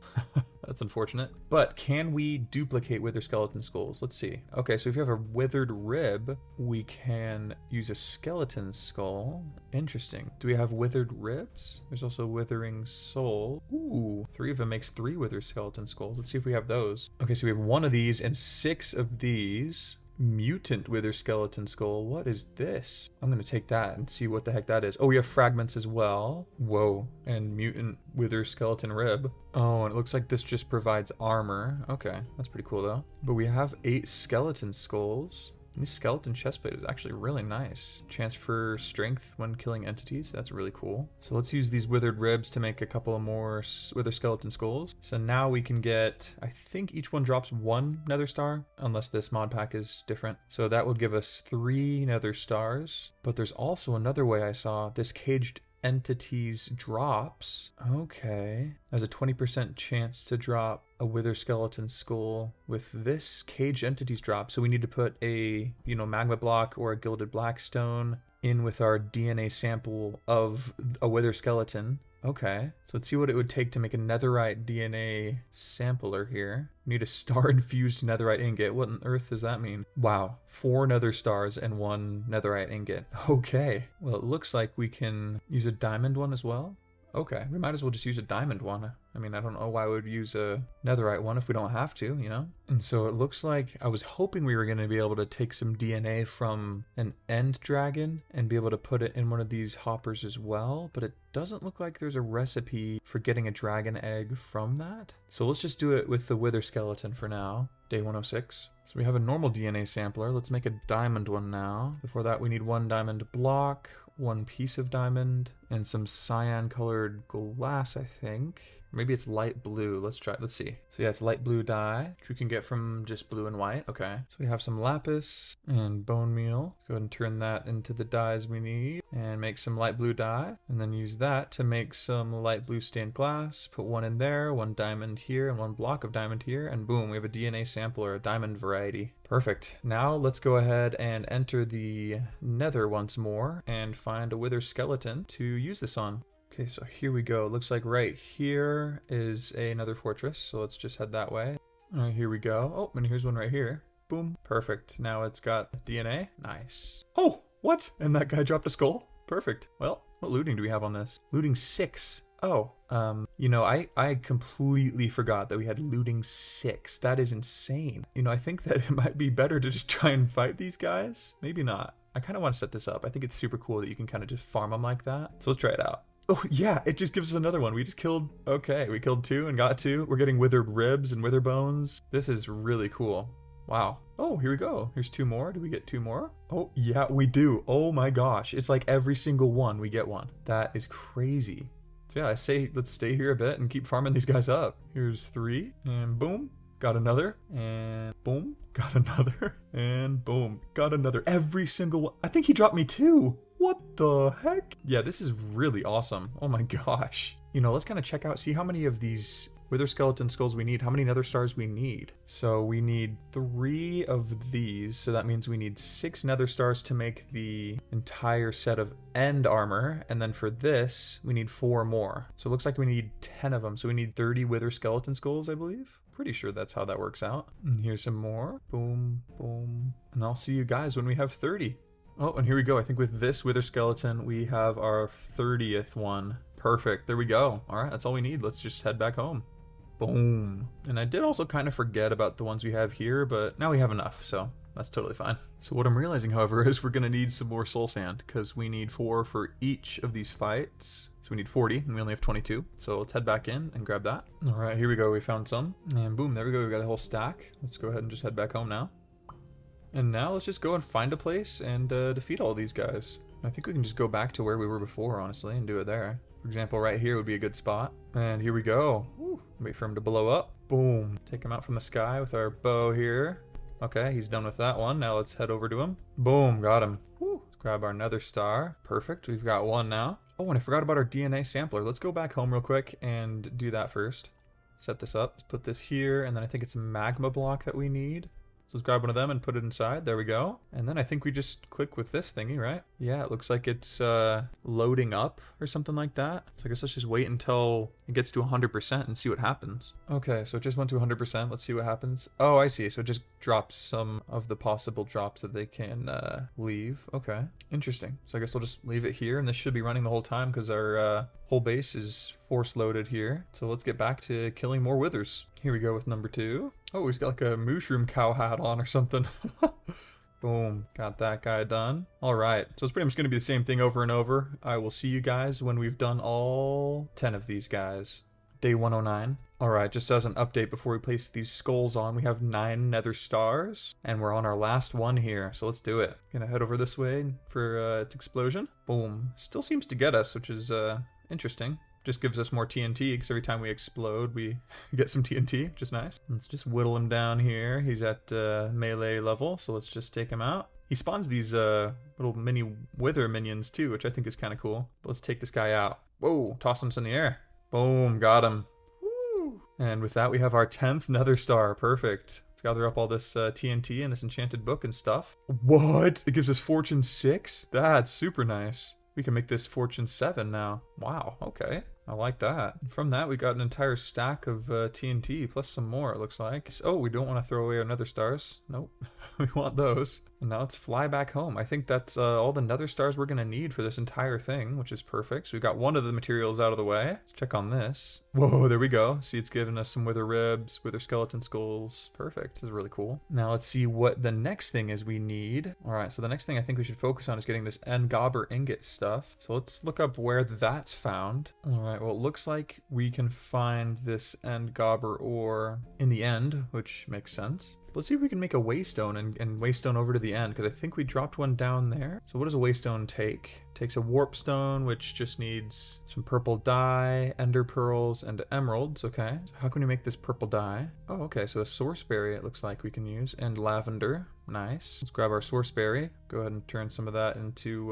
That's unfortunate. But can we duplicate wither skeleton skulls? Let's see. Okay, so if you have a withered rib, we can use a skeleton skull. Interesting. Do we have withered ribs? There's also withering soul. Ooh, 3 of them makes 3 wither skeleton skulls. Let's see if we have those. Okay, so we have 1 of these and 6 of these. Mutant wither skeleton skull. What is this? I'm gonna take that and see what the heck that is. Oh, we have fragments as well. Whoa. And mutant wither skeleton rib. Oh, and it looks like this just provides armor. Okay, that's pretty cool though. But we have 8 skeleton skulls. This skeleton chestplate is actually really nice. Chance for strength when killing entities. That's really cool. So let's use these withered ribs to make a couple of more wither skeleton skulls. So now we can get, I think each one drops 1 nether star, unless this mod pack is different. So that would give us 3 nether stars. But there's also another way I saw. This caged entities drops. Okay. There's a 20% chance to drop a wither skeleton skull with this cage entities drop. So we need to put a, magma block or a gilded blackstone in with our DNA sample of a wither skeleton. Okay, so let's see what it would take to make a netherite DNA sampler here. We need a star-infused netherite ingot. What on earth does that mean? Wow, 4 nether stars and 1 netherite ingot. Okay, well it looks like we can use a diamond one as well. Okay, we might as well just use a diamond one. I mean, I don't know why we would use a netherite one if we don't have to, And so it looks like I was hoping we were going to be able to take some DNA from an end dragon and be able to put it in one of these hoppers as well, but it doesn't look like there's a recipe for getting a dragon egg from that. So let's just do it with the wither skeleton for now. Day 106. So we have a normal DNA sampler. Let's make a diamond one now. Before that, we need 1 diamond block, 1 piece of diamond, and some cyan colored glass, I think. Maybe it's light blue. Let's try it. Let's see. So yeah, it's light blue dye, which we can get from just blue and white. Okay. So we have some lapis and bone meal. Let's go ahead and turn that into the dyes we need and make some light blue dye, and then use that to make some light blue stained glass. Put 1 in there, 1 diamond here, and 1 block of diamond here, and boom, we have a DNA sampler, a diamond variety. Perfect. Now let's go ahead and enter the nether once more and find a wither skeleton to use this on. Okay, so here we go. Looks like right here is another fortress, so let's just head that way. All right, here we go. Oh, and here's one right here. Boom. Perfect. Now it's got DNA. Nice. Oh, what? And that guy dropped a skull? Perfect. Well, what looting do we have on this? Looting 6. Oh, I completely forgot that we had looting 6. That is insane. I think that it might be better to just try and fight these guys. Maybe not. I kind of want to set this up. I think it's super cool that you can kind of just farm them like that. So let's try it out. Oh, yeah, it just gives us another one. We just killed, okay, we killed 2 and got 2. We're getting withered ribs and wither bones. This is really cool. Wow. Oh, here we go. Here's 2 more. Do we get 2 more? Oh, yeah, we do. Oh my gosh. It's like every single one we get 1. That is crazy. So yeah, I say let's stay here a bit and keep farming these guys up. Here's 3, and boom, got another, and boom, got another, and boom, got another. Every single one. I think he dropped me 2. What the heck? Yeah, this is really awesome. Oh my gosh. You know, let's kind of check out, see how many of these wither skeleton skulls we need, how many nether stars we need. So we need 3 of these, so that means we need 6 nether stars to make the entire set of end armor, and then for this, we need 4 more. So it looks like we need 10 of them, so we need 30 wither skeleton skulls, I believe. Pretty sure that's how that works out. And here's some more. Boom, boom. And I'll see you guys when we have 30. Oh, and here we go. I think with this wither skeleton, we have our 30th one. Perfect. There we go. All right, that's all we need. Let's just head back home. Boom. And I did also kind of forget about the ones we have here, but now we have enough, so that's totally fine. So what I'm realizing, however, is we're going to need some more soul sand, because we need 4 for each of these fights. So we need 40, and we only have 22. So let's head back in and grab that. All right, here we go. We found some. And boom, there we go. We got a whole stack. Let's go ahead and just head back home now. And now let's just go and find a place and defeat all these guys. I think we can just go back to where we were before, honestly, and do it there. For example, right here would be a good spot. And here we go. Woo. Wait for him to blow up. Boom. Take him out from the sky with our bow here. Okay, he's done with that one. Now let's head over to him. Boom, got him. Woo. Let's grab our nether star. Perfect, we've got one now. Oh, and I forgot about our DNA sampler. Let's go back home real quick and do that first. Set this up. Let's put this here, and then I think it's a magma block that we need. So let's grab one of them and put it inside. There we go. And then I think we just click with this thingy, right? Yeah, it looks like it's loading up or something like that. So I guess let's just wait until it gets to 100% and see what happens. Okay, so it just went to 100%. Let's see what happens. Oh, I see. So it just drops some of the possible drops that they can leave. Okay, interesting. So I guess we'll just leave it here, and this should be running the whole time because our whole base is force loaded here. So let's get back to killing more withers. Here we go with number 2. Oh, he's got like a mushroom cow hat on or something. Boom, got that guy done. All right, so it's pretty much going to be the same thing over and over. I will see you guys when we've done all 10 of these guys. Day 109. All right, just as an update before we place these skulls on, we have 9 nether stars, and we're on our last one here, so let's do it. Gonna head over this way for its explosion. Boom, still seems to get us, which is interesting. Just gives us more TNT, because every time we explode, we get some TNT, which is nice. Let's just whittle him down here. He's at melee level, so let's just take him out. He spawns these little mini wither minions too, which I think is kind of cool. But let's take this guy out. Whoa, toss him in the air. Boom, got him. Woo. And with that, we have our 10th nether star. Perfect. Let's gather up all this TNT and this enchanted book and stuff. What? It gives us fortune 6? That's super nice. We can make this fortune 7 now. Wow, okay. I like that. From that, we got an entire stack of TNT, plus some more, it looks like. Oh, we don't want to throw away our nether stars. Nope. We want those. And now let's fly back home. I think that's all the nether stars we're going to need for this entire thing, which is perfect. So we've got one of the materials out of the way. Let's check on this. Whoa, there we go. See, it's giving us some wither ribs, wither skeleton skulls. Perfect. This is really cool. Now let's see what the next thing is we need. All right, so the next thing I think we should focus on is getting this gobber ingot stuff. So let's look up where that's found. All right, well, it looks like we can find this gobber ore in the end, which makes sense. Let's see if we can make a waystone and waystone over to the end, because I think we dropped one down there. So what does a waystone take? It takes a warp stone, which just needs some purple dye, ender pearls, and emeralds. Okay, so how can we make this purple dye? Oh, okay, so a source berry it looks like we can use, and lavender. Nice. Let's grab our source berry. Go ahead and turn some of that into,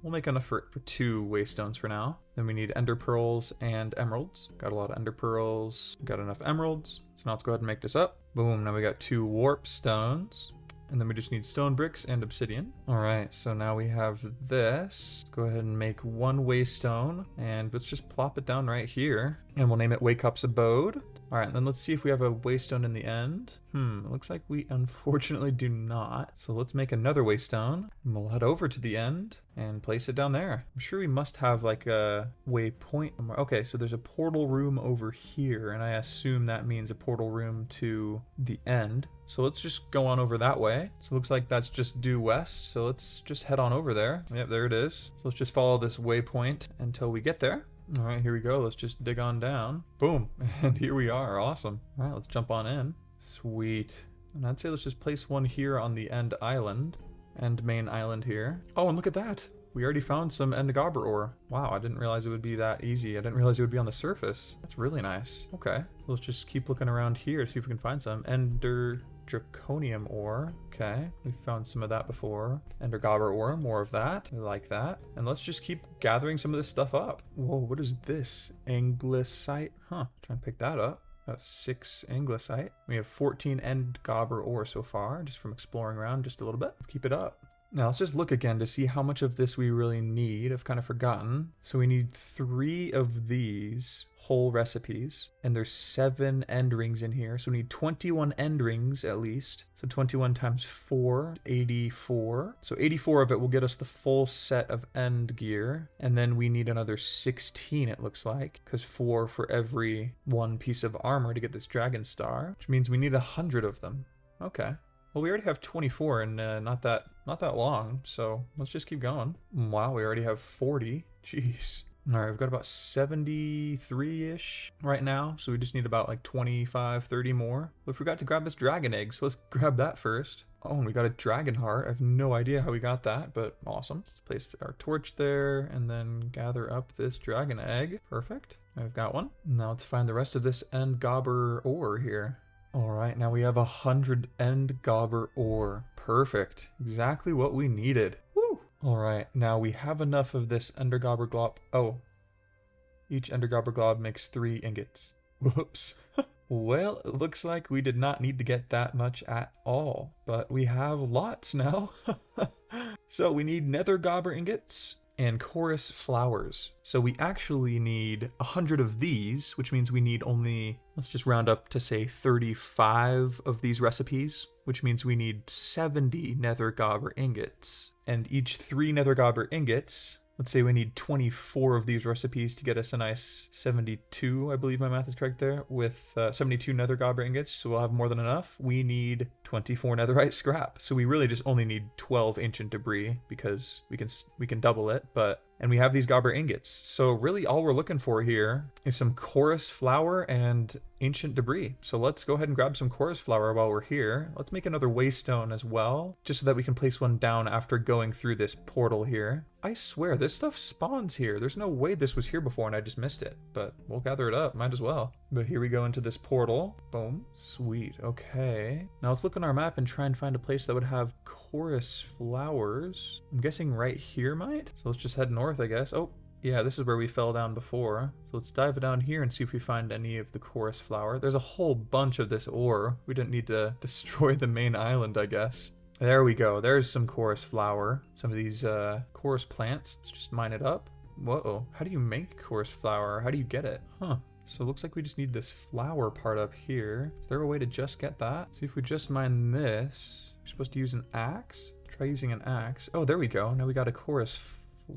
we'll make enough for 2 waystones for now. Then we need ender pearls and emeralds. Got a lot of ender pearls. Got enough emeralds. So now let's go ahead and make this up. Boom, now we got 2 warp stones. And then we just need stone bricks and obsidian. All right, so now we have this. Go ahead and make 1 waystone, and let's just plop it down right here. And we'll name it Wake Up's Abode. All right, and then let's see if we have a waystone in the end. It looks like we unfortunately do not. So let's make another waystone, and we'll head over to the end and place it down there. I'm sure we must have like a waypoint. Okay, so there's a portal room over here, and I assume that means a portal room to the end. So let's just go on over that way. So it looks like that's just due west. So let's just head on over there. Yep, there it is. So let's just follow this waypoint until we get there. All right, here we go. Let's just dig on down. Boom. And here we are. Awesome. All right, let's jump on in. Sweet. And I'd say let's just place one here on the end island. End main island here. Oh, and look at that. we already found some end gobber ore. Wow, I didn't realize it would be that easy. I didn't realize it would be on the surface. That's really nice. Okay, let's just keep looking around here to see if we can find some ender draconium ore. Okay, we've found some of that before. Ender gobber ore, more of that. I like that. And let's just keep gathering some of this stuff up. Whoa, what is this? Anglicite? Huh, trying to pick that up. 6 anglicite. We have 14 end gobber ore so far, just from exploring around just a little bit. Let's keep it up. Now let's just look again to see how much of this we really need. I've kind of forgotten. So we need 3 of these whole recipes, and there's 7 end rings in here. So we need 21 end rings at least. So 21 times 4, 84. So 84 of it will get us the full set of end gear. And then we need another 16, it looks like, because 4 for every 1 piece of armor to get this dragon star, which means we need 100 of them. Okay. Well, we already have 24 and not that long, so let's just keep going. Wow, we already have 40. Jeez. All right, we've got about 73-ish right now, so we just need about like 25, 30 more. But we forgot to grab this dragon egg, so let's grab that first. Oh, and we got a dragon heart. I have no idea how we got that, but awesome. Let's place our torch there and then gather up this dragon egg. Perfect. I've got one. Now let's find the rest of this end gobber ore here. Alright, now we have 100 end gobber ore. Perfect. Exactly what we needed. Woo! Alright, now we have enough of this ender gobber glob. Oh. Each ender gobber glob makes 3 ingots. Whoops. Well, it looks like we did not need to get that much at all. But we have lots now. So we need nether gobber ingots and chorus flowers. So we actually need 100 of these, which means we need only, let's just round up to say 35 of these recipes, which means we need 70 nether gobber ingots. And each 3 nether gobber ingots, let's say we need 24 of these recipes to get us a nice 72, I believe my math is correct there, with 72 nether gobber ingots, so we'll have more than enough. We need 24 netherite scrap. So we really just only need 12 ancient debris because we can double it, and we have these gobber ingots. So really all we're looking for here is some chorus flower and ancient debris. So let's go ahead and grab some chorus flower while we're here. Let's make another waystone as well, just so that we can place one down after going through this portal here. I swear, this stuff spawns here. There's no way this was here before and I just missed it, but we'll gather it up, might as well. But here we go into this portal. Boom. Sweet. Okay. Now let's look on our map and try and find a place that would have chorus flowers. I'm guessing right here might? So let's just head north, I guess. Oh, yeah, this is where we fell down before. So let's dive down here and see if we find any of the chorus flower. There's a whole bunch of this ore. We didn't need to destroy the main island, I guess. There we go. There's some chorus flower. Some of these chorus plants. Let's just mine it up. Whoa. How do you make chorus flower? How do you get it? Huh. So it looks like we just need this flower part up here. Is there a way to just get that? See if we just mine this. We're supposed to use an axe. Try using an axe. Oh, there we go. Now we got a chorus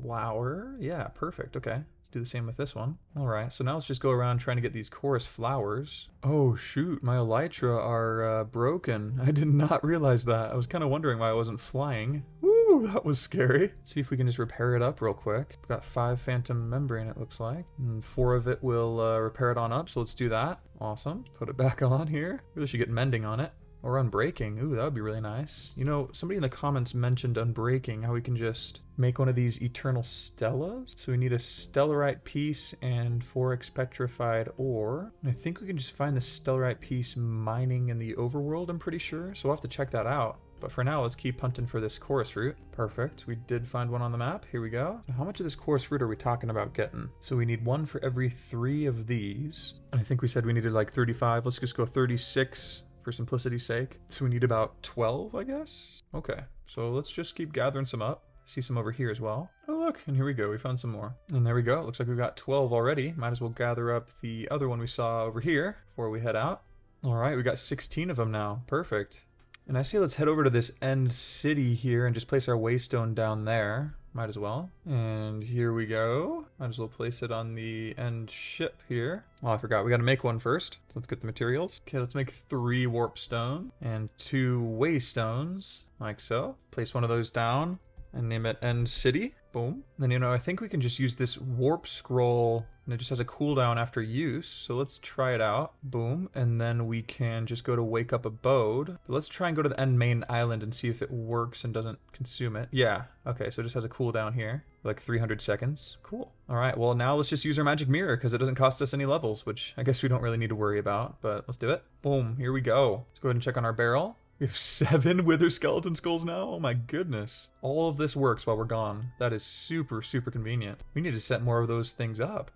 flower. Yeah, perfect. Okay. Let's do the same with this one. All right, so now let's just go around trying to get these chorus flowers. Oh shoot, my elytra are broken. I did not realize that. I was kind of wondering why I wasn't flying. Woo, that was scary. Let's see if we can just repair it up real quick. We've got 5 phantom membrane, it looks like. And 4 of it will repair it on up, so let's do that. Awesome. Put it back on here. Really should get mending on it. Or unbreaking. Ooh, that would be really nice. You know, somebody in the comments mentioned unbreaking, how we can just make one of these eternal stellas. So we need a stellarite piece and 4x petrified ore. And I think we can just find the stellarite piece mining in the overworld, I'm pretty sure. So we'll have to check that out. But for now, let's keep hunting for this chorus fruit. Perfect. We did find one on the map. Here we go. How much of this chorus fruit are we talking about getting? So we need 1 for every 3 of these. And I think we said we needed like 35. Let's just go 36. For simplicity's sake. So we need about 12, I guess? Okay, so let's just keep gathering some up. See some over here as well. Oh look, and here we go, we found some more. And there we go, looks like we've got 12 already. Might as well gather up the other one we saw over here before we head out. Alright, we got 16 of them now, perfect. And I say let's head over to this end city here and just place our waystone down there. Might as well. And here we go. Might as well place it on the end ship here. Oh, I forgot. We got to make one first. So let's get the materials. Okay, let's make 3 warp stone and 2 waystones, like so. Place one of those down and name it End City. Boom. And then, I think we can just use this warp scroll, and it just has a cooldown after use. So let's try it out. Boom. And then we can just go to wake up abode. But let's try and go to the end main island and see if it works and doesn't consume it. Yeah. Okay, so it just has a cooldown here. Like 300 seconds. Cool. All right, well now let's just use our magic mirror because it doesn't cost us any levels, which I guess we don't really need to worry about, but let's do it. Boom, here we go. Let's go ahead and check on our barrel. We have 7 wither skeleton skulls now? Oh my goodness. All of this works while we're gone. That is super, super convenient. We need to set more of those things up.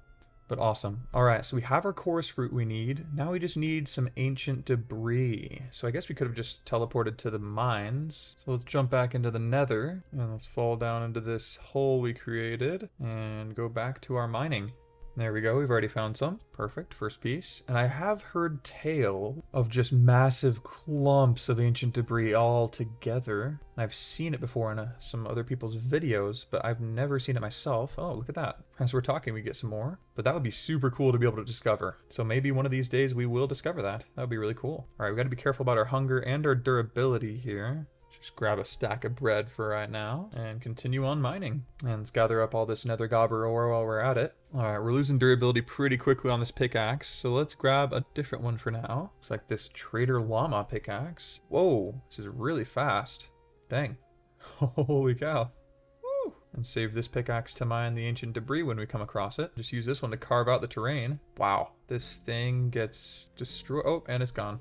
But awesome. All right, so we have our chorus fruit we need. Now we just need some ancient debris. So I guess we could have just teleported to the mines. So let's jump back into the nether and let's fall down into this hole we created and go back to our mining. There we go, we've already found some. Perfect, first piece. And I have heard tale of just massive clumps of ancient debris all together. I've seen it before in some other people's videos, but I've never seen it myself. Oh, look at that. As we're talking, we get some more. But that would be super cool to be able to discover. So maybe one of these days we will discover that. That would be really cool. All right, we got to be careful about our hunger and our durability here. Just grab a stack of bread for right now and continue on mining. And let's gather up all this nether gobber ore while we're at it. All right, we're losing durability pretty quickly on this pickaxe, so let's grab a different one for now. Looks like this trader llama pickaxe. Whoa, this is really fast. Dang. Holy cow. Woo. And save this pickaxe to mine the ancient debris when we come across it. Just use this one to carve out the terrain. Wow, this thing gets destroyed. Oh, and it's gone.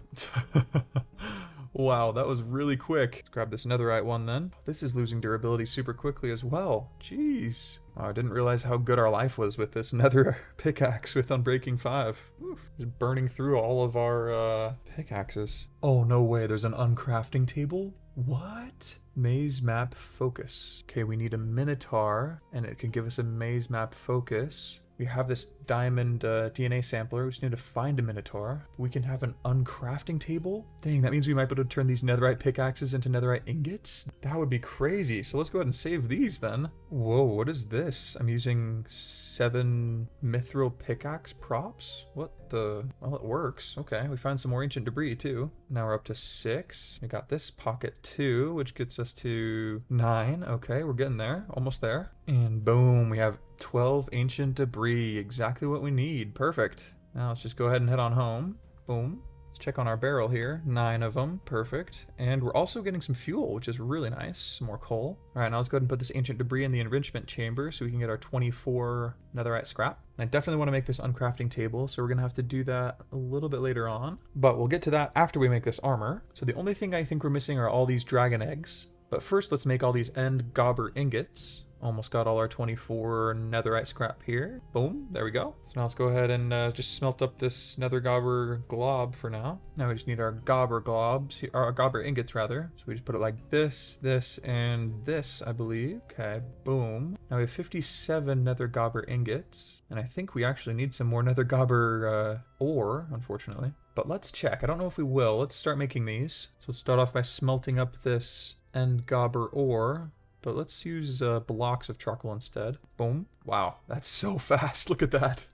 Wow, that was really quick. Let's grab this netherite one then. This is losing durability super quickly as well. Jeez. Wow, I didn't realize how good our life was with this nether pickaxe with Unbreaking 5. Oof, just burning through all of our pickaxes. Oh, no way, there's an uncrafting table? What? Maze map focus. Okay, we need a minotaur, and it can give us a maze map focus. We have this diamond DNA sampler. We just need to find a minotaur. We can have an uncrafting table. Dang, that means we might be able to turn these netherite pickaxes into netherite ingots. That would be crazy. So let's go ahead and save these then. Whoa, what is this? I'm using 7 mithril pickaxe props. What the? Well, it works. Okay, we found some more ancient debris too. Now we're up to 6. We got this pocket 2, which gets us to 9. Okay, we're getting there. Almost there. And boom, we have 12 ancient debris. Exactly what we need. Perfect. Now let's just go ahead and head on home. Boom. Let's check on our barrel here. 9 of them. Perfect. And we're also getting some fuel, which is really nice. Some more coal. All right, now let's go ahead and put this ancient debris in the enrichment chamber so we can get our 24 netherite scrap. And I definitely want to make this uncrafting table, so we're going to have to do that a little bit later on. But we'll get to that after we make this armor. So the only thing I think we're missing are all these dragon eggs. But first, let's make all these end gobber ingots. Almost got all our 24 netherite scrap here. Boom, there we go. So now let's go ahead and just smelt up this nether gobber glob for now. Now we just need our gobber globs, or gobber ingots rather. So we just put it like this, this, and this, I believe. Okay, boom. Now we have 57 nether gobber ingots. And I think we actually need some more nether gobber ore, unfortunately. But let's check. I don't know if we will. Let's start making these. So let's start off by smelting up this end gobber ore. But let's use blocks of charcoal instead. Boom. Wow, that's so fast. Look at that.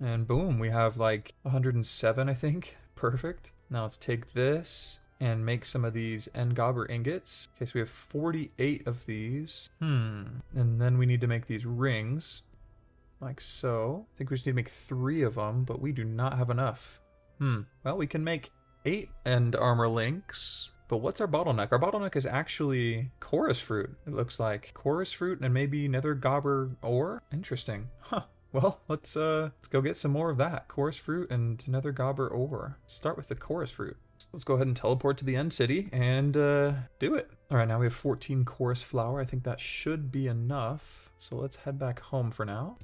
And boom, we have like 107, I think. Perfect. Now let's take this and make some of these end gobber ingots. Okay, so we have 48 of these. And then we need to make these rings. Like so. I think we just need to make 3 of them, but we do not have enough. Well, we can make 8 end armor links. But what's our bottleneck? Our bottleneck is actually chorus fruit. It looks like chorus fruit and maybe nether gobber ore. Interesting. Huh. Well, let's go get some more of that. Chorus fruit and nether gobber ore. Let's start with the chorus fruit. Let's go ahead and teleport to the end city and do it. All right, now we have 14 chorus flour. I think that should be enough. So let's head back home for now.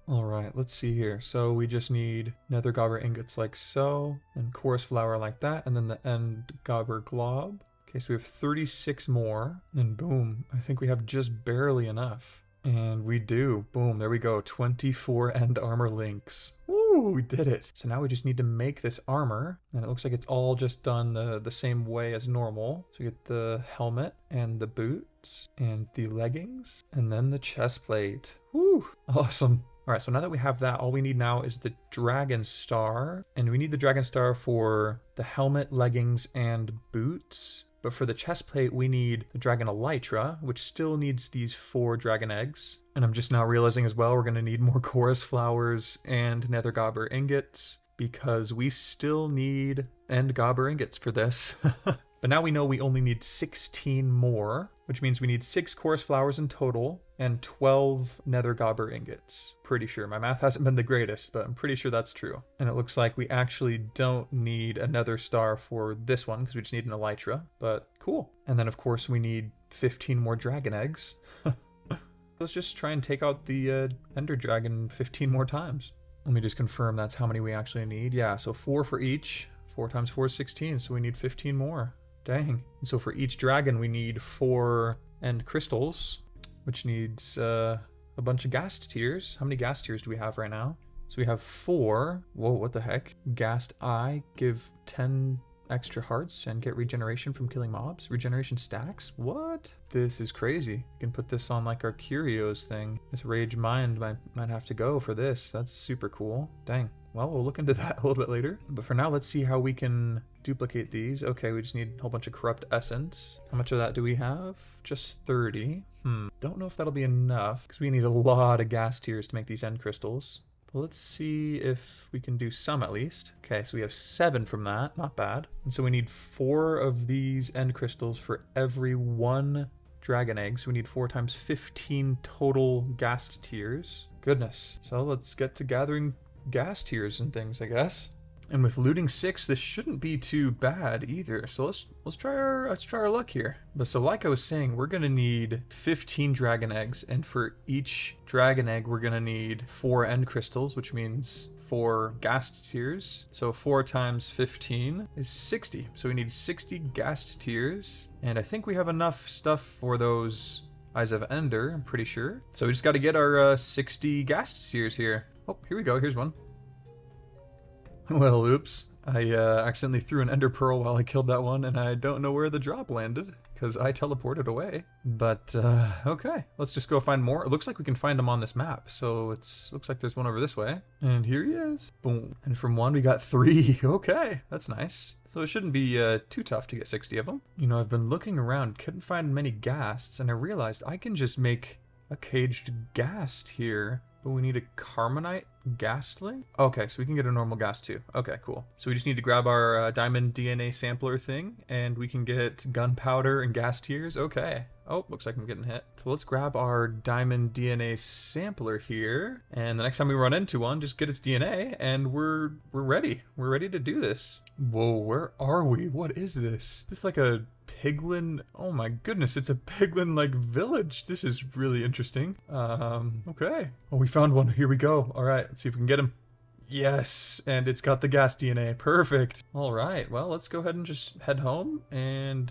All right, let's see here. So we just need nether gobber ingots like so, and chorus flour like that, and then the end gobber glob. Okay, so we have 36 more, and boom, I think we have just barely enough. And we do. Boom, there we go. 24 end armor links. Woo, we did it. So now we just need to make this armor, and it looks like it's all just done the same way as normal. So we get the helmet and the boots and the leggings, and then the chest plate. Woo, awesome. All right, so now that we have that, all we need now is the dragon star. And we need the dragon star for the helmet, leggings, and boots. But for the chest plate, we need the dragon elytra, which still needs these 4 dragon eggs. And I'm just now realizing as well, we're going to need more chorus flowers and nether gobber ingots, because we still need end gobber ingots for this. But now we know we only need 16 more, which means we need 6 chorus flowers in total and 12 nether gobber ingots. Pretty sure. My math hasn't been the greatest, but I'm pretty sure that's true. And it looks like we actually don't need a nether star for this one because we just need an elytra, but cool. And then of course we need 15 more dragon eggs. Let's just try and take out the ender dragon 15 more times. Let me just confirm that's how many we actually need. Yeah, so 4 for each. 4 times 4 is 16, so we need 15 more. Dang. And so for each dragon, we need 4 end crystals, which needs a bunch of ghast tears. How many ghast tears do we have right now? So we have 4. Whoa, what the heck? Ghast eye, give 10 extra hearts and get regeneration from killing mobs. Regeneration stacks? What? This is crazy. We can put this on like our curios thing. This rage mind might have to go for this. That's super cool. Dang. Well, we'll look into that a little bit later. But for now, let's see how we can duplicate these. Okay, we just need a whole bunch of corrupt essence. How much of that do we have? Just 30. Don't know if that'll be enough, because we need a lot of ghast tears to make these end crystals. But let's see if we can do some at least. Okay, so we have 7 from that. Not bad. And so we need 4 of these end crystals for every 1 dragon egg. So we need 4 times 15 total ghast tears. Goodness. So let's get to gathering ghast tears and things, I guess. And with looting 6, this shouldn't be too bad either. So let's try our luck here. But so like I was saying, we're gonna need 15 dragon eggs, and for each dragon egg, we're gonna need 4 end crystals, which means 4 ghast tears. So 4 times 15 is 60. So we need 60 ghast tears, and I think we have enough stuff for those Eyes of Ender, I'm pretty sure. So we just got to get our 60 ghast tears here. Oh, here we go. Here's one. Well, oops. I accidentally threw an ender pearl while I killed that one, and I don't know where the drop landed, because I teleported away. But, okay. Let's just go find more. It looks like we can find them on this map, so looks like there's one over this way. And here he is. Boom. And from 1, we got 3. Okay, that's nice. So it shouldn't be too tough to get 60 of them. You know, I've been looking around, couldn't find many ghasts, and I realized I can just make a caged ghast here. But we need a Carmonite ghastling? Okay, so we can get a normal ghast too. Okay, cool. So we just need to grab our diamond DNA sampler thing, and we can get gunpowder and ghast tears. Okay. Oh, looks like I'm getting hit. So let's grab our diamond DNA sampler here, and the next time we run into one, just get its DNA, and we're ready. We're ready to do this. Whoa, where are we? What is this? Is this like a piglin? Oh my goodness, it's a piglin-like village. This is really interesting. Okay. Oh, we found one. Here we go. All right, let's see if we can get him. Yes, and it's got the ghast DNA. Perfect. All right, well, let's go ahead and just head home and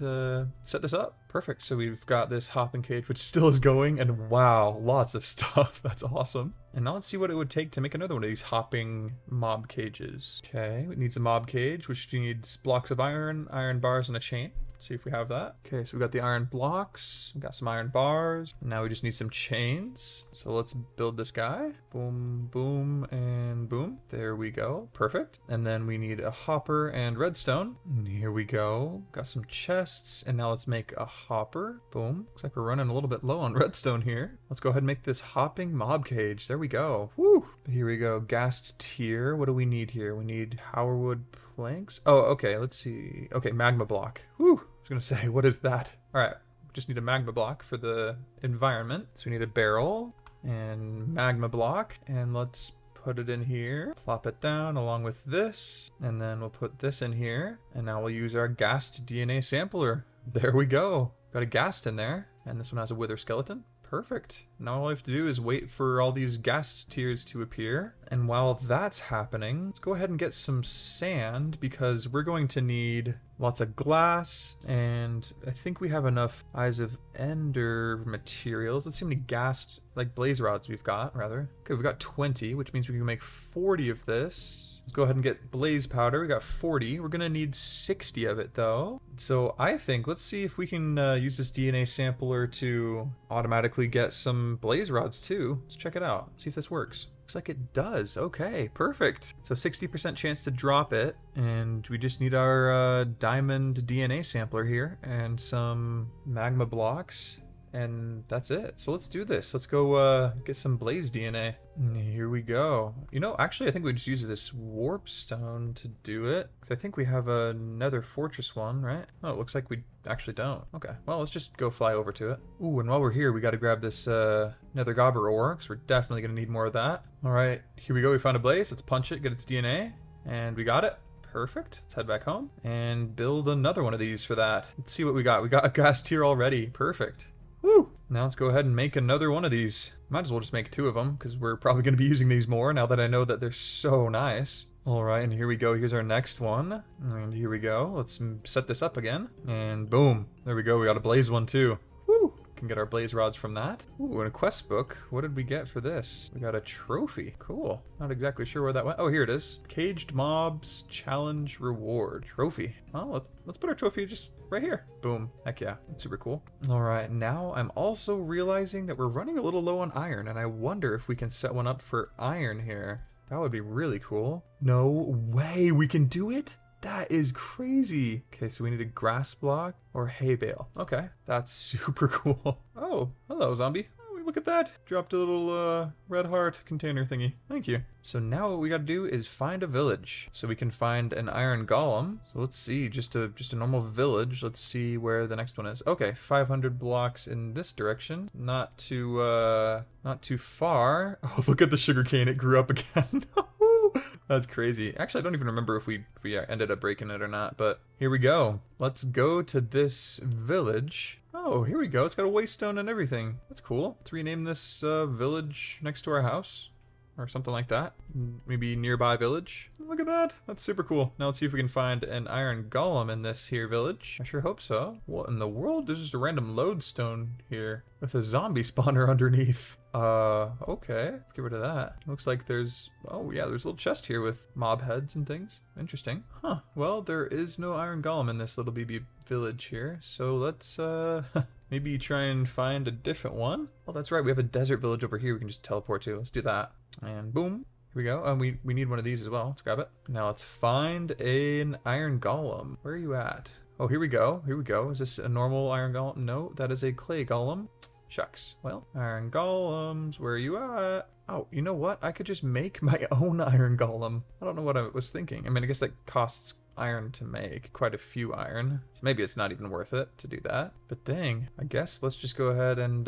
set this up. Perfect. So we've got this hopping cage, which still is going, and wow, lots of stuff. That's awesome. And now let's see what it would take to make another one of these hopping mob cages. Okay, it needs a mob cage, which needs blocks of iron, iron bars, and a chain. Let's see if we have that. Okay, so we've got the iron blocks, we've got some iron bars. Now we just need some chains. So let's build this guy. Boom, boom, and boom. There we go. Perfect. And then we need a hopper and redstone. And here we go. Got some chests, and now let's make a hopper. Boom. Looks like we're running a little bit low on redstone here. Let's go ahead and make this hopping mob cage. There we go. Woo! Here we go. Ghast tier. What do we need here? We need powerwood planks. Oh, okay. Let's see. Okay, magma block. Woo! I was gonna say, what is that? All right, we just need a magma block for the environment. So we need a barrel and magma block, and let's put it in here. Plop it down along with this, and then we'll put this in here, and now we'll use our ghast DNA sampler. There we go. Got a ghast in there, and this one has a wither skeleton. Perfect. Now all I have to do is wait for all these ghast tears to appear. And while that's happening, let's go ahead and get some sand, because we're going to need lots of glass, and I think we have enough Eyes of Ender materials. Let's see how many ghast, like blaze rods we've got, rather. Okay, we've got 20, which means we can make 40 of this. Let's go ahead and get blaze powder. We got 40. We're gonna need 60 of it though. So I think, let's see if we can use this DNA sampler to automatically get some blaze rods too. Let's check it out. See if this works. Looks like it does. Okay, perfect. So 60% chance to drop it, and we just need our diamond DNA sampler here and some magma blocks, and that's it. So let's do this. Let's go get some blaze DNA. And here we go. You know, actually, I think we just use this warp stone to do it, because I think we have a nether fortress one, right? Oh, it looks like we actually don't. Okay, well, let's just go fly over to it. Ooh, and while we're here, we got to grab this nether gobber ore, because we're definitely going to need more of that. All right, here we go. We found a blaze. Let's punch it, get its DNA, and we got it. Perfect. Let's head back home and build another one of these for that. Let's see what we got. We got a ghast tier already. Perfect. Woo! Now let's go ahead and make another one of these. Might as well just make 2 of them, because we're probably going to be using these more now that I know that they're so nice. Alright, and here we go. Here's our next one. And here we go. Let's set this up again. And boom. There we go. We got a blaze one too. Woo! Can get our blaze rods from that. Ooh, and a quest book. What did we get for this? We got a trophy. Cool. Not exactly sure where that went. Oh, here it is. Caged Mobs Challenge Reward. Trophy. Well, let's put our trophy just right here. Boom. Heck yeah. That's super cool. Alright, now I'm also realizing that we're running a little low on iron, and I wonder if we can set one up for iron here. That would be really cool. No way we can do it? That is crazy. Okay, so we need a grass block or hay bale. Okay, that's super cool. Oh, hello, zombie. Oh, look at that. Dropped a little red heart container thingy. Thank you. So now what we gotta do is find a village so we can find an iron golem. So let's see, just a normal village. Let's see where the next one is. Okay, 500 blocks in this direction. Not too far. Oh, look at the sugarcane. It grew up again. That's crazy. Actually, I don't even remember if we ended up breaking it or not, but here we go. Let's go to this village. Oh, here we go. It's got a waste stone and everything. That's cool. Let's rename this village next to our house. Or something like that. Maybe nearby village. Look at that. That's super cool. Now let's see if we can find an iron golem in this here village. I sure hope so. What in the world? There's just a random lodestone here with a zombie spawner underneath. Okay. Let's get rid of that. Looks like there's... Oh, yeah, there's a little chest here with mob heads and things. Interesting. Huh. Well, there is no iron golem in this little BB village here. So let's, maybe try and find a different one. Oh, that's right. We have a desert village over here we can just teleport to. Let's do that. And boom. Here we go. And we need one of these as well. Let's grab it. Now let's find an iron golem. Where are you at? Oh, here we go. Here we go. Is this a normal iron golem? No, that is a clay golem. Shucks. Well, iron golems, where are you at? Oh, you know what? I could just make my own iron golem. I don't know what I was thinking. I mean, I guess that costs iron to make, quite a few iron. So maybe it's not even worth it to do that. But dang, I guess let's just go ahead and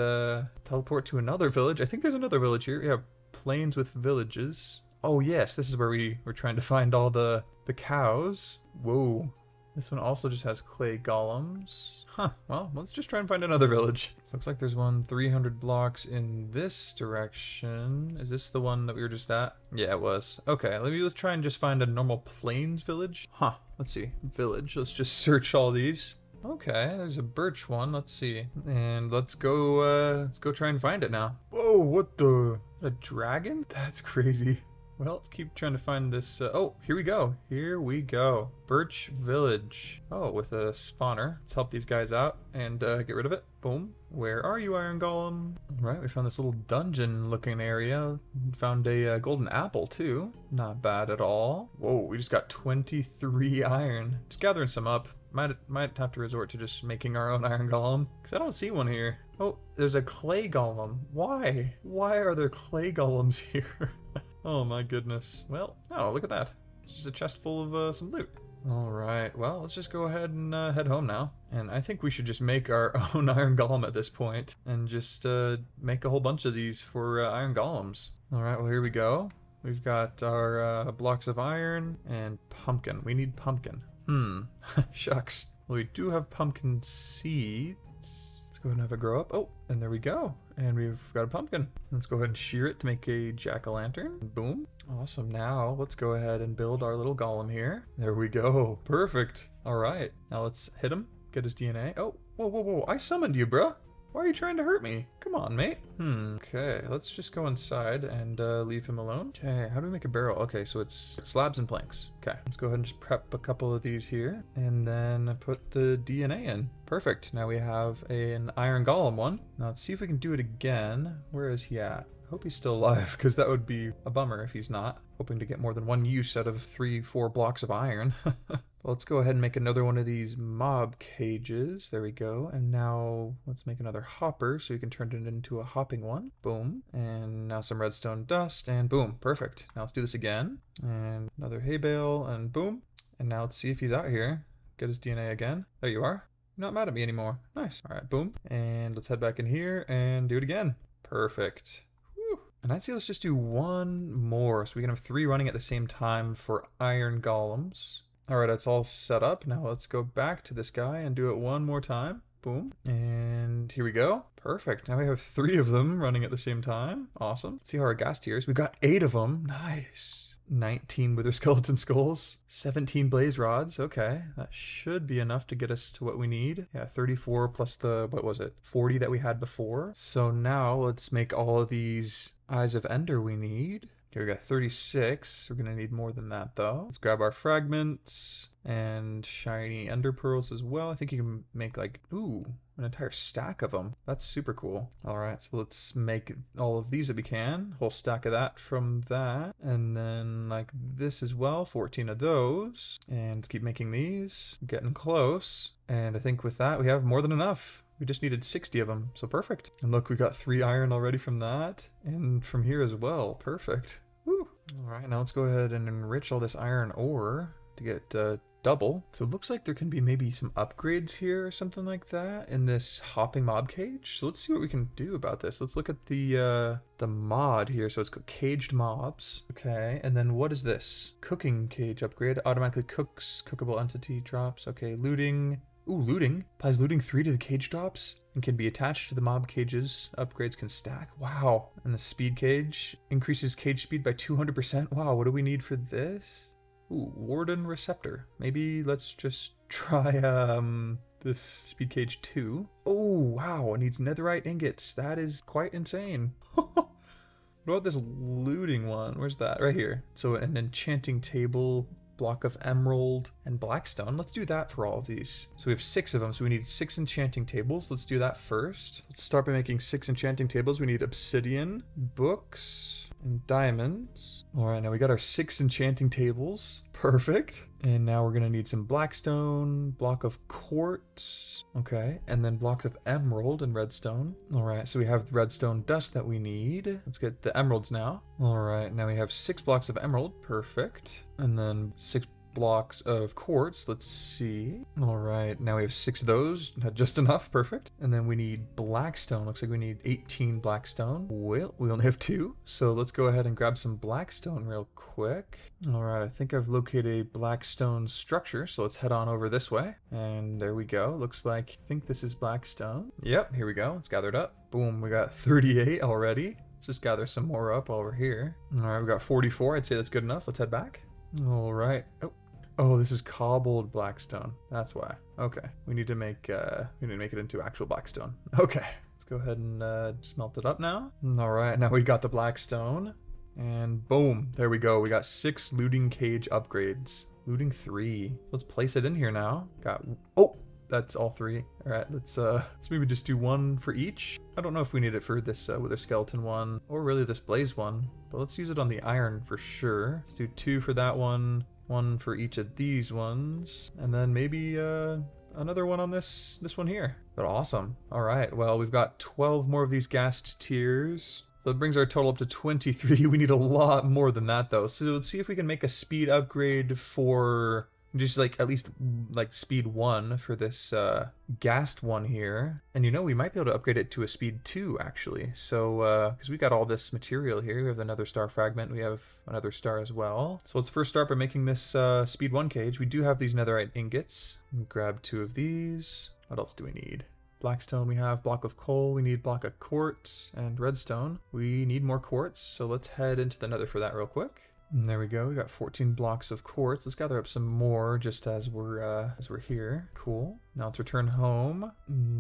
teleport to another village. I think there's another village here. Yeah, plains with villages. Oh yes, this is where we were trying to find all the cows. Whoa. This one also just has clay golems. Huh, well, let's just try and find another village. So looks like there's one 300 blocks in this direction. Is this the one that we were just at? Yeah, it was. Okay, let's try and just find a normal plains village. Huh, let's see. Village, let's just search all these. Okay, there's a birch one, let's see. And let's go try and find it now. Whoa, what the? A dragon? That's crazy. Well, let's keep trying to find this. Oh, here we go. Here we go. Birch Village. Oh, with a spawner. Let's help these guys out and get rid of it. Boom. Where are you, Iron Golem? Right, we found this little dungeon-looking area. Found a golden apple, too. Not bad at all. Whoa, we just got 23 iron. Just gathering some up. Might have to resort to just making our own Iron Golem, because I don't see one here. Oh, there's a clay golem. Why? Why are there clay golems here? Oh my goodness. Well, oh, look at that. It's just a chest full of some loot. Alright, well, let's just go ahead and head home now. And I think we should just make our own Iron Golem at this point. And just make a whole bunch of these for Iron Golems. Alright, well here we go. We've got our blocks of iron and pumpkin. We need pumpkin. Shucks. Well, we do have pumpkin seeds. Let's go ahead and have it grow up. Oh, and there we go. And we've got a pumpkin. Let's go ahead and shear it to make a jack-o'-lantern. Boom. Awesome. Now let's go ahead and build our little golem here. There we go. Perfect. All right. Now let's hit him. Get his DNA. Oh, whoa, whoa, whoa. I summoned you, bruh. Why are you trying to hurt me? Come on, mate. Okay, let's just go inside and leave him alone. Okay, how do we make a barrel? Okay, so it's slabs and planks. Okay, let's go ahead and just prep a couple of these here and then put the DNA in. Perfect. Now we have an Iron Golem one. Now let's see if we can do it again. Where is he at? I hope he's still alive, because that would be a bummer if he's not. Hoping to get more than one use out of 3-4 blocks of iron. Let's go ahead and make another one of these mob cages. There we go. And now let's make another hopper so we can turn it into a hopping one. Boom. And now some redstone dust, and boom. Perfect. Now let's do this again. And another hay bale, and boom. And now let's see if he's out here. Get his DNA again. There you are. You're not mad at me anymore. Nice. All right, boom. And let's head back in here and do it again. Perfect. Whew. And I'd say let's just do one more so we can have 3 running at the same time for iron golems. All right, it's all set up. Now let's go back to this guy and do it one more time. Boom. And here we go. Perfect. Now we have 3 of them running at the same time. Awesome. Let's see how our ghast tiers. We got 8 of them. Nice. 19 wither skeleton skulls. 17 blaze rods. Okay. That should be enough to get us to what we need. Yeah, 34 plus the, what was it? 40 that we had before. So now let's make all of these eyes of ender we need. Okay, we got 36. We're gonna need more than that though. Let's grab our fragments and shiny ender pearls as well. I think you can make like, ooh, an entire stack of them. That's super cool. All right, so let's make all of these that we can. Whole stack of that from that. And then like this as well, 14 of those. And let's keep making these. Getting close. And I think with that, we have more than enough. We just needed 60 of them, so perfect. And look, we got 3 iron already from that. And from here as well, perfect. Woo. All right, now let's go ahead and enrich all this iron ore to get double. So it looks like there can be maybe some upgrades here or something like that in this hopping mob cage. So let's see what we can do about this. Let's look at the mod here. So it's got caged mobs. Okay, and then what is this? Cooking cage upgrade. Automatically cooks, cookable entity drops. Okay, looting. Ooh, looting. Applies looting 3 to the cage drops and can be attached to the mob cages. Upgrades can stack. Wow. And the speed cage increases cage speed by 200%. Wow, what do we need for this? Ooh, warden receptor. Maybe let's just try this speed cage 2. Oh, wow, it needs netherite ingots. That is quite insane. What about this looting one? Where's that? Right here. So an enchanting table, block of emerald, and blackstone. Let's do that for all of these. So we have 6 of them, so we need 6 enchanting tables. Let's do that first. Let's start by making 6 enchanting tables. We need obsidian, books, and diamonds. All right, now we got our 6 enchanting tables. Perfect. And now we're gonna need some blackstone, block of quartz, okay, and then blocks of emerald and redstone. All right, so we have the redstone dust that we need. Let's get the emeralds now. All right, now we have 6 blocks of emerald, perfect. And then 6 blocks of quartz, let's see. All right, now we have 6 of those, not just enough, perfect. And then we need blackstone, looks like we need 18 blackstone. Well, we only have 2, so let's go ahead and grab some blackstone real quick. All right, I think I've located a blackstone structure, so let's head on over this way. And there we go, looks like, I think this is blackstone. Yep, here we go, it's gathered up. Boom, we got 38 already. Let's just gather some more up while we're here. All right, we got 44, I'd say that's good enough. Let's head back. All right, oh, this is cobbled blackstone. That's why. Okay, we need to make it into actual blackstone. Okay, let's go ahead and smelt it up now. All right, now we got the blackstone, and boom, there we go. We got 6 looting cage upgrades. Looting 3. Let's place it in here now. Oh, that's all 3. All right, let's maybe just do 1 for each. I don't know if we need it for this wither skeleton one or really this blaze one, but let's use it on the iron for sure. Let's do 2 for that one. 1 for each of these ones, and then maybe another one on this one here. But awesome. All right, well, we've got 12 more of these ghast tiers. So that brings our total up to 23. We need a lot more than that though. So let's see if we can make a speed upgrade for just like at least like speed 1 for this ghast one here. And you know, we might be able to upgrade it to a speed 2 actually. So because we got all this material here, we have another star fragment, we have another star as well. So let's first start by making this speed 1 cage. We do have these netherite ingots. Grab 2 of these. What else do we need? Blackstone we have, block of coal, we need block of quartz, and redstone. We need more quartz, so let's head into the nether for that real quick. And there we go, we got 14 blocks of quartz. Let's gather up some more just as we're here. Cool. Now let's return home.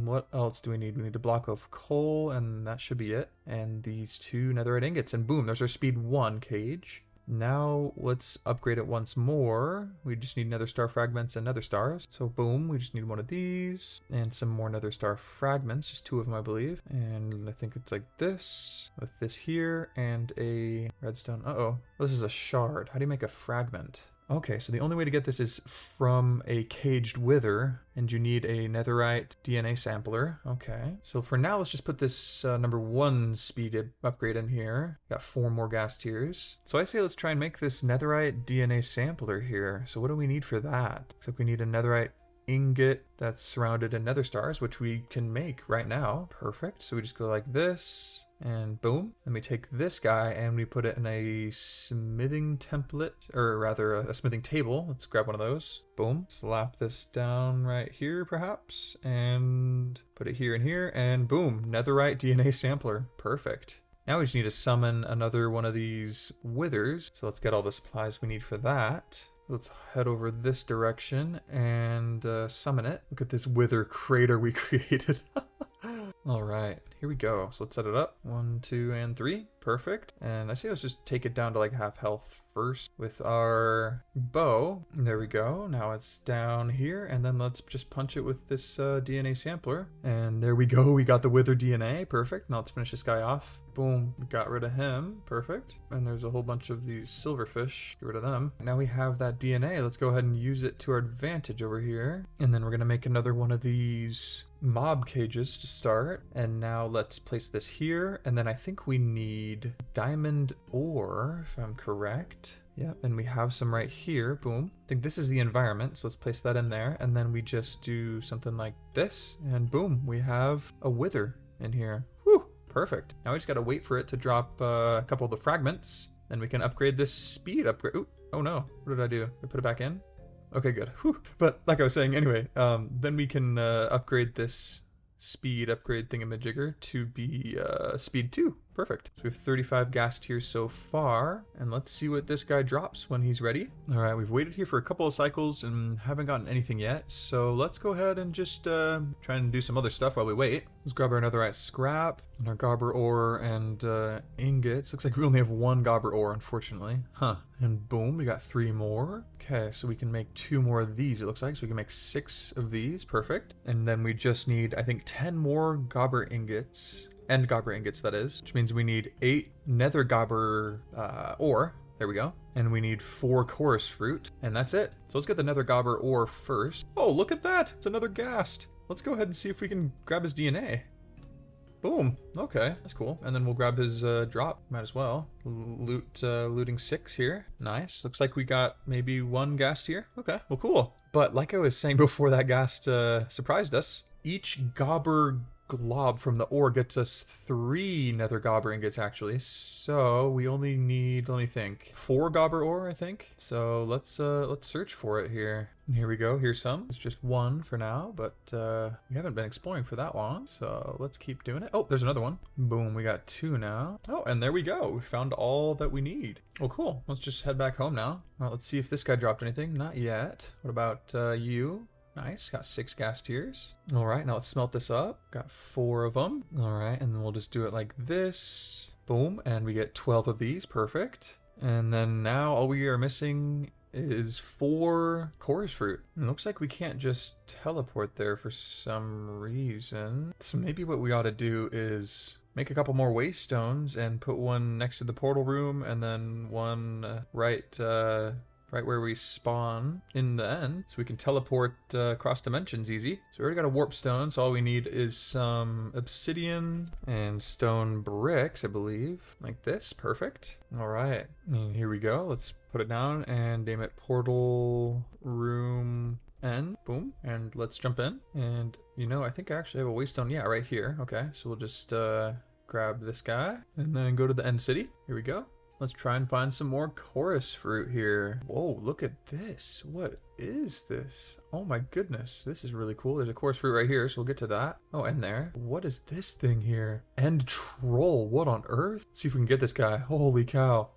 What else do we need? We need a block of coal, and that should be it. And these 2 netherite ingots, and boom, there's our speed 1 cage. Now let's upgrade it once more. We just need nether star fragments and nether stars. So boom, we just need one of these and some more nether star fragments, just 2 of them I believe. And I think it's like this with this here and a redstone. Uh-oh, this is a shard. How do you make a fragment? Okay, so the only way to get this is from a caged wither, and you need a netherite DNA sampler. Okay, so for now, let's just put this number 1 speed upgrade in here. Got 4 more gas tiers. So I say let's try and make this netherite DNA sampler here. So what do we need for that? Looks like we need a netherite ingot that's surrounded in nether stars, which we can make right now. Perfect. So we just go like this and boom. Then we take this guy and we put it in a smithing template, or rather a smithing table. Let's grab one of those. Boom. Slap this down right here perhaps and put it here and here and boom. Netherite DNA sampler. Perfect. Now we just need to summon another one of these withers. So let's get all the supplies we need for that. Let's head over this direction and summon it. Look at this wither crater we created. All right, here we go. So let's set it up. 1, 2, and 3. Perfect. And I say let's just take it down to like half health first with our bow. There we go. Now it's down here. And then let's just punch it with this DNA sampler. And there we go. We got the wither DNA. Perfect. Now let's finish this guy off. Boom. We got rid of him. Perfect. And there's a whole bunch of these silverfish. Get rid of them. Now we have that DNA. Let's go ahead and use it to our advantage over here. And then we're going to make another one of these mob cages to start. And now let's place this here. And then I think we need diamond ore, if I'm correct. Yep, and we have some right here. Boom. I think this is the environment, so let's place that in there. And then we just do something like this. And boom, we have a wither in here. Whew, perfect. Now we just got to wait for it to drop a couple of the fragments. Then we can upgrade this speed upgrade. Ooh, oh no, what did I do? I put it back in? Okay, good. Whew. But like I was saying, anyway, then we can upgrade this speed upgrade thingamajigger to be speed 2. Perfect. So we have 35 gas tiers so far, and let's see what this guy drops when he's ready. All right, we've waited here for a couple of cycles and haven't gotten anything yet, so let's go ahead and just try and do some other stuff while we wait. Let's grab our netherite scrap and our gobber ore and ingots. Looks like we only have 1 gobber ore, unfortunately. Huh. And boom, we got 3 more. Okay, so we can make 2 more of these, it looks like. So we can make 6 of these. Perfect. And then we just need, I think, 10 more gobber ingots. End gobber ingots, that is. Which means we need 8 nether gobber ore. There we go. And we need 4 chorus fruit. And that's it. So let's get the nether gobber ore first. Oh, look at that. It's another ghast. Let's go ahead and see if we can grab his DNA. Boom. Okay, that's cool. And then we'll grab his drop. Might as well. Looting 6 here. Nice. Looks like we got maybe 1 ghast here. Okay, well, cool. But like I was saying before that ghast surprised us, each gobber glob from the ore gets us 3 nether gobber ingots actually, so we only need, let me think, 4 gobber ore, I think. So let's search for it here. And here we go. Here's some. It's just 1 for now, but we haven't been exploring for that long, so let's keep doing it. Oh, there's another one. Boom, we got 2 now. Oh, and there we go. We found all that we need. Well, cool. Let's just head back home now. Well, let's see if this guy dropped anything. Not yet. What about you? Nice, got 6 gas tiers. All right, now let's smelt this up. Got 4 of them. All right, and then we'll just do it like this. Boom, and we get 12 of these, perfect. And then now all we are missing is 4 chorus fruit. It looks like we can't just teleport there for some reason. So maybe what we ought to do is make a couple more waystones and put one next to the portal room and then one right where we spawn in the end, so we can teleport across dimensions easy. So we already got a warp stone, so all we need is some obsidian and stone bricks, I believe, like this. Perfect. All right, and here we go. Let's put it down and name it portal room end. Boom, and let's jump in. And you know, I think I actually have a waystone. Yeah, right here. Okay, so we'll just grab this guy and then go to the end city. Here we go. Let's try and find some more chorus fruit here. Whoa, look at this. What is this? Oh my goodness, this is really cool. There's a chorus fruit right here, so we'll get to that. Oh, and there. What is this thing here? End troll, what on earth? Let's see if we can get this guy. Holy cow.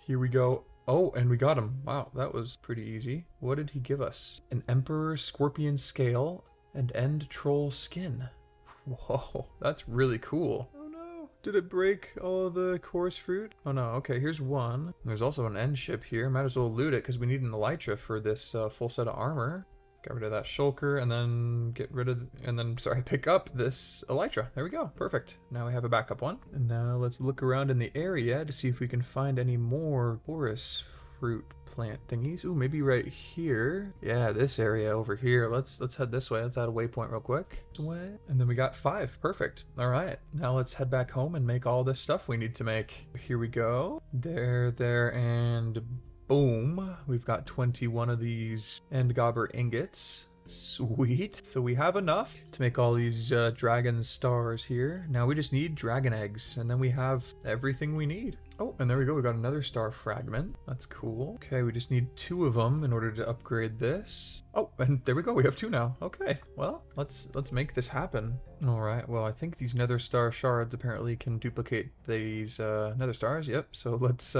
Here we go. Oh, and we got him. Wow, that was pretty easy. What did he give us? An emperor scorpion scale and end troll skin. Whoa, that's really cool. Oh no. Did it break all of the coarse fruit? Oh no, okay, here's one. There's also an end ship here. Might as well loot it because we need an elytra for this full set of armor. Get rid of that shulker and then get rid of, sorry, pick up this elytra. There we go, perfect. Now we have a backup one. And now let's look around in the area to see if we can find any more porous fruit plant thingies. Ooh, maybe right here. Yeah, this area over here. Let's head this way. Let's add a waypoint real quick. And then we got 5. Perfect. All right. Now let's head back home and make all this stuff we need to make. Here we go. There, and boom. We've got 21 of these end gobber ingots. Sweet. So we have enough to make all these dragon stars here. Now we just need dragon eggs, and then we have everything we need. Oh, and there we go. We got another star fragment. That's cool. Okay, we just need 2 of them in order to upgrade this. Oh, and there we go. We have 2 now. Okay, well, let's make this happen. All right. Well, I think these nether star shards apparently can duplicate these nether stars. Yep. So let's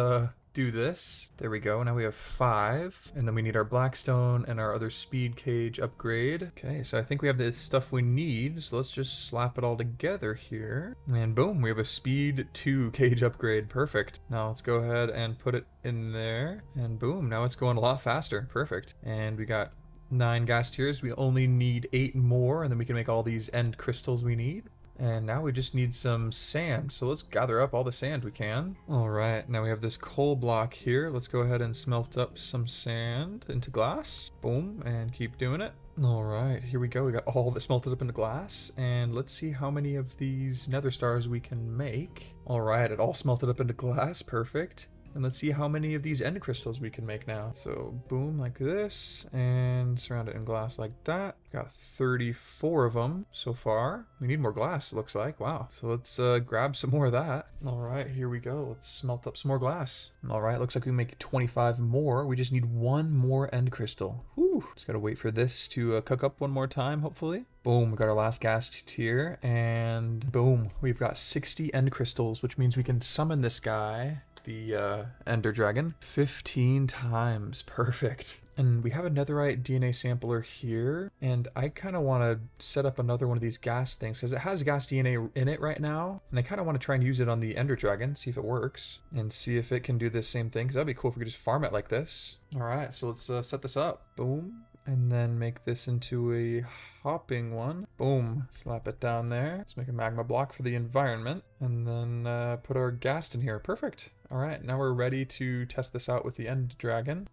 do this. There we go. Now we have 5, and then we need our blackstone and our other speed cage upgrade. Okay, so I think we have the stuff we need, so let's just slap it all together here, and boom, we have a speed 2 cage upgrade. Perfect. Now let's go ahead and put it in there, and boom, now it's going a lot faster. Perfect. And we got 9 gas tiers. We only need 8 more, and then we can make all these end crystals we need. And now we just need some sand, so let's gather up all the sand we can. All right, now we have this coal block here. Let's go ahead and smelt up some sand into glass. Boom, and keep doing it. All right, here we go. We got all of it smelted up into glass, and let's see how many of these nether stars we can make. All right, it all smelted up into glass. Perfect. And let's see how many of these end crystals we can make now. So boom, like this, and surround it in glass like that. Got 34 of them so far. We need more glass, it looks like. Wow. So let's grab some more of that. All right, here we go. Let's smelt up some more glass. All right, looks like we can make 25 more. We just need 1 more end crystal. Whew. Just gotta wait for this to cook up one more time, hopefully. Boom, we got our last gas tier, and boom, we've got 60 end crystals, which means we can summon this guy, the Ender Dragon, 15 times. Perfect. And we have a Netherite DNA sampler here, and I kind of want to set up another one of these gas things because it has gas DNA in it right now, and I kind of want to try and use it on the Ender Dragon, see if it works, and see if it can do the same thing, because that'd be cool if we could just farm it like this. All right, so let's set this up. Boom. And then make this into a hopping one. Boom. Slap it down there. Let's make a magma block for the environment. And then put our ghast in here. Perfect. All right, now we're ready to test this out with the Ender Dragon,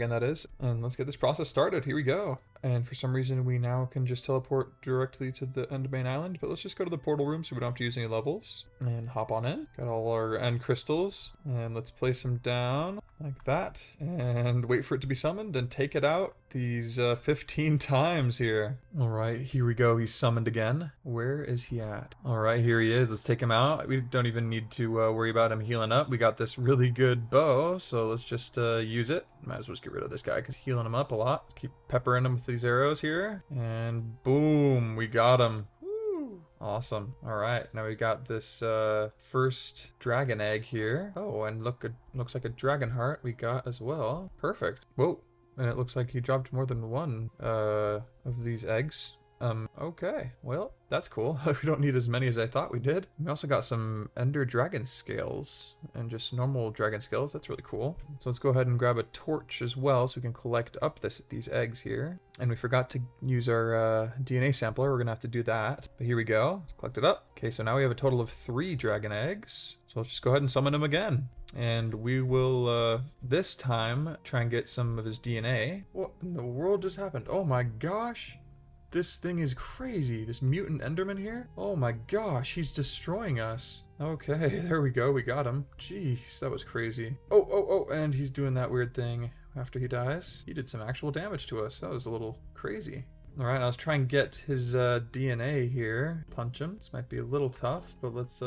that is. And let's get this process started. Here we go. And for some reason, we now can just teleport directly to the end main island. But let's just go to the portal room so we don't have to use any levels. And hop on in. Got all our end crystals. And let's place them down like that. And wait for it to be summoned and take it out these 15 times here. All right, here we go. He's summoned again. Where is he at? All right, here he is. Let's take him out. We don't even need to worry about him healing up. We got this really good bow, so let's just use it. Might as well just get rid of this guy because healing him up a lot. Let's keep peppering him with these arrows here. And boom, we got him. Woo. Awesome. All right, now we got this first dragon egg here. Oh, and look, it looks like a dragon heart we got as well. Perfect. Whoa. And it looks like he dropped more than one of these eggs. Okay, well, that's cool. We don't need as many as I thought we did. We also got some Ender Dragon scales and just normal dragon scales. That's really cool. So let's go ahead and grab a torch as well so we can collect up these eggs here. And we forgot to use our DNA sampler. We're gonna have to do that. But here we go. Let's collect it up. Okay, so now we have a total of 3 dragon eggs. So let's just go ahead and summon him again. And we will, this time, try and get some of his DNA. What in the world just happened? Oh my gosh! This thing is crazy. This mutant Enderman here? Oh my gosh, he's destroying us. Okay, there we go. We got him. Jeez, that was crazy. Oh, and he's doing that weird thing after he dies. He did some actual damage to us. That was a little crazy. All right, now let's try and get his DNA here. Punch him. This might be a little tough, but let's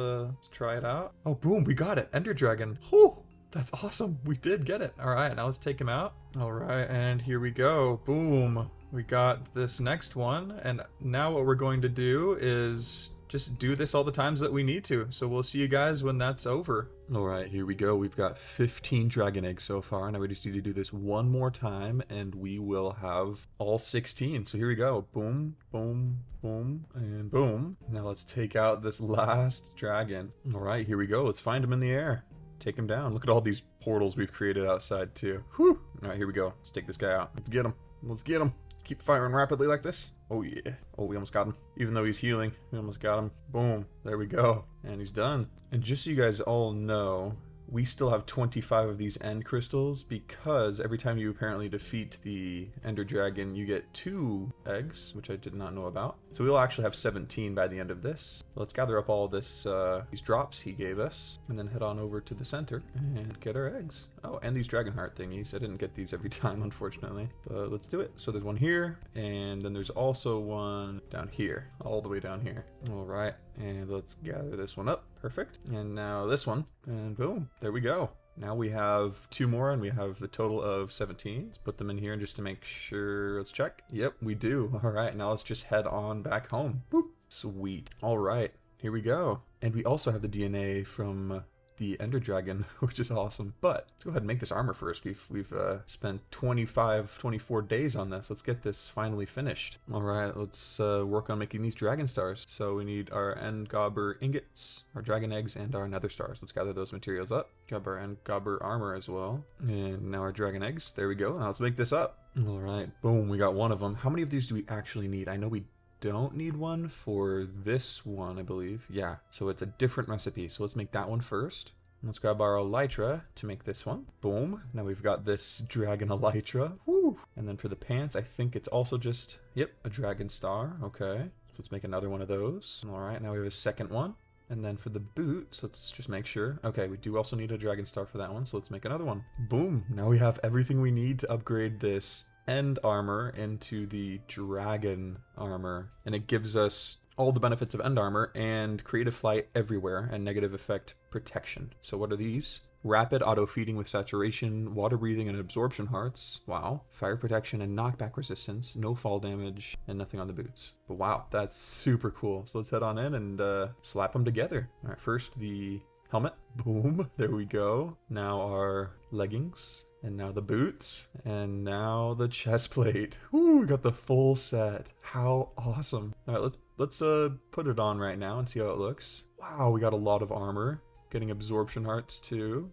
try it out. Oh, boom, we got it. Ender Dragon. Whew, that's awesome. We did get it. All right, now let's take him out. All right, and here we go. Boom. we got this next one, and now what we're going to do is just do this all the times that we need to. So we'll see you guys when that's over. All right, here we go. We've got 15 dragon eggs so far. Now we just need to do this one more time, and we will have all 16. So here we go. Boom, boom, boom, and boom. Now let's take out this last dragon. All right, here we go. Let's find him in the air. Take him down. Look at all these portals we've created outside too. Whew. All right, here we go. Let's take this guy out. Let's get him. Let's get him. Keep firing rapidly like this. Oh yeah. Oh, we almost got him. Even though he's healing, we almost got him. Boom. There we go. And he's done. And just so you guys all know, we still have 25 of these end crystals because every time you apparently defeat the ender dragon, you get 2 eggs, which I did not know about. So we'll actually have 17 by the end of this. Let's gather up all this these drops he gave us and then head on over to the center and get our eggs. Oh, and these dragon heart thingies. I didn't get these every time, unfortunately, but let's do it. So there's one here, and then there's also one down here, all the way down here. All right, and let's gather this one up. Perfect. And now this one, and boom, there we go. Now we have 2 more, and we have the total of 17. Let's put them in here just to make sure. Let's check. Yep, we do. All right, now let's just head on back home. Boop. Sweet. All right, here we go. And we also have the DNA from the ender dragon, which is awesome. But let's go ahead and make this armor first. We've spent 24 days on this. Let's get this finally finished. All right, let's work on making these dragon stars. So we need our end gobber ingots, our dragon eggs, and our nether stars. Let's gather those materials up. Grab our end gobber armor as well. And now our dragon eggs. There we go. Now let's make this up. All right, boom, we got one of them. How many of these do we actually need? I know we don't need one for this one, I believe. Yeah, so it's a different recipe. So let's make that one first. Let's grab our elytra to make this one. Boom. Now we've got this dragon elytra. Woo. And then for the pants, I think it's also just, yep, a dragon star. Okay. So let's make another one of those. All right, now we have a second one. And then for the boots, let's just make sure. Okay, we do also need a dragon star for that one, so let's make another one. Boom. Now we have everything we need to upgrade this end armor into the dragon armor, and it gives us all the benefits of end armor and creative flight everywhere and negative effect protection. So what are these? Rapid auto feeding with saturation, water breathing and absorption hearts. Wow. Fire protection and knockback resistance, no fall damage, and nothing on the boots. But wow, that's super cool. So let's head on in and slap them together. All right, first the helmet. Boom. There we go. Now our leggings. And now the boots. And now the chest plate. Woo, we got the full set. How awesome. All right, let's put it on right now and see how it looks. Wow, we got a lot of armor. Getting absorption hearts too.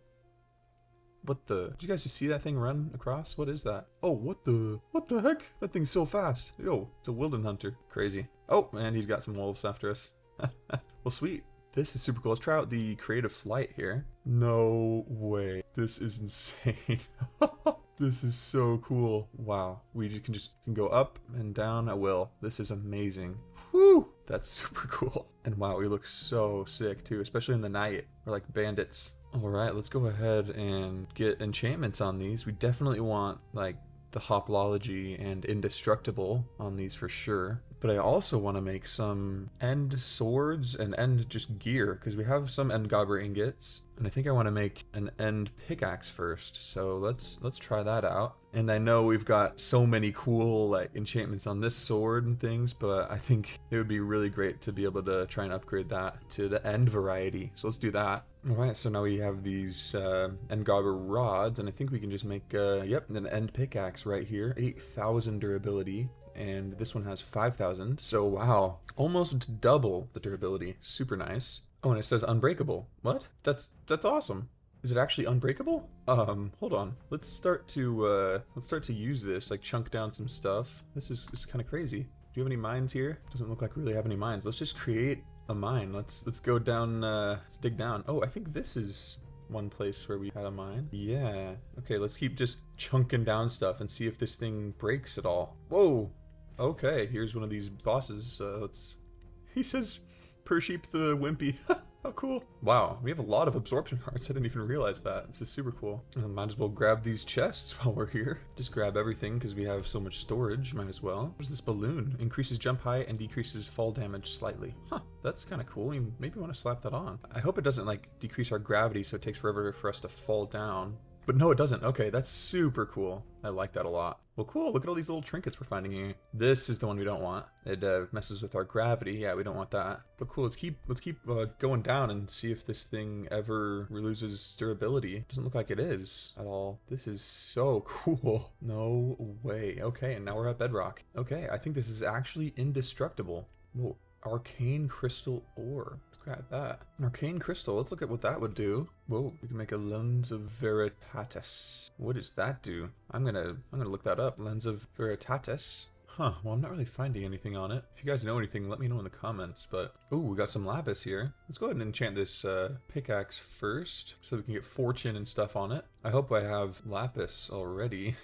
Did you guys just see that thing run across? What is that? Oh, what the heck? That thing's so fast. Yo, it's a Wilden Hunter. Crazy. Oh, and he's got some wolves after us. Well, sweet. This is super cool. Let's try out the creative flight here. No way. This is insane. This is so cool. Wow. We can go up and down at will. This is amazing. Whew. That's super cool. And wow, we look so sick too, especially in the night. We're like bandits. All right, let's go ahead and get enchantments on these. We definitely want like the Hoplology and Indestructible on these for sure. But I also want to make some end swords and end just gear, because we have some end gobber ingots, and I think I want to make an end pickaxe first. So let's try that out. And I know we've got so many cool like enchantments on this sword and things, but I think it would be really great to be able to try and upgrade that to the end variety. So let's do that. All right, so now we have these end gobber rods, and I think we can just make yep, an end pickaxe right here. 8,000 durability. And this one has 5,000. So wow, almost double the durability. Super nice. Oh, and it says unbreakable. What? That's awesome. Is it actually unbreakable? Hold on. Let's start to use this, like chunk down some stuff. This is kind of crazy. Do you have any mines here? Doesn't look like we really have any mines. Let's just create a mine. Let's go down. Let's dig down. Oh, I think this is one place where we had a mine. Yeah. Okay, let's keep just chunking down stuff and see if this thing breaks at all. Whoa. Okay, here's one of these bosses. He says, per sheep the wimpy. How cool. Wow, we have a lot of absorption hearts. I didn't even realize that. This is super cool. Might as well grab these chests while we're here. Just grab everything because we have so much storage. Might as well. Where's this balloon? Increases jump height and decreases fall damage slightly. Huh, that's kind of cool. We maybe want to slap that on. I hope it doesn't like decrease our gravity so it takes forever for us to fall down. But no, it doesn't. Okay, that's super cool. I like that a lot. Well, cool. Look at all these little trinkets we're finding here. This is the one we don't want. It messes with our gravity. Yeah, we don't want that. But cool. Let's keep going down and see if this thing ever loses durability. Doesn't look like it is at all. This is so cool. No way. Okay, and now we're at bedrock. Okay, I think this is actually indestructible. Whoa. Arcane crystal ore. Let's grab that. Arcane crystal. Let's look at what that would do. Whoa, we can make a lens of veritatis. What does that do? I'm gonna look that up. Lens of veritatis. Huh, well, I'm not really finding anything on it. If you guys know anything, let me know in the comments, but... Ooh, we got some lapis here. Let's go ahead and enchant this pickaxe first, so we can get fortune and stuff on it. I hope I have lapis already.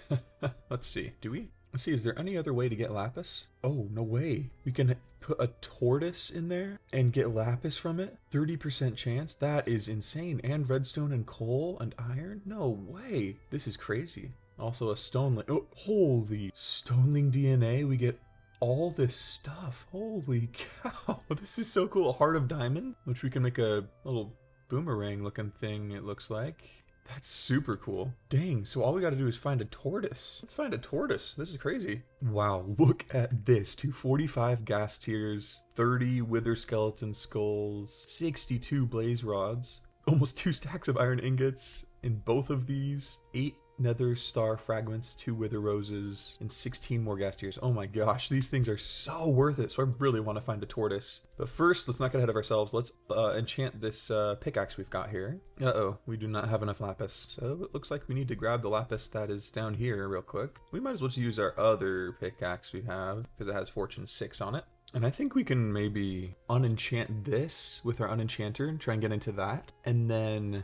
Let's see, do we? Let's see, is there any other way to get lapis? Oh, no way. We can put a tortoise in there and get lapis from it? 30% chance? That is insane. And redstone and coal and iron? No way. This is crazy. Also a stoneling. Oh, holy stoneling DNA. We get all this stuff. Holy cow. This is so cool. A heart of diamond, which we can make a little boomerang looking thing, it looks like. That's super cool. Dang, so all we gotta do is find a tortoise. Let's find a tortoise. This is crazy. Wow, look at this. 245 gas tiers, 30 wither skeleton skulls, 62 blaze rods, almost 2 stacks of iron ingots in both of these, 8 nether star fragments, 2 wither roses, and 16 more gas tiers. Oh my gosh, these things are so worth it. So I really want to find a tortoise. But first, let's not get ahead of ourselves. Let's enchant this pickaxe we've got here. Uh-oh, we do not have enough lapis. So it looks like we need to grab the lapis that is down here real quick. We might as well just use our other pickaxe we have, because it has fortune 6 on it. And I think we can maybe unenchant this with our unenchanter and try and get into that. And then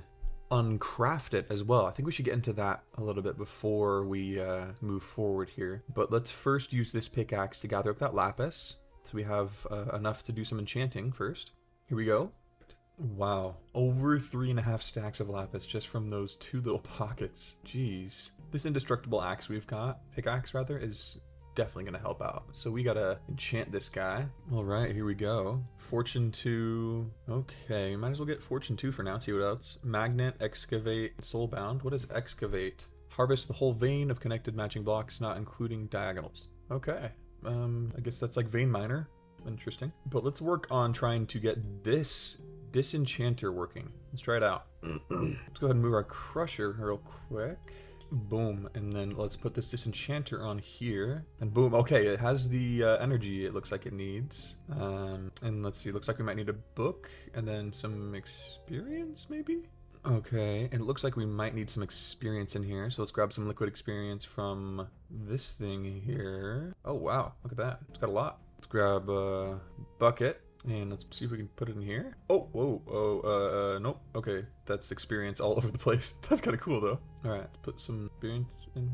uncraft it as well. I think we should get into that a little bit before we move forward here. But let's first use this pickaxe to gather up that lapis. So we have enough to do some enchanting first. Here we go. Wow, over 3.5 stacks of lapis just from those 2 little pockets. Jeez. This indestructible axe we've got, pickaxe rather, is definitely gonna help out. So we gotta enchant this guy. All right, here we go. Fortune 2. Okay, might as well get Fortune 2 for now. See what else. Magnet, excavate, soulbound. What is excavate? Harvest the whole vein of connected matching blocks, not including diagonals. Okay. I guess that's like vein miner. Interesting. But let's work on trying to get this disenchanter working. Let's try it out. Let's go ahead and move our crusher real quick. Boom, and then let's put this disenchanter on here, and boom. Okay, it has the energy it looks like it needs. And let's see, looks like we might need a book and then some experience maybe. Okay, and it looks like we might need some experience in here, so let's grab some liquid experience from this thing here. Oh wow, look at that, it's got a lot. Let's grab a bucket. And let's see if we can put it in here. Oh, whoa, oh, nope. Okay, that's experience all over the place. That's kind of cool though. All right, let's put some experience in.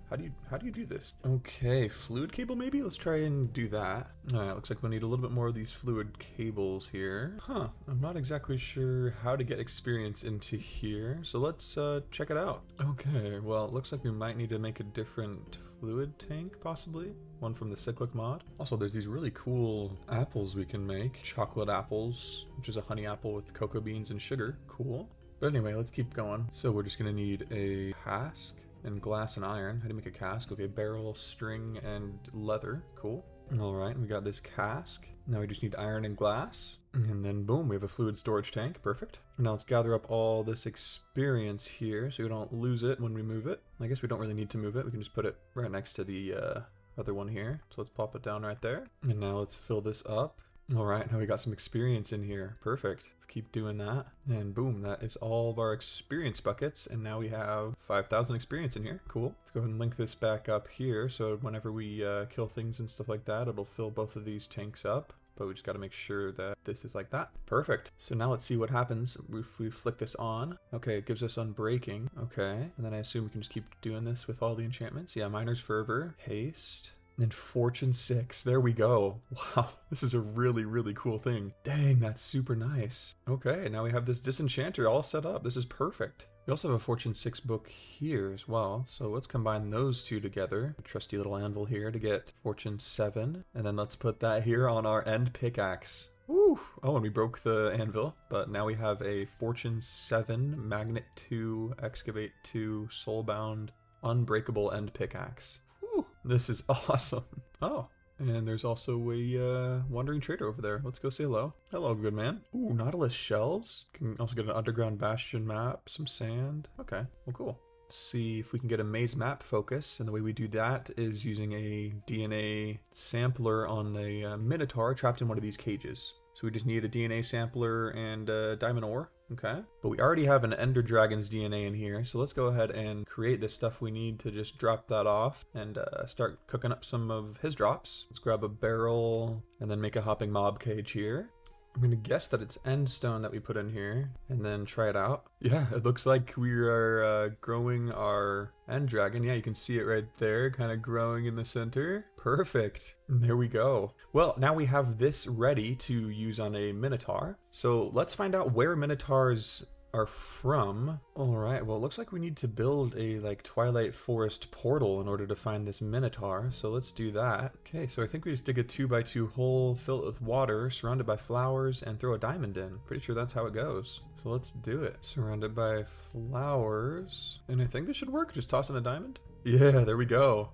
How do you do this? Okay, fluid cable maybe? Let's try and do that. All right, looks like we'll need a little bit more of these fluid cables here. Huh, I'm not exactly sure how to get experience into here. So let's check it out. Okay, well, it looks like we might need to make a different fluid tank possibly. One from the cyclic mod. Also, there's these really cool apples we can make. Chocolate apples, which is a honey apple with cocoa beans and sugar. Cool. But anyway, let's keep going. So we're just gonna need a cask and glass and iron. How do you make a cask? Okay, barrel, string, and leather. Cool. All right, we got this cask. Now we just need iron and glass. And then boom, we have a fluid storage tank. Perfect. Now let's gather up all this experience here so we don't lose it when we move it. I guess we don't really need to move it. We can just put it right next to the other one here. So let's pop it down right there. And now let's fill this up. All right, now we got some experience in here. Perfect. Let's keep doing that. And boom, that is all of our experience buckets. And now we have 5,000 experience in here. Cool. Let's go ahead and link this back up here. So whenever we kill things and stuff like that, it'll fill both of these tanks up. But we just got to make sure that this is like that. Perfect. So now let's see what happens if we flick this on. Okay, it gives us unbreaking. Okay, and then I assume we can just keep doing this with all the enchantments. Yeah, Miner's Fervor, Haste, And fortune 6. There we go. Wow, this is a really, really cool thing. Dang, that's super nice. Okay, now we have this disenchanter all set up. This is perfect. We also have a fortune 6 book here as well. So let's combine those two together. A trusty little anvil here to get fortune 7. And then let's put that here on our end pickaxe. Woo! Oh, and we broke the anvil, but now we have a fortune 7, magnet 2, excavate 2, soulbound, unbreakable end pickaxe. Woo! This is awesome. Oh, and there's also a wandering trader over there. Let's go say hello. Hello, good man. Ooh, Nautilus shells. Can also get an underground bastion map, some sand. Okay, well, cool. Let's see if we can get a maze map focus, and the way we do that is using a DNA sampler on a minotaur trapped in one of these cages. So we just need a DNA sampler and diamond ore, okay? But we already have an ender dragon's DNA in here, so let's go ahead and create the stuff we need to just drop that off and start cooking up some of his drops. Let's grab a barrel and then make a hopping mob cage here. I'm gonna guess that it's end stone that we put in here and then try it out. Yeah, it looks like we are growing our end dragon. Yeah, you can see it right there, kind of growing in the center. Perfect. And there we go. Well, now we have this ready to use on a minotaur. So let's find out where minotaurs are from. All right, well, it looks like we need to build a like Twilight Forest portal in order to find this minotaur, so let's do that. Okay, so I think we just dig a 2x2 hole, fill it with water, surrounded by flowers, and throw a diamond in. Pretty sure that's how it goes. So let's do it. Surrounded by flowers, and I think this should work. Just toss in a diamond. Yeah, there we go.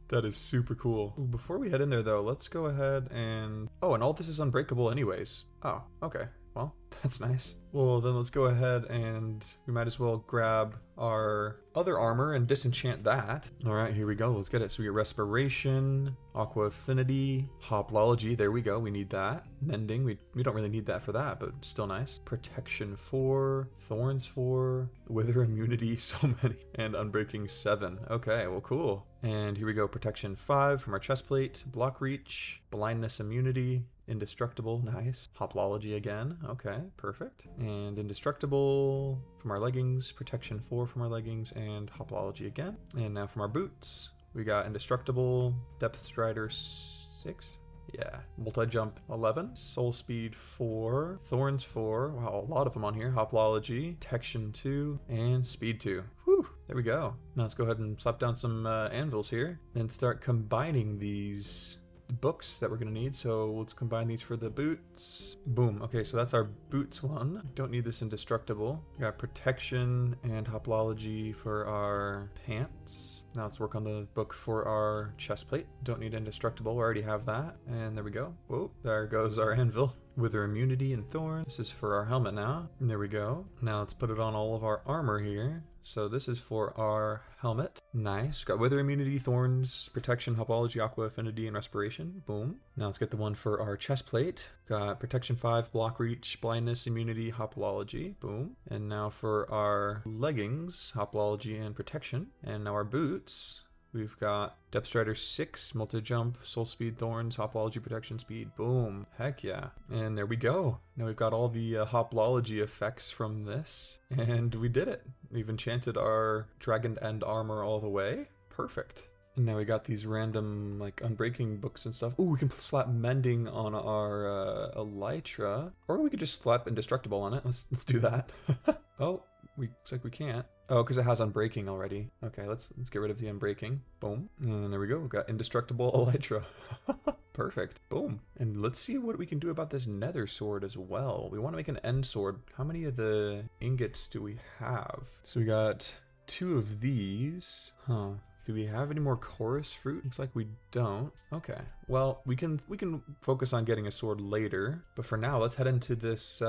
That is super cool. Before we head in there though, let's go ahead and... Oh, and all this is unbreakable anyways. Oh, okay. Well, that's nice. Well, then let's go ahead and we might as well grab our other armor and disenchant that. All right, here we go. Let's get it. So we get respiration, aqua affinity, hoplology. There we go. We need that. Mending. We don't really need that for that, but still nice. Protection 4, thorns 4, wither immunity, so many, and unbreaking 7. Okay, well, cool. And here we go. Protection 5 from our chest plate, block reach, blindness immunity, indestructible, nice. Hoplology again, okay, perfect. And indestructible from our leggings, protection 4 from our leggings, and hoplology again. And now from our boots, we got indestructible, depth strider 6. Yeah, multi-jump 11, soul speed 4, thorns 4, wow, a lot of them on here, hoplology, protection 2, and speed 2. Whew, there we go. Now let's go ahead and slap down some anvils here and start combining these books that we're gonna need. So let's combine these for the boots. Boom. Okay, so that's our boots one. Don't need this indestructible. We got protection and hoplology for our pants. Now let's work on the book for our chest plate. Don't need indestructible, we already have that. And there we go. Whoa, there goes our anvil. Wither immunity and thorn. This is for our helmet now. And there we go. Now let's put it on all of our armor here. So this is for our helmet. Nice. We've got wither immunity, thorns, protection, hoplology, aqua affinity, and respiration. Boom. Now let's get the one for our chest plate. Got protection 5, block reach, blindness, immunity, hoplology. Boom. And now for our leggings, hoplology and protection. And now our boots. We've got depth strider 6, multi-jump, soul speed, thorns, hoplology, protection, speed. Boom. Heck yeah. And there we go. Now we've got all the hoplology effects from this. And we did it. We've enchanted our dragon end armor all the way. Perfect. And now we got these random like unbreaking books and stuff. Ooh, we can slap mending on our elytra. Or we could just slap indestructible on it. Let's do that. Oh, looks like we can't. Oh, because it has unbreaking already. Okay, let's get rid of the unbreaking. Boom. And there we go. We've got indestructible elytra. Perfect. Boom. And let's see what we can do about this nether sword as well. We want to make an end sword. How many of the ingots do we have? So we got 2 of these. Huh. Do we have any more chorus fruit? Looks like we don't. Okay. Well, we can focus on getting a sword later. But for now, let's head into this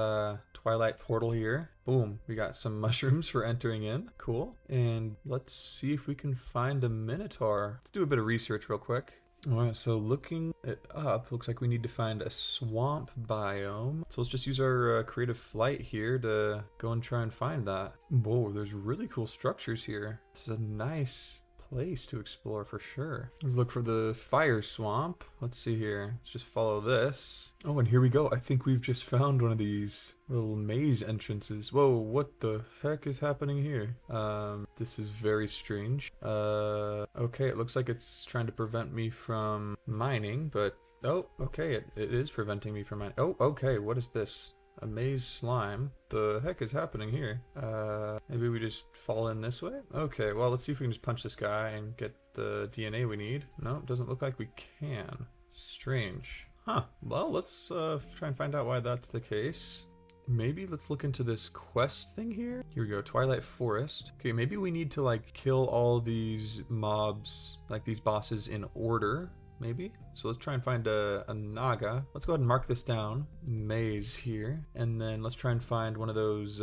Twilight portal here. Boom. We got some mushrooms for entering in. Cool. And let's see if we can find a minotaur. Let's do a bit of research real quick. Alright, so looking it up, looks like we need to find a swamp biome. So let's just use our creative flight here to go and try and find that. Whoa, there's really cool structures here. This is a nice place to explore for sure. Let's look for the fire swamp. Let's see here. Let's just follow this. Oh, and here we go. I think we've just found one of these little maze entrances. Whoa, what the heck is happening here? This is very strange. Okay, it looks like it's trying to prevent me from mining, but oh, okay, it is preventing me from mining. Oh, okay, what is this? A maze slime. The heck is happening here? Maybe we just fall in this way? Okay, well, let's see if we can just punch this guy and get the DNA we need. No, it doesn't look like we can. Strange. Huh. Well, let's try and find out why that's the case. Maybe let's look into this quest thing here. Here we go, Twilight Forest. Okay, maybe we need to like kill all these mobs, like these bosses in order. Maybe. So let's try and find a naga. Let's go ahead and mark this down. Maze here. And then let's try and find one of those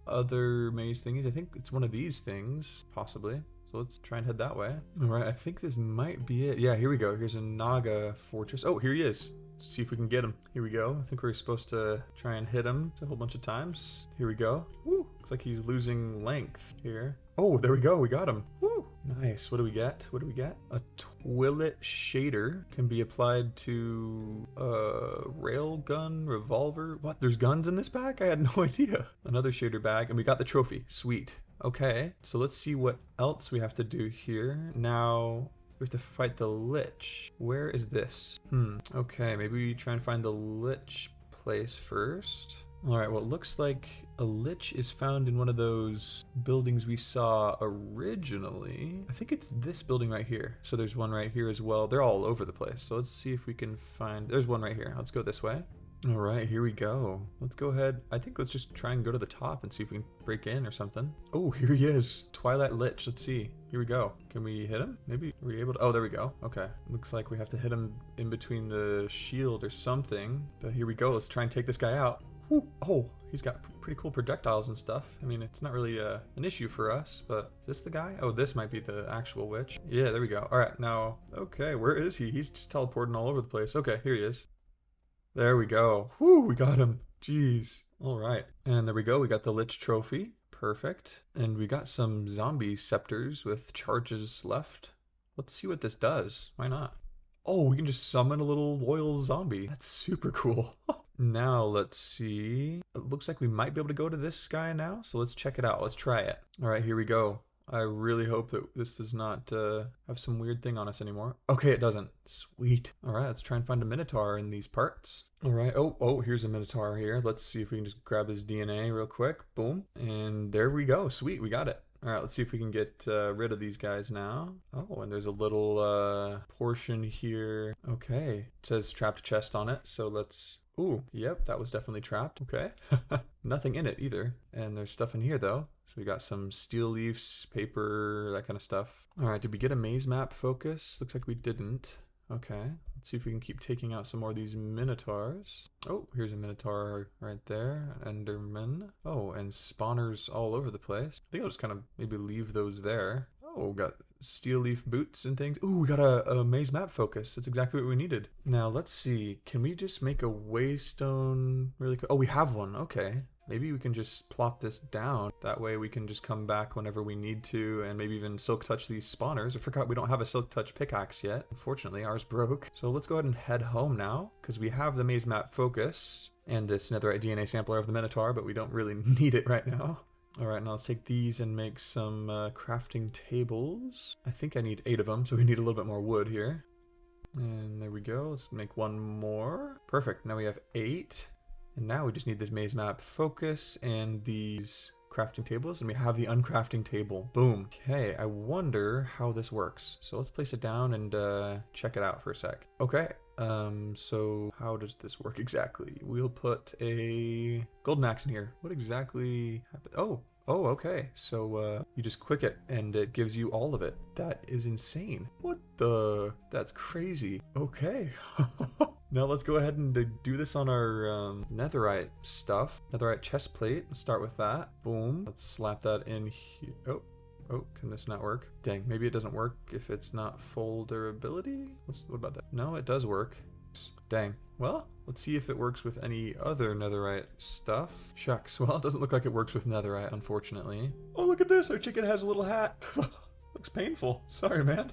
other maze thingies. I think it's one of these things, possibly. So let's try and head that way. All right, I think this might be it. Yeah, here we go. Here's a naga fortress. Oh, here he is. Let's see if we can get him. Here we go. I think we're supposed to try and hit him a whole bunch of times. Here we go. Woo! Looks like he's losing length here. Oh, there we go. We got him. Woo! Nice. What do we get? What do we get? A Twillet shader can be applied to a railgun revolver. What? There's guns in this pack? I had no idea. Another shader bag, and we got the trophy. Sweet. Okay, so let's see what else we have to do here. Now, we have to fight the Lich. Where is this? Okay, maybe we try and find the Lich place first. Alright, well, it looks like a Lich is found in one of those buildings we saw originally. I think it's this building right here. So there's one right here as well. They're all over the place. So let's see if we can find... There's one right here. Let's go this way. Alright, here we go. Let's go ahead. I think let's just try and go to the top and see if we can break in or something. Oh, here he is. Twilight Lich. Let's see. Here we go. Can we hit him? Maybe are we able to? Oh, there we go. Okay. Looks like we have to hit him in between the shield or something. But here we go. Let's try and take this guy out. Whew. Oh, he's got pretty cool projectiles and stuff. I mean, it's not really an issue for us, but is this the guy? Oh, this might be the actual witch. Yeah, there we go. All right, now, okay, where is he? He's just teleporting all over the place. Okay, here he is. There we go. Whew, we got him. Jeez. All right, and there we go. We got the Lich trophy. Perfect. And we got some zombie scepters with charges left. Let's see what this does. Why not? Oh, we can just summon a little loyal zombie. That's super cool. Now, let's see. It looks like we might be able to go to this guy now, so let's check it out. Let's try it. All right, here we go. I really hope that this does not have some weird thing on us anymore. Okay, it doesn't. Sweet. All right, let's try and find a Minotaur in these parts. All right. Oh, here's a Minotaur here. Let's see if we can just grab his DNA real quick. Boom. And there we go. Sweet, we got it. All right, let's see if we can get rid of these guys now. Oh, and there's a little portion here. Okay, it says trapped chest on it, so let's... Ooh, yep, that was definitely trapped. Okay. Nothing in it either. And there's stuff in here, though. So we got some steel leaves, paper, that kind of stuff. All right, did we get a maze map focus? Looks like we didn't. Okay, let's see if we can keep taking out some more of these Minotaurs. Oh, here's a Minotaur right there, an Enderman. Oh, and spawners all over the place. I think I'll just kind of maybe leave those there. Oh, got steel leaf boots and things. Ooh, we got a maze map focus. That's exactly what we needed. Now, let's see. Can we just make a waystone really quick? Oh, we have one. Okay. Maybe we can just plop this down. That way we can just come back whenever we need to and maybe even silk touch these spawners. I forgot we don't have a silk touch pickaxe yet. Unfortunately, ours broke. So let's go ahead and head home now because we have the maze map focus and this netherite DNA sampler of the Minotaur, but we don't really need it right now. All right, now let's take these and make some crafting tables. I think I need 8 of them, so we need a little bit more wood here. And there we go. Let's make one more. Perfect. Now we have 8. And now we just need this maze map focus and these crafting tables, and we have the uncrafting table. Boom. Okay, I wonder how this works. So let's place it down and check it out for a sec. Okay, so how does this work exactly? We'll put a golden axe in here. What exactly happened? Oh, okay. So you just click it and it gives you all of it. That is insane. What the? That's crazy. Okay. Now let's go ahead and do this on our netherite stuff. Netherite chest plate. Let's start with that. Boom. Let's slap that in here. Oh, can this not work? Dang, maybe it doesn't work if it's not full durability? What about that? No, it does work. Dang. Well, let's see if it works with any other netherite stuff. Shucks. Well, it doesn't look like it works with netherite, unfortunately. Oh, look at this. Our chicken has a little hat. Looks painful. Sorry, man.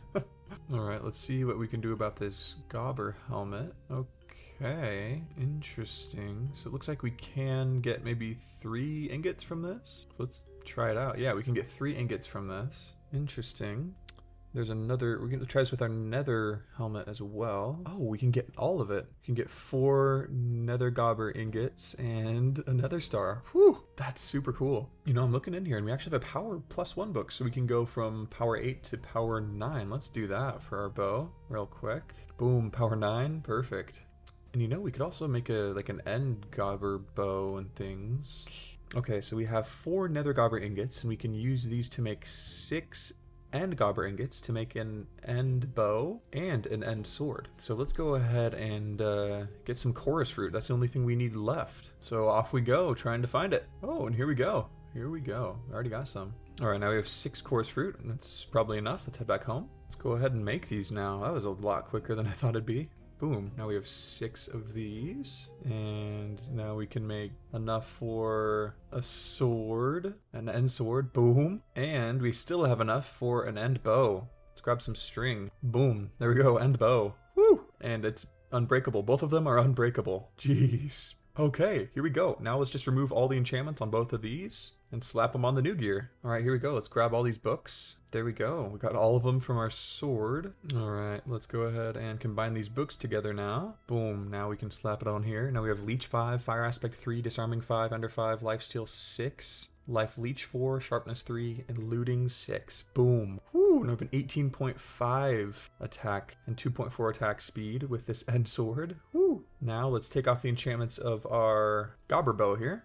Alright, let's see what we can do about this gobber helmet. Okay, interesting. So it looks like we can get maybe 3 ingots from this. So let's try it out. Yeah, we can get 3 ingots from this. Interesting. There's another, we're going to try this with our nether helmet as well. Oh, we can get all of it. We can get 4 nether gobber ingots and a nether star. Whew, that's super cool. You know, I'm looking in here and we actually have a power +1 book, so we can go from power 8 to power 9. Let's do that for our bow real quick. Boom, power 9, perfect. And you know, we could also make like an end gobber bow and things. Okay, so we have 4 nether gobber ingots and we can use these to make 6 end gobber ingots to make an end bow and an end sword. So let's go ahead and get some chorus fruit. That's the only thing we need left. So off we go, trying to find it. Oh, and here we go. Here we go. I already got some. All right, now we have 6 chorus fruit, and that's probably enough. Let's head back home. Let's go ahead and make these now. That was a lot quicker than I thought it'd be. Boom, now we have 6 of these, and now we can make enough for a sword, an end sword, boom, and we still have enough for an end bow. Let's grab some string, boom, there we go, end bow, woo, and it's unbreakable. Both of them are unbreakable, jeez. Okay, here we go. Now let's just remove all the enchantments on both of these and slap them on the new gear. All right, here we go. Let's grab all these books. There we go. We got all of them from our sword. All right, let's go ahead and combine these books together now. Boom, now we can slap it on here. Now we have Leech 5, Fire Aspect 3, Disarming 5, Ender 5, Lifesteal 6, Life Leech 4, Sharpness 3, and Looting 6. Boom. Woo, now we have an 18.5 attack and 2.4 attack speed with this end sword. Woo. Now let's take off the enchantments of our gobber bow here.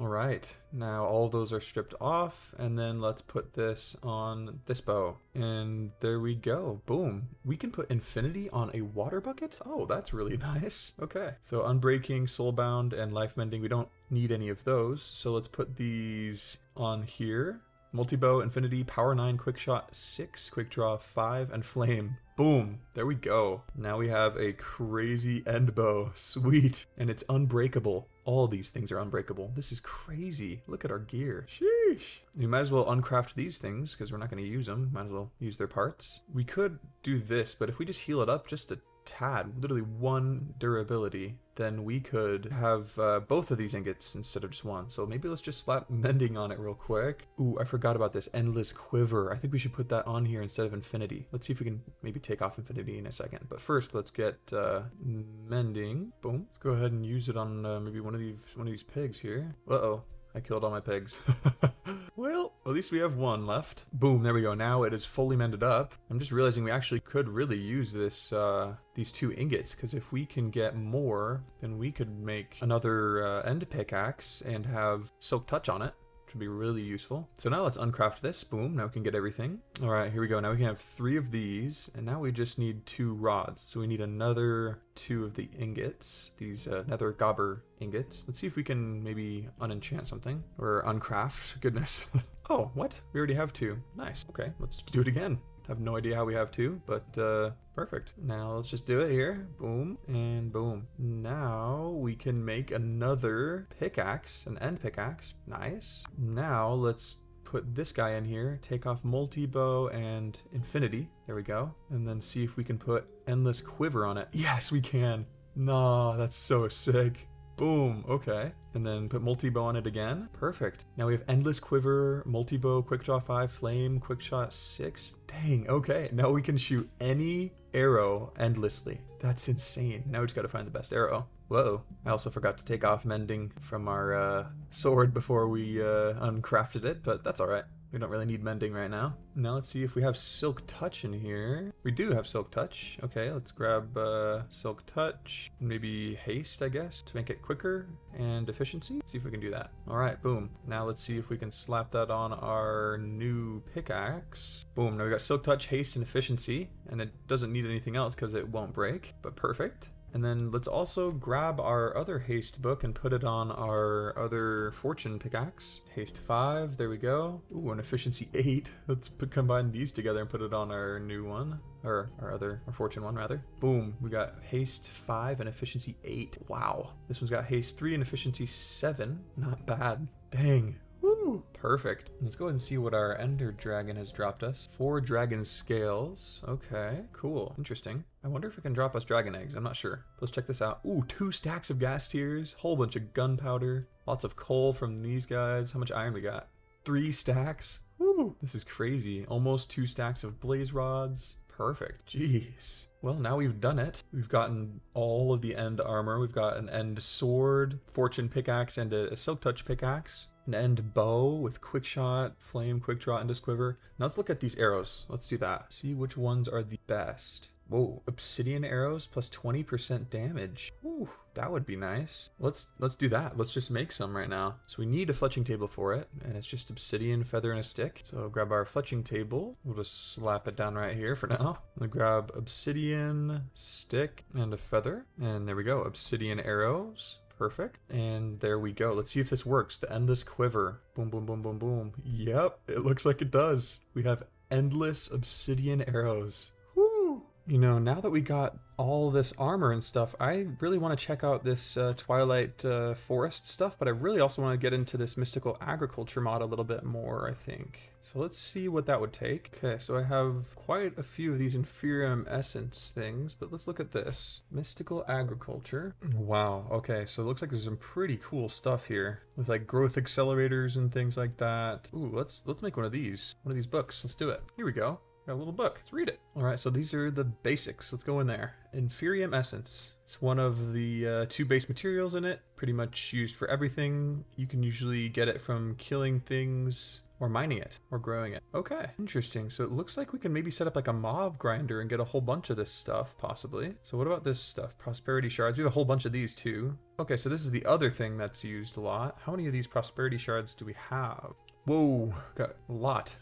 All right, now all those are stripped off, and then let's put this on this bow. And there we go, boom. We can put infinity on a water bucket? Oh, that's really nice. Okay, so unbreaking, soulbound, and life mending, we don't need any of those. So let's put these on here. Multi-bow, infinity, power 9, quick shot 6, quick draw 5, and flame. Boom, there we go. Now we have a crazy end bow, sweet. And it's unbreakable. All these things are unbreakable. This is crazy. Look at our gear, sheesh. You might as well uncraft these things because we're not gonna use them. Might as well use their parts. We could do this, but if we just heal it up just a tad, literally 1 durability, then we could have both of these ingots instead of just one. So maybe let's just slap mending on it real quick. Ooh, I forgot about this endless quiver. I think we should put that on here instead of infinity. Let's see if we can maybe take off infinity in a second. But first, let's get mending. Boom. Let's go ahead and use it on maybe one of these pigs here. Uh-oh. I killed all my pigs. Well, at least we have 1 left. Boom, there we go. Now it is fully mended up. I'm just realizing we actually could really use this, these 2 ingots, because if we can get more, then we could make another end pickaxe and have silk touch on it, which would be really useful. So now let's uncraft this. Boom, now we can get everything. All right, here we go. Now we can have 3 of these, and now we just need 2 rods. So we need another 2 of the ingots, these nether gobber ingots. Let's see if we can maybe unenchant something, or uncraft, goodness. Oh, what? We already have 2. Nice, okay, let's do it again. I have no idea how we have 2, but perfect. Now let's just do it here. Boom and boom. Now we can make another pickaxe, an end pickaxe. Nice. Now let's put this guy in here, take off multi-bow and infinity. There we go. And then see if we can put endless quiver on it. Yes, we can. Nah, that's so sick. Boom, okay. And then put multi-bow on it again. Perfect. Now we have endless quiver, multi-bow, quick draw 5, flame, quick shot 6. Dang, okay. Now we can shoot any arrow endlessly. That's insane. Now we just gotta find the best arrow. Whoa. I also forgot to take off mending from our sword before we uncrafted it, but that's alright. We don't really need mending right now. Now let's see if we have silk touch in here. We do have silk touch. Okay, let's grab silk touch. Maybe haste, I guess, to make it quicker and efficiency. Let's see if we can do that. All right, boom. Now let's see if we can slap that on our new pickaxe. Boom, now we got silk touch, haste, and efficiency. And it doesn't need anything else because it won't break, but perfect. And then let's also grab our other haste book and put it on our other fortune pickaxe. Haste 5, there we go. Ooh, an efficiency 8. Let's combine these together and put it on our new one. Or our fortune one rather. Boom, we got haste 5 and efficiency 8. Wow. This one's got haste 3 and efficiency 7. Not bad. Dang. Woo. Woo! Perfect. Let's go ahead and see what our Ender Dragon has dropped us. 4 dragon scales. Okay, cool. Interesting. I wonder if it can drop us dragon eggs. I'm not sure. Let's check this out. Ooh, 2 stacks of gas tiers. Whole bunch of gunpowder. Lots of coal from these guys. How much iron we got? 3 stacks. Woo! This is crazy. Almost 2 stacks of blaze rods. Perfect. Jeez. Well, now we've done it. We've gotten all of the end armor. We've got an end sword, fortune pickaxe, and a silk touch pickaxe. An end bow with quick shot, flame, quick draw, and quiver. Now let's look at these arrows. Let's do that. See which ones are the best. Whoa, obsidian arrows plus 20% damage. Ooh, that would be nice. Let's do that. Let's just make some right now. So we need a fletching table for it, and it's just obsidian, feather, and a stick. So grab our fletching table. We'll just slap it down right here for now. We'll grab obsidian, stick, and a feather. And there we go, obsidian arrows. Perfect. And there we go. Let's see if this works. The endless quiver. Boom, boom, boom, boom, boom. Yep, it looks like it does. We have endless obsidian arrows. You know, now that we got all this armor and stuff, I really want to check out this Twilight Forest stuff, but I really also want to get into this mystical agriculture mod a little bit more, I think. So let's see what that would take. Okay, so I have quite a few of these Inferium Essence things, but let's look at this. Mystical agriculture. Wow, okay, so it looks like there's some pretty cool stuff here with like growth accelerators and things like that. Ooh, let's make one of these books. Let's do it. Here we go. Got a little book. Let's read it. All right, so these are the basics. Let's go in there. Inferium Essence. It's one of the 2 base materials in it, pretty much used for everything. You can usually get it from killing things or mining it or growing it. Okay, interesting. So it looks like we can maybe set up like a mob grinder and get a whole bunch of this stuff, possibly. So what about this stuff? Prosperity shards. We have a whole bunch of these too. Okay, so this is the other thing that's used a lot. How many of these prosperity shards do we have? Whoa, got a lot.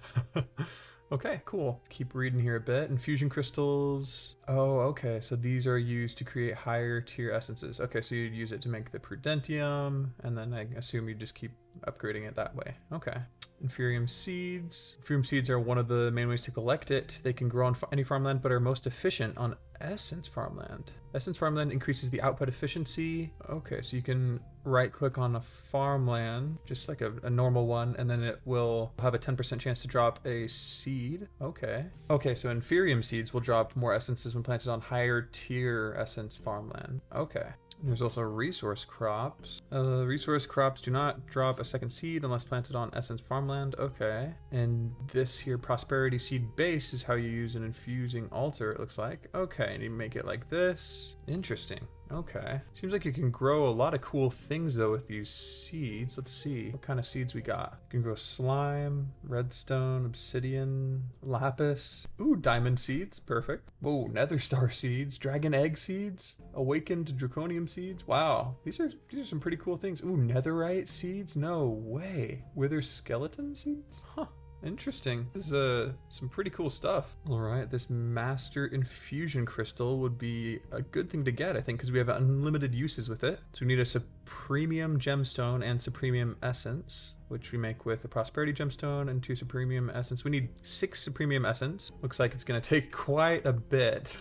Okay, cool. Keep reading here a bit. Infusion crystals. Oh, okay. So these are used to create higher tier essences. Okay, so you'd use it to make the prudentium, and then I assume you just keep upgrading it that way. Okay. Inferium seeds. Inferium seeds are one of the main ways to collect it. They can grow on any farmland, but are most efficient on essence farmland. Essence farmland increases the output efficiency. Okay, so you can right click on a farmland, just like a normal one, and then it will have a 10% chance to drop a seed. Okay. Okay, so Inferium seeds will drop more essences when planted on higher tier essence farmland. Okay. There's also resource crops. Resource crops do not drop a second seed unless planted on essence farmland. Okay. And this here prosperity seed base is how you use an infusing altar, it looks like. Okay, and you make it like this. Interesting. Okay. Seems like you can grow a lot of cool things though with these seeds. Let's see what kind of seeds we got. You can grow slime, redstone, obsidian, lapis. Ooh, diamond seeds. Perfect. Whoa, nether star seeds, dragon egg seeds, awakened draconium seeds. Wow. These are some pretty cool things. Ooh, netherite seeds? No way. Wither skeleton seeds? Huh. Interesting. This is some pretty cool stuff. All right, this master infusion crystal would be a good thing to get, I think, because we have unlimited uses with it. So we need a supremium gemstone and supremium essence, which we make with a prosperity gemstone and 2 supremium essence. We need 6 supremium essence. Looks like it's going to take quite a bit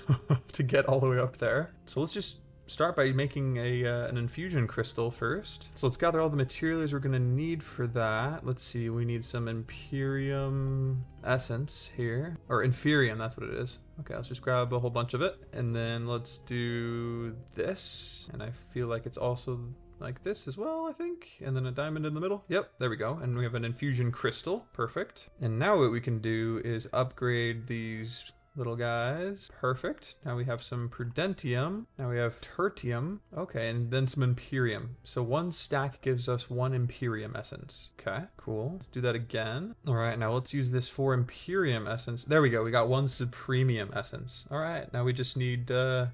to get all the way up there. So let's just start by making an infusion crystal first. So let's gather all the materials we're gonna need for that. Let's see, we need some Imperium essence here, or Inferium, that's what it is. Okay, let's just grab a whole bunch of it, and then let's do this, and I feel like it's also like this as well, I think, and then a diamond in the middle. Yep, there we go, and we have an infusion crystal. Perfect. And now what we can do is upgrade these little guys. Perfect. Now we have some prudentium. Now we have tertium. Okay, and then some imperium. So 1 stack gives us 1 imperium essence. Okay, cool. Let's do that again. All right, now let's use this for imperium essence. There we go. We got 1 supremium essence. All right, now we just need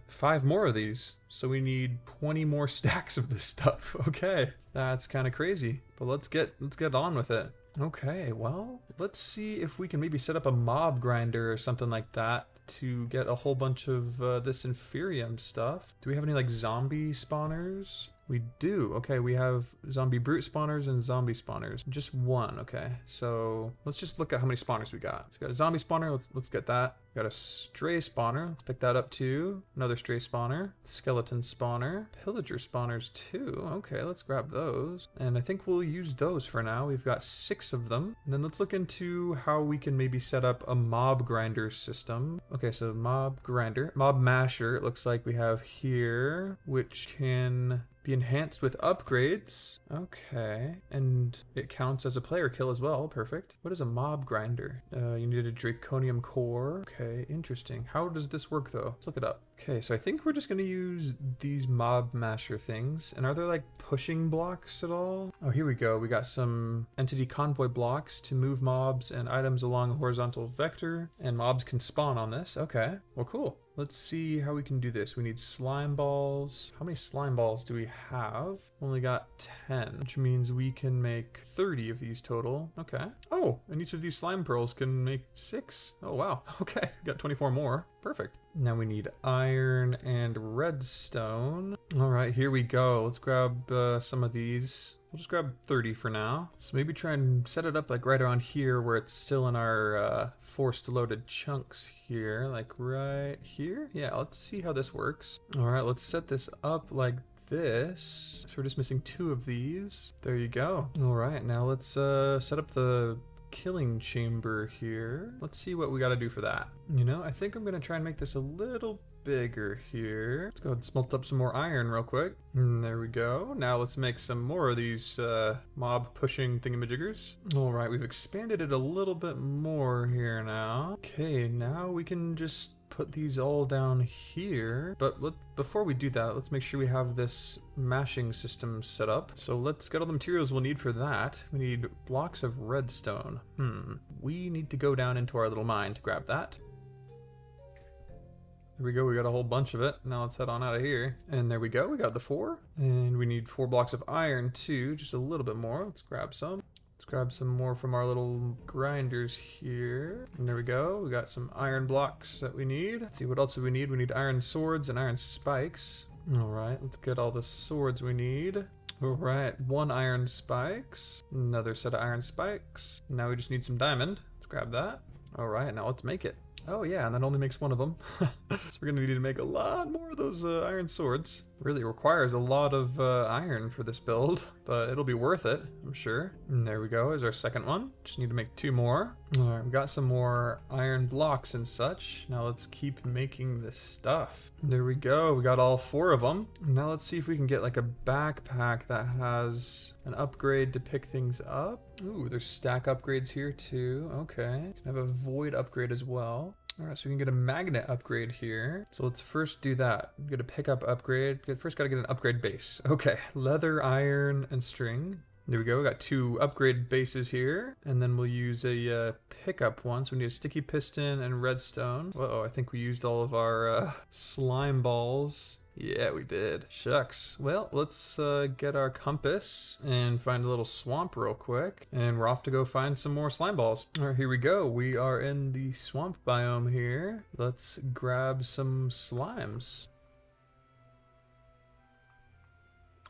5 more of these. So we need 20 more stacks of this stuff. Okay, that's kind of crazy, but let's get on with it. Okay, well, let's see if we can maybe set up a mob grinder or something like that to get a whole bunch of this Inferium stuff. Do we have any like zombie spawners? We do. Okay, we have zombie brute spawners and zombie spawners. Just one, okay. So let's just look at how many spawners we got. We got a zombie spawner, let's get that. We got a stray spawner, let's pick that up too. Another stray spawner. Skeleton spawner. Pillager spawners too. Okay, let's grab those. And I think we'll use those for now. We've got 6 of them. And then let's look into how we can maybe set up a mob grinder system. Okay, so mob grinder. Mob masher, it looks like we have here, which can be enhanced with upgrades. Okay, and it counts as a player kill as well. Perfect. What is a mob grinder? You need a draconium core. Okay, interesting. How does this work though? Let's look it up. Okay, so I think we're just gonna use these mob masher things. And are there like pushing blocks at all? Oh, here we go. We got some entity convoy blocks to move mobs and items along a horizontal vector, and mobs can spawn on this. Okay, well, cool. Let's see how we can do this. We need slime balls. How many slime balls do we have? Only got 10, which means we can make 30 of these total. Okay. Oh, and each of these slime pearls can make 6. Oh, wow. Okay, got 24 more. Perfect. Now we need iron and redstone. All right, here we go. Let's grab some of these. We'll just grab 30 for now. So maybe try and set it up like right around here where it's still in our forced loaded chunks here, like right here. Yeah, let's see how this works. All right, let's set this up like this. So we're just missing 2 of these. There you go. All right, now let's set up the killing chamber here. Let's see what we got to do for that. You know, I think I'm going to try and make this a little bigger here. Let's go ahead and smelt up some more iron real quick. And there we go. Now let's make some more of these mob pushing thingamajiggers. All right, we've expanded it a little bit more here now. Okay, now we can just put these all down here. But before we do that, let's make sure we have this mashing system set up. So let's get all the materials we'll need for that. We need blocks of redstone. We need to go down into our little mine to grab that. There we go, we got a whole bunch of it. Now let's head on out of here. And there we go, we got the 4. And we need 4 blocks of iron too, just a little bit more. Let's grab some. Let's grab some more from our little grinders here. And there we go, we got some iron blocks that we need. Let's see, what else do we need? We need iron swords and iron spikes. All right, let's get all the swords we need. All right, 1 iron spikes, another set of iron spikes. Now we just need some diamond. Let's grab that. All right, now let's make it. Oh yeah, and that only makes 1 of them. So we're gonna need to make a lot more of those iron swords. Really requires a lot of iron for this build, but it'll be worth it, I'm sure. And there we go, there's our second one. Just need to make 2 more. All right, we got some more iron blocks and such. Now let's keep making this stuff. There we go, we got all 4 of them. Now let's see if we can get like a backpack that has an upgrade to pick things up. Ooh, there's stack upgrades here too. Okay, can have a void upgrade as well. All right, so we can get a magnet upgrade here. So let's first do that. Get a pickup upgrade. First gotta get an upgrade base. Okay, leather, iron, and string. There we go, we got 2 upgrade bases here. And then we'll use a pickup one. So we need a sticky piston and redstone. Uh-oh, I think we used all of our slime balls. Yeah, we did. Shucks. Well, let's get our compass and find a little swamp real quick. And we're off to go find some more slime balls. All right, here we go. We are in the swamp biome here. Let's grab some slimes.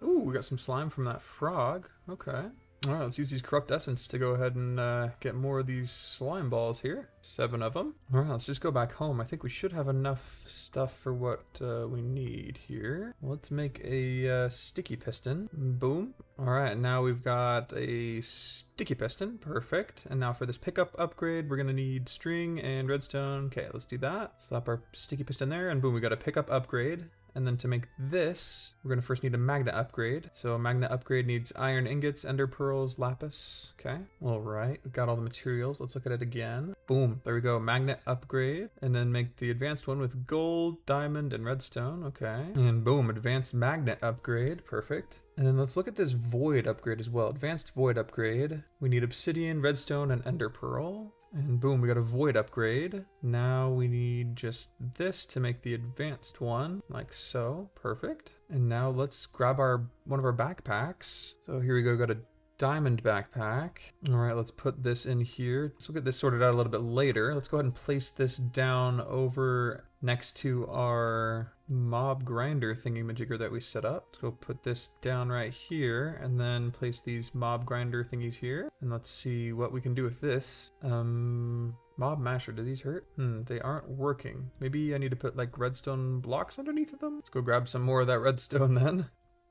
Ooh, we got some slime from that frog. Okay. All right, let's use these corrupt essence to go ahead and get more of these slime balls here. 7 of them. All right, let's just go back home. I think we should have enough stuff for what we need here. Let's make a sticky piston. Boom. All right, now we've got a sticky piston. Perfect. And now for this pickup upgrade, we're gonna need string and redstone. Okay, let's do that. Slap our sticky piston there, and boom, we got a pickup upgrade. And then to make this, we're gonna first need a magnet upgrade. So a magnet upgrade needs iron ingots, ender pearls, lapis. Okay, all right, we've got all the materials. Let's look at it again. Boom, there we go, magnet upgrade. And then make the advanced one with gold, diamond, and redstone. Okay, and boom, advanced magnet upgrade, perfect. And then let's look at this void upgrade as well. Advanced void upgrade. We need obsidian, redstone, and ender pearl. And boom, we got a void upgrade. Now we need just this to make the advanced one, like so. Perfect. And now let's grab one of our backpacks. So here we go, got a diamond backpack. All right, let's put this in here. So we'll get this sorted out a little bit later. Let's go ahead and place this down over next to our mob grinder thingy-majigger that we set up. So we'll put this down right here and then place these mob grinder thingies here. And let's see what we can do with this. Mob masher, do these hurt? They aren't working. Maybe I need to put like redstone blocks underneath of them. Let's go grab some more of that redstone then.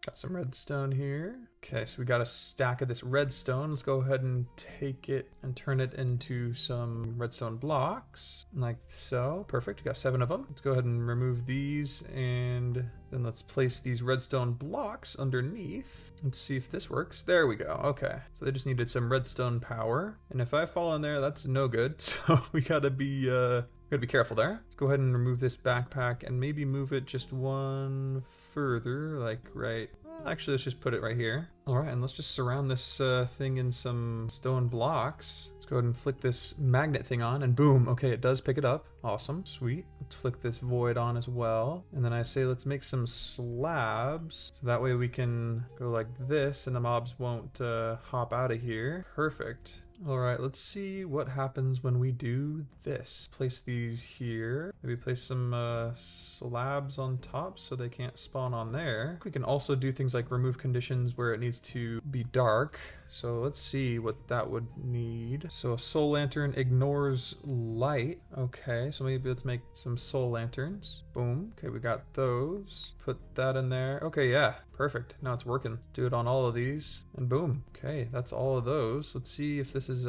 Got some redstone here. Okay, so we got a stack of this redstone. Let's go ahead and take it and turn it into some redstone blocks, like so. Perfect, we got 7 of them. Let's go ahead and remove these, and then let's place these redstone blocks underneath. Let's see if this works. There we go, okay. So they just needed some redstone power, and if I fall in there, that's no good, so we gotta be careful there. Let's go ahead and remove this backpack and maybe move it just one further, like right. Actually, let's just put it right here. All right, and let's just surround this thing in some stone blocks. Let's go ahead and flick this magnet thing on and boom. Okay, it does pick it up. Awesome, sweet. Let's flick this void on as well. And then I say let's make some slabs. So that way we can go like this and the mobs won't hop out of here. Perfect. All right, let's see what happens when we do this. Place these here. Maybe place some slabs on top so they can't spawn on there. We can also do things like remove conditions where it needs to be dark. So let's see what that would need. So a soul lantern ignores light. Okay, so maybe let's make some soul lanterns. Boom. Okay, we got those. Put that in there. Okay, yeah, perfect. Now it's working. Let's do it on all of these and boom. Okay, that's all of those. Let's see if this is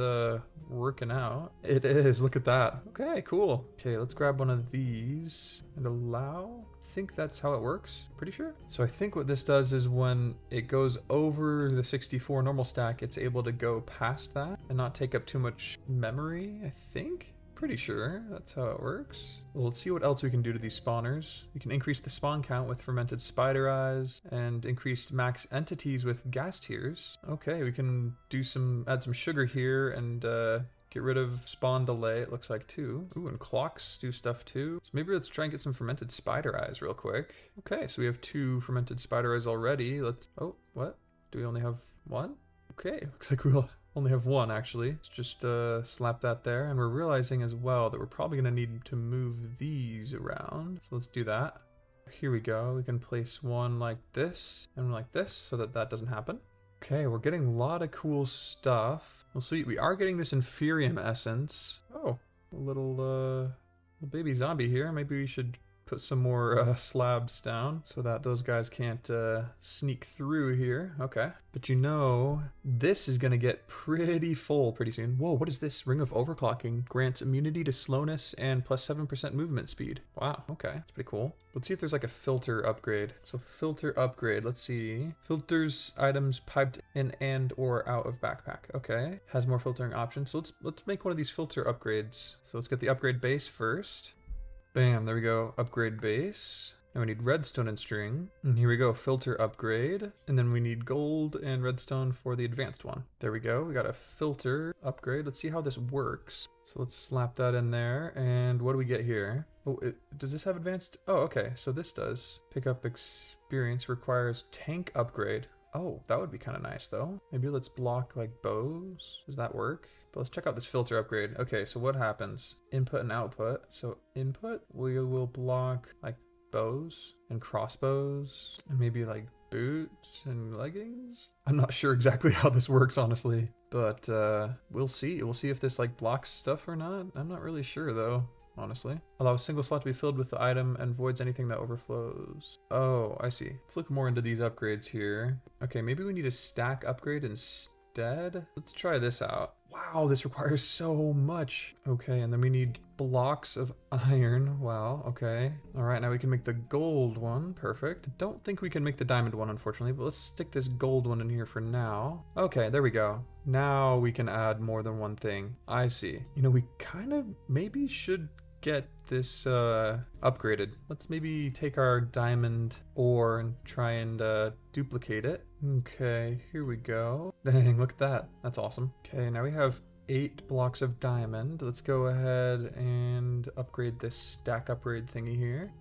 working out. It is, look at that. Okay, cool. Okay, let's grab one of these and allow. I think that's how it works, pretty sure. So I think what this does is when it goes over the 64 normal stack, it's able to go past that and not take up too much memory, I think. Pretty sure that's how it works. Well, let's see what else we can do to these spawners. We can increase the spawn count with fermented spider eyes and increased max entities with gas tiers. Okay, we can do add some sugar here and get rid of spawn delay, it looks like, too. Ooh, and clocks do stuff, too. So maybe let's try and get some fermented spider eyes real quick. Okay, so we have 2 fermented spider eyes already. Oh, what? Do we only have 1? Okay, looks like we'll only have 1, actually. Let's just slap that there. And we're realizing as well that we're probably going to need to move these around. So let's do that. Here we go. We can place one like this and like this so that that doesn't happen. Okay, we're getting a lot of cool stuff. Well, sweet. We are getting this Inferium essence. Oh, a little baby zombie here. Maybe we should put some more slabs down so that those guys can't sneak through here. Okay. But you know, this is going to get pretty full pretty soon. Whoa, what is this? Ring of Overclocking. Grants immunity to slowness and plus 7% movement speed. Wow, okay. That's pretty cool. Let's see if there's like a filter upgrade. So filter upgrade, let's see. Filters items piped in and or out of backpack. Okay. Has more filtering options. So let's make one of these filter upgrades. So let's get the upgrade base first. Bam, there we go, upgrade base. Now we need redstone and string. And here we go, filter upgrade. And then we need gold and redstone for the advanced one. There we go, we got a filter upgrade. Let's see how this works. So let's slap that in there. And what do we get here? Oh, does this have advanced? Oh, okay, so this does. Pick up experience requires tank upgrade. Oh, that would be kind of nice though. Maybe let's block like bows. Does that work? But let's check out this filter upgrade. Okay, so what happens? Input and output. So input, we will block like bows and crossbows and maybe like boots and leggings. I'm not sure exactly how this works, honestly, but we'll see. We'll see if this like blocks stuff or not. I'm not really sure though. Honestly. Allow a single slot to be filled with the item and voids anything that overflows. Oh, I see. Let's look more into these upgrades here. Okay, maybe we need a stack upgrade instead. Let's try this out. Wow, this requires so much. Okay, and then we need blocks of iron. Wow, okay. All right, now we can make the gold one. Perfect. Don't think we can make the diamond one, unfortunately, but let's stick this gold one in here for now. Okay, there we go. Now we can add more than one thing. I see. You know, we kind of maybe should get this upgraded. Let's maybe take our diamond ore and try and duplicate it. Okay, here we go. Dang, look at that. That's awesome. Okay, now we have 8 blocks of diamond. Let's go ahead and upgrade this stack upgrade thingy here.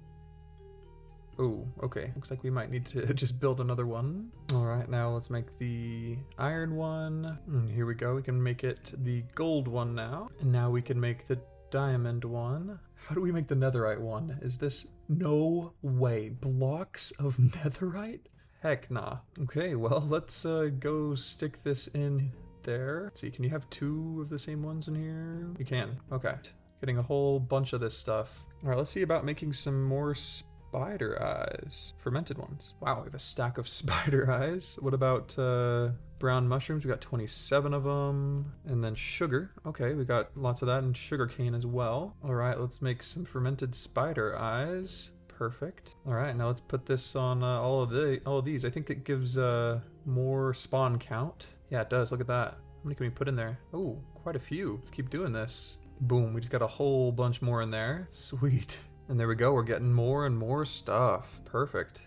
Oh, okay. Looks like we might need to just build another one. All right, now let's make the iron one. And here we go. We can make it the gold one now. And now we can make the diamond one. How do we make the netherite one? Is this... No way. Blocks of netherite? Heck nah. Okay, well, let's go stick this in there. Let's see, can you have 2 of the same ones in here? You can. Okay. Getting a whole bunch of this stuff. All right, let's see about making some more spider eyes. Fermented ones. Wow, we have a stack of spider eyes. What about brown mushrooms? We got 27 of them. And then sugar. Okay, we got lots of that, and sugar cane as well. All right, let's make some fermented spider eyes. Perfect. All right, now let's put this on all of these. I think it gives more spawn count. Yeah, it does. Look at that. How many can we put in there? Oh, quite a few. Let's keep doing this. Boom, we just got a whole bunch more in there. Sweet. And there we go, we're getting more and more stuff. Perfect.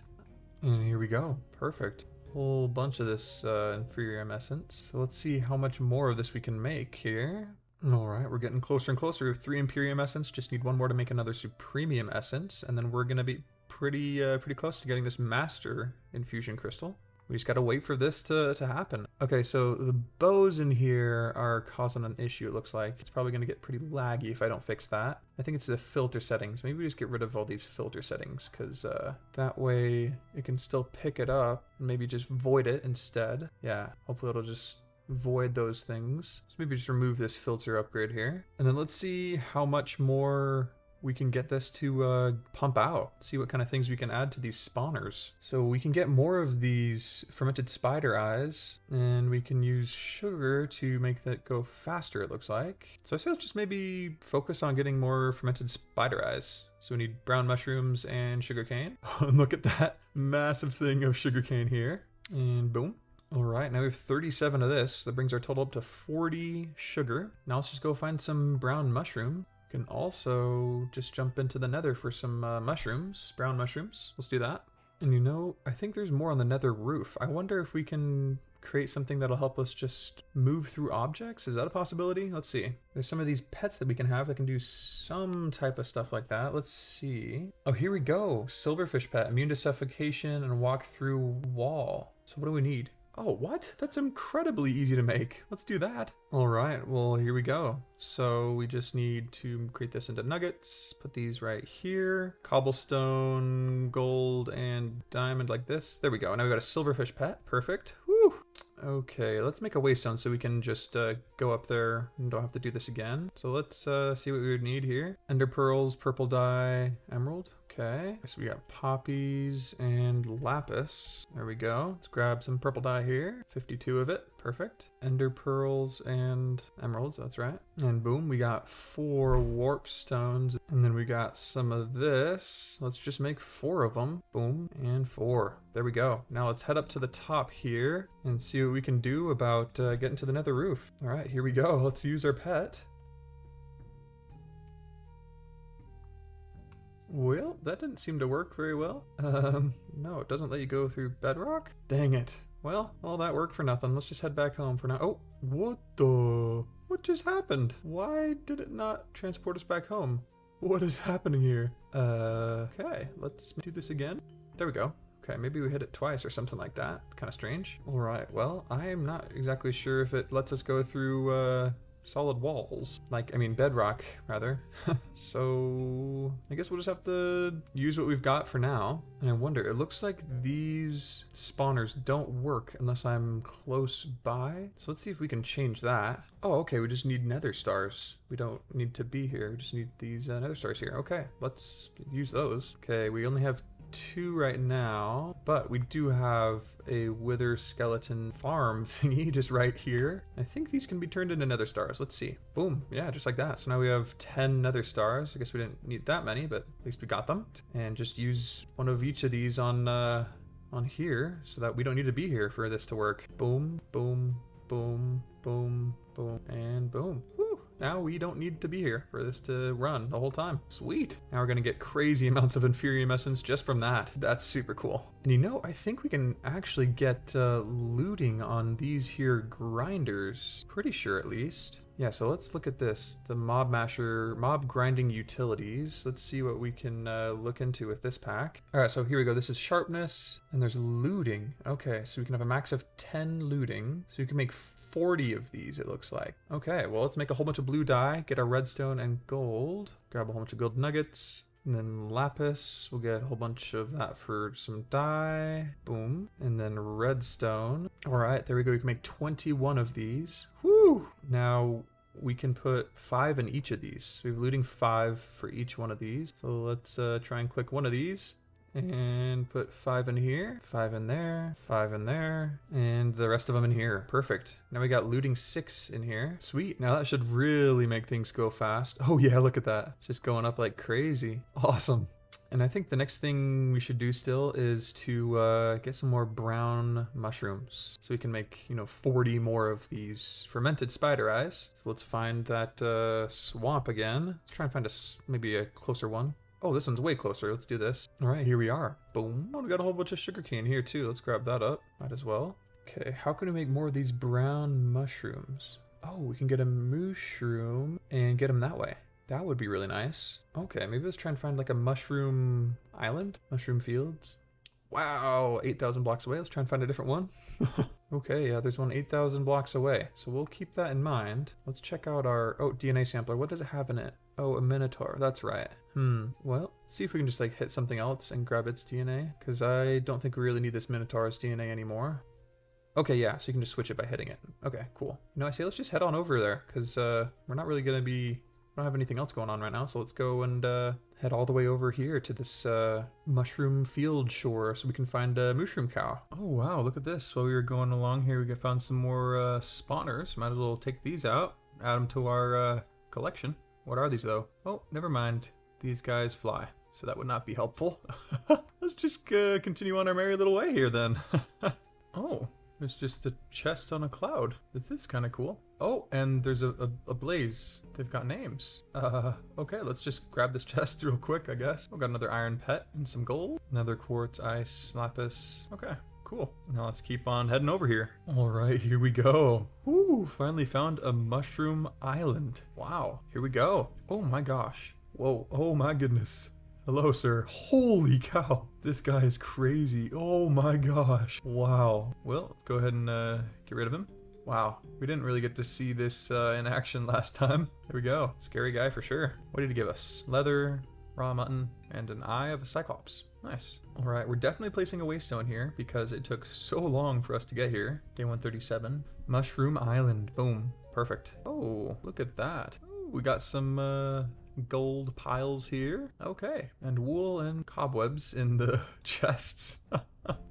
And here we go, perfect. Whole bunch of this inferior essence. So let's see how much more of this we can make here. All right, we're getting closer and closer. We have 3 Imperium Essence, just need 1 more to make another Supremium Essence, and then we're gonna be pretty close to getting this Master Infusion Crystal. We just gotta wait for this to happen. Okay, so the bows in here are causing an issue, it looks like. It's probably gonna get pretty laggy if I don't fix that. I think it's the filter settings. Maybe we just get rid of all these filter settings, because that way it can still pick it up and maybe just void it instead. Yeah, hopefully it'll just void those things. So maybe just remove this filter upgrade here. And then let's see how much more we can get this to pump out. See what kind of things we can add to these spawners. So we can get more of these fermented spider eyes, and we can use sugar to make that go faster, it looks like. So I say let's just maybe focus on getting more fermented spider eyes. So we need brown mushrooms and sugarcane. And look at that massive thing of sugarcane here. And boom. All right, now we have 37 of this. That brings our total up to 40 sugar. Now let's just go find some brown mushroom. We can also just jump into the nether for some mushrooms, brown mushrooms. Let's do that. And you know, I think there's more on the nether roof. I wonder if we can create something that'll help us just move through objects. Is that a possibility? Let's see. There's some of these pets that we can have that can do some type of stuff like that. Let's see. Oh, here we go. Silverfish pet, immune to suffocation and walk through wall. So what do we need? Oh, what? That's incredibly easy to make. Let's do that. All right, well, here we go. So we just need to create this into nuggets, put these right here, cobblestone, gold, and diamond like this. There we go. Now we got a silverfish pet. Perfect. Whew. Okay, let's make a waystone so we can just go up there and don't have to do this again. So let's see what we would need here. Ender pearls, purple dye, emerald. Okay, so we got poppies and lapis. There we go. Let's grab some purple dye here. 52 of it. Perfect. Ender pearls and emeralds, that's right. And boom, we got 4 warp stones. And then we got some of this. Let's just make 4 of them. Boom, and 4. There we go. Now let's head up to the top here and see what we can do about getting to the nether roof. All right, here we go. Let's use our pet. Well, that didn't seem to work very well. No, it doesn't let you go through bedrock? Dang it. Well, all that worked for nothing. Let's just head back home for now. Oh, what just happened? Why did it not transport us back home? What is happening here? Okay, let's do this again. There we go. Okay, maybe we hit it twice or something like that. Kind of strange. All right, well, I am not exactly sure if it lets us go through, solid walls. Like, I mean, bedrock, rather. So, I guess we'll just have to use what we've got for now. And I wonder, it looks like these spawners don't work unless I'm close by. So let's see if we can change that. Oh, okay, we just need nether stars. We don't need to be here, we just need these nether stars here. Okay, let's use those. Okay, we only have 2 right now, but we do have a wither skeleton farm thingy just right here. I think these can be turned into nether stars. Let's see. Boom. Yeah, just like that. So now we have 10 nether stars. I guess we didn't need that many, but at least we got them. And just use one of each of these on here so that we don't need to be here for this to work. Boom, boom, boom, boom, boom, and boom. Woo. Now we don't need to be here for this to run the whole time. Sweet. Now we're gonna get crazy amounts of Inferium Essence just from that. That's super cool. And you know, I think we can actually get looting on these here grinders. Pretty sure at least. Yeah, so let's look at this. The mob masher, mob grinding utilities. Let's see what we can look into with this pack. All right, so here we go. This is sharpness, and there's looting. Okay, so we can have a max of 10 looting. So you can make 40 of these, it looks like. Okay, well, let's make a whole bunch of blue dye, get our redstone and gold, grab a whole bunch of gold nuggets, and then lapis, we'll get a whole bunch of that for some dye. Boom. And then redstone. All right, there we go. We can make 21 of these. Woo! Now we can put 5 in each of these. So we have looting 5 for each one of these. So let's try and click one of these. And put 5 in here, 5 in there, 5 in there, and the rest of them in here. Perfect. Now we got looting 6 in here. Sweet. Now that should really make things go fast. Oh yeah, look at that. It's just going up like crazy. Awesome. And I think the next thing we should do still is to get some more brown mushrooms. So we can make, 40 more of these fermented spider eyes. So let's find that swamp again. Let's try and find maybe a closer one. Oh, this one's way closer. Let's do this. All right, here we are. Boom. Oh, we got a whole bunch of sugarcane here too. Let's grab that up. Might as well. Okay, how can we make more of these brown mushrooms? Oh, we can get a mushroom and get them that way. That would be really nice. Okay, maybe let's try and find like a mushroom island, mushroom fields. Wow, 8,000 blocks away. Let's try and find a different one. Okay, yeah, there's one 8,000 blocks away. So we'll keep that in mind. Let's check out our, DNA sampler. What does it have in it? Oh, a minotaur. That's right. Well, let's see if we can just like hit something else and grab its DNA. Because I don't think we really need this minotaur's DNA anymore. Okay, yeah, so you can just switch it by hitting it. Okay, cool. I say let's just head on over there. Because we're not really going to be... I don't have anything else going on right now, so let's go and head all the way over here to this mushroom field shore so we can find a mushroom cow. Oh wow, look at this. While we were going along here, we found some more spawners. Might as well take these out, add them to our collection. What are these though? Oh, never mind. These guys fly, so that would not be helpful. Let's just continue on our merry little way here then. Oh. It's just a chest on a cloud. This is kind of cool. Oh, and there's a blaze. They've got names. Okay, let's just grab this chest real quick, I guess. We've got another iron pet and some gold. Another quartz, ice, lapis. Okay, cool. Now let's keep on heading over here. All right, here we go. Ooh, finally found a mushroom island. Wow, here we go. Oh my gosh. Whoa, oh my goodness. Hello, sir. Holy cow. This guy is crazy. Oh my gosh. Wow. Well, let's go ahead and get rid of him. Wow. We didn't really get to see this in action last time. There we go. Scary guy for sure. What did he give us? Leather, raw mutton, and an eye of a cyclops. Nice. All right, we're definitely placing a waystone here because it took so long for us to get here. Day 137. Mushroom Island. Boom. Perfect. Oh, look at that. Ooh, we got some gold piles here. Okay, and wool and cobwebs in the chests.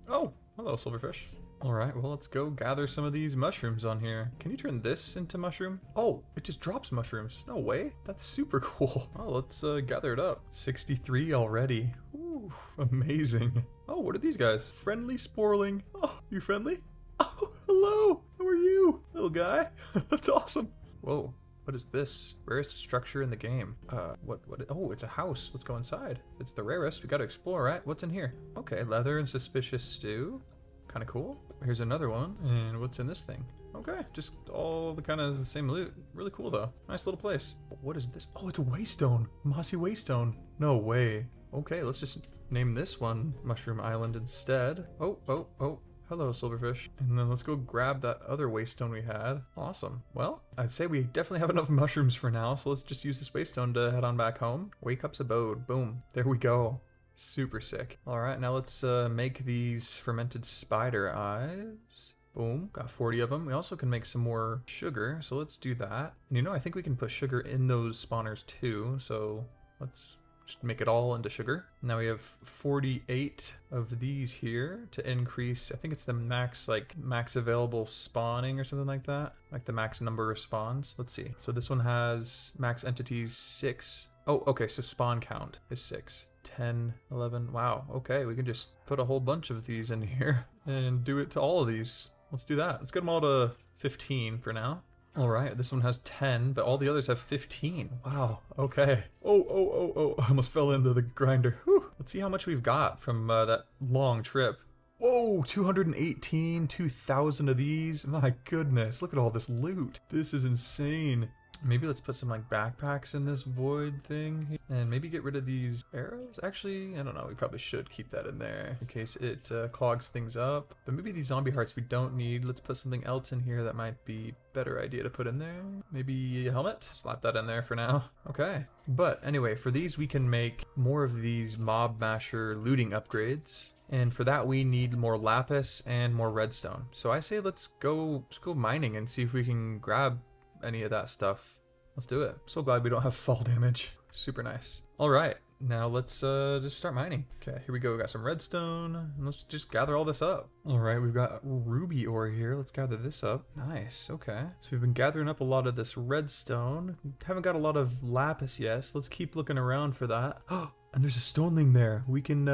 Oh, hello, silverfish. All right, well, let's go gather some of these mushrooms on here. Can you turn this into mushroom? Oh, it just drops mushrooms. No way. That's super cool. Oh, let's gather it up. 63 already. Ooh, amazing. Oh, what are these guys? Friendly sporling. Oh, you friendly? Oh, hello. How are you, little guy? That's awesome. Whoa. What is this? Rarest structure in the game. What? Oh, it's a house. Let's go inside. It's the rarest. We gotta explore, right? What's in here? Okay, leather and suspicious stew. Kind of cool. Here's another one. And what's in this thing? Okay, just all the kind of the same loot. Really cool though. Nice little place. What is this? Oh, it's a waystone. Mossy waystone. No way. Okay, let's just name this one Mushroom Island instead. Oh. Hello, silverfish. And then let's go grab that other waystone we had. Awesome. Well, I'd say we definitely have enough mushrooms for now, so let's just use this waystone to head on back home. Wake up's abode. Boom. There we go. Super sick. All right, now let's make these fermented spider eyes. Boom. Got 40 of them. We also can make some more sugar, so let's do that. And I think we can put sugar in those spawners too, so let's just make it all into sugar. Now we have 48 of these here to increase. I think it's the max available spawning or something like that. Like the max number of spawns. Let's see. So this one has max entities 6. Oh, okay. So spawn count is 6. 10, 11. Wow. Okay. We can just put a whole bunch of these in here and do it to all of these. Let's do that. Let's get them all to 15 for now. All right, this one has 10, but all the others have 15. Wow, okay. Oh, I almost fell into the grinder. Whew. Let's see how much we've got from that long trip. Whoa, 218, 2,000 of these. My goodness, look at all this loot. This is insane. Maybe let's put some like backpacks in this void thing and maybe get rid of these arrows. Actually, I don't know. We probably should keep that in there in case it clogs things up. But maybe these zombie hearts we don't need. Let's put something else in here that might be a better idea to put in there. Maybe a helmet. Slap that in there for now. Okay. But anyway, for these we can make more of these mob masher looting upgrades. And for that we need more lapis and more redstone. So I say let's go mining and see if we can grab any of that stuff. Let's do it. So glad we don't have fall damage. Super nice. All right, now let's just start mining. Okay, here we go. We got some redstone, and let's just gather all this up. All right, we've got ruby ore here. Let's gather this up. Nice. Okay, so we've been gathering up a lot of this redstone. Haven't got a lot of lapis yet, so let's keep looking around for that. Oh, and there's a stoneling there. We can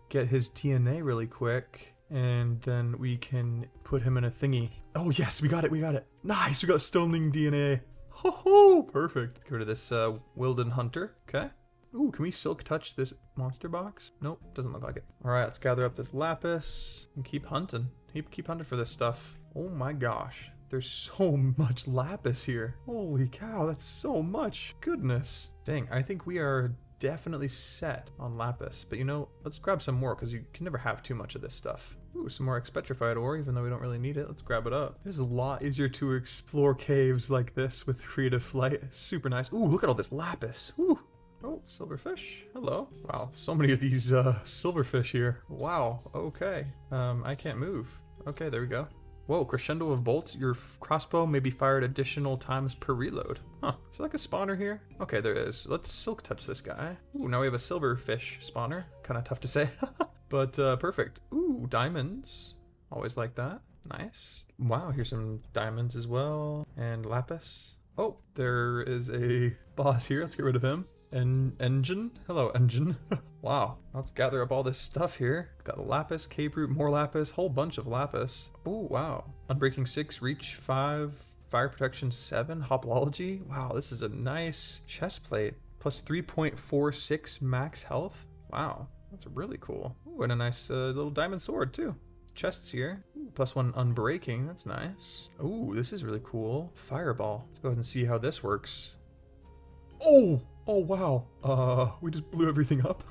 get his TNA really quick. And then we can put him in a thingy. Oh yes, we got it, we got it. Nice, we got stoneling DNA. Ho ho, perfect. Get rid of this Wilden Hunter, okay. Ooh, can we silk touch this monster box? Nope, doesn't look like it. All right, let's gather up this lapis and keep hunting. Keep hunting for this stuff. Oh my gosh, there's so much lapis here. Holy cow, that's so much. Goodness. Dang, I think we are definitely set on lapis, but you know, let's grab some more because you can never have too much of this stuff. Ooh, some more expetrified ore, even though we don't really need it. Let's grab it up. It's a lot easier to explore caves like this with creative flight. Super nice. Ooh, look at all this lapis. Ooh. Oh, silverfish. Hello. Wow, so many of these silverfish here. Wow, okay. I can't move. Okay, there we go. Whoa, crescendo of bolts. Your crossbow may be fired additional times per reload. Huh, is there like a spawner here? Okay, there is. Let's silk touch this guy. Ooh, now we have a silverfish spawner. Kind of tough to say. But perfect. Ooh, diamonds. Always like that. Nice. Wow, here's some diamonds as well. And lapis. Oh, there is a boss here. Let's get rid of him. Engine? Hello, engine. Wow, let's gather up all this stuff here. Got a lapis, cave root, more lapis, whole bunch of lapis. Oh, wow. Unbreaking 6, reach 5, fire protection 7, hopology. Wow, this is a nice chest plate. Plus 3.46 max health. Wow, that's really cool. Ooh, and a nice little diamond sword too. Chests here. Ooh, plus 1 unbreaking, that's nice. Ooh, this is really cool. Fireball. Let's go ahead and see how this works. Oh! Oh wow, we just blew everything up.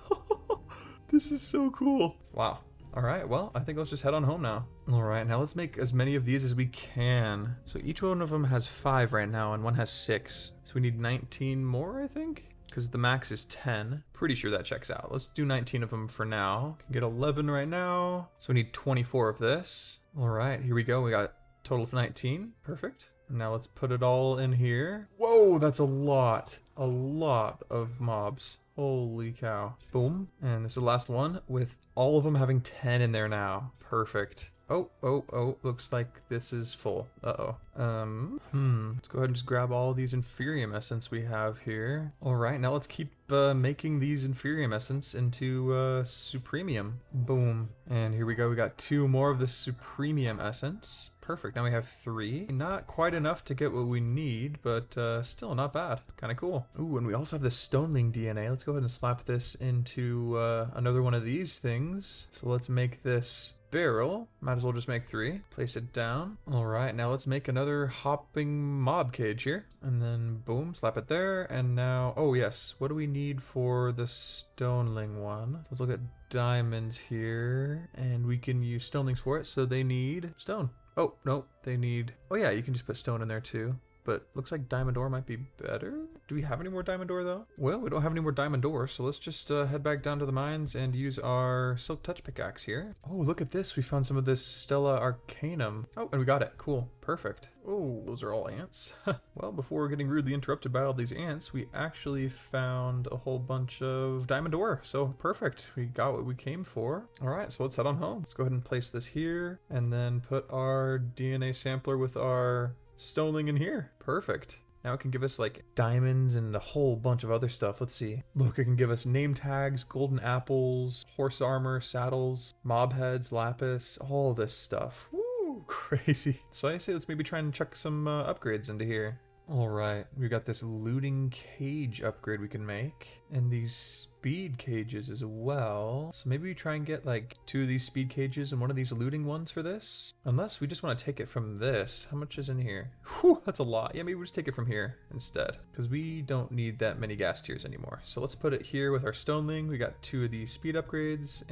This is so cool. Wow. All right, well, I think let's just head on home now. All right, now let's make as many of these as we can. So each one of them has 5 right now and one has 6. So we need 19 more, I think, because the max is 10. Pretty sure that checks out. Let's do 19 of them for now. Can get 11 right now. So we need 24 of this. All right, here we go. We got a total of 19. Perfect. Now let's put it all in here. Whoa, that's a lot of mobs. Holy cow. Boom. And this is the last one with all of them having 10 in there now. Perfect. Oh, looks like this is full. Uh-oh. Let's go ahead and just grab all these Inferium Essence we have here. All right, now let's keep making these Inferium Essence into Supremium. Boom. And here we go, we got 2 more of the Supremium Essence. Perfect, now we have 3. Not quite enough to get what we need, but still not bad. Kind of cool. Ooh, and we also have the Stoneling DNA. Let's go ahead and slap this into another one of these things. So let's make this barrel. Might as well just make 3. Place it down. All right, now let's make another hopping mob cage here. And then boom, slap it there. And now, oh yes, what do we need for the stoneling one? Let's look at diamonds here. And we can use stonelings for it, so they need stone. Oh, no, they need, oh yeah, you can just put stone in there too. But looks like diamond ore might be better. Do we have any more diamond ore though? Well, we don't have any more diamond ore, so let's just head back down to the mines and use our silk touch pickaxe here. Oh, look at this. We found some of this Stella Arcanum. Oh, and we got it. Cool. Perfect. Oh, those are all ants. Well, before getting rudely interrupted by all these ants, we actually found a whole bunch of diamond ore. So perfect. We got what we came for. All right, so let's head on home. Let's go ahead and place this here and then put our DNA sampler with our stoneling in here. Perfect. Now it can give us like diamonds and a whole bunch of other stuff. Let's see. Look, it can give us name tags, golden apples, horse armor, saddles, mob heads, lapis, all this stuff. Woo, crazy. So I say let's maybe try and chuck some upgrades into here. Alright, we got this looting cage upgrade we can make, and these speed cages as well. So maybe we try and get like 2 of these speed cages and 1 of these looting ones for this. Unless we just want to take it from this. How much is in here? Whew, that's a lot. Yeah, maybe we'll just take it from here instead, because we don't need that many gas tiers anymore. So let's put it here with our stoneling. We got 2 of these speed upgrades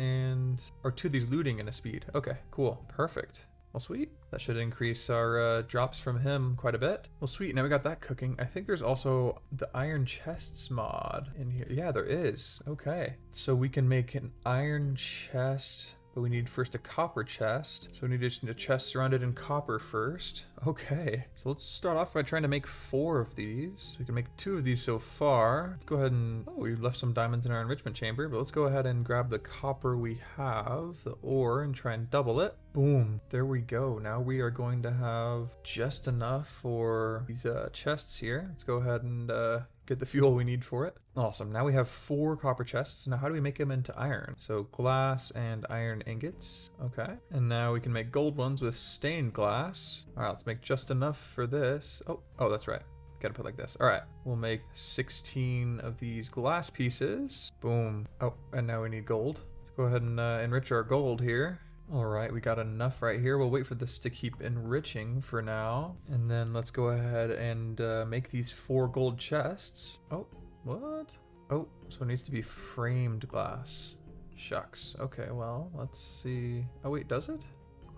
or 2 of these looting and a speed. Okay, cool, perfect. Well, sweet. That should increase our drops from him quite a bit. Well, sweet. Now we got that cooking. I think there's also the iron chests mod in here. Yeah, there is. Okay. So we can make an iron chest, but we need first a copper chest. So we need a chest surrounded in copper first. Okay. So let's start off by trying to make 4 of these. We can make 2 of these so far. Let's go ahead and... Oh, we left some diamonds in our enrichment chamber, but let's go ahead and grab the copper we have, the ore, and try and double it. Boom. There we go. Now we are going to have just enough for these chests here. Let's go ahead and get the fuel we need for it. Awesome. Now we have 4 copper chests. Now how do we make them into iron? So glass and iron ingots. Okay. And now we can make gold ones with stained glass. All right, let's make just enough for this. Oh, that's right. Gotta put like this. All right, we'll make 16 of these glass pieces. Boom. Oh, and now we need gold. Let's go ahead and enrich our gold here. Alright, we got enough right here. We'll wait for this to keep enriching for now. And then let's go ahead and make these 4 gold chests. Oh, what? Oh, so it needs to be framed glass. Shucks. Okay, well, let's see. Oh wait, does it?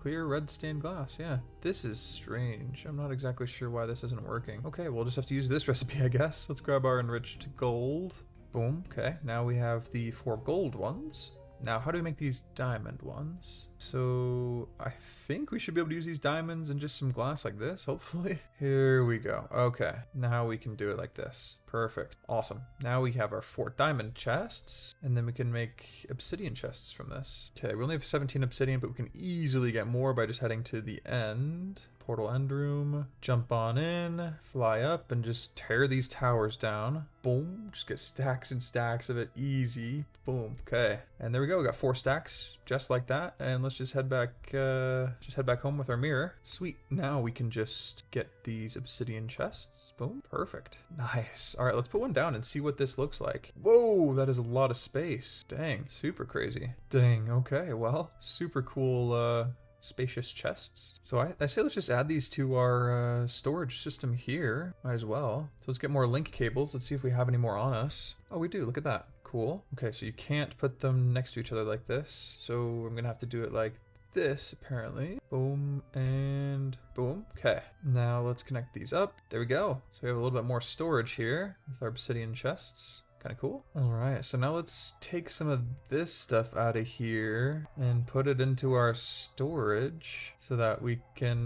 Clear red stained glass, yeah. This is strange. I'm not exactly sure why this isn't working. Okay, we'll just have to use this recipe, I guess. Let's grab our enriched gold. Boom, okay. Now we have the 4 gold ones. Now, how do we make these diamond ones? So, I think we should be able to use these diamonds and just some glass like this, hopefully. Here we go. Okay, now we can do it like this. Perfect. Awesome. Now we have our 4 diamond chests, and then we can make obsidian chests from this. Okay, we only have 17 obsidian, but we can easily get more by just heading to the end. Portal end room, jump on in, fly up, and just tear these towers down. Boom, just get stacks and stacks of it, easy. Boom, okay. And there we go, we got 4 stacks, just like that. And let's just head back home with our mirror. Sweet, now we can just get these obsidian chests. Boom, perfect. Nice. All right, let's put one down and see what this looks like. Whoa, that is a lot of space. Dang, super crazy. Dang, okay, well, super cool, spacious chests. So I say let's just add these to our storage system here. Might as well. So let's get more link cables. Let's see if we have any more on us. Oh, we do. Look at that. Cool. Okay, so you can't put them next to each other like this. So I'm gonna have to do it like this, apparently. Boom and boom. Okay, now let's connect these up. There we go. So we have a little bit more storage here with our obsidian chests. Kind of cool. All right, so now let's take some of this stuff out of here and put it into our storage so that we can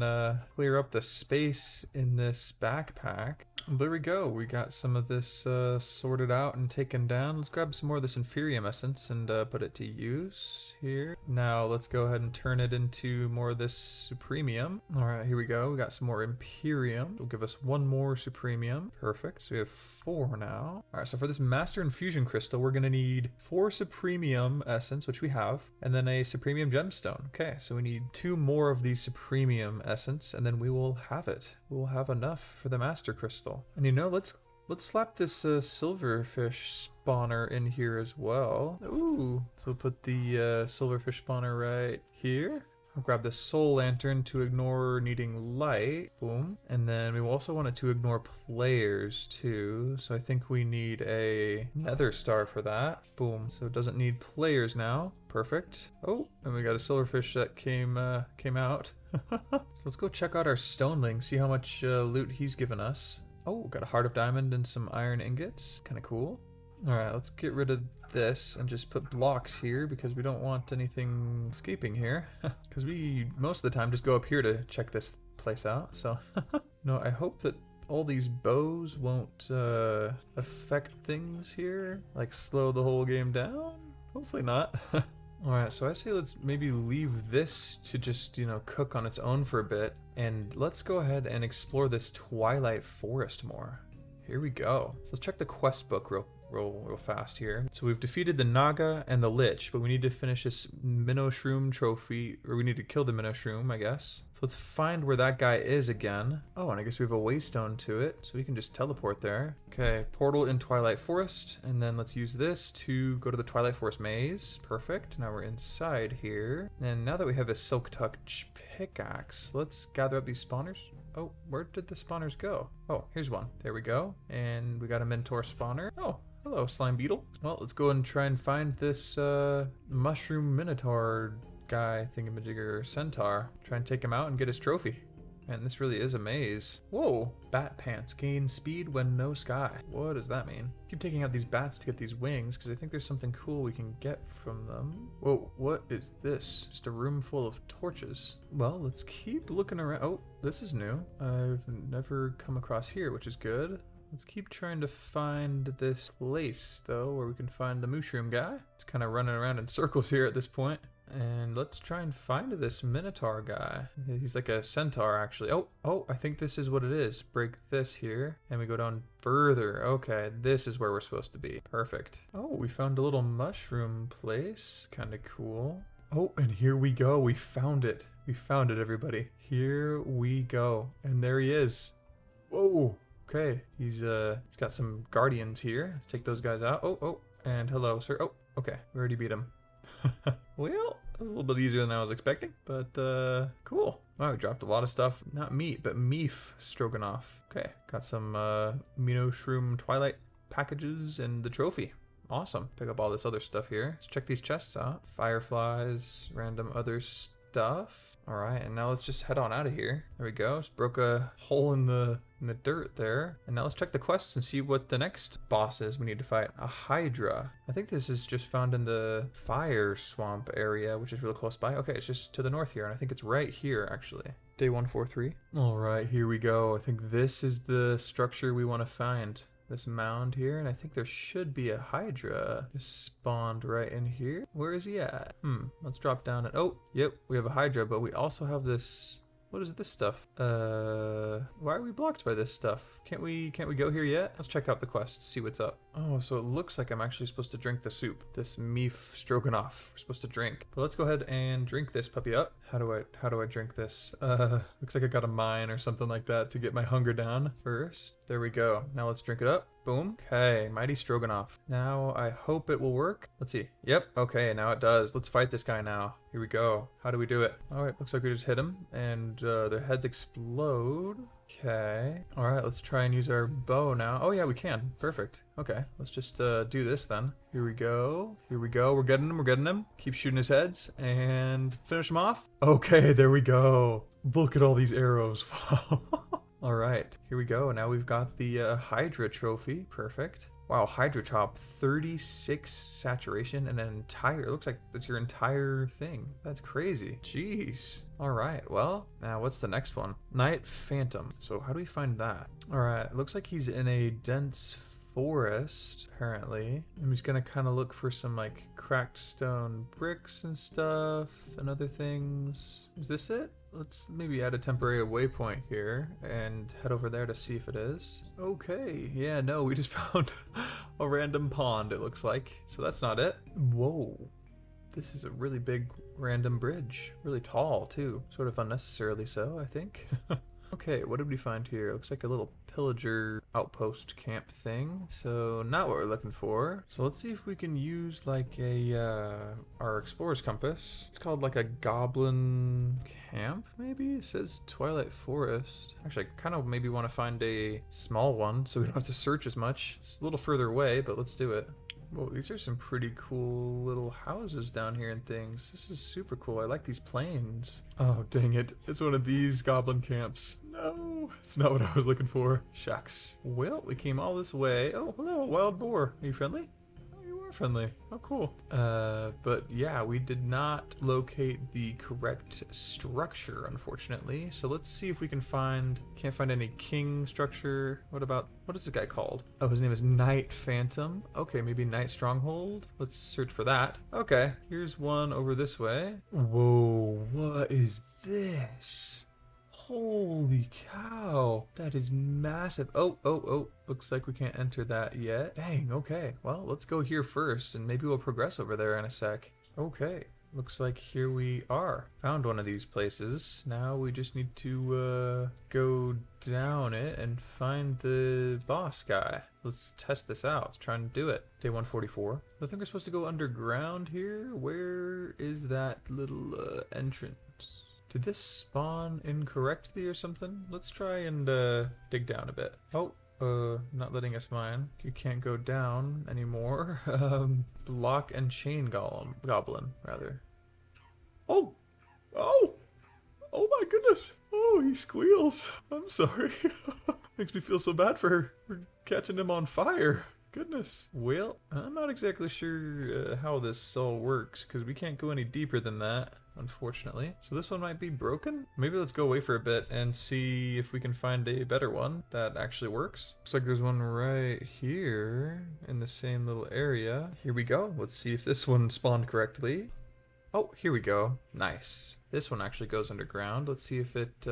clear up the space in this backpack. There we go. We got some of this sorted out and taken down. Let's grab some more of this Inferium essence and put it to use here. Now let's go ahead and turn it into more of this Supremium. All right, here we go. We got some more Imperium. It'll give us 1 more Supremium. Perfect. So we have 4 now. All right, so for this Master Infusion Crystal, we're going to need 4 Supremium essence, which we have, and then a Supremium Gemstone. Okay, so we need 2 more of these Supremium essence, and then we will have it. We'll have enough for the Master Crystal. And you know, let's slap this silverfish spawner in here as well. Ooh, so put the silverfish spawner right here. I'll grab the soul lantern to ignore needing light. Boom. And then we also want it to ignore players too. So I think we need a nether star for that. Boom. So it doesn't need players now. Perfect. Oh, and we got a silverfish that came out. So let's go check out our stoneling, see how much loot he's given us. Oh, got a heart of diamond and some iron ingots. Kind of cool. All right, let's get rid of this and just put blocks here because we don't want anything escaping here. Because we, most of the time, just go up here to check this place out. So, no, I hope that all these bows won't affect things here. Like slow the whole game down? Hopefully not. Alright, so I say let's maybe leave this to just, you know, cook on its own for a bit. And let's go ahead and explore this Twilight Forest more. Here we go. So let's check the quest book real fast here. So we've defeated the Naga and the Lich, but we need to finish this Minnow Shroom trophy, or we need to kill the Minnow Shroom, I guess. So let's find where that guy is again. Oh, and I guess we have a waystone to it, so we can just teleport there. Okay, portal in Twilight Forest, and then let's use this to go to the Twilight Forest maze. Perfect. Now we're inside here. And now that we have a Silk Touch pickaxe, let's gather up these spawners. Oh, where did the spawners go? Oh, here's one. There we go. And we got a Mentor spawner. Oh, hello, slime beetle. Well, let's go and try and find this mushroom minotaur guy thingamajigger centaur. Try and take him out and get his trophy. Man, this really is a maze. Whoa, bat pants gain speed when no sky. What does that mean? Keep taking out these bats to get these wings because I think there's something cool we can get from them. Whoa, what is this? Just a room full of torches. Well, let's keep looking around. Oh, this is new. I've never come across here, which is good. Let's keep trying to find this place, though, where we can find the mushroom guy. It's kind of running around in circles here at this point. And let's try and find this Minotaur guy. He's like a centaur, actually. Oh, I think this is what it is. Break this here, and we go down further. Okay, this is where we're supposed to be. Perfect. Oh, we found a little mushroom place. Kind of cool. Oh, and here we go. We found it. We found it, everybody. Here we go. And there he is. Whoa. Okay, he's got some guardians here. Let's take those guys out. Oh, and hello, sir. Oh, okay, we already beat him. Well, that was a little bit easier than I was expecting, but cool. Wow, we dropped a lot of stuff. Not meat, but meef stroganoff. Okay, got some Minnow Shroom Twilight packages and the trophy. Awesome. Pick up all this other stuff here. Let's check these chests out. Fireflies, random other stuff. All right, and now let's just head on out of here. There we go. Just broke a hole in the dirt there. And now let's check the quests and see what the next boss is we need to fight. A Hydra. I think this is just found in the fire swamp area, which is really close by. Okay, it's just to the north here, and I think it's right here, actually. Day 143. All right, here we go. I think this is the structure we want to find. This mound here, and I think there should be a Hydra just spawned right in here. Where is he at? Let's drop down and oh, yep, we have a Hydra, but we also have this. What is this stuff? Why are we blocked by this stuff? Can't we go here yet? Let's check out the quest, see what's up. Oh, so it looks like I'm actually supposed to drink the soup. This meef stroganoff we're supposed to drink. But let's go ahead and drink this puppy up. How do I drink this? Looks like I got a mine or something like that to get my hunger down first. There we go. Now let's drink it up. Boom. Okay, mighty stroganoff. Now I hope it will work. Let's see. Yep. Okay, now it does. Let's fight this guy now. Here we go. How do we do it? All right, looks like we just hit him and their heads explode. Okay. All right, let's try and use our bow now. Oh yeah, we can. Perfect. Okay, let's just do this then. Here we go. Here we go. We're getting him. We're getting him. Keep shooting his heads and finish him off. Okay, there we go. Look at all these arrows. Wow. All right, here we go. Now we've got the Hydra trophy. Perfect. Wow, Hydra chop, 36 saturation and an entire, it looks like that's your entire thing. That's crazy. Jeez. All right, well, now what's the next one? Night Phantom. So how do we find that? All right, it looks like he's in a dense forest, apparently. I'm just gonna kind of look for some like cracked stone bricks and stuff and other things. Is this it? Let's maybe add a temporary waypoint here and head over there to see if it is. Okay, yeah, no, we just found a random pond, it looks like. So that's not it. Whoa, this is a really big random bridge. Really tall, too. Sort of unnecessarily so, I think. Okay, what did we find here? It looks like a little pillager outpost camp thing. So not what we're looking for. So let's see if we can use like our explorer's compass. It's called like a goblin camp, maybe? It says Twilight Forest. Actually, I kind of maybe want to find a small one so we don't have to search as much. It's a little further away, but let's do it. Whoa, these are some pretty cool little houses down here and things. This is super cool. I like these planes. Oh, dang it. It's one of these goblin camps. No, it's not what I was looking for. Shucks. Well, we came all this way. Oh, hello, wild boar. Are you friendly? Oh, you are friendly. Oh, cool. But yeah, we did not locate the correct structure, unfortunately. So let's see if we can find... Can't find any king structure. What is this guy called? Oh, his name is Night Phantom. Okay, maybe Night Stronghold. Let's search for that. Okay, here's one over this way. Whoa, what is this? Holy cow. That is massive. Oh, oh, oh. Looks like we can't enter that yet. Dang, okay. Well, let's go here first and maybe we'll progress over there in a sec. Okay. Looks like here we are. Found one of these places. Now we just need to go down it and find the boss guy. Let's test this out. Let's try and do it. Day 144. I think we're supposed to go underground here. Where is that little entrance? Did this spawn incorrectly or something? Let's try and dig down a bit. Oh, not letting us mine. You can't go down anymore. Block and chain goblin, rather. Oh! Oh! Oh my goodness! Oh, he squeals. I'm sorry. Makes me feel so bad for catching him on fire. Goodness. Well, I'm not exactly sure how this all works, because we can't go any deeper than that, unfortunately. So this one might be broken? Maybe let's go away for a bit and see if we can find a better one that actually works. Looks like there's one right here in the same little area. Here we go. Let's see if this one spawned correctly. Oh, here we go. Nice. This one actually goes underground. Let's see if it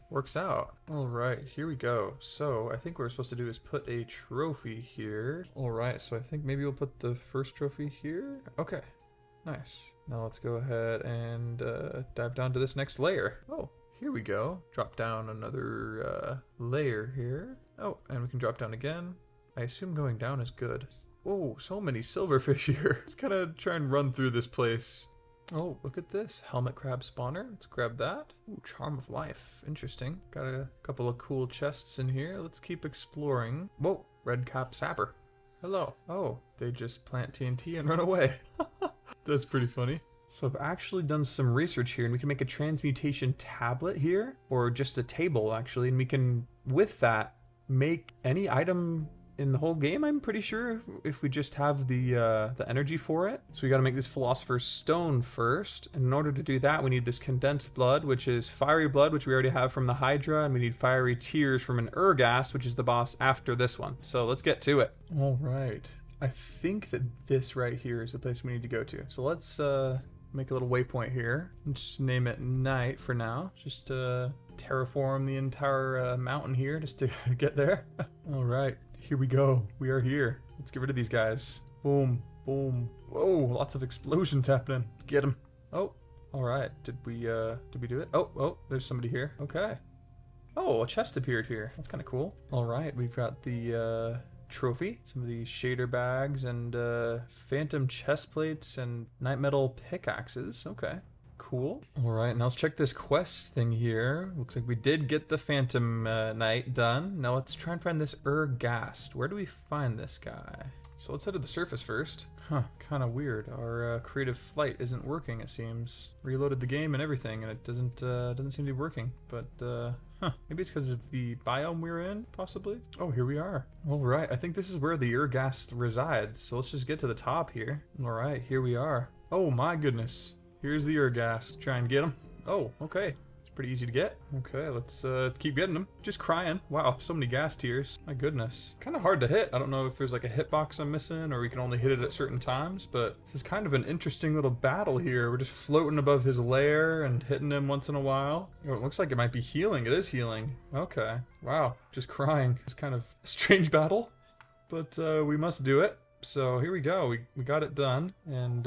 works out. All right, here we go. So I think what we're supposed to do is put a trophy here. All right, so I think maybe we'll put the first trophy here. Okay, nice. Now let's go ahead and dive down to this next layer. Oh, here we go. Drop down another layer here. Oh, and we can drop down again. I assume going down is good. Oh, so many silverfish here. Let's kind of try and run through this place. Oh, look at this. Helmet crab spawner. Let's grab that. Ooh, charm of life. Interesting. Got a couple of cool chests in here. Let's keep exploring. Whoa, red cap sapper. Hello. Oh, they just plant TNT and run away. That's pretty funny. So I've actually done some research here and we can make a transmutation tablet here, or just a table actually, and we can, with that, make any item in the whole game, I'm pretty sure, if we just have the energy for it. So we got to make this Philosopher's Stone first. And in order to do that, we need this condensed blood, which is fiery blood, which we already have from the Hydra, and we need fiery tears from an Urghast, which is the boss after this one. So let's get to it. All right. I think that this right here is the place we need to go to. So let's make a little waypoint here. Just name it Night for now. Just terraform the entire mountain here just to get there. All right. Here we go. We are here. Let's get rid of these guys. Boom, boom. Whoa, lots of explosions happening. Let's get them. Oh, all right. Did we do it? Oh, there's somebody here. Okay. Oh, a chest appeared here. That's kind of cool. All right, we've got the trophy, some of these shader bags, and phantom chest plates and night metal pickaxes. Okay. Cool. All right, now let's check this quest thing here. Looks like we did get the Phantom Knight done. Now let's try and find this Urghast. Where do we find this guy? So let's head to the surface first. Huh, kind of weird. Our creative flight isn't working, it seems. Reloaded the game and everything, and it doesn't seem to be working. But, maybe it's because of the biome we're in, possibly? Oh, here we are. All right, I think this is where the Urghast resides. So let's just get to the top here. All right, here we are. Oh my goodness. Here's the Urghast. Try and get him. Oh, okay. It's pretty easy to get. Okay, let's keep getting him. Just crying. Wow, so many gas tears. My goodness. Kind of hard to hit. I don't know if there's like a hitbox I'm missing or we can only hit it at certain times, but this is kind of an interesting little battle here. We're just floating above his lair and hitting him once in a while. Oh, it looks like it might be healing. It is healing. Okay. Wow, just crying. It's kind of a strange battle, but we must do it. So here we go, we got it done, and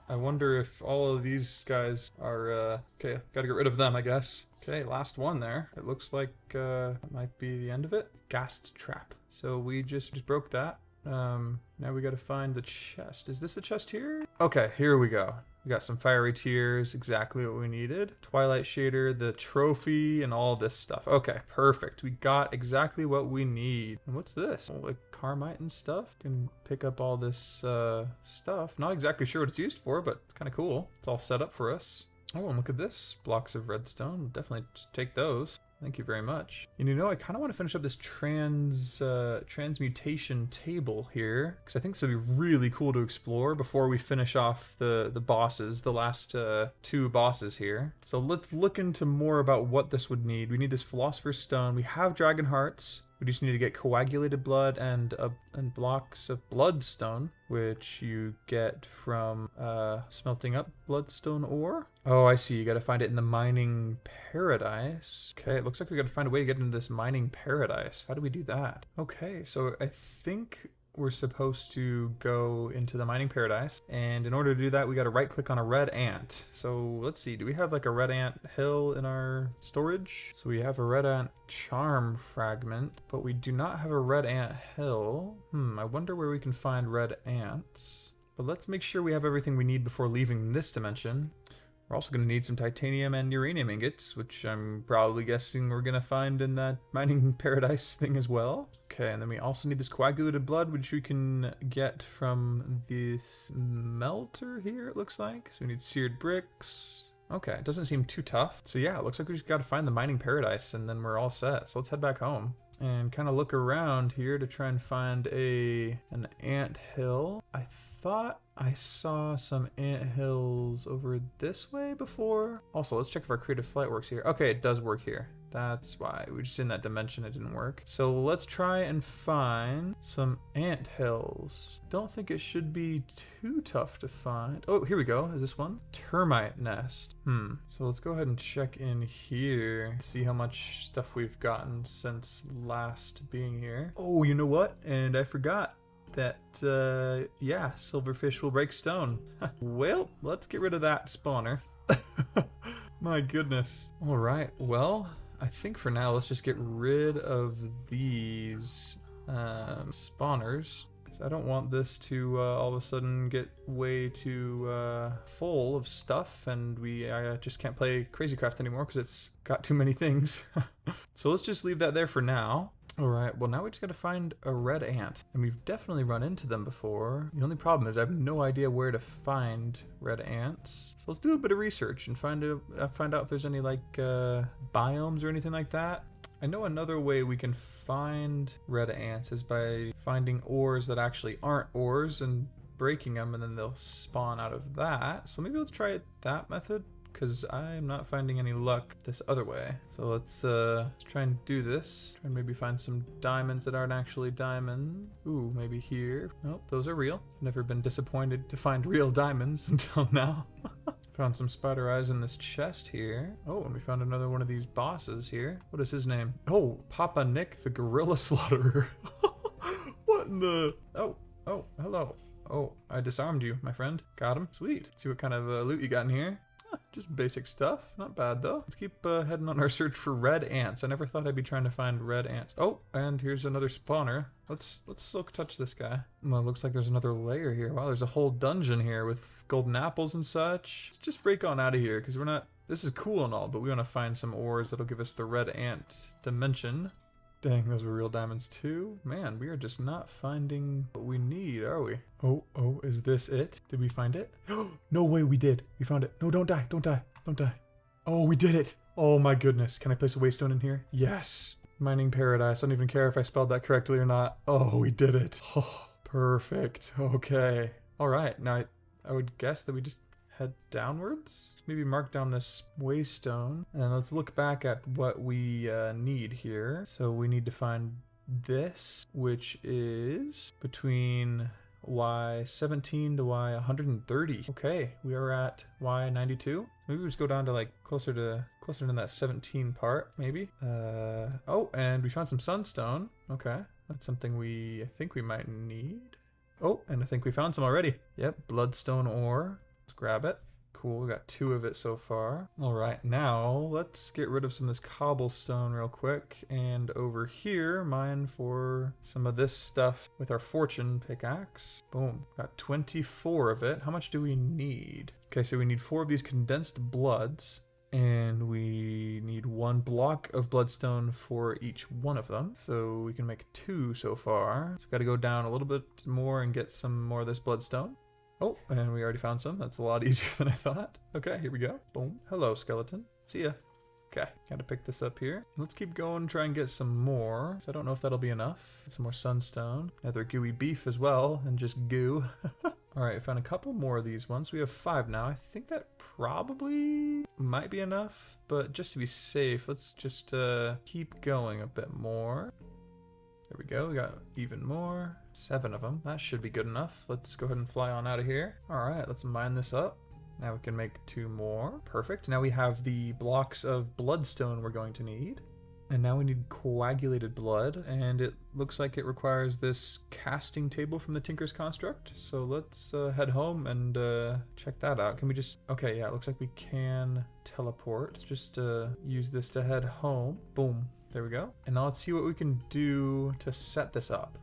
I wonder if all of these guys are, okay, gotta get rid of them, I guess. Okay, last one there. It looks like that might be the end of it. Ghast trap. So we just broke that. Now we gotta find the chest. Is this the chest here? Okay, here we go. We got some fiery tears, exactly what we needed. Twilight shader, the trophy, and all this stuff. Okay, perfect. We got exactly what we need. And what's this? Oh, like Carmite and stuff? Can pick up all this stuff. Not exactly sure what it's used for, but it's kind of cool. It's all set up for us. Oh, and look at this. Blocks of redstone. Definitely take those. Thank you very much. And you know, I kind of want to finish up this transmutation table here, because I think this would be really cool to explore before we finish off the bosses, the last two bosses here. So let's look into more about what this would need. We need this Philosopher's Stone. We have Dragon Hearts. We We just need to get coagulated blood and blocks of bloodstone, which you get from smelting up bloodstone ore. Oh, I see. You got to find it in the mining paradise. Okay, it looks like we got to find a way to get into this mining paradise. How do we do that? Okay, so I think we're supposed to go into the mining paradise, and in order to do that we got to right click on a red ant. So let's see, do we have like a red ant hill in our storage? So we have a red ant charm fragment, but we do not have a red ant hill. I wonder where we can find red ants, but let's make sure we have everything we need before leaving this dimension. We're also going to need some titanium and uranium ingots, which I'm probably guessing we're going to find in that mining paradise thing as well. Okay, and then we also need this coagulated blood, which we can get from this melter here, it looks like. So we need seared bricks. Okay, it doesn't seem too tough. So yeah, it looks like we just got to find the mining paradise, and then we're all set. So let's head back home and kind of look around here to try and find an ant hill. I thought I saw some ant hills over this way before. Also, let's check if our creative flight works here. Okay, it does work here. That's why. We were just in that dimension, it didn't work. So let's try and find some ant hills. Don't think it should be too tough to find. Oh, here we go. Is this one? Termite nest. So let's go ahead and check in here. See how much stuff we've gotten since last being here. Oh, you know what? And I forgot that, yeah, silverfish will break stone. Well, let's get rid of that spawner. My goodness. All right, well, I think for now, let's just get rid of these spawners. Because I don't want this to all of a sudden get way too full of stuff, and I just can't play Crazy Craft anymore because it's got too many things. So let's just leave that there for now. Alright, well now we just gotta find a red ant. And we've definitely run into them before. The only problem is I have no idea where to find red ants. So let's do a bit of research and find out if there's any like biomes or anything like that. I know another way we can find red ants is by finding ores that actually aren't ores and breaking them, and then they'll spawn out of that. So maybe let's try that method, because I'm not finding any luck this other way. So let's try and do this. Try and maybe find some diamonds that aren't actually diamonds. Ooh, maybe here. Nope, those are real. Never been disappointed to find real diamonds until now. Found some spider eyes in this chest here. Oh, and we found another one of these bosses here. What is his name? Oh, Papa Nick the Gorilla Slaughterer. What in the... Oh, hello. Oh, I disarmed you, my friend. Got him. Sweet. See what kind of loot you got in here. Just basic stuff. Not bad, though. Let's keep heading on our search for red ants. I never thought I'd be trying to find red ants. Oh, and here's another spawner. Let's silk touch this guy. Well, it looks like there's another layer here. Wow, there's a whole dungeon here with golden apples and such. Let's just break on out of here, because we're not... This is cool and all, but we want to find some ores that'll give us the red ant dimension. Dang, those were real diamonds too. Man, we are just not finding what we need, are we? Oh, is this it? Did we find it? No way, we did. We found it. No, don't die, don't die, don't die. Oh, we did it. Oh my goodness. Can I place a waystone in here? Yes. Mining paradise. I don't even care if I spelled that correctly or not. Oh, we did it. Oh, perfect. Okay. All right. Now, I would guess that we just head downwards. Maybe mark down this waystone, and let's look back at what we need here. So we need to find this, which is between Y17 to Y130. Okay, we are at Y92. Maybe we just go down to like closer to that 17 part, maybe. Oh, and we found some sunstone. Okay, that's something I think we might need. Oh, and I think we found some already. Yep, bloodstone ore. Let's grab it. Cool, we got 2 of it so far. All right, now let's get rid of some of this cobblestone real quick. And over here, mine for some of this stuff with our fortune pickaxe. Boom, got 24 of it. How much do we need? Okay, so we need 4 of these condensed bloods. And we need 1 block of bloodstone for each one of them. So we can make 2 so far. So we've got to go down a little bit more and get some more of this bloodstone. Oh, and we already found some. That's a lot easier than I thought. Okay, here we go. Boom. Hello, skeleton. See ya. Okay, gotta pick this up here. Let's keep going, try and get some more. So I don't know if that'll be enough. Get some more sunstone. Another gooey beef as well, and just goo. Alright, I found a couple more of these ones. We have 5 now. I think that probably might be enough, but just to be safe, let's just keep going a bit more. There we go. We got even more. 7 of them. That should be good enough. Let's go ahead and fly on out of here. All right, let's mine this up. Now we can make 2 more. Perfect. Now we have the blocks of bloodstone we're going to need. And now we need coagulated blood, and it looks like it requires this casting table from the Tinker's Construct. So let's head home and check that out. Can we just... Okay, yeah, it looks like we can teleport. Let's just use this to head home. Boom. There we go. And now let's see what we can do to set this up.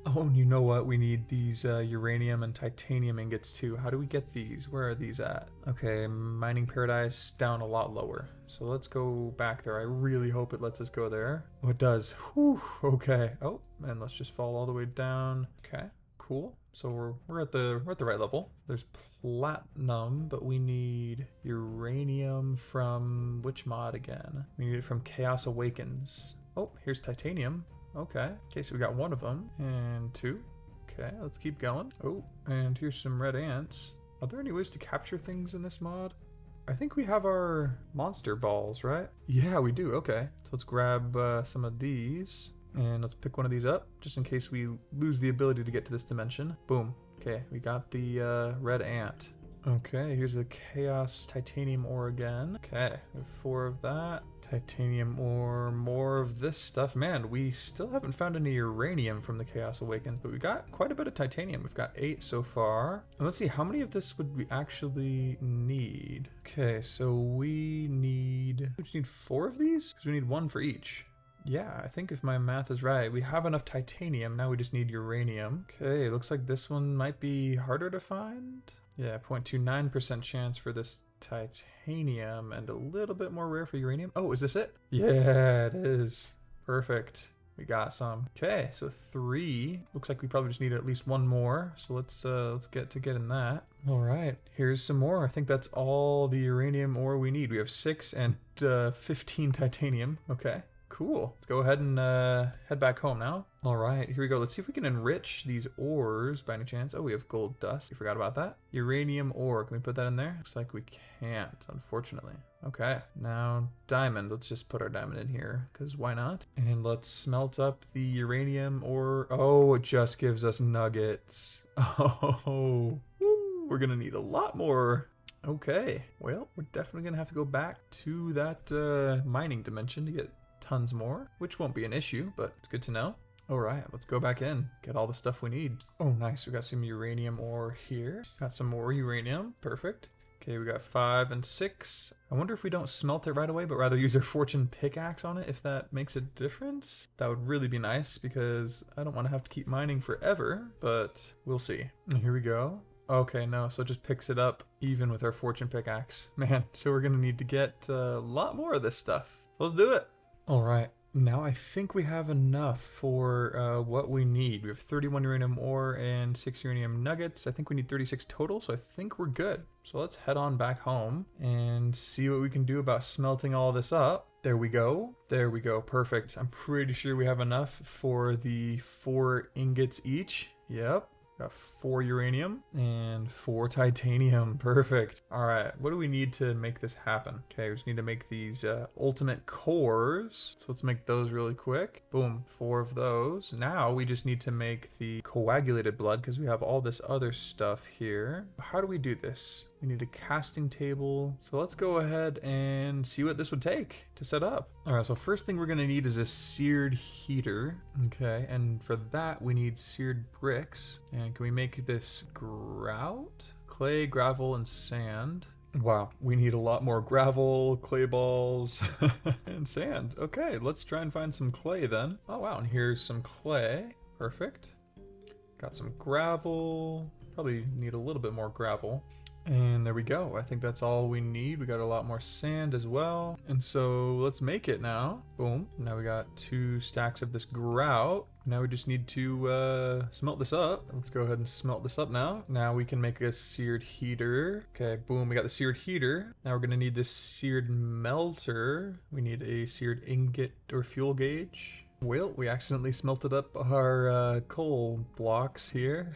Oh, and you know what? We need these uranium and titanium ingots too. How do we get these? Where are these at? Okay, mining paradise down a lot lower. So let's go back there. I really hope it lets us go there. Oh, it does. Whew, okay. Oh, and let's just fall all the way down. Okay, cool. So we're at the right level. There's platinum, but we need uranium from which mod again? We need it from Chaos Awakens. Oh, here's titanium. Okay. Okay, so we got 1 of them and 2. Okay, let's keep going. Oh, and here's some red ants. Are there any ways to capture things in this mod? I think we have our monster balls, right? Yeah, we do. Okay, so let's grab some of these. And let's pick one of these up, just in case we lose the ability to get to this dimension. Boom. Okay, we got the red ant. Okay, here's the Chaos Titanium ore again. Okay, we have 4 of that. Titanium ore, more of this stuff. Man, we still haven't found any uranium from the Chaos Awakens, but we got quite a bit of titanium. We've got 8 so far. And let's see, how many of this would we actually need? Okay, so we just need 4 of these? Because we need 1 for each. Yeah, I think if my math is right, we have enough titanium, now we just need uranium. Okay, looks like this one might be harder to find. Yeah, 0.29% chance for this titanium and a little bit more rare for uranium. Oh, is this it? Yeah, it is. Perfect. We got some. Okay, so 3. Looks like we probably just need at least 1 more. So let's get to getting that. All right, here's some more. I think that's all the uranium ore we need. We have 6 and 15 titanium. Okay. Cool. Let's go ahead and head back home now. All right, here we go. Let's see if we can enrich these ores by any chance. Oh, we have gold dust. We forgot about that. Uranium ore. Can we put that in there? Looks like we can't, unfortunately. Okay, now diamond. Let's just put our diamond in here, because why not? And let's smelt up the uranium ore. Oh, it just gives us nuggets. Oh, woo, we're going to need a lot more. Okay, well, we're definitely going to have to go back to that mining dimension to get tons more, which won't be an issue, but it's good to know. All right, let's go back in, get all the stuff we need. Oh, nice, we got some uranium ore here. Got some more uranium, perfect. Okay, we got 5 and 6. I wonder if we don't smelt it right away, but rather use our fortune pickaxe on it, if that makes a difference. That would really be nice, because I don't want to have to keep mining forever, but we'll see. Here we go. Okay, no, so it just picks it up even with our fortune pickaxe. Man, so we're gonna need to get a lot more of this stuff. Let's do it. All right, now I think we have enough for what we need. We have 31 uranium ore and 6 uranium nuggets. I think we need 36 total, so I think we're good. So let's head on back home and see what we can do about smelting all this up. There we go. There we go. Perfect. I'm pretty sure we have enough for the 4 ingots each. Yep. Got 4 uranium and 4 titanium. Perfect. All right, what do we need to make this happen? Okay, we just need to make these ultimate cores. So let's make those really quick. Boom, 4 of those. Now we just need to make the coagulated blood because we have all this other stuff here. How do we do this? We need a casting table. So let's go ahead and see what this would take to set up. All right, so first thing we're gonna need is a seared heater. Okay, and for that we need seared bricks. And can we make this grout? Clay, gravel, and sand. Wow, we need a lot more gravel, clay balls, and sand. Okay, let's try and find some clay then. Oh wow, and here's some clay. Perfect. Got some gravel. Probably need a little bit more gravel. And there we go. I think that's all we need. We got a lot more sand as well. And so let's make it now. Boom. Now we got 2 stacks of this grout. Now we just need to smelt this up. Let's go ahead and smelt this up now. Now we can make a seared heater. Okay, boom, we got the seared heater. Now we're gonna need this seared melter. We need a seared ingot or fuel gauge. Well, we accidentally smelted up our coal blocks here.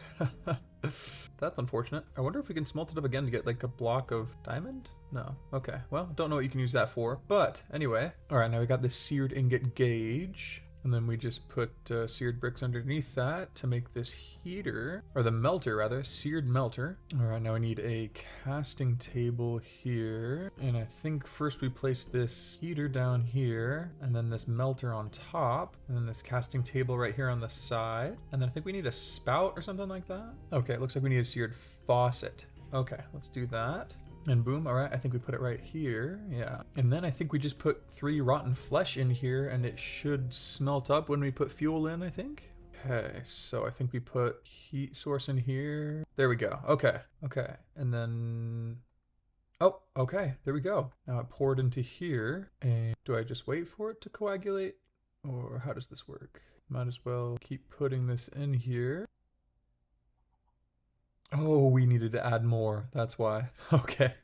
That's unfortunate. I wonder if we can smelt it up again to get like a block of diamond? No. Okay. Well, don't know what you can use that for. But anyway. All right, now we got this seared ingot gauge. And then we just put seared bricks underneath that to make this heater, or the melter rather, seared melter. All right, now we need a casting table here. And I think first we place this heater down here, and then this melter on top, and then this casting table right here on the side. And then I think we need a spout or something like that. Okay, it looks like we need a seared faucet. Okay, let's do that. And boom, all right, I think we put it right here, yeah. And then I think we just put 3 rotten flesh in here and it should smelt up when we put fuel in, I think. Okay, so I think we put heat source in here. There we go, okay. And then, oh, okay, there we go. Now it poured into here, and do I just wait for it to coagulate? Or how does this work? Might as well keep putting this in here. Oh, we needed to add more. That's why. Okay.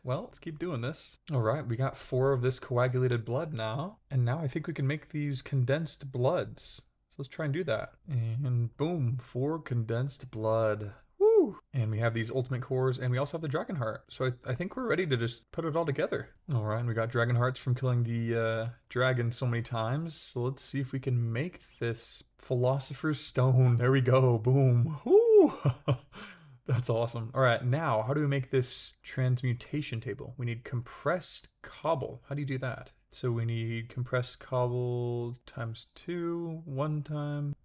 Well, let's keep doing this. All right, we got 4 of this coagulated blood now. And now I think we can make these condensed bloods. So let's try and do that. And boom, 4 condensed blood. Woo! And we have these ultimate cores, and we also have the dragon heart. So I think we're ready to just put it all together. All right, and we got dragon hearts from killing the dragon so many times. So let's see if we can make this philosopher's stone. There we go, boom. Woo! That's awesome. All right, now how do we make this transmutation table? We need compressed cobble. How do you do that? So we need compressed cobble times 2, 1 time.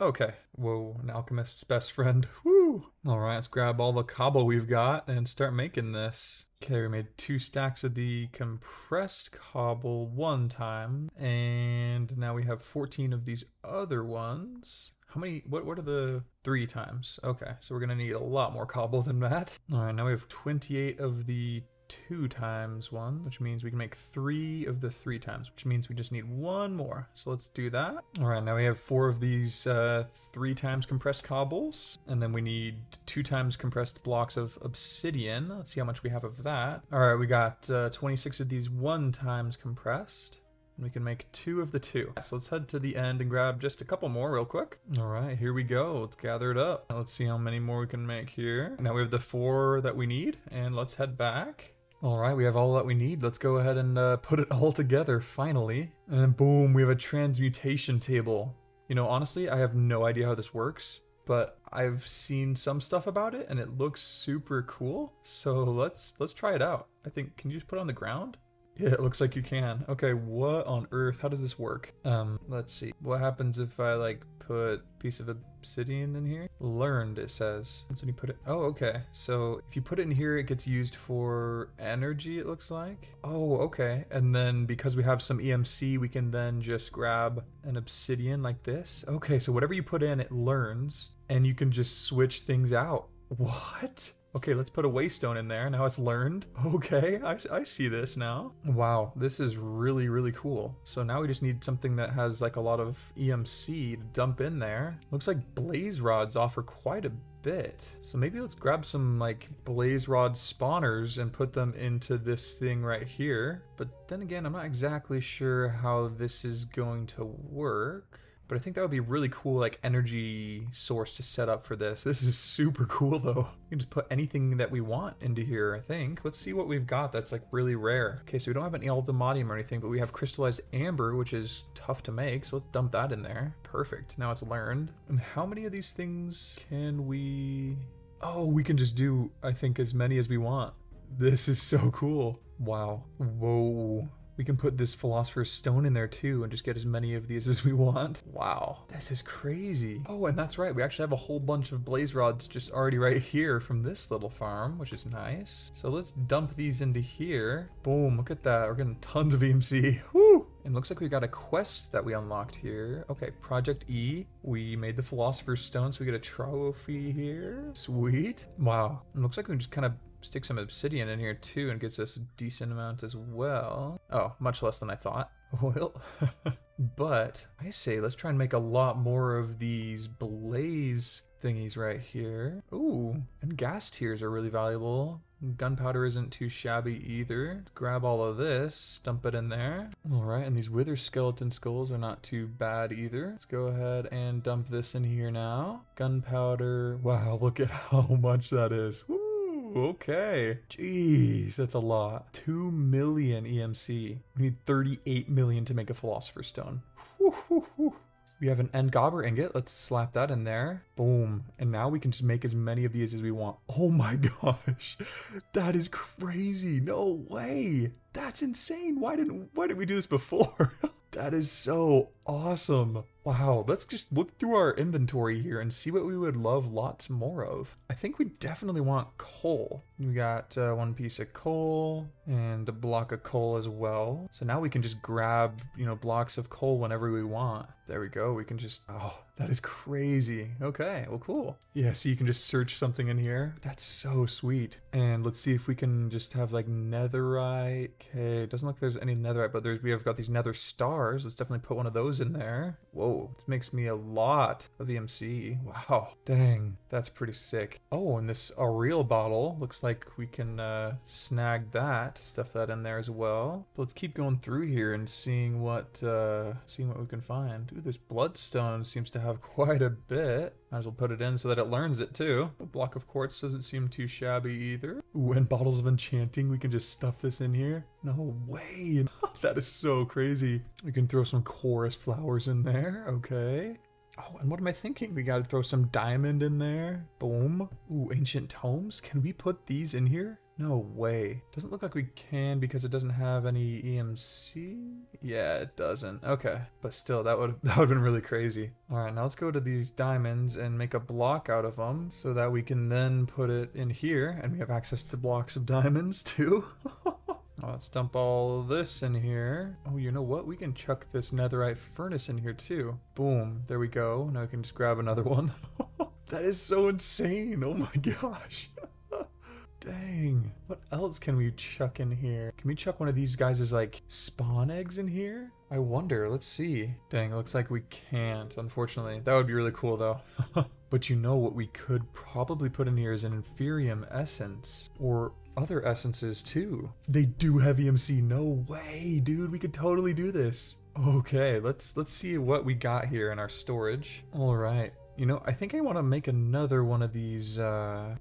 Okay, whoa, an alchemist's best friend. Woo! All right, let's grab all the cobble we've got and start making this. Okay, we made 2 stacks of the compressed cobble 1 time, and now we have 14 of these other ones. How many, what are the 3 times? Okay, so we're gonna need a lot more cobble than that. All right, now we have 28 of the 2 times 1, which means we can make 3 of the 3 times, which means we just need 1 more. So let's do that. All right, now we have 4 of these 3 times compressed cobbles, and then we need 2 times compressed blocks of obsidian. Let's see how much we have of that. All right, we got 26 of these 1 times compressed. We can make 2 of the 2. So let's head to the end and grab just a couple more real quick. All right, here we go. Let's gather it up. Let's see how many more we can make here. Now we have the 4 that we need, and let's head back. All right, we have all that we need. Let's go ahead and put it all together, finally. And then boom, we have a transmutation table. You know, honestly, I have no idea how this works, but I've seen some stuff about it, and it looks super cool. So let's try it out. I think, can you just put it on the ground? Yeah, it looks like you can. Okay, what on earth? How does this work? Let's see. What happens if I like put a piece of obsidian in here? Learned, it says. That's when you put it. Oh, okay. So if you put it in here, it gets used for energy, it looks like. Oh, okay. And then because we have some EMC, we can then just grab an obsidian like this. Okay, so whatever you put in, it learns, and you can just switch things out. What? Okay, let's put a waystone in there. Now it's learned. Okay, I see this now. Wow, this is really, really cool. So now we just need something that has like a lot of EMC to dump in there. Looks like blaze rods offer quite a bit. So maybe let's grab some like blaze rod spawners and put them into this thing right here. But then again, I'm not exactly sure how this is going to work. But I think that would be a really cool like energy source to set up for this. This is super cool though. You can just put anything that we want into here, I think. Let's see what we've got that's like really rare. Okay, so we don't have any ultimatium or anything, but we have crystallized amber, which is tough to make. So let's dump that in there. Perfect, now it's learned. And how many of these things can we... Oh, we can just do, I think, as many as we want. This is so cool. Wow, whoa. We can put this philosopher's stone in there too and just get as many of these as we want. Wow, this is crazy. Oh, and that's right, we actually have a whole bunch of blaze rods just already right here from this little farm, which is nice. So let's dump these into here. Boom, look at that, we're getting tons of EMC. Woo! And looks like we got a quest that we unlocked here. Okay, Project E. We made the philosopher's stone, so we get a trophy here. Sweet. Wow, it looks like we can just kind of stick some obsidian in here too and gets us a decent amount as well. Oh, much less than I thought. Well, but I say let's try and make a lot more of these blaze thingies right here. Ooh, and gas tiers are really valuable. Gunpowder isn't too shabby either. Let's grab all of this, dump it in there. All right, and these wither skeleton skulls are not too bad either. Let's go ahead and dump this in here now. Gunpowder, wow, look at how much that is. Woo! Okay. Jeez, that's a lot. 2 million EMC. We need 38 million to make a philosopher's stone. Whew. We have an end gobber ingot. Let's slap that in there. Boom. And now we can just make as many of these as we want. Oh my gosh. That is crazy. No way. That's insane. Why didn't we do this before? That is so awesome. Wow, let's just look through our inventory here and see what we would love lots more of. I think we definitely want coal. We got one piece of coal and a block of coal as well. So now we can just grab, blocks of coal whenever we want. There we go. We can just, oh, that is crazy. Okay, well, cool. Yeah, so you can just search something in here. That's so sweet. And let's see if we can just have like netherite. Okay, it doesn't look like there's any netherite, but we have got these nether stars. Let's definitely put one of those in there. Whoa, this makes me a lot of EMC. Wow, dang, that's pretty sick. Oh, and this Ariel bottle looks like we can snag that, stuff that in there as well. But let's keep going through here and seeing what we can find. Ooh, this bloodstone seems to have quite a bit. Might as well put it in so that it learns it too. A block of quartz doesn't seem too shabby either. Ooh, and bottles of enchanting. We can just stuff this in here. No way. That is so crazy. We can throw some chorus flowers in there. Okay. Oh, and what am I thinking? We gotta throw some diamond in there. Boom. Ooh, ancient tomes. Can we put these in here? No way. Doesn't look like we can because it doesn't have any EMC. Yeah, it doesn't. Okay. But still, that would have been really crazy. All right, now let's go to these diamonds and make a block out of them so that we can then put it in here and we have access to blocks of diamonds too. Let's dump all this in here. Oh, you know what? We can chuck this netherite furnace in here too. Boom. There we go. Now we can just grab another one. That is so insane. Oh my gosh. Dang. What else can we chuck in here? Can we chuck one of these guys as like spawn eggs in here? I wonder. Let's see. Dang, it looks like we can't, unfortunately. That would be really cool though. But you know what we could probably put in here is an inferium essence or other essences too. They do have EMC. No way, dude. We could totally do this. Okay, let's see what we got here in our storage. All right. I think I want to make another one of these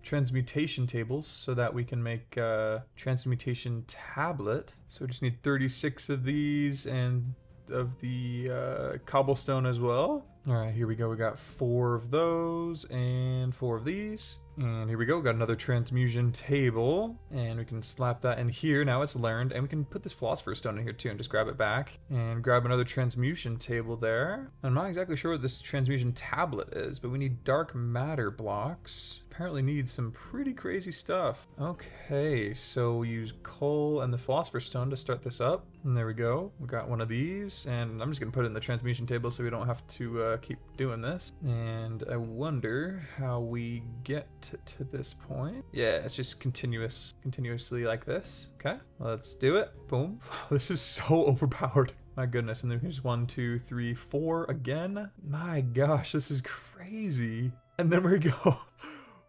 transmutation tables so that we can make a transmutation tablet. So we just need 36 of these and of the cobblestone as well. All right, here we go. We got 4 of those and 4 of these. And here we go. We got another transmutation table. And we can slap that in here. Now it's learned. And we can put this philosopher's stone in here too and just grab it back. And grab another transmutation table there. I'm not exactly sure what this transmutation tablet is, but we need dark matter blocks. Apparently need some pretty crazy stuff. Okay, so we use coal and the philosopher's stone to start this up. And there we go. We got one of these. And I'm just going to put it in the transmutation table so we don't have to keep doing this. And I wonder how we get to this point. Yeah, it's just continuously like this. Okay, let's do it. Boom. This is so overpowered. My goodness. And then we can just 1, 2, 3, 4 again. My gosh, this is crazy. And then we go.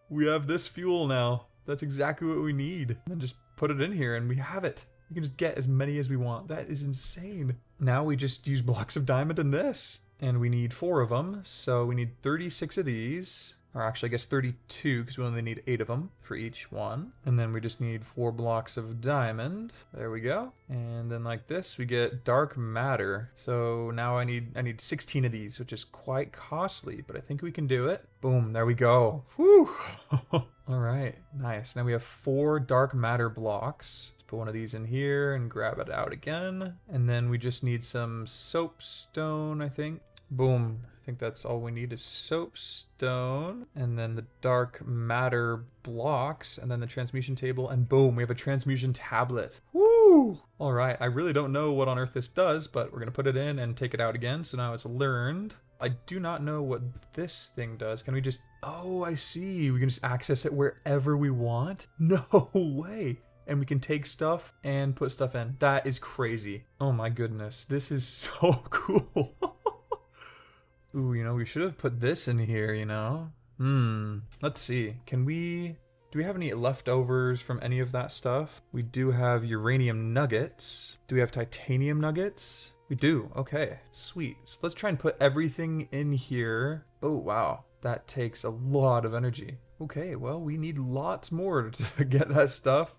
We have this fuel now. That's exactly what we need. And then just put it in here and we have it. We can just get as many as we want. That is insane. Now we just use blocks of diamond in this. And we need 4 of them. So we need 36 of these. Or actually, I guess 32, because we only need 8 of them for each one. And then we just need 4 blocks of diamond. There we go. And then like this, we get dark matter. So now I need 16 of these, which is quite costly, but I think we can do it. Boom, there we go. Whew. All right, nice. Now we have 4 dark matter blocks. Let's put one of these in here and grab it out again. And then we just need some soapstone, I think. Boom. I think that's all we need is soapstone, and then the dark matter blocks, and then the transmutation table, and boom, we have a transmutation tablet. Woo! All right, I really don't know what on earth this does, but we're gonna put it in and take it out again, so now it's learned. I do not know what this thing does. Can we just, oh, I see. We can just access it wherever we want? No way. And we can take stuff and put stuff in. That is crazy. Oh my goodness, this is so cool. Ooh, we should have put this in here, Let's see. Do we have any leftovers from any of that stuff? We do have uranium nuggets. Do we have titanium nuggets? We do. Okay, sweet. So let's try and put everything in here. Oh, wow. That takes a lot of energy. Okay, well, we need lots more to get that stuff.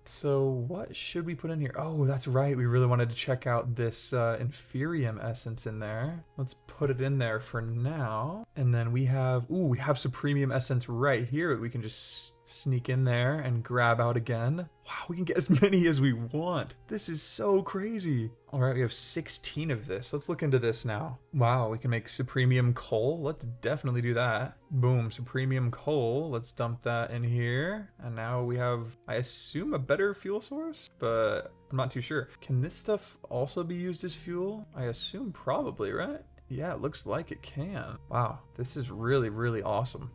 So what should we put in here? Oh, that's right. We really wanted to check out this Inferium essence in there. Let's put it in there for now. And then we have Supremium essence right here. We can just sneak in there and grab out again. Wow, we can get as many as we want. This is so crazy. All right, we have 16 of this. Let's look into this now. Wow, we can make Supremium coal. Let's definitely do that. Boom, Supremium coal. Let's dump that in here. And now we have, I assume, a better fuel source, but I'm not too sure. Can this stuff also be used as fuel? I assume probably, right? Yeah, it looks like it can. Wow, this is really, really awesome.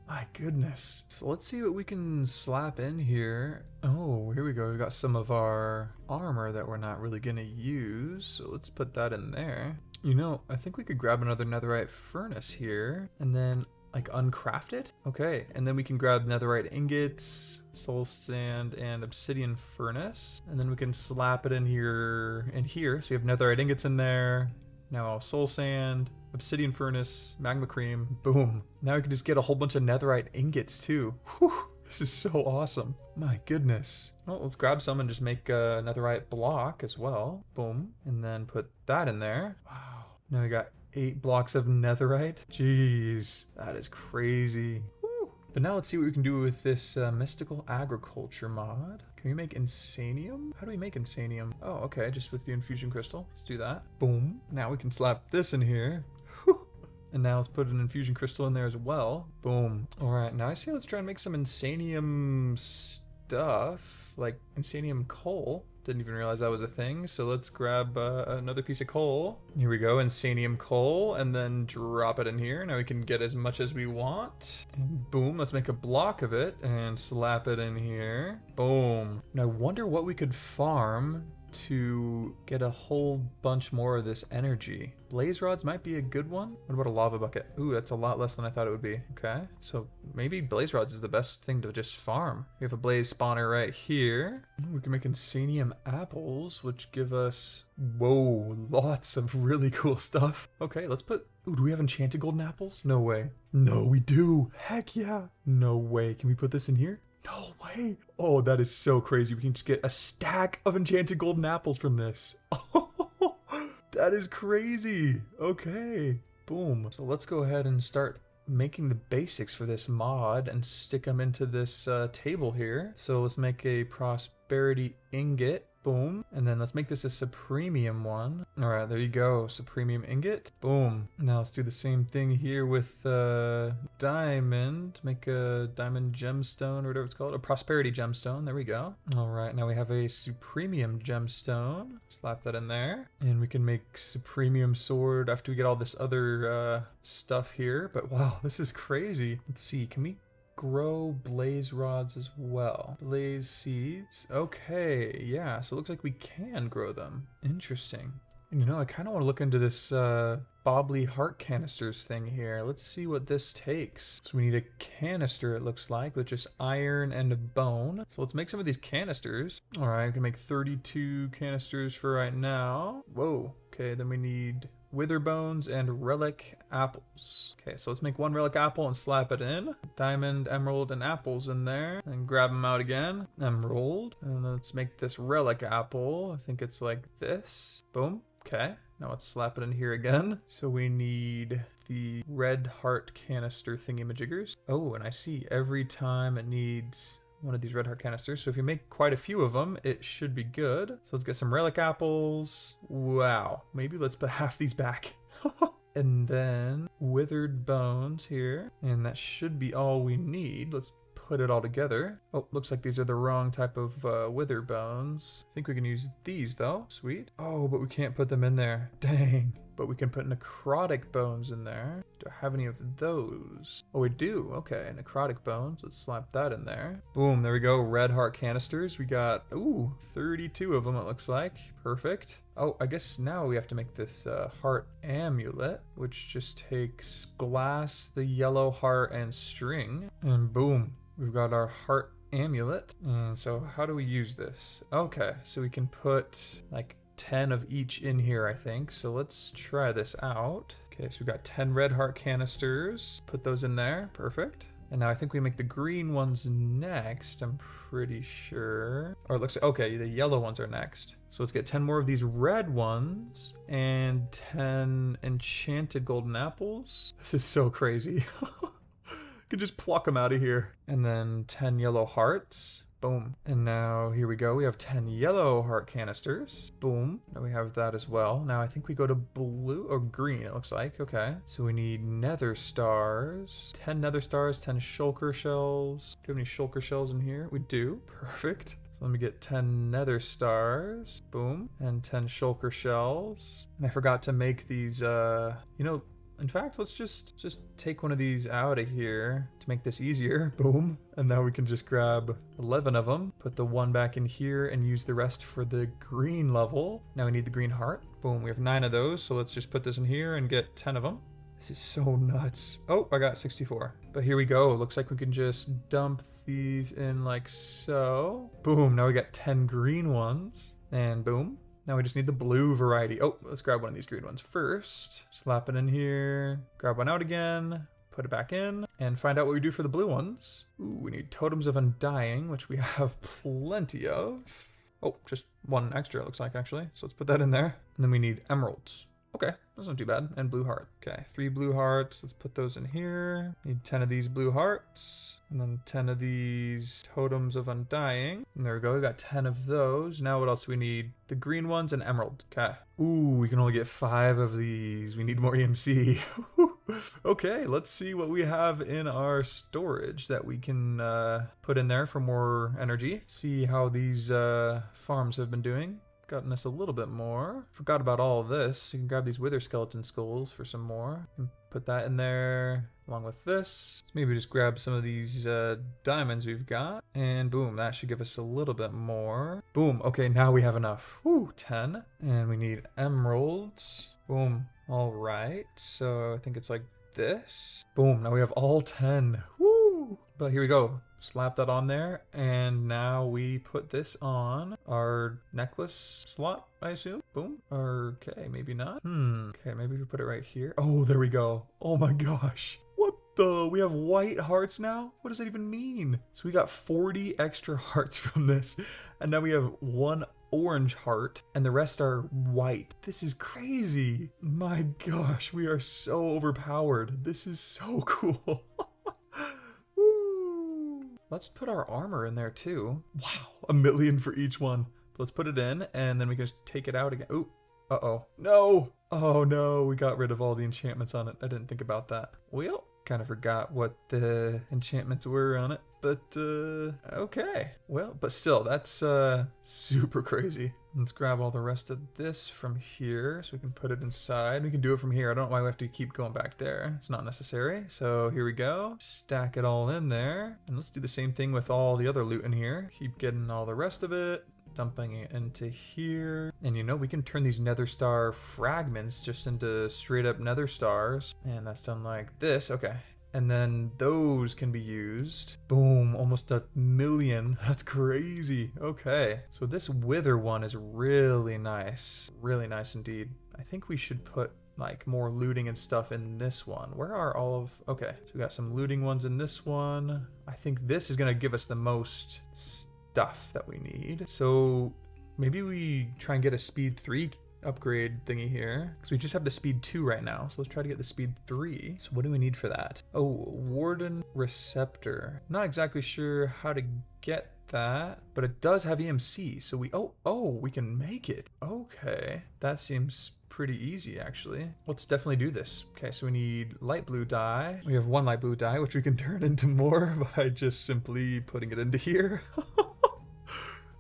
My goodness. So let's see what we can slap in here. Oh, here we go. We got some of our armor that we're not really gonna use. So let's put that in there. You know, I think we could grab another netherite furnace here and then like uncraft it. Okay, and then we can grab netherite ingots, soul sand, and obsidian furnace. And then we can slap it in here and here. So we have netherite ingots in there. Now soul sand, obsidian furnace, magma cream, boom. Now we can just get a whole bunch of netherite ingots too. Whew, this is so awesome. My goodness. Well, let's grab some and just make a netherite block as well. Boom. And then put that in there. Wow. Now we got 8 blocks of netherite. Jeez, that is crazy. But now let's see what we can do with this mystical agriculture mod. Can we make insanium? How do we make insanium? Oh, okay, just with the infusion crystal. Let's do that. Boom. Now we can slap this in here. Whew. And now let's put an infusion crystal in there as well. Boom. All right, now I say let's try and make some insanium stuff, like insanium coal. Didn't even realize that was a thing. So let's grab another piece of coal. Here we go, insanium coal, and then drop it in here. Now we can get as much as we want. And boom, let's make a block of it and slap it in here. Boom. Now I wonder what we could farm to get a whole bunch more of this energy. Blaze rods might be a good one. What about a lava bucket? Ooh, that's a lot less than I thought it would be. Okay, so maybe blaze rods is the best thing to just farm. We have a blaze spawner right here. We can make insanium apples, which give us, whoa, lots of really cool stuff. Okay, let's put, ooh, do we have enchanted golden apples? No way. No, we do. Heck yeah. No way. Can we put this in here? No way. Oh, that is so crazy. We can just get a stack of enchanted golden apples from this. Oh, that is crazy. Okay, boom. So let's go ahead and start making the basics for this mod and stick them into this table here. So let's make a prosperity ingot. Boom. And then let's make this a supremium one. All right, there you go. Supremium ingot. Boom. Now let's do the same thing here with diamond. Make a diamond gemstone or whatever it's called. A prosperity gemstone. There we go. All right, now we have a supremium gemstone. Slap that in there. And we can make supremium sword after we get all this other stuff here. But wow, this is crazy. Let's see. Can we grow blaze rods as well? Blaze seeds. Okay, yeah, so it looks like we can grow them. Interesting. And you know, I kind of want to look into this bobbly heart canisters thing here. Let's see what this takes. So we need a canister, it looks like, with just iron and a bone. So let's make some of these canisters. All right, I can make 32 canisters for right now. Whoa, okay, then we need wither bones and relic apples. Okay, so let's make 1 relic apple and slap it in. Diamond, emerald, and apples in there. And grab them out again. Emerald. And let's make this relic apple. I think it's like this. Boom. Okay. Now let's slap it in here again. So we need the red heart canister thingy-majiggers. Oh, and I see every time it needs one of these red heart canisters. So if you make quite a few of them, it should be good. So let's get some relic apples. Wow. Maybe let's put half these back. And then withered bones here. And that should be all we need. Let's put it all together. Oh, looks like these are the wrong type of wither bones. I think we can use these though. Sweet. Oh, but we can't put them in there. Dang. But we can put necrotic bones in there. Do I have any of those? Oh, we do. Okay, necrotic bones. Let's slap that in there. Boom, there we go. Red heart canisters. We got, ooh, 32 of them it looks like. Perfect. Oh, I guess now we have to make this heart amulet, which just takes glass, the yellow heart, and string. And boom, we've got our heart amulet. And so how do we use this? Okay, so we can put like 10 of each in here, I think. So let's try this out. Okay, so we've got 10 red heart canisters. Put those in there. Perfect. And now I think we make the green ones next, I'm pretty sure. Or it looks like, okay, the yellow ones are next. So let's get 10 more of these red ones and 10 enchanted golden apples. This is so crazy. Could just pluck them out of here. And then 10 yellow hearts. Boom. And now here we go. We have 10 yellow heart canisters. Boom. Now we have that as well. Now I think we go to blue or green, it looks like. Okay. So we need nether stars. 10 nether stars, 10 shulker shells. Do we have any shulker shells in here? We do. Perfect. So let me get 10 nether stars. Boom. And 10 shulker shells. And I forgot to make these, in fact, let's just take one of these out of here to make this easier. Boom. And now we can just grab 11 of them, put the one back in here, and use the rest for the green level. Now we need the green heart. Boom, we have 9 of those, so let's just put this in here and get 10 of them. This is so nuts. Oh, I got 64. But here we go. Looks like we can just dump these in like so. Boom, now we got 10 green ones. And boom. Now we just need the blue variety. Oh, let's grab one of these green ones first. Slap it in here. Grab one out again. Put it back in. And find out what we do for the blue ones. Ooh, we need totems of undying, which we have plenty of. Oh, just one extra, it looks like, actually. So let's put that in there. And then we need emeralds. Okay, that's not too bad. And blue heart. Okay, 3 blue hearts. Let's put those in here. Need 10 of these blue hearts. And then 10 of these totems of undying. And there we go, we got 10 of those. Now what else do we need? The green ones and emerald. Okay. Ooh, we can only get 5 of these. We need more EMC. Okay, let's see what we have in our storage that we can put in there for more energy. See how these farms have been doing. Gotten us a little bit more. Forgot about all of this. You can grab these wither skeleton skulls for some more. And put that in there along with this. Let's maybe just grab some of these diamonds we've got. And boom, that should give us a little bit more. Boom, okay, now we have enough. Woo, 10. And we need emeralds. Boom, all right. So I think it's like this. Boom, now we have all 10. Woo! But here we go. Slap that on there, and now we put this on our necklace slot, I assume. Boom. Okay, maybe not. Okay, maybe we put it right here. Oh, there we go. Oh my gosh. What the? We have white hearts now? What does that even mean? So we got 40 extra hearts from this, and now we have 1 orange heart, and the rest are white. This is crazy. My gosh, we are so overpowered. This is so cool. Let's put our armor in there too. Wow, 1 million for each one. Let's put it in, and then we can just take it out again. Ooh, uh-oh. No! Oh no, we got rid of all the enchantments on it. I didn't think about that. Well, kind of forgot what the enchantments were on it. But, okay. Well, but still, that's super crazy. Let's grab all the rest of this from here so we can put it inside. We can do it from here. I don't know why we have to keep going back there. It's not necessary. So here we go. Stack it all in there. And let's do the same thing with all the other loot in here. Keep getting all the rest of it. Dumping it into here. And you know, we can turn these nether star fragments just into straight up nether stars. And that's done like this. Okay. And then those can be used. Boom, almost 1 million. That's crazy. Okay, so this wither one is really nice. Really nice indeed. I think we should put like more looting and stuff in this one. Where are all of... Okay, so we got some looting ones in this one. I think this is gonna give us the most stuff that we need. So maybe we try and get a speed 3 upgrade thingy here, because we just have the speed 2 right now. So let's try to get the speed 3. So what do we need for that? Oh, warden receptor. Not exactly sure how to get that, but it does have EMC. So we we can make it. Okay, that seems pretty easy actually. Let's definitely do this. Okay, so we need light blue dye. We have 1 light blue dye, which we can turn into more by just simply putting it into here.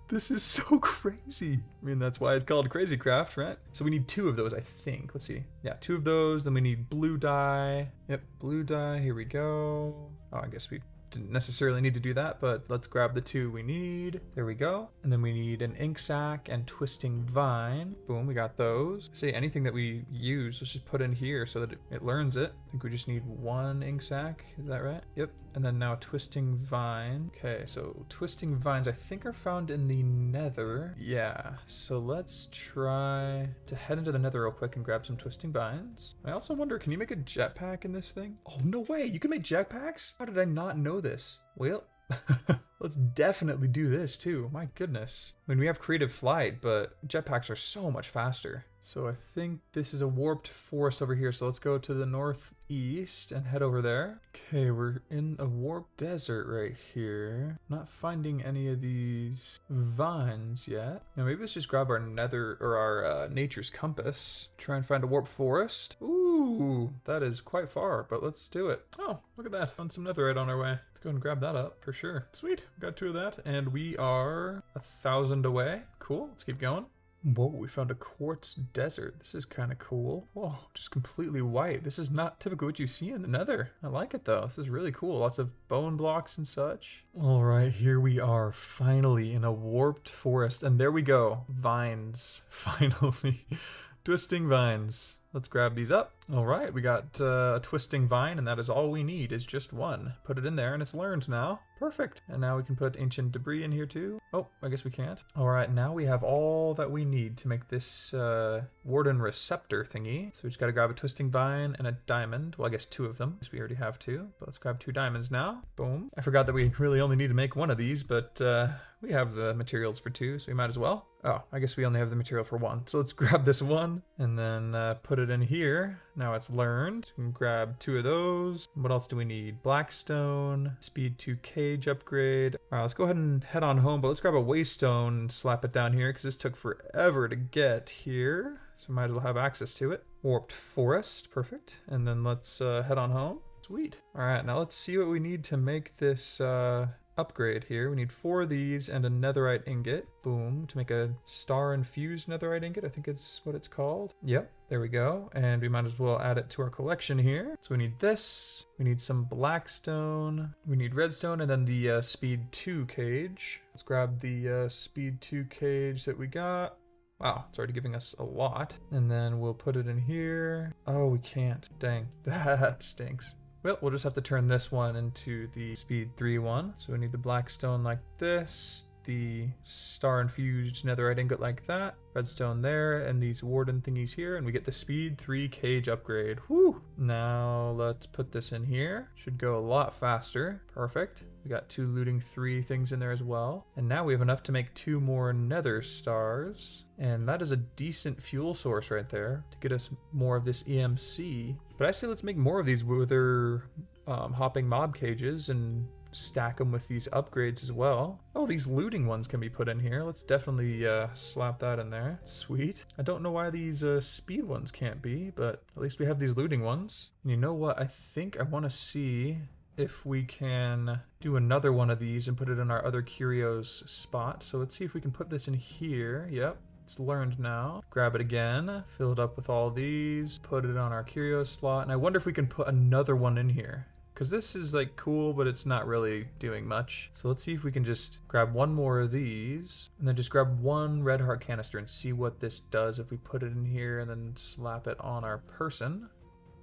This is so crazy. I mean, that's why it's called Crazy Craft, right? So we need 2 of those, I think. Let's see. Yeah, 2 of those. Then we need blue dye. Yep, blue dye. Here we go. Oh, I guess we Didn't necessarily need to do that, but let's grab the 2 we need. There we go. And then we need an ink sac and twisting vine. Boom, we got those. Say anything that we use, let's just put in here so that it learns it. I think we just need 1 ink sac. Is that right? Yep. And then now twisting vine. Okay, so twisting vines I think are found in the Nether. Yeah, so let's try to head into the Nether real quick and grab some twisting vines. I also wonder, can you make a jetpack in this thing? Oh, no way, you can make jetpacks? How did I not know this? Well, let's definitely do this too. My goodness. I mean, we have creative flight, but jetpacks are so much faster. So I think this is a warped forest over here. So let's go to the northeast and head over there. Okay, we're in a warped desert right here. Not finding any of these vines yet. Now maybe let's just grab our nether or our nature's compass. Try and find a warped forest. Ooh, that is quite far, but let's do it. Oh, look at that. Found some netherite on our way. Let's go and grab that up for sure. Sweet, got 2 of that, and we are 1,000 away. Cool, let's keep going. Whoa, we found a quartz desert. This is kind of cool. Whoa, just completely white. This is not typically what you see in the Nether. I like it though. This is really cool. Lots of bone blocks and such. All right, here we are finally in a warped forest. And there we go. Vines, finally. Twisting vines. Let's grab these up. All right, we got a twisting vine, and that is all we need is just 1. Put it in there, and it's learned now. Perfect. And now we can put ancient debris in here too. Oh, I guess we can't. All right, now we have all that we need to make this warden receptor thingy. So we just got to grab a twisting vine and a diamond. Well, I guess 2 of them, because we already have 2. But let's grab 2 diamonds now. Boom. I forgot that we really only need to make 1 of these, but we have the materials for 2, so we might as well. Oh, I guess we only have the material for 1. So let's grab this 1 and then put it in here. Now it's learned. We can grab 2 of those. What else do we need? Blackstone, speed 2 cage upgrade. All right, let's go ahead and head on home, but let's grab a waystone and slap it down here because this took forever to get here. So we might as well have access to it. Warped forest, perfect. And then let's head on home. Sweet. All right, now let's see what we need to make this upgrade here. We need 4 of these and a netherite ingot. Boom, to make a star infused netherite ingot, I think it's what it's called. Yep, there we go. And we might as well add it to our collection here. So we need this, we need some blackstone, we need redstone, and then the speed 2 cage. Let's grab the speed 2 cage that we got. Wow, it's already giving us a lot. And then we'll put it in here. Oh, we can't. Dang, that stinks. Well, we'll just have to turn this one into the speed 3 one. So we need the blackstone like this, the star infused netherite ingot like that, redstone there, and these warden thingies here, and we get the speed 3 cage upgrade. Whew! Now let's put this in here. Should go a lot faster. Perfect. We got 2 looting 3 things in there as well. And now we have enough to make 2 more nether stars. And that is a decent fuel source right there to get us more of this EMC. But I say let's make more of these wither hopping mob cages and stack them with these upgrades as well. Oh, these looting ones can be put in here. Let's definitely slap that in there. Sweet. I don't know why these speed ones can't be, but at least we have these looting ones. And you know what? I think I want to see if we can do another one of these and put it in our other curios spot. So let's see if we can put this in here. Yep. It's learned now. Grab it again, fill it up with all these, put it on our curios slot, and I wonder if we can put another one in here. Because this is like cool, but it's not really doing much. So let's see if we can just grab 1 more of these and then just grab 1 red heart canister and see what this does if we put it in here and then slap it on our person.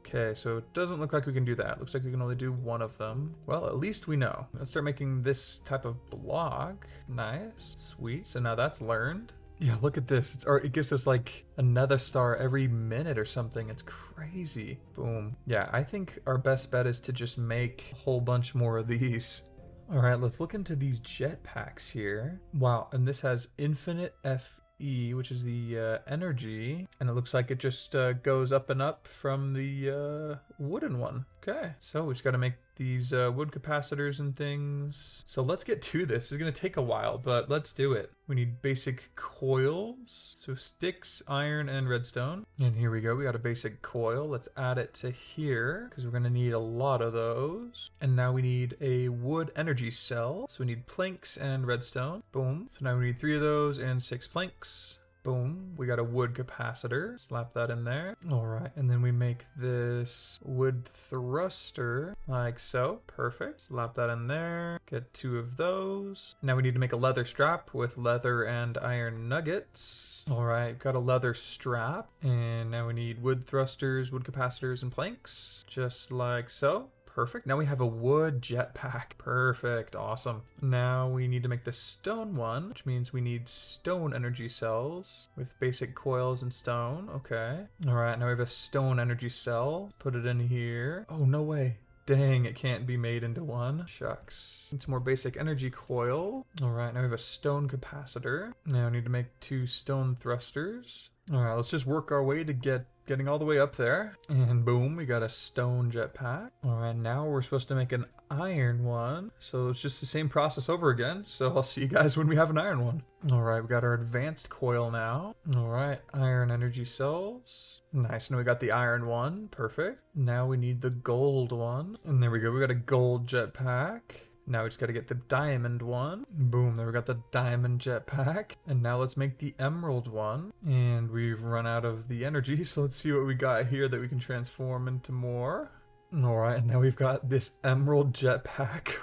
Okay, so it doesn't look like we can do that. Looks like we can only do 1 of them. Well, at least we know. Let's start making this type of block. Nice, sweet. So now that's learned. Yeah, look at this. It gives us like another star every minute or something. It's crazy. Boom. Yeah, I think our best bet is to just make a whole bunch more of these. All right, let's look into these jetpacks here. Wow, and this has infinite FE, which is the energy, and it looks like it just goes up and up from the wooden one. Okay, so we just got to make these wood capacitors and things. So let's get to this. It's going to take a while, but let's do it. We need basic coils. So sticks, iron, and redstone. And here we go. We got a basic coil. Let's add it to here because we're going to need a lot of those. And now we need a wood energy cell. So we need planks and redstone. Boom. So now we need 3 of those and 6 planks. Boom. We got a wood capacitor. Slap that in there. All right. And then we make this wood thruster like so. Perfect. Slap that in there. Get 2 of those. Now we need to make a leather strap with leather and iron nuggets. All right. Got a leather strap. And now we need wood thrusters, wood capacitors, and planks. Just like so. Perfect. Now we have a wood jetpack. Perfect. Awesome. Now we need to make the stone one, which means we need stone energy cells with basic coils and stone. Okay. All right. Now we have a stone energy cell. Put it in here. Oh, no way. Dang, it can't be made into one. Shucks. Need some more basic energy coil. All right. Now we have a stone capacitor. Now we need to make 2 stone thrusters. All right. Let's just work our way to getting all the way up there. And boom, we got a stone jetpack. All right, now we're supposed to make an iron one. So it's just the same process over again. So I'll see you guys when we have an iron one. All right, we got our advanced coil now. All right, iron energy cells. Nice, now we got the iron one, perfect. Now we need the gold one. And there we go, we got a gold jetpack. Now we just got to get the diamond one. Boom, there we got the diamond jetpack. And now let's make the emerald one. And we've run out of the energy, so let's see what we got here that we can transform into more. All right, and now we've got this emerald jetpack.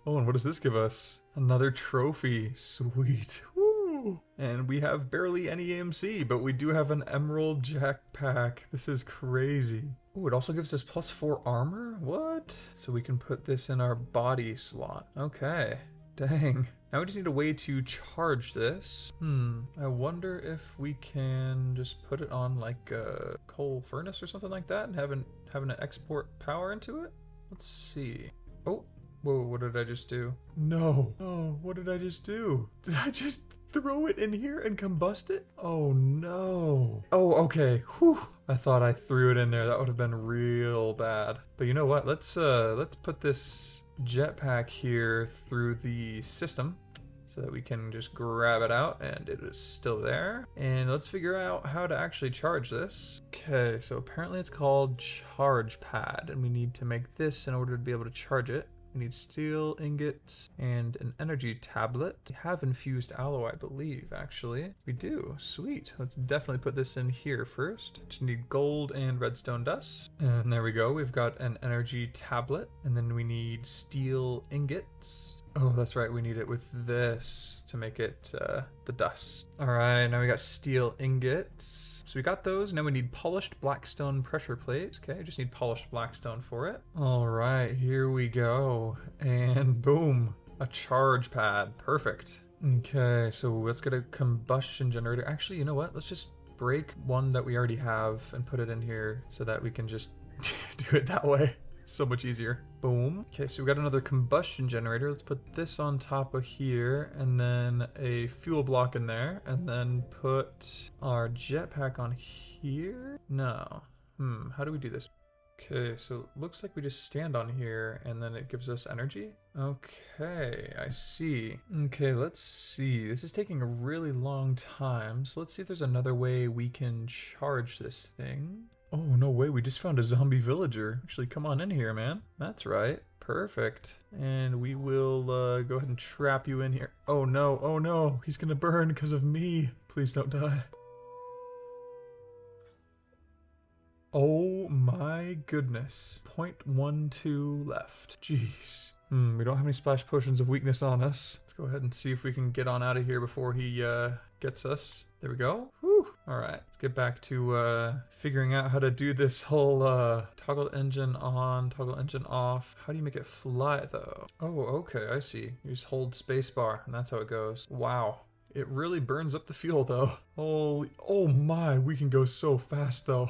Oh, and what does this give us? Another trophy. Sweet. Woo. And we have barely any AMC, but we do have an emerald jetpack. This is crazy. Ooh, it also gives us +4 armor? What? So we can put this in our body slot. Okay. Dang. Now we just need a way to charge this. I wonder if we can just put it on like a coal furnace or something like that and having it export power into it? Let's see. Oh, whoa, what did I just do? No. Oh, what did I just do? Did I just throw it in here and combust it? Oh no. Oh, okay. Whew. I thought I threw it in there. That would have been real bad. But you know what? Let's put this jetpack here through the system so that we can just grab it out, and it is still there. And let's figure out how to actually charge this. Okay, so apparently it's called charge pad, and we need to make this in order to be able to charge it. We need steel ingots and an energy tablet. We have infused alloy, I believe, actually. We do. Sweet. Let's definitely put this in here first. Just need gold and redstone dust. And there we go. We've got an energy tablet. And then we need steel ingots. Oh, that's right. We need it with this to make it the dust. All right, now we got steel ingots. So we got those. Now we need polished blackstone pressure plates. Okay, just need polished blackstone for it. All right, here we go. And boom, a charge pad. Perfect. Okay, so let's get a combustion generator. Actually, you know what? Let's just break one that we already have and put it in here so that we can just do it that way. It's so much easier. Boom. Okay, so we got another combustion generator. Let's put this on top of here, and then a fuel block in there, and then put our jetpack on here. No. How do we do this? Okay, so it looks like we just stand on here and then it gives us energy. Okay, I see. Okay, let's see. This is taking a really long time, so let's see if there's another way we can charge this thing. Oh, no way, we just found a zombie villager. Actually, come on in here, man. That's right. Perfect. And we will go ahead and trap you in here. Oh no, he's gonna burn because of me. Please don't die. Oh my goodness. 0.12 left. Jeez. We don't have any splash potions of weakness on us. Let's go ahead and see if we can get on out of here before he gets us. There we go. Whew. Alright, let's get back to figuring out how to do this whole toggle engine on, toggle engine off. How do you make it fly though? Oh, okay, I see. You just hold spacebar and that's how it goes. Wow. It really burns up the fuel though. Holy, oh my, we can go so fast though.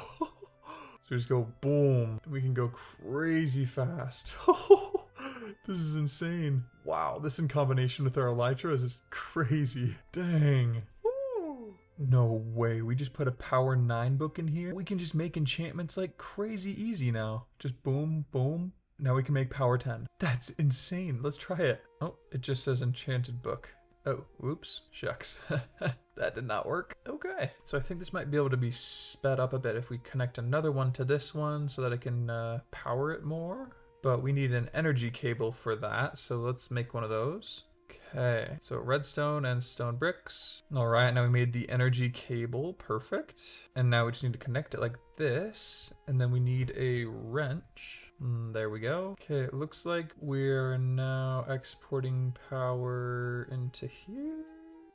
So we just go boom. We can go crazy fast. This is insane. Wow, this in combination with our elytra is just crazy. Dang. Woo. No way, we just put a power 9 book in here. We can just make enchantments like crazy easy now. Just boom, boom. Now we can make power 10. That's insane. Let's try it. Oh, it just says enchanted book. Oh, whoops, shucks. That did not work. Okay, so I think this might be able to be sped up a bit if we connect another one to this one so that I can power it more. But we need an energy cable for that, so let's make one of those. Okay, so redstone and stone bricks. All right, now we made the energy cable, perfect. And now we just need to connect it like this, and then we need a wrench. There we go. Okay, it looks like we're now exporting power into here.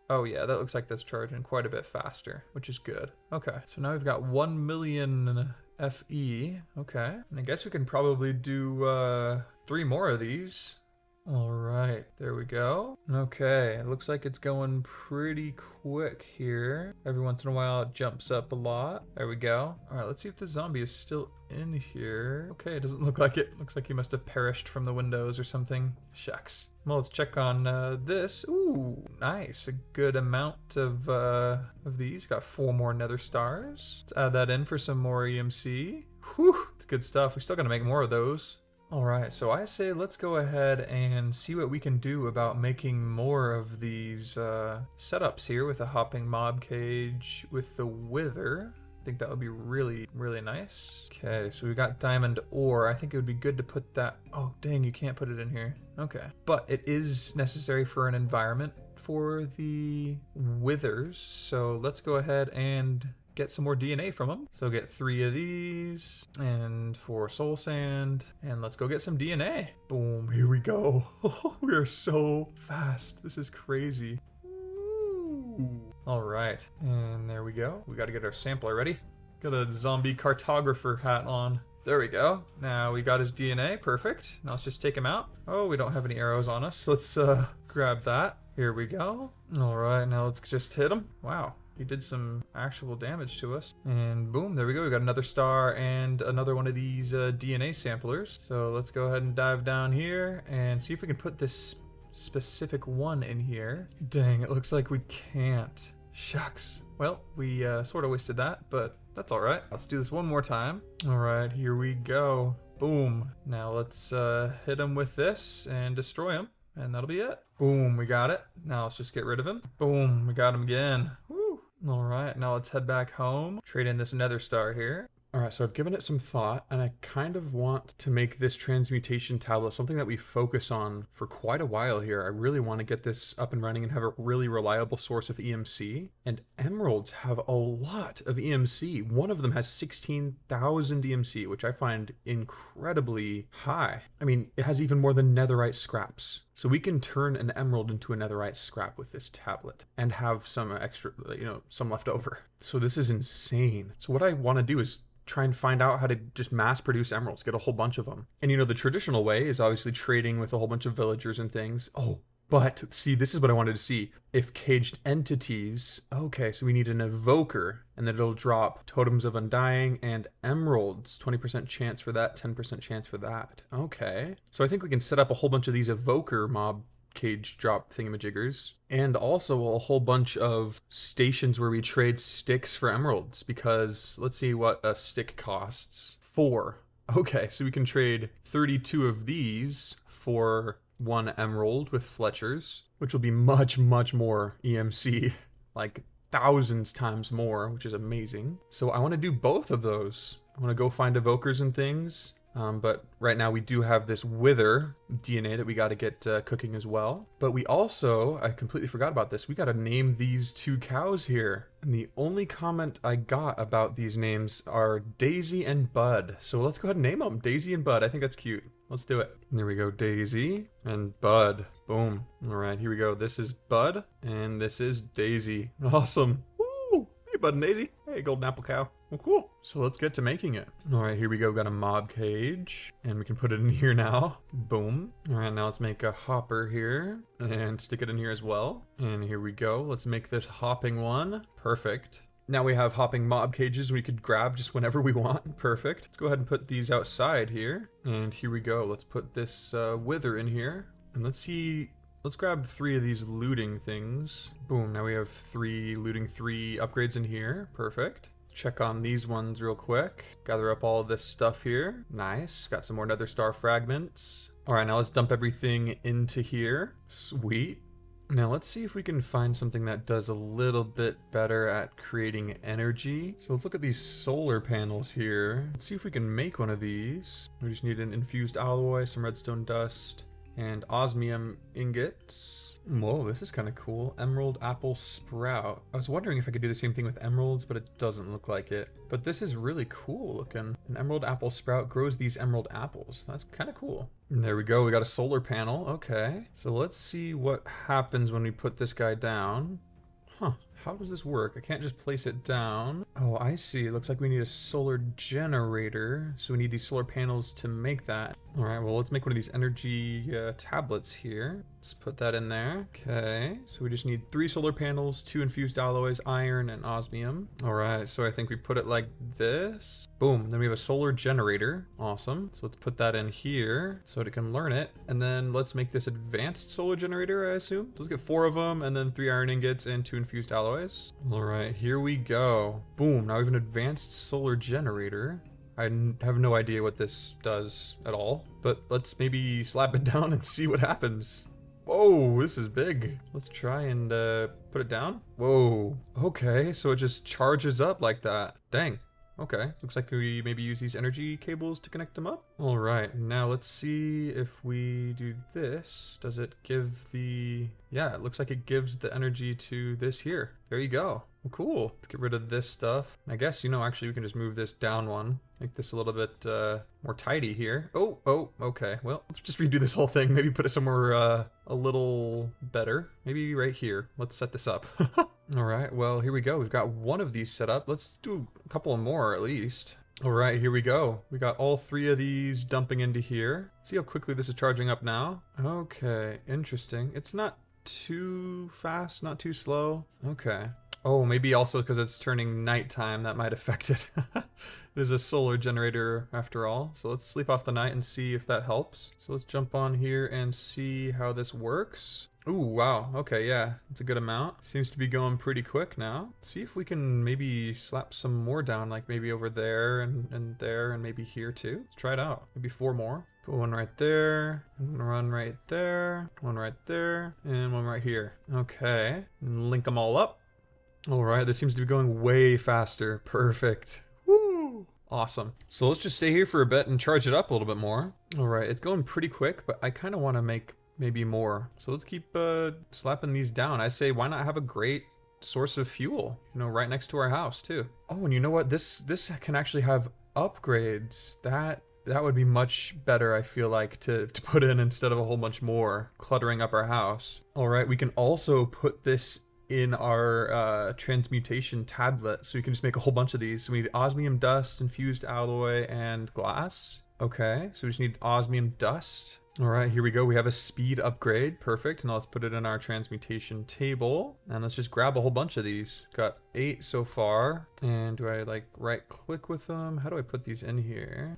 Oh yeah, that looks like that's charging quite a bit faster, which is good. Okay, so now we've got 1 million FE. Okay, and I guess we can probably do 3 more of these. All right, there we go. Okay, it looks like it's going pretty quick here. Every once in a while it jumps up a lot. There we go. All right, let's see if the zombie is still in here. Okay, it doesn't look like it. Looks like he must have perished from the windows or something. Shucks. Well, let's check on this. Ooh, nice. A good amount of these. Got 4 more nether stars. Let's add that in for some more EMC. Whew, it's good stuff. We still gotta make more of those. Alright, so I say let's go ahead and see what we can do about making more of these setups here with a hopping mob cage with the wither. I think that would be really, really nice. Okay, so we got diamond ore. I think it would be good to put that... Oh, dang, you can't put it in here. Okay. But it is necessary for an environment for the withers, so let's go ahead and get some more DNA from them. So get 3 of these and 4 soul sand, and let's go get some DNA. Boom, here we go. We are so fast. This is crazy. All right, and there we go. We got to get our sampler ready. Got a zombie cartographer hat on. There we go. Now we got his DNA, perfect. Now let's just take him out. Oh, we don't have any arrows on us. Let's grab that. Here we go. All right, now let's just hit him. Wow. He did some actual damage to us. And boom, there we go. We got another star and another one of these DNA samplers. So let's go ahead and dive down here and see if we can put this specific one in here. Dang, it looks like we can't. Shucks. Well, we sort of wasted that, but that's all right. Let's do this one more time. All right, here we go. Boom. Now let's hit him with this and destroy him. And that'll be it. Boom, we got it. Now let's just get rid of him. Boom, we got him again. Woo. All right, now let's head back home. Trade in this nether star here. All right, so I've given it some thought, and I kind of want to make this transmutation tablet something that we focus on for quite a while here. I really want to get this up and running and have a really reliable source of EMC. And emeralds have a lot of EMC. One of them has 16,000 EMC, which I find incredibly high. I mean, it has even more than netherite scraps. So we can turn an emerald into a netherite scrap with this tablet and have some extra, some left over. So this is insane. So what I want to do is try and find out how to just mass produce emeralds, get a whole bunch of them. And the traditional way is obviously trading with a whole bunch of villagers and things. Oh, but see, this is what I wanted to see. If caged entities, okay, so we need an evoker, and then it'll drop totems of undying and emeralds, 20% chance for that, 10% chance for that. Okay, so I think we can set up a whole bunch of these evoker mob cage drop thingamajiggers, and also a whole bunch of stations where we trade sticks for emeralds, because let's see what a stick costs. 4. Okay, so we can trade 32 of these for 1 emerald with Fletcher's, which will be much, much more EMC, like thousands times more, which is amazing. So I want to do both of those. I want to go find evokers and things. But right now we do have this wither DNA that we got to get cooking as well. But we also, I completely forgot about this, we got to name these 2 cows here. And the only comment I got about these names are Daisy and Bud. So let's go ahead and name them, Daisy and Bud. I think that's cute. Let's do it. There we go, Daisy and Bud. Boom. All right, here we go. This is Bud and this is Daisy. Awesome. Woo! Hey, Bud and Daisy. Hey, golden apple cow. Well, cool. So let's get to making it. All right, here we go. Got a mob cage, and we can put it in here now. Boom. All right, now let's make a hopper here and stick it in here as well. And here we go. Let's make this hopping one. Perfect. Now we have hopping mob cages we could grab just whenever we want. Perfect. Let's go ahead and put these outside here. And here we go. Let's put this wither in here. And let's see. Let's grab 3 of these looting things. Boom, now we have 3 looting 3 upgrades in here. Perfect. Check on these ones real quick. Gather up all this stuff here. Nice. Got some more nether star fragments. All right, now let's dump everything into here. Sweet. Now let's see if we can find something that does a little bit better at creating energy. So let's look at these solar panels here. Let's see if we can make one of these. We just need an infused alloy, some redstone dust, And osmium ingots. Whoa, this is kind of cool. Emerald apple sprout. I was wondering if I could do the same thing with emeralds, but it doesn't look like it. But this is really cool looking. An emerald apple sprout grows these emerald apples. That's kind of cool. And there we go. We got a solar panel. Okay. So let's see what happens when we put this guy down. Huh. How does this work? I can't just place it down. Oh, I see. It looks like we need a solar generator. So we need these solar panels to make that. All right, well, let's make one of these energy tablets here. Let's put that in there. Okay, so we just need 3 solar panels, 2 infused alloys, iron, and osmium. All right, so I think we put it like this. Boom, then we have a solar generator. Awesome. So let's put that in here so it can learn it. And then let's make this advanced solar generator, I assume. So let's get 4 of them, and then 3 iron ingots and 2 infused alloys. All right, here we go. Boom, now we have an advanced solar generator. I have no idea what this does at all, but let's maybe slap it down and see what happens. Whoa, this is big. Let's try and put it down. Whoa, okay, so it just charges up like that. Dang. Okay, looks like we maybe use these energy cables to connect them up. All right, now let's see if we do this. Does it give the... Yeah, it looks like it gives the energy to this here. There you go. Well, cool. Let's get rid of this stuff. I guess, you know, actually we can just move this down one. Make this a little bit more tidy here. Oh, okay. Well, let's just redo this whole thing. Maybe put it somewhere a little better. Maybe right here. Let's set this up. All right, well, here we go. We've got one of these set up. Let's do a couple more at least. All right, here we go. We got all 3 of these dumping into here. Let's see how quickly this is charging up now. Okay, interesting. It's not too fast, not too slow. Okay. Oh, maybe also because it's turning nighttime, that might affect it. It is a solar generator after all. So let's sleep off the night and see if that helps. So let's jump on here and see how this works. Ooh, wow. Okay, yeah, that's a good amount. Seems to be going pretty quick now. Let's see if we can maybe slap some more down, like maybe over there and there and maybe here too. Let's try it out. Maybe 4 more. Put one right there, one right there, one right there, and one right here. Okay, and link them all up. All right, this seems to be going way faster. Perfect. Woo! Awesome. So let's just stay here for a bit and charge it up a little bit more. All right, it's going pretty quick, but I kind of want to make maybe more. So let's keep slapping these down. I say, why not have a great source of fuel, you know, right next to our house too. Oh, and you know what? This can actually have upgrades. That would be much better, I feel like, to put in instead of a whole bunch more cluttering up our house. All right, we can also put this in our transmutation tablet, so we can just make a whole bunch of these. So we need osmium dust, infused alloy, and glass. Okay, so we just need osmium dust. All right, here we go. We have a speed upgrade. Perfect. Now let's put it in our transmutation table. And let's just grab a whole bunch of these. Got 8 so far. And do I like right click with them? How do I put these in here?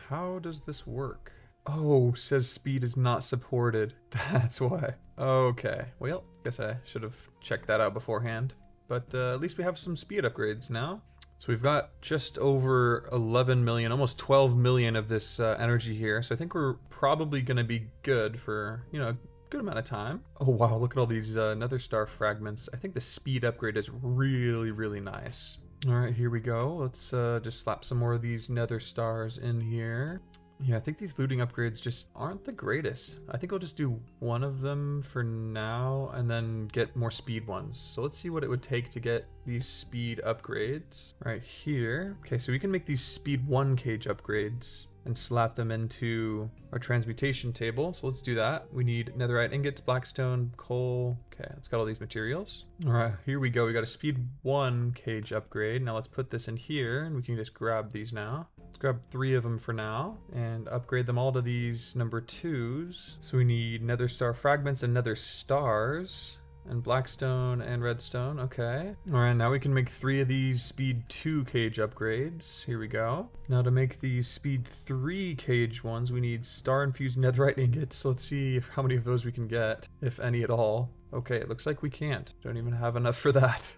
How does this work? Oh, says speed is not supported. That's why. Okay, well, guess I should have checked that out beforehand. But at least we have some speed upgrades now. So we've got just over 11 million, almost 12 million of this energy here. So I think we're probably going to be good for, you know, a good amount of time. Oh, wow, look at all these nether star fragments. I think the speed upgrade is really, really nice. All right, here we go. Let's just slap some more of these nether stars in here. Yeah, I think these looting upgrades just aren't the greatest. I think I'll just do one of them for now and then get more speed ones. So let's see what it would take to get these speed upgrades right here. Okay, so we can make these speed 1 cage upgrades and slap them into our transmutation table. So let's do that. We need netherite ingots, blackstone, coal. Okay, it's got all these materials. All right, here we go. We got a speed 1 cage upgrade. Now let's put this in here and we can just grab these now. Let's grab 3 of them for now and upgrade them all to these number 2s. So we need nether star fragments and nether stars. And blackstone and redstone, okay. All right, now we can make 3 of these speed 2 cage upgrades. Here we go. Now to make these speed 3 cage ones, we need star infused netherite ingots. Let's see how many of those we can get, if any at all. Okay, it looks like we can't. Don't even have enough for that.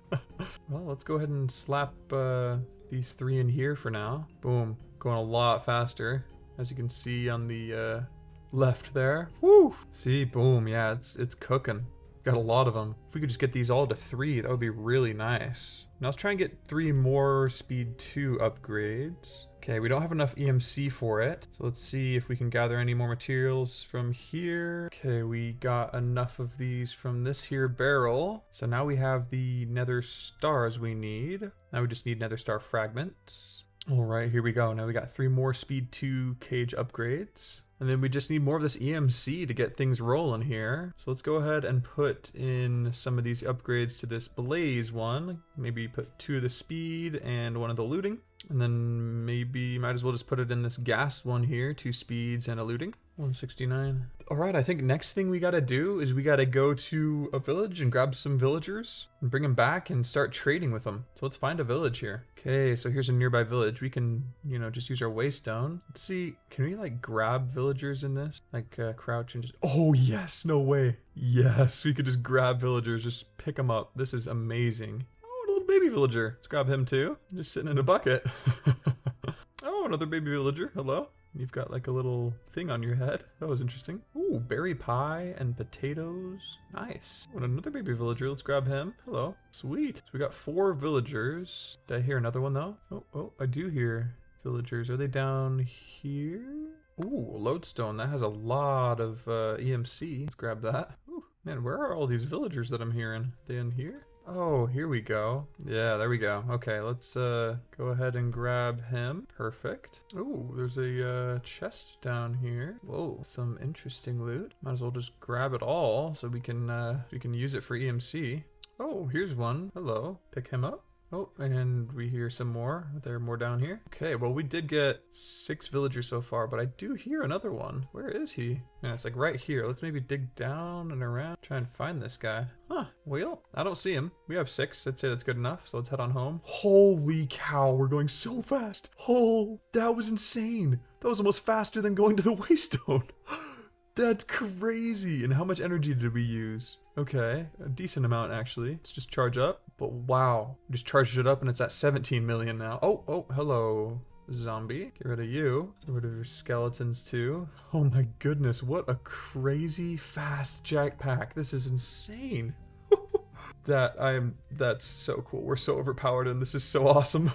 Well, let's go ahead and slap these 3 in here for now. Boom, going a lot faster, as you can see on the left there. Woo! See, boom, yeah, it's cooking. Got a lot of them. If we could just get these all to 3, that would be really nice. Now let's try and get 3 more speed 2 upgrades. Okay, we don't have enough EMC for it. So let's see if we can gather any more materials from here. Okay, we got enough of these from this here barrel. So now we have the nether stars we need. Now we just need nether star fragments. All right, here we go. Now we got 3 more speed 2 cage upgrades. And then we just need more of this EMC to get things rolling here. So let's go ahead and put in some of these upgrades to this blaze one. Maybe put 2 of the speed and 1 of the looting. And then maybe might as well just put it in this gas one here, 2 speeds and a looting. 169. All right, I think next thing we gotta do is we gotta go to a village and grab some villagers and bring them back and start trading with them. So let's find a village here. Okay, so here's a nearby village. We can, just use our waystone. Let's see, can we like grab villagers in this? Like crouch and just, oh yes, no way. Yes, we could just grab villagers, just pick them up. This is amazing. Oh, a little baby villager. Let's grab him too. Just sitting in a bucket. Oh, another baby villager, hello. You've got like a little thing on your head. That was interesting. Ooh, berry pie and potatoes. Nice. And another baby villager. Let's grab him. Hello. Sweet. So we got 4 villagers. Did I hear another one though? Oh, I do hear villagers. Are they down here? Ooh, lodestone. That has a lot of EMC. Let's grab that. Ooh, man, where are all these villagers that I'm hearing? Are they in here? Oh, here we go. Yeah, there we go. Okay, let's go ahead and grab him. Perfect. Oh, there's a chest down here. Whoa, some interesting loot. Might as well just grab it all so we can use it for EMC. Oh, here's one. Hello. Pick him up. Oh, and we hear some more. There are more down here. Okay, well, we did get 6 villagers so far, but I do hear another one. Where is he? Man, it's like right here. Let's maybe dig down and around. Try and find this guy. Huh, well, I don't see him. We have 6. I'd say that's good enough, so let's head on home. Holy cow, we're going so fast. Oh, that was insane. That was almost faster than going to the waystone. That's crazy. And how much energy did we use? Okay, a decent amount actually. Let's just charge up. But wow, we just charged it up and it's at 17 million now. Oh, hello, zombie. Get rid of you. Get rid of your skeletons too. Oh my goodness, what a crazy fast jackpack. This is insane. That's so cool. We're so overpowered and this is so awesome.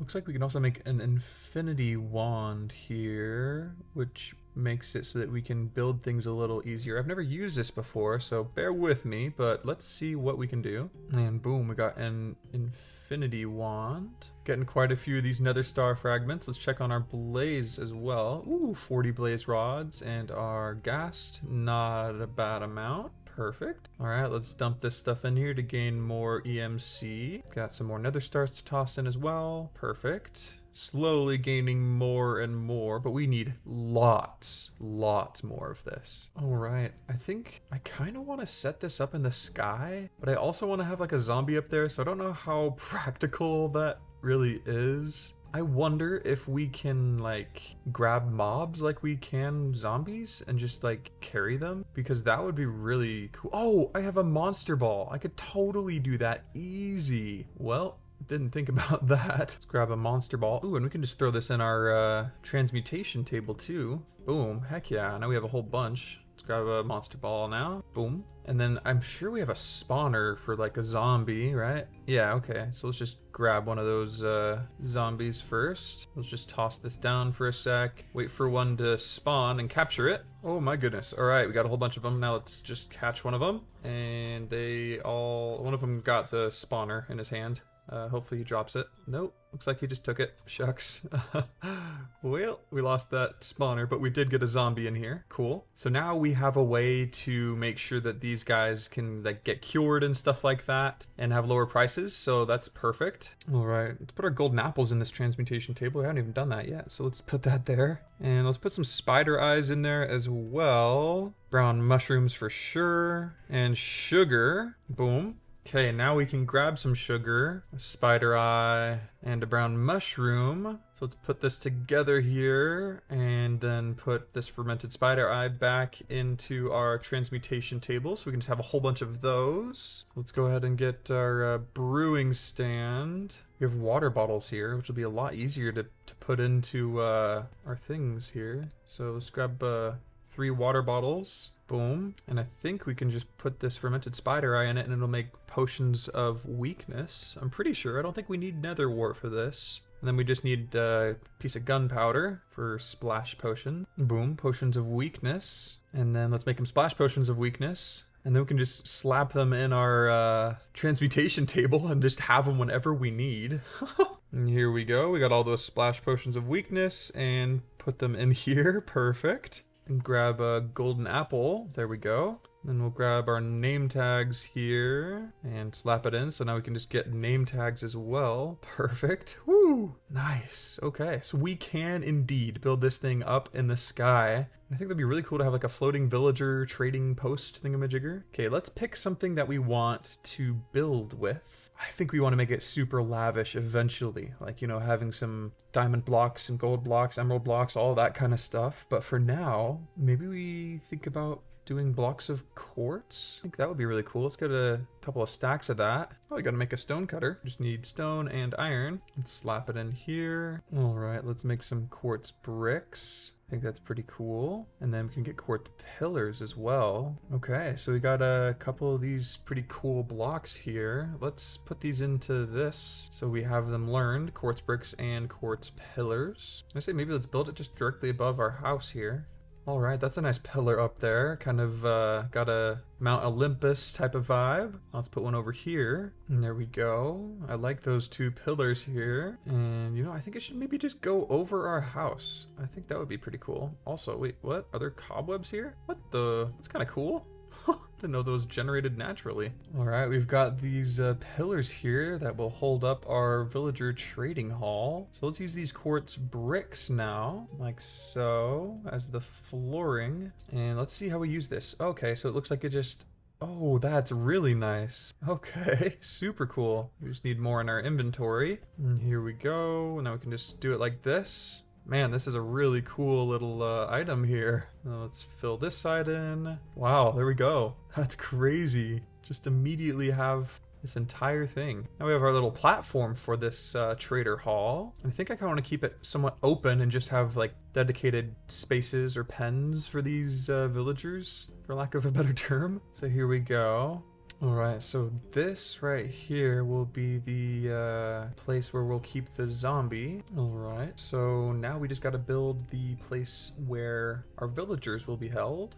Looks like we can also make an infinity wand here, which makes it so that we can build things a little easier. I've never used this before, so bear with me, but let's see what we can do. And boom, we got an infinity wand. Getting quite a few of these nether star fragments. Let's check on our blaze as well. Ooh, 40 blaze rods, and our ghast, not a bad amount. Perfect. All right, let's dump this stuff in here to gain more EMC. Got some more nether stars to toss in as well. Perfect. Slowly gaining more and more, but we need lots more of this. All right, I think I kind of want to set this up in the sky, but I also want to have like a zombie up there, so I don't know how practical that really is. I wonder if we can like grab mobs like we can zombies and just like carry them, because that would be really cool. Oh, I have a monster ball. I could totally do that easy. Well, didn't think about that. Let's grab a monster ball. Ooh, and we can just throw this in our transmutation table too. Boom, heck yeah, now we have a whole bunch. Let's grab a monster ball now. Boom. And then I'm sure we have a spawner for like a zombie, right? Yeah, okay. So let's just grab one of those zombies first. Let's just toss this down for a sec. Wait for one to spawn and capture it. Oh my goodness. All right, we got a whole bunch of them. Now let's just catch one of them. And one of them got the spawner in his hand. Hopefully he drops it. Nope, looks like he just took it. Shucks. Well, we lost that spawner, but we did get a zombie in here. Cool. So now we have a way to make sure that these guys can like get cured and stuff like that and have lower prices, so that's perfect. All right, let's put our golden apples in this transmutation table. I haven't even done that yet, so let's put that there. And let's put some spider eyes in there as well. Brown mushrooms for sure. And sugar. Boom. Okay, now we can grab some sugar, a spider eye, and a brown mushroom. So let's put this together here and then put this fermented spider eye back into our transmutation table so we can just have a whole bunch of those. So let's go ahead and get our brewing stand. We have water bottles here, which will be a lot easier to put into our things here. So let's grab 3 water bottles. Boom. And I think we can just put this fermented spider eye in it and it'll make potions of weakness. I'm pretty sure. I don't think we need nether wart for this. And then we just need a piece of gunpowder for splash potion. Boom, potions of weakness. And then let's make them splash potions of weakness. And then we can just slap them in our transmutation table and just have them whenever we need. And here we go. We got all those splash potions of weakness and put them in here. Perfect. And grab a golden apple. There we go. Then we'll grab our name tags here and slap it in. So now we can just get name tags as well. Perfect. Woo! Nice. Okay, so we can indeed build this thing up in the sky. I think that'd be really cool to have like a floating villager trading post thingamajigger. Okay, let's pick something that we want to build with. I think we want to make it super lavish eventually. Like, you know, having some diamond blocks and gold blocks, emerald blocks, all that kind of stuff. But for now, maybe we think about doing blocks of quartz. I think that would be really cool. Let's get a couple of stacks of that. Oh, we gotta make a stone cutter. Just need stone and iron. Let's slap it in here. All right, let's make some quartz bricks. I think that's pretty cool. And then we can get quartz pillars as well. Okay, so we got a couple of these pretty cool blocks here. Let's put these into this so we have them learned. Quartz bricks and quartz pillars. I say maybe let's build it just directly above our house here. Alright, that's a nice pillar up there. Kind of got a Mount Olympus type of vibe. Let's put one over here. And there we go. I like those two pillars here. And, you know, I think it should maybe just go over our house. I think that would be pretty cool. Also, wait, what? Are there cobwebs here? What the? That's kind of cool. Didn't know those generated naturally. All right, we've got these pillars here that will hold up our villager trading hall. So let's use these quartz bricks now, like so, as the flooring. And let's see how we use this. Okay, so it looks like it just... Oh, that's really nice. Okay, super cool. We just need more in our inventory. And here we go. Now we can just do it like this. Man, this is a really cool little item here. Let's fill this side in. Wow, there we go. That's crazy. Just immediately have this entire thing. Now we have our little platform for this trader hall. I think I kind of want to keep it somewhat open and just have like dedicated spaces or pens for these villagers, for lack of a better term. So here we go. Alright, so this right here will be the place where we'll keep the zombie. Alright, so now we just gotta build the place where our villagers will be held.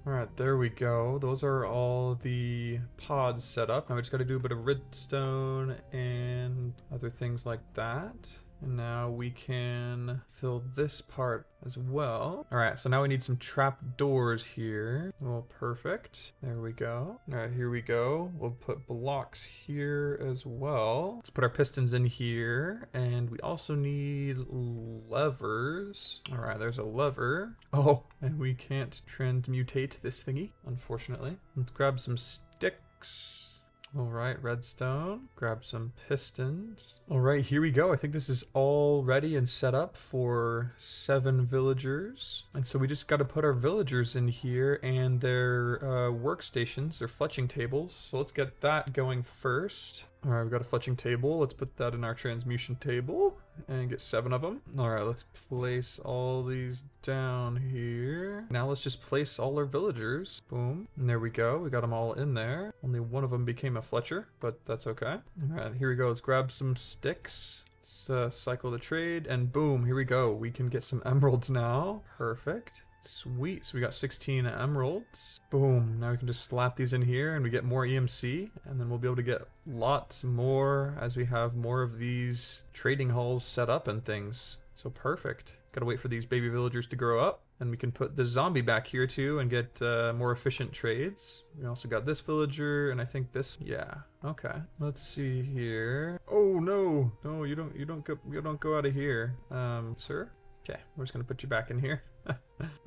Alright, there we go. Those are all the pods set up. Now we just gotta do a bit of redstone and other things like that. And now we can fill this part as well. All right, so now we need some trap doors here. Well, perfect. There we go. All right, here we go. We'll put blocks here as well. Let's put our pistons in here. And we also need levers. All right, there's a lever. Oh, and we can't transmutate this thingy, unfortunately. Let's grab some sticks. All right, redstone. Grab some pistons. All right, here we go. I think this is all ready and set up for 7 villagers. And so we just got to put our villagers in here and their workstations, their fletching tables. So let's get that going first. All right, we've got a fletching table. Let's put that in our transmutation table and get 7 of them. All right, let's place all these down here. Now let's just place all our villagers. Boom. And there we go. We got them all in there. Only one of them became a fletcher, but that's okay. All right, here we go. Let's grab some sticks. Let's cycle the trade and boom, here we go. We can get some emeralds now. Perfect. Sweet, so we got 16 emeralds. Boom, now we can just slap these in here and we get more EMC, and then we'll be able to get lots more as we have more of these trading halls set up and things. So perfect. Gotta wait for these baby villagers to grow up, and we can put the zombie back here too and get more efficient trades. We also got this villager, and I think this, yeah, okay. Let's see here. Oh no, no, you don't go out of here, sir. Okay, we're just gonna put you back in here.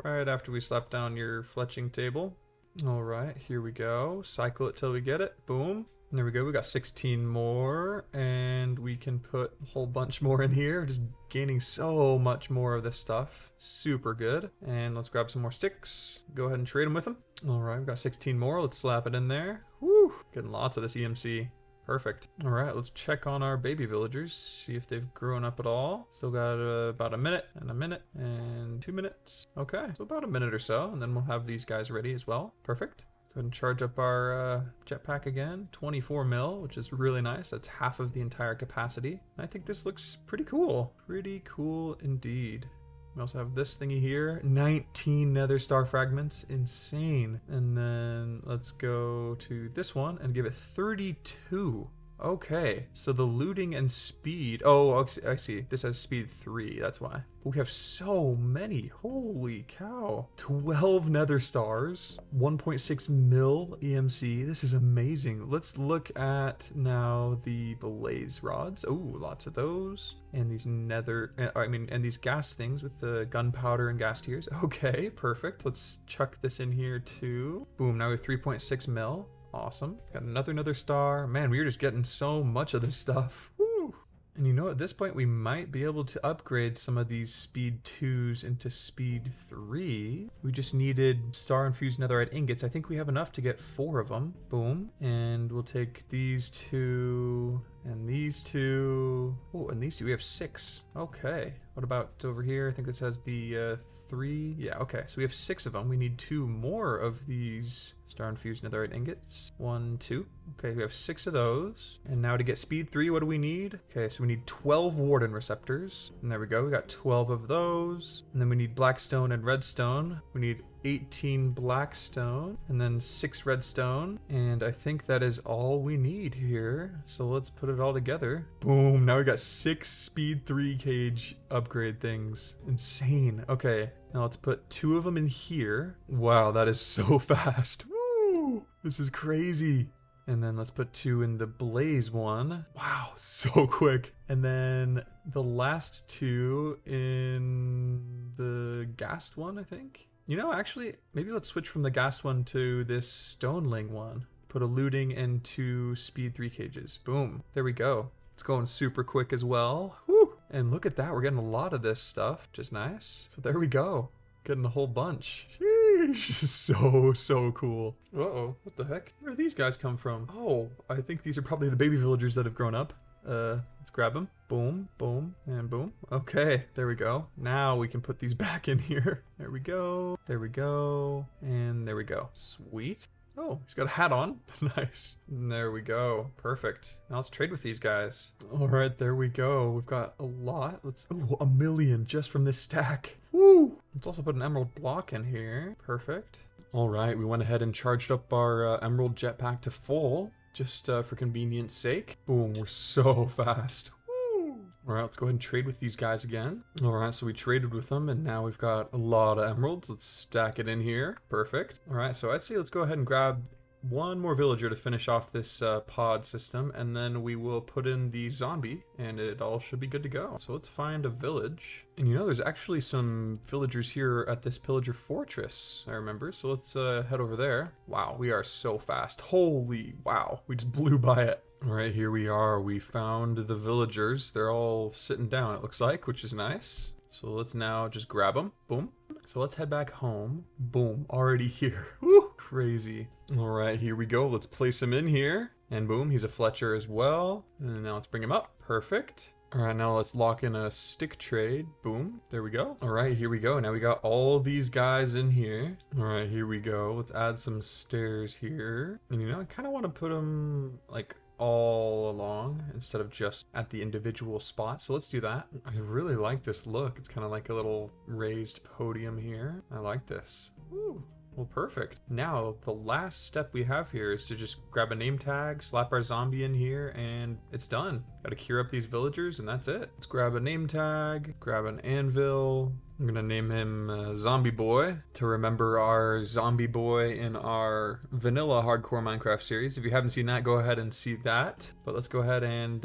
Right after we slap down your fletching table. All right, here we go. Cycle it till we get it. Boom. And there we go. We got 16 more, and we can put a whole bunch more in here. Just gaining so much more of this stuff. Super good. And let's grab some more sticks. Go ahead and trade them with them. All right, we've got 16 more. Let's slap it in there. Woo! Getting lots of this EMC. Perfect. All right, let's check on our baby villagers, see if they've grown up at all. Still got about a minute and 2 minutes. Okay, so about a minute or so, and then we'll have these guys ready as well. Perfect. Go ahead and charge up our jetpack again. 24 mil, which is really nice. That's half of the entire capacity. And I think this looks pretty cool. Pretty cool indeed. We also have this thingy here, 19 nether star fragments, insane. And then let's go to this one and give it 32. Okay, so the looting and speed, oh, I see, this has speed 3, that's why. But we have so many, holy cow. 12 nether stars, 1.6 mil EMC, this is amazing. Let's look at now the blaze rods. Oh, lots of those. And these nether, and these gas things with the gunpowder and gas tiers. Okay, perfect. Let's chuck this in here too. Boom, now we have 3.6 mil. Awesome. Got another star. Man, we are just getting so much of this stuff. Woo! And you know, at this point, we might be able to upgrade some of these speed 2s into speed 3. We just needed star-infused netherite ingots. I think we have enough to get 4 of them. Boom. And we'll take these 2 and these 2. Oh, and these 2. We have 6. Okay. What about over here? I think this has the 3. Yeah, okay. So we have 6 of them. We need 2 more of these star-infused netherite ingots. 1, 2. Okay, we have 6 of those. And now to get speed 3, what do we need? Okay, so we need 12 warden receptors. And there we go. We got 12 of those. And then we need blackstone and redstone. We need 18 blackstone and then 6 redstone. And I think that is all we need here. So let's put it all together. Boom. Now we got 6 speed 3 cage upgrade things. Insane. Okay. Now let's put 2 of them in here. Wow, that is so fast. Woo! This is crazy. And then let's put 2 in the blaze one. Wow, so quick. And then the last 2 in the ghast one, I think. You know, actually, maybe let's switch from the ghast one to this stoneling one. Put a looting and 2 speed 3 cages. Boom. There we go. It's going super quick as well. Woo! And look at that. We're getting a lot of this stuff, which is nice. So there we go. Getting a whole bunch. Sheesh. So cool. Uh-oh. What the heck? Where do these guys come from? Oh, I think these are probably the baby villagers that have grown up. Let's grab them. Boom, boom, and boom. Okay, there we go. Now we can put these back in here. There we go. There we go. And there we go. Sweet. Oh, he's got a hat on. Nice. And there we go. Perfect. Now let's trade with these guys. All right, there we go. We've got a lot. Let's, oh, 1 million just from this stack. Woo! Let's also put an emerald block in here. Perfect. All right, we went ahead and charged up our emerald jetpack to full, just for convenience sake. Boom, we're so fast. Woo! All right, let's go ahead and trade with these guys again. All right, so we traded with them, and now we've got a lot of emeralds. Let's stack it in here. Perfect. All right, so I'd say let's go ahead and grab 1 more villager to finish off this pod system, and then we will put in the zombie, and it all should be good to go. So let's find a village. And you know, there's actually some villagers here at this pillager fortress, I remember. So let's head over there. Wow, we are so fast. Holy wow, we just blew by it. All right, here we are. We found the villagers. They're all sitting down, it looks like, which is nice. So let's now just grab them. Boom. So let's head back home. Boom, already here. Woo, crazy. All right, here we go. Let's place him in here. And boom, he's a Fletcher as well. And now let's bring him up. Perfect. All right, now let's lock in a stick trade. Boom, there we go. All right, here we go. Now we got all these guys in here. All right, here we go. Let's add some stairs here. And you know, I kind of want to put them like all along instead of just at the individual spot. So let's do that. I really like this look. It's kind of like a little raised podium here. I like this. Ooh. Well, perfect. Now, the last step we have here is to just grab a name tag, slap our zombie in here, and it's done. Gotta cure up these villagers, and that's it. Let's grab a name tag, grab an anvil. I'm gonna name him Zombie Boy to remember our Zombie Boy in our vanilla hardcore Minecraft series. If you haven't seen that, go ahead and see that. But let's go ahead and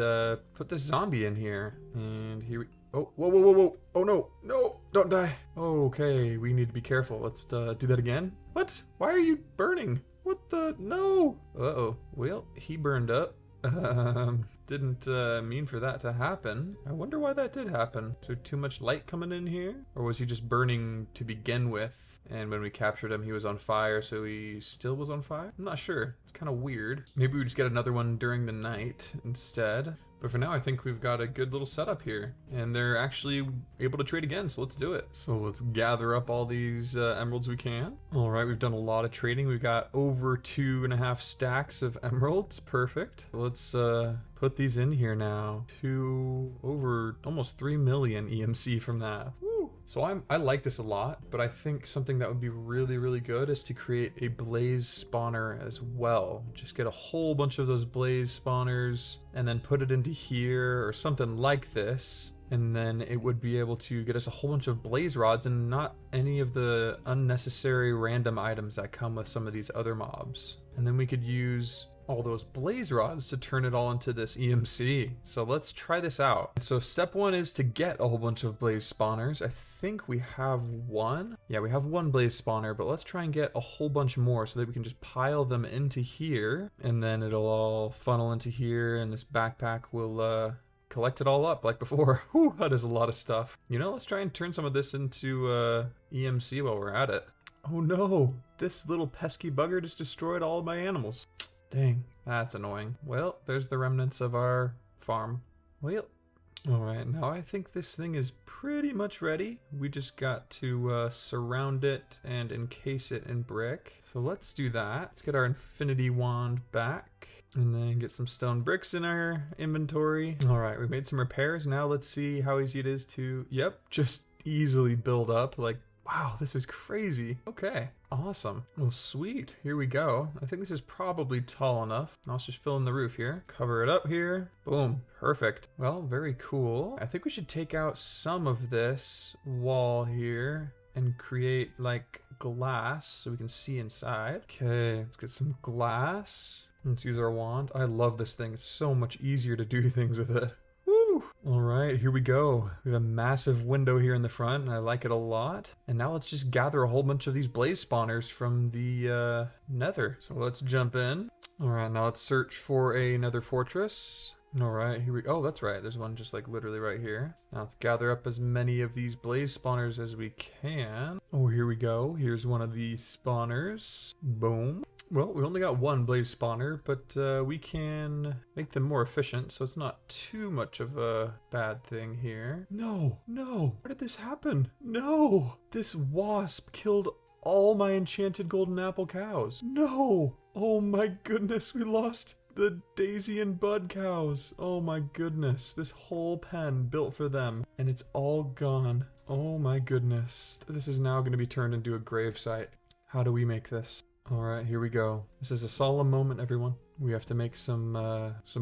put this zombie in here. And here we... Oh, whoa. Oh, no. No, don't die. Okay, we need to be careful. Let's do that again. What? Why are you burning? What the? No. Uh-oh. Well, he burned up. Didn't mean for that to happen. I wonder why that did happen. Is there too much light coming in here? Or was he just burning to begin with? And when we captured him, he was on fire, so he still was on fire? I'm not sure. It's kind of weird. Maybe we just get another one during the night instead. But for now, I think we've got a good little setup here. And they're actually able to trade again, so let's do it. So let's gather up all these emeralds we can. All right, we've done a lot of trading. We've got over 2.5 stacks of emeralds. Perfect. Let's put these in here now. Over almost 3 million EMC from that. Woo! So I like this a lot, but I think something that would be really, really good is to create a blaze spawner as well. Just get a whole bunch of those blaze spawners and then put it into here or something like this. And then it would be able to get us a whole bunch of blaze rods and not any of the unnecessary random items that come with some of these other mobs. And then we could use all those blaze rods to turn it all into this EMC. So let's try this out. So step 1 is to get a whole bunch of blaze spawners. I think we have one. Yeah, we have one blaze spawner, but let's try and get a whole bunch more so that we can just pile them into here. And then it'll all funnel into here and this backpack will collect it all up like before. Whew, that is a lot of stuff. You know, let's try and turn some of this into EMC while we're at it. Oh no, this little pesky bugger just destroyed all of my animals. Dang, that's annoying. Well, there's the remnants of our farm. Well, alright, now I think this thing is pretty much ready. We just got to surround it and encase it in brick. So let's do that. Let's get our infinity wand back and then get some stone bricks in our inventory. Alright, we made some repairs. Now let's see how easy it is to, just easily build up. Like, wow, this is crazy. Okay, awesome. Well, sweet. Here we go. I think this is probably tall enough. Now let's just fill in the roof here. Cover it up here. Boom. Perfect. Well, very cool. I think we should take out some of this wall here and create like glass so we can see inside. Okay, let's get some glass. Let's use our wand. I love this thing. It's so much easier to do things with it. All right, here we go. We have a massive window here in the front, and I like it a lot. And now let's just gather a whole bunch of these blaze spawners from the Nether. So let's jump in. All right, now let's search for a Nether fortress. All right, here we go. Oh, that's right. There's one just like literally right here. Now let's gather up as many of these blaze spawners as we can. Oh, here we go. Here's one of the spawners. Boom. Well, we only got one blaze spawner, but we can make them more efficient, so it's not too much of a bad thing here. No, no, where did this happen? No, this wasp killed all my enchanted golden apple cows. No, oh my goodness, we lost the Daisy and Bud cows. Oh my goodness, this whole pen built for them, and it's all gone. Oh my goodness, this is now going to be turned into a gravesite. How do we make this? Alright, here we go. This is a solemn moment, everyone. We have to make some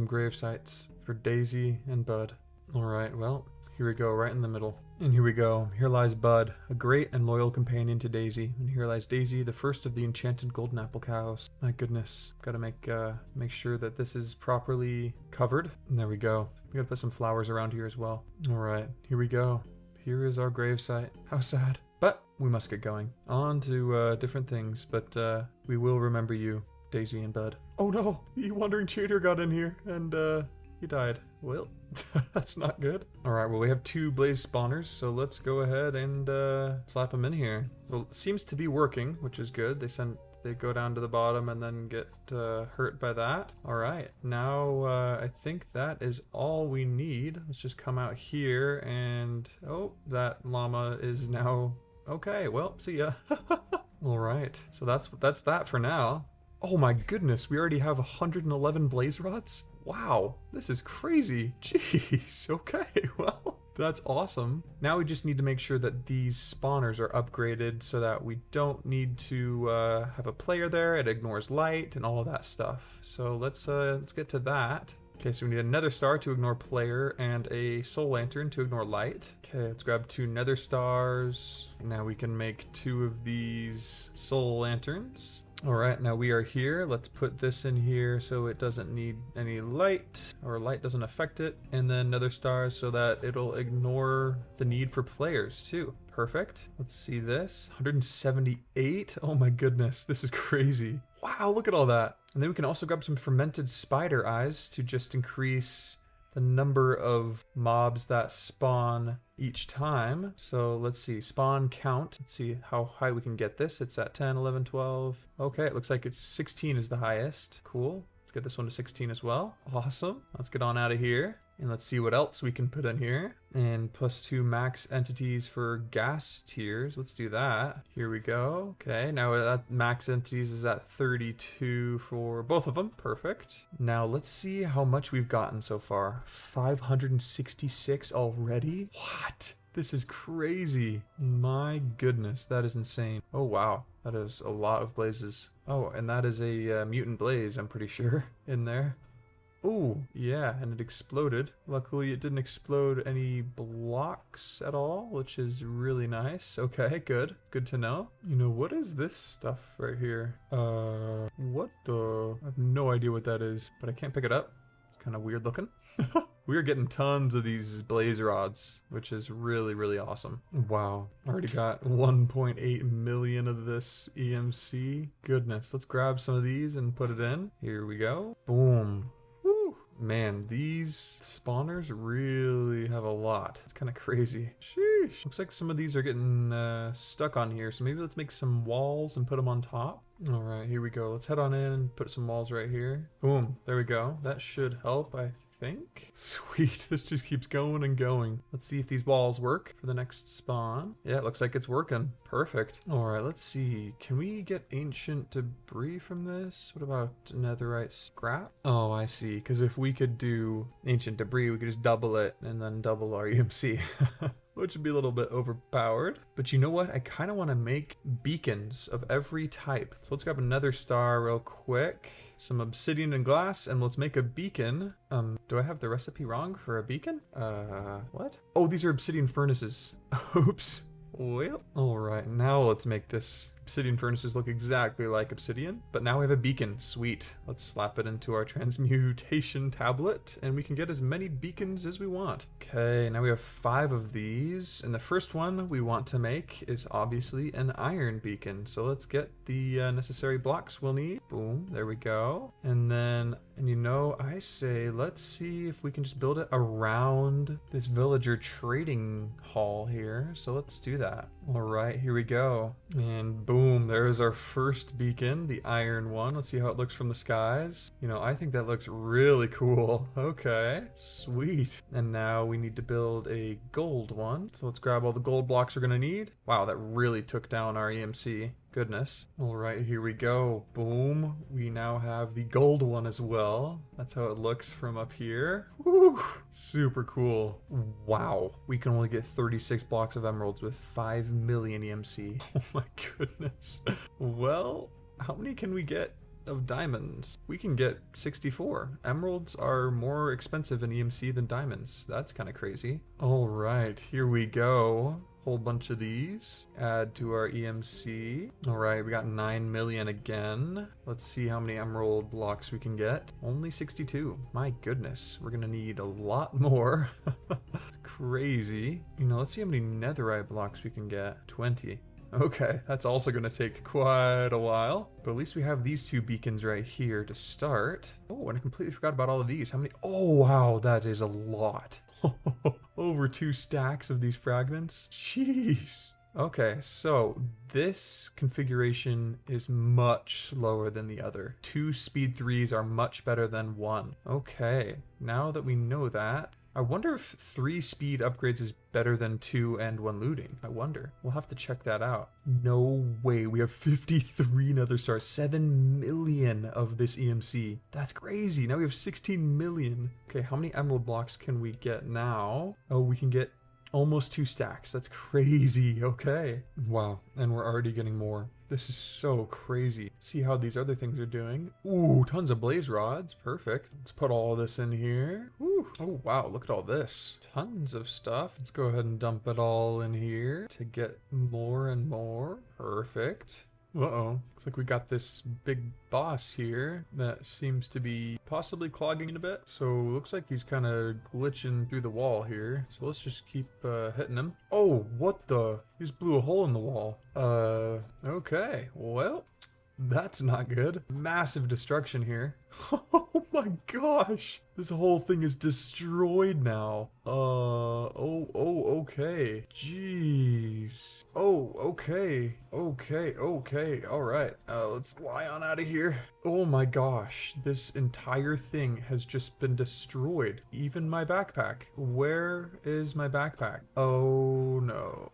grave sites for Daisy and Bud. Alright, well, here we go, right in the middle. And here we go. Here lies Bud, a great and loyal companion to Daisy. And here lies Daisy, the first of the enchanted golden apple cows. My goodness. Gotta make sure that this is properly covered. And there we go. We gotta put some flowers around here as well. Alright, here we go. Here is our gravesite. How sad. But we must get going. On to different things, but we will remember you, Daisy and Bud. Oh no! The wandering cheater got in here, and he died. Well, that's not good. Alright, well we have 2 blaze spawners, so let's go ahead and slap them in here. Well, it seems to be working, which is good. They go down to the bottom and then get hurt by that. Alright, now I think that is all we need. Let's just come out here and... oh, that llama is now... okay, well, see ya. Alright, so that's that for now. Oh my goodness, we already have 111 blaze rods? Wow, this is crazy. Jeez, okay, well, that's awesome. Now we just need to make sure that these spawners are upgraded so that we don't need to have a player there. It ignores light and all of that stuff. So let's get to that. Okay, so we need a nether star to ignore player and a soul lantern to ignore light. Okay, let's grab 2 nether stars. Now we can make 2 of these soul lanterns. All right, now we are here. Let's put this in here so it doesn't need any light, or light doesn't affect it. And then nether stars so that it'll ignore the need for players too. Perfect. Let's see this. 178. Oh my goodness, this is crazy. Wow, look at all that. And then we can also grab some fermented spider eyes to just increase the number of mobs that spawn each time. So let's see, spawn count. Let's see how high we can get this. It's at 10, 11, 12. Okay, it looks like it's 16 is the highest. Cool. Let's get this one to 16 as well. Awesome. Let's get on out of here. And let's see what else we can put in here. And +2 max entities for gas tiers. Let's do that. Here we go. Okay, now that max entities is at 32 for both of them. Perfect. Now let's see how much we've gotten so far. 566 already? What? This is crazy. My goodness, that is insane. Oh wow, that is a lot of blazes. Oh, and that is a mutant blaze, I'm pretty sure, in there. Oh, yeah, and it exploded. Luckily, it didn't explode any blocks at all, which is really nice. Okay, good. Good to know. You know, what is this stuff right here? What the? I have no idea what that is, but I can't pick it up. It's kind of weird looking. We are getting tons of these blaze rods, which is really, really awesome. Wow, already got 1.8 million of this EMC. Goodness, let's grab some of these and put it in. Here we go. Boom. Man, these spawners really have a lot. It's kind of crazy. Sheesh. Looks like some of these are getting stuck on here, so maybe let's make some walls and put them on top. All right, here we go. Let's head on in and put some walls right here. Boom, there we go. That should help, I think. Sweet, this just keeps going and going. Let's see if these walls work for the next spawn. Yeah, it looks like it's working. Perfect. All right, let's see. Can we get ancient debris from this? What about netherite scrap? Oh, I see. Because if we could do ancient debris, we could just double it and then double our EMC. Which would be a little bit overpowered. But you know what? I kind of want to make beacons of every type. So let's grab another star real quick. Some obsidian and glass, and let's make a beacon. Do I have the recipe wrong for a beacon? What? Oh, these are obsidian furnaces. Oops. Well, all right, now let's make this. Obsidian furnaces look exactly like obsidian, but now we have a beacon. Sweet. Let's slap it into our transmutation tablet, and we can get as many beacons as we want. Okay, now we have 5 of these, and the first one we want to make is obviously an iron beacon. So let's get the necessary blocks we'll need. Boom, there we go. And then, and you know, I say let's see if we can just build it around this villager trading hall here. So let's do that. All right, here we go. And boom, there's our first beacon, the iron one. Let's see how it looks from the skies. You know, I think that looks really cool. Okay, sweet. And now we need to build a gold one. So let's grab all the gold blocks we're gonna need. Wow, that really took down our EMC. Goodness. All right, here we go. Boom. We now have the gold one as well. That's how it looks from up here. Woo! Super cool. Wow. We can only get 36 blocks of emeralds with 5 million EMC. Oh my goodness. Well, how many can we get of diamonds? We can get 64. Emeralds are more expensive in EMC than diamonds. That's kind of crazy. All right, here we go. Whole bunch of these. Add to our EMC. All right, we got 9 million again. Let's see how many emerald blocks we can get. Only 62. My goodness, we're gonna need a lot more. Crazy. You know, let's see how many netherite blocks we can get. 20. Okay, that's also going to take quite a while. But at least we have these 2 beacons right here to start. Oh, and I completely forgot about all of these. How many? Oh, wow, that is a lot. Over 2 stacks of these fragments. Jeez. Okay, so this configuration is much slower than the other. 2 speed 3s are much better than 1. Okay, now that we know that, I wonder if 3 speed upgrades is better than 2 and 1 looting. I wonder. We'll have to check that out. No way. We have 53 nether stars. 7 million of this EMC. That's crazy. Now we have 16 million. Okay, how many emerald blocks can we get now? Oh, we can get almost 2 stacks. That's crazy. Okay. Wow. And we're already getting more. This is so crazy. Let's see how these other things are doing. Ooh, tons of blaze rods. Perfect. Let's put all this in here. Ooh. Oh, wow. Look at all this. Tons of stuff. Let's go ahead and dump it all in here to get more and more. Perfect. Uh-oh. Looks like we got this big boss here that seems to be possibly clogging in a bit. So looks like he's kind of glitching through the wall here. So let's just keep hitting him. Oh, what the? He just blew a hole in the wall. Okay. Well, that's not good. Massive destruction here. Oh my gosh. This whole thing is destroyed now. Okay. Jeez. Okay. All right. Let's fly on out of here. Oh my gosh. This entire thing has just been destroyed. Even my backpack. Where is my backpack? Oh no.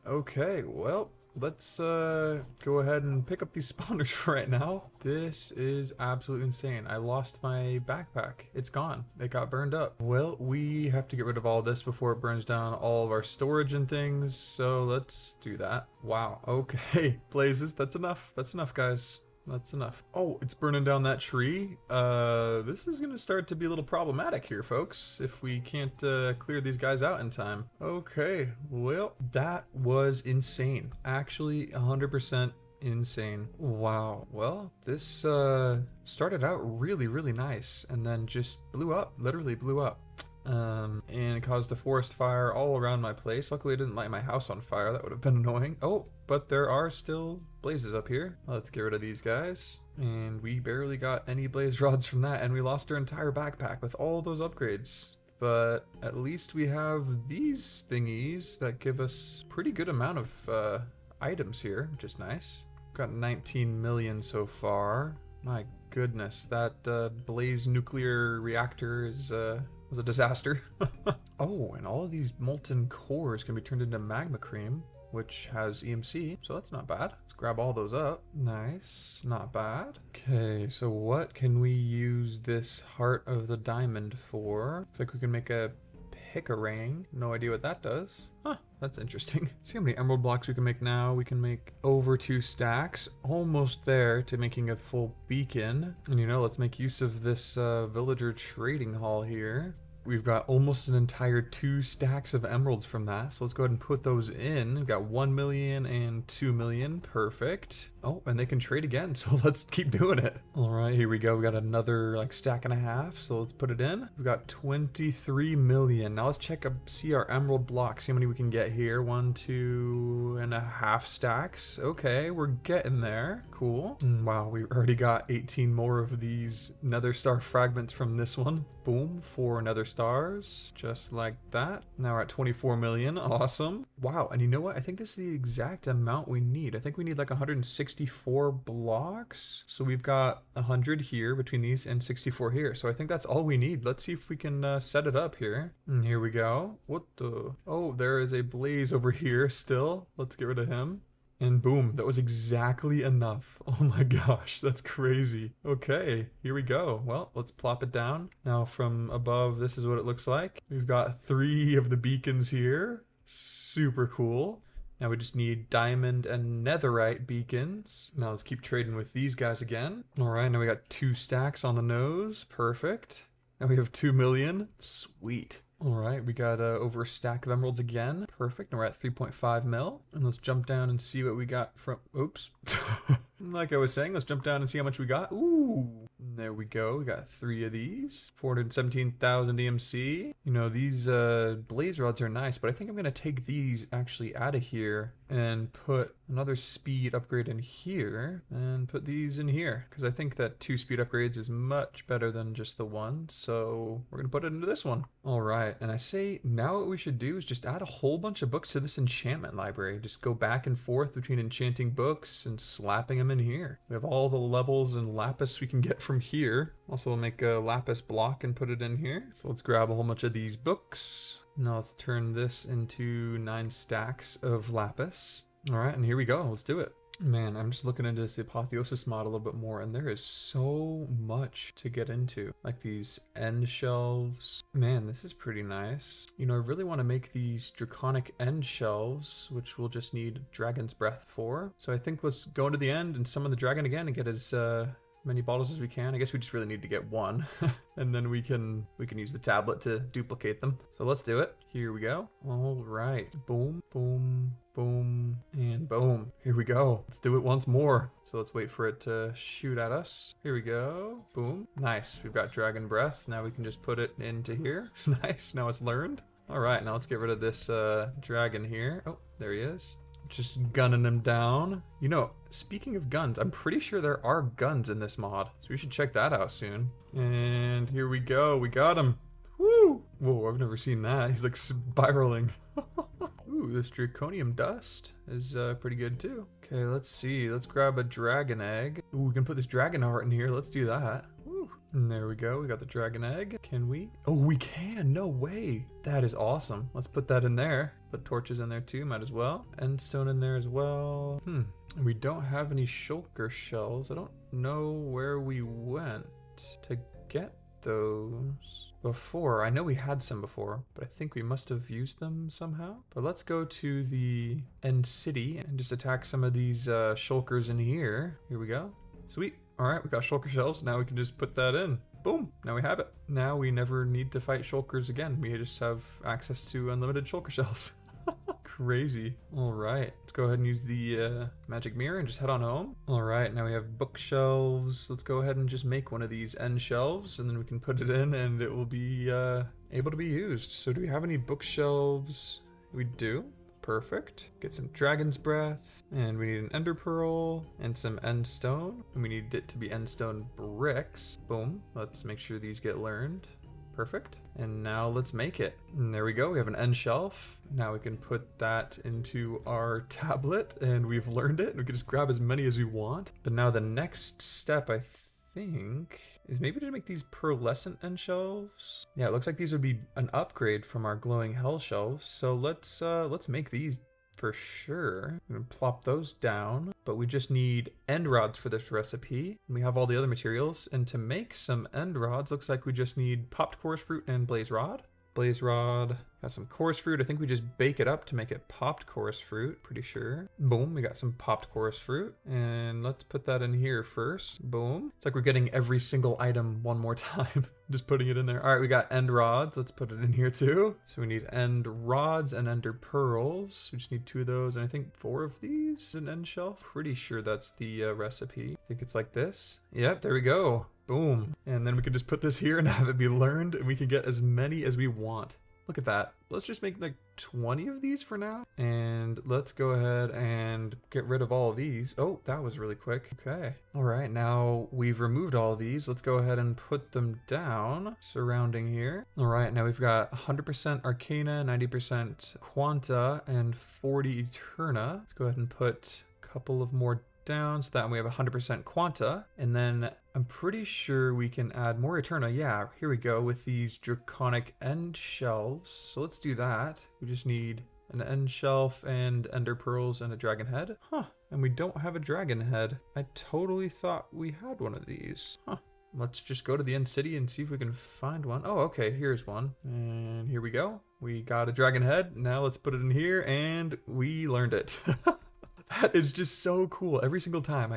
Okay. Well, let's go ahead and pick up these spawners for right now. This is absolutely insane. I lost my backpack. It's gone. It got burned up. Well, we have to get rid of all this before it burns down all of our storage and things. So let's do that. Wow. Okay. Blazes. That's enough. That's enough, guys. That's enough. Oh, it's burning down that tree. This is gonna start to be a little problematic here, folks, if we can't clear these guys out in time. Okay, well, that was insane. Actually, 100% insane. Wow. Well, this started out really nice and then just blew up, literally blew up. And it caused a forest fire all around my place. Luckily, it didn't light my house on fire. That would have been annoying. Oh, but there are still blazes up here. Let's get rid of these guys. And we barely got any blaze rods from that, and we lost our entire backpack with all those upgrades. But at least we have these thingies that give us pretty good amount of items here, which is nice. Got 19 million so far. My goodness, that blaze nuclear reactor is was a disaster. Oh, and all of these molten cores can be turned into magma cream, which has EMC, so that's not bad. Let's grab all those up. Nice, not bad. Okay, so what can we use this heart of the diamond for? Looks like we can make a pick-a-ring. No idea what that does. Huh, that's interesting. See how many emerald blocks we can make now. We can make over 2 stacks. Almost there to making a full beacon. And you know, let's make use of this villager trading hall here. We've got almost an entire 2 stacks of emeralds from that. So let's go ahead and put those in. We've got 1 million and 2 million. Perfect. Oh, and they can trade again. So let's keep doing it. All right, here we go. We got another like stack and a half. So let's put it in. We've got 23 million. Now let's see our emerald blocks. See how many we can get here. 1, 2.5 stacks. Okay, we're getting there. Cool. Wow, we've already got 18 more of these nether star fragments from this one. Boom, 4 nether stars, just like that. Now we're at 24 million, awesome. Wow, and you know what? I think this is the exact amount we need. I think we need like 164 blocks. So we've got 100 here between these and 64 here. So I think that's all we need. Let's see if we can set it up here. And here we go. What the? Oh, there is a blaze over here still. Let's get rid of him. And boom, that was exactly enough. Oh my gosh, that's crazy. Okay, here we go. Well, let's plop it down. Now from above, this is what it looks like. We've got 3 of the beacons here. Super cool. Now we just need diamond and netherite beacons. Now let's keep trading with these guys again. All right, now we got 2 stacks on the nose. Perfect. Now we have 2 million. Sweet. All right, we got over a stack of emeralds again. Perfect. Now we're at 3.5 mil. And let's jump down and see what we got from... Oops. Like I was saying, let's jump down and see how much we got. Ooh. There we go. We got 3 of these. 417,000 EMC. You know, these blaze rods are nice, but I think I'm going to take these actually out of here and put another speed upgrade in here and put these in here, because I think that 2 speed upgrades is much better than just the 1. So we're going to put it into this one. All right. And I say now what we should do is just add a whole bunch of books to this enchantment library. Just go back and forth between enchanting books and slapping them in here. We have all the levels and lapis we can get from here. Also, we'll make a lapis block and put it in here. So let's grab a whole bunch of these books. Now let's turn this into 9 stacks of lapis. All right, and here we go. Let's do it. Man, I'm just looking into this apotheosis mod a little bit more, and there is so much to get into. Like these end shelves. Man, this is pretty nice. You know, I really want to make these draconic end shelves, which we'll just need dragon's breath for. So I think let's go into the end and summon the dragon again and get his many bottles as we can. I guess we just really need to get one. And then we can use the tablet to duplicate them. So let's do it. Here we go. All right. Boom, boom, boom, and boom. Here we go. Let's do it once more. So let's wait for it to shoot at us. Here we go. Boom. Nice. We've got dragon breath. Now we can just put it into here. Nice. Now it's learned. All right. Now let's get rid of this dragon here. Oh, there he is. Just gunning him down. You know, speaking of guns, I'm pretty sure there are guns in this mod, so we should check that out soon. And here we go. We got him. Woo! Whoa, I've never seen that. He's like spiraling. Ooh, this draconium dust is pretty good too. Okay, let's see. Let's grab a dragon egg. Ooh, we can put this dragon heart in here. Let's do that. Woo. And there we go. We got the dragon egg. Can we? Oh, we can. No way. That is awesome. Let's put that in there. Put torches in there too. Might as well. Endstone in there as well. We don't have any shulker shells. I don't know where we went to get those before. I know we had some before, but I think we must have used them somehow. But let's go to the end city and just attack some of these shulkers in here. Here we go. Sweet. All right, we got shulker shells. Now we can just put that in. Boom. Now we have it. Now we never need to fight shulkers again. We just have access to unlimited shulker shells. Crazy. All right, let's go ahead and use the magic mirror and just head on home. All right, now we have bookshelves. Let's go ahead and just make one of these end shelves, and then we can put it in and it will be able to be used. So do we have any bookshelves? We do. Perfect. Get some dragon's breath, and we need an ender pearl and some end stone, and we need it to be end stone bricks. Boom. Let's make sure these get learned. Perfect. And now let's make it. And there we go. We have an end shelf. Now we can put that into our tablet, and we've learned it. And we can just grab as many as we want. But now the next step, I think, is maybe to make these pearlescent end shelves. Yeah, it looks like these would be an upgrade from our glowing hell shelves. So let's make these for sure. I'm gonna plop those down, but we just need end rods for this recipe. And we have all the other materials, and to make some end rods, looks like we just need popped chorus fruit and blaze rod. Blaze rod, got some chorus fruit. I think we just bake it up to make it popped chorus fruit, pretty sure. Boom, we got some popped chorus fruit. And let's put that in here first. Boom. It's like we're getting every single item one more time. Just putting it in there. All right, we got end rods. Let's put it in here too. So we need end rods and ender pearls. We just need 2 of those, and I think 4 of these. An end shelf. Pretty sure that's the recipe. I think it's like this. Yep, there we go. Boom. And then we can just put this here and have it be learned, and we can get as many as we want. Look at that. Let's just make like 20 of these for now. And let's go ahead and get rid of all of these. Oh, that was really quick. Okay. All right, now we've removed all of these. Let's go ahead and put them down surrounding here. All right, now we've got 100% Arcana, 90% Quanta, and 40 Eterna. Let's go ahead and put a couple of more down so that we have 100% Quanta, and then I'm pretty sure we can add more Eterna. Yeah, here we go with these draconic end shelves. So let's do that. We just need an end shelf and ender pearls and a dragon head. Huh, and we don't have a dragon head. I totally thought we had one of these. Huh. Let's just go to the end city and see if we can find one. Oh, okay, here's one. And here we go. We got a dragon head. Now let's put it in here, and we learned it. That is just so cool. Every single time.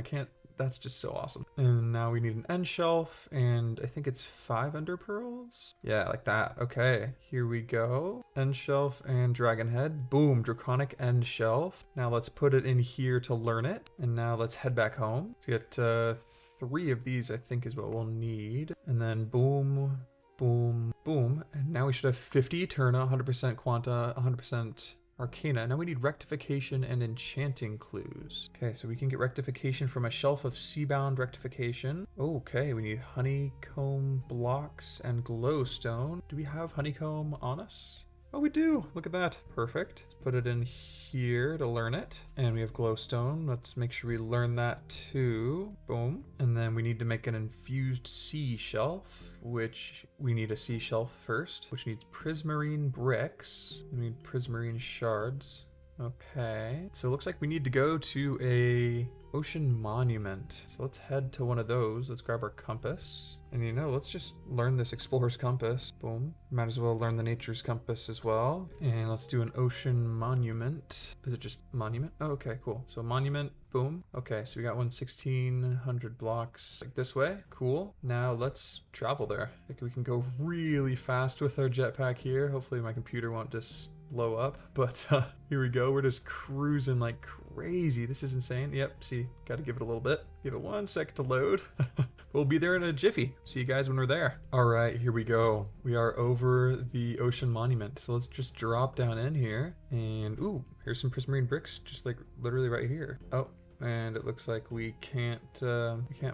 That's just so awesome. And now we need an end shelf, and I think it's 5 ender pearls. Yeah, like that. Okay, here we go. End shelf and dragon head. Boom, draconic end shelf. Now let's put it in here to learn it. And now let's head back home. Let's get 3 of these, I think, is what we'll need. And then boom, boom, boom. And now we should have 50 Eterna, 100% Quanta, 100% Arcana. Now we need rectification and enchanting clues. Okay, so we can get rectification from a shelf of seabound rectification. Okay, we need honeycomb blocks and glowstone. Do we have honeycomb on us? Oh, we do. Look at that. Perfect. Let's put it in here to learn it. And we have glowstone. Let's make sure we learn that too. Boom. And then we need to make an infused sea shelf, which we need a sea shelf first, which needs prismarine bricks. We need prismarine shards. Okay. So it looks like we need to go to a Ocean Monument. So let's head to one of those. Let's grab our compass. And you know, let's just learn this Explorer's Compass. Boom. Might as well learn the Nature's Compass as well. And let's do an Ocean Monument. Is it just Monument? Oh, okay, cool. So Monument, boom. Okay, so we got 1,600 blocks like this way. Cool. Now let's travel there. I think we can go really fast with our jetpack here. Hopefully my computer won't just blow up, but here we go. We're just cruising like crazy. This is insane. Yep, see, gotta give it a little bit. Give it 1 sec to load. We'll be there in a jiffy. See you guys when we're there. All right, here we go. We are over the Ocean Monument. So let's just drop down in here and ooh, here's some prismarine bricks, just like literally right here. Oh, and it looks like we can't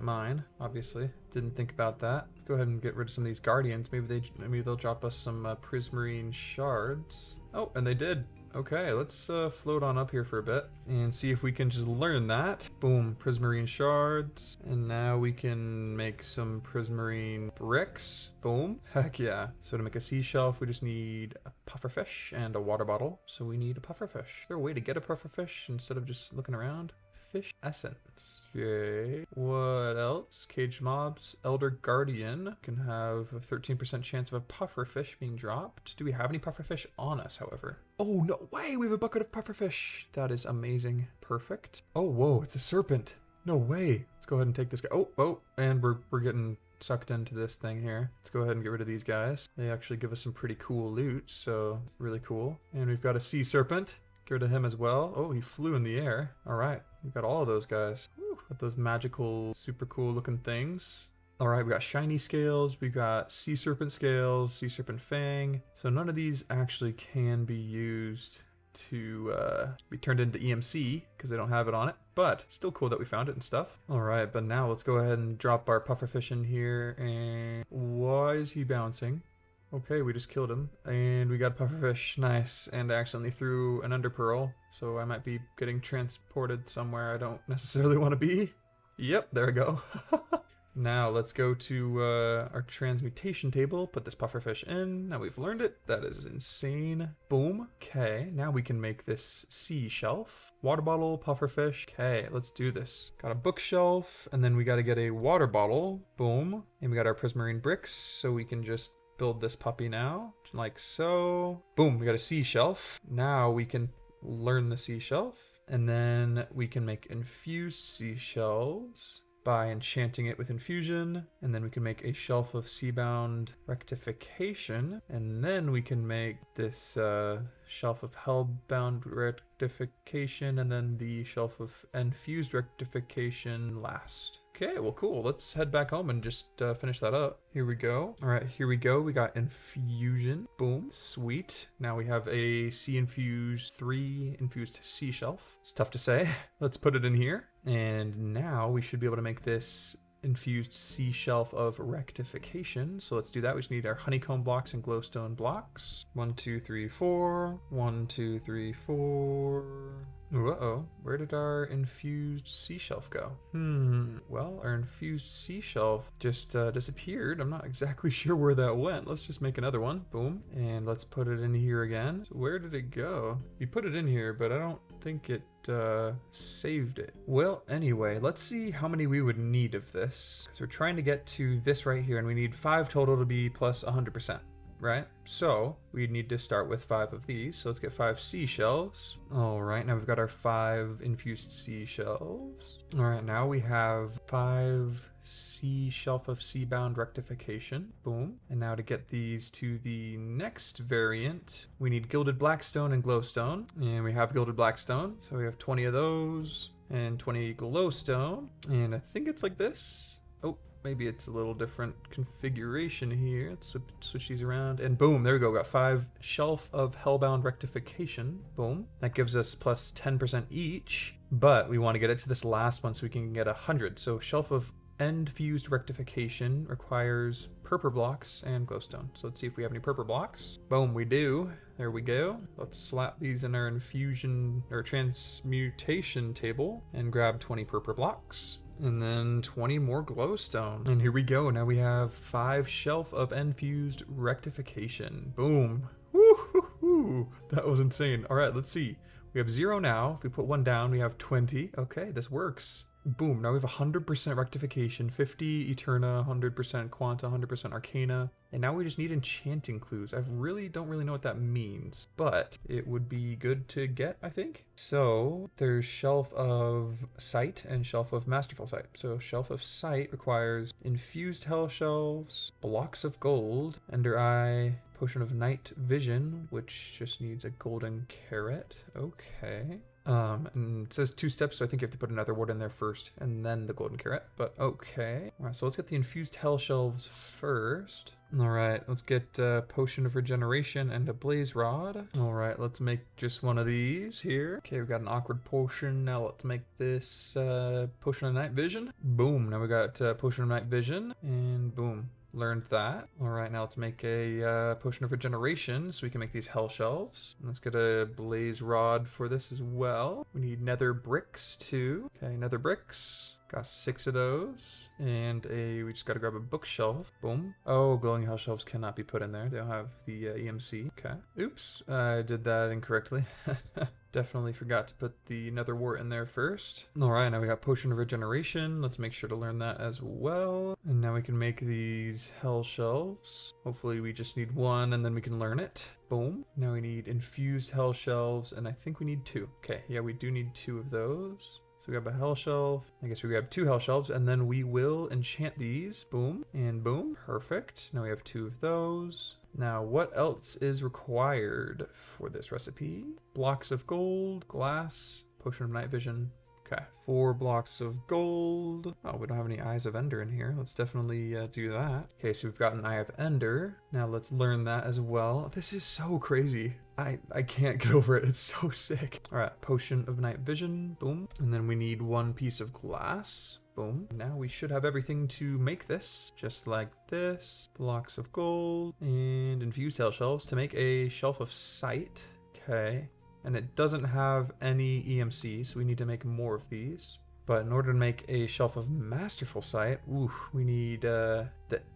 mine, obviously. Didn't think about that. Let's go ahead and get rid of some of these guardians. Maybe they'll drop us some prismarine shards. Oh, and they did. Okay, let's float on up here for a bit and see if we can just learn that. Boom, prismarine shards. And now we can make some prismarine bricks. Boom. Heck yeah. So to make a sea shelf, we just need a pufferfish and a water bottle. So we need a pufferfish. Is there a way to get a pufferfish instead of just looking around? Fish essence. Okay. What else? Caged mobs. Elder Guardian can have a 13% chance of a pufferfish being dropped. Do we have any pufferfish on us, however? Oh, no way! We have a bucket of pufferfish! That is amazing. Perfect. Oh, whoa, it's a serpent. No way. Let's go ahead and take this guy. Oh, and we're getting sucked into this thing here. Let's go ahead and get rid of these guys. They actually give us some pretty cool loot, so really cool. And we've got a sea serpent. Get rid of him as well. Oh, he flew in the air. All right, we've got all of those guys. Woo. Got those magical, super cool looking things. All right, we got shiny scales. We got sea serpent scales, sea serpent fang. So none of these actually can be used to be turned into EMC because they don't have it on it, but still cool that we found it and stuff. All right, but now let's go ahead and drop our pufferfish in here. And why is he bouncing? Okay, we just killed him, and we got a pufferfish. Nice. And I accidentally threw an underpearl, so I might be getting transported somewhere I don't necessarily want to be. Yep, there we go. Now let's go to our transmutation table, put this pufferfish in. Now we've learned it. That is insane. Boom. Okay, now we can make this sea shelf. Water bottle, pufferfish. Okay, let's do this. Got a bookshelf, and then we got to get a water bottle. Boom. And we got our prismarine bricks, so we can just build this puppy now, like so. Boom, we got a sea shelf. Now we can learn the sea shelf, and then we can make infused seashells by enchanting it with infusion, and then we can make a shelf of seabound rectification, and then we can make this shelf of hellbound rectification, and then the shelf of infused rectification last. Okay, well cool, let's head back home and just finish that up. Here we go. All right, here we go. We got infusion. Boom, sweet. Now we have a sea infused 3 infused sea shelf. It's tough to say. Let's put it in here. And now we should be able to make this infused sea shelf of rectification. So let's do that. We just need our honeycomb blocks and glowstone blocks. 1, 2, 3, 4. 1, 2, 3, 4. Uh-oh, where did our infused sea shelf go? Well, our infused sea shelf just disappeared. I'm not exactly sure where that went. Let's just make another one. Boom. And let's put it in here again. So where did it go? We put it in here, but I don't think it saved it. Well, anyway, let's see how many we would need of this. Because we're trying to get to this right here, and we need 5 total to be plus 100%. Right? So we need to start with 5 of these. So let's get 5 seashells. All right, now we've got our 5 infused seashells. All right, now we have 5 sea shelf of seabound rectification. Boom. And now to get these to the next variant, we need gilded blackstone and glowstone. And we have gilded blackstone. So we have 20 of those and 20 glowstone. And I think it's like this. Oh, maybe it's a little different configuration here. Let's switch these around. And boom, there we go. We got 5 shelf of hellbound rectification. Boom. That gives us plus 10% each. But we want to get it to this last one so we can get 100. So shelf of end fused rectification requires purple blocks and glowstone. So let's see if we have any purple blocks. Boom, we do. There we go. Let's slap these in our infusion or transmutation table and grab 20 purple blocks. And then 20 more glowstone. And here we go. Now we have 5 shelf of infused rectification. Boom. Woo-hoo-hoo. That was insane. All right, let's see. We have 0 now. If we put 1 down, we have 20. Okay, this works. Boom, now we have 100% rectification, 50 Eterna, 100% Quanta, 100% Arcana, and now we just need enchanting clues. I don't really know what that means, but it would be good to get, I think. So there's Shelf of Sight and Shelf of Masterful Sight. So Shelf of Sight requires infused hell shelves, blocks of gold, Ender Eye, Potion of Night Vision, which just needs a golden carrot. Okay. And it says 2 steps, so I think you have to put another word in there first, and then the golden carrot, but okay. All right, so let's get the infused hell shelves first. All right, let's get Potion of Regeneration and a Blaze Rod. All right, let's make just one of these here. Okay, we got an awkward potion. Now let's make this Potion of Night Vision. Boom, now we got Potion of Night Vision, and boom. Learned that. All right, now let's make a Potion of Regeneration so we can make these hell shelves. Let's get a Blaze Rod for this as well. We need Nether bricks too. Okay, Nether bricks. Got 6 of those. And we just gotta grab a bookshelf. Boom. Oh, glowing hell shelves cannot be put in there. They don't have the EMC. Okay. Oops, I did that incorrectly. Definitely forgot to put the nether wart in there first. All right, now we got Potion of Regeneration. Let's make sure to learn that as well. And now we can make these hell shelves. Hopefully we just need 1 and then we can learn it. Boom. Now we need infused hell shelves, and I think we need 2. Okay, yeah, we do need 2 of those. So we grab a hell shelf. I guess we grab 2 hell shelves, and then we will enchant these. Boom and boom. Perfect. Now we have 2 of those. Now, what else is required for this recipe? Blocks of gold, glass, Potion of Night Vision. Okay, 4 blocks of gold. Oh, we don't have any Eyes of Ender in here. Let's definitely do that. Okay, so we've got an Eye of Ender. Now let's learn that as well. This is so crazy. I can't get over it. It's so sick. All right, Potion of Night Vision. Boom. And then we need 1 piece of glass. Boom. Now we should have everything to make this, just like this. Blocks of gold and infused hell shelves to make a Shelf of Sight. Okay. And it doesn't have any EMC, so we need to make more of these. But in order to make a Shelf of Masterful Sight, we need the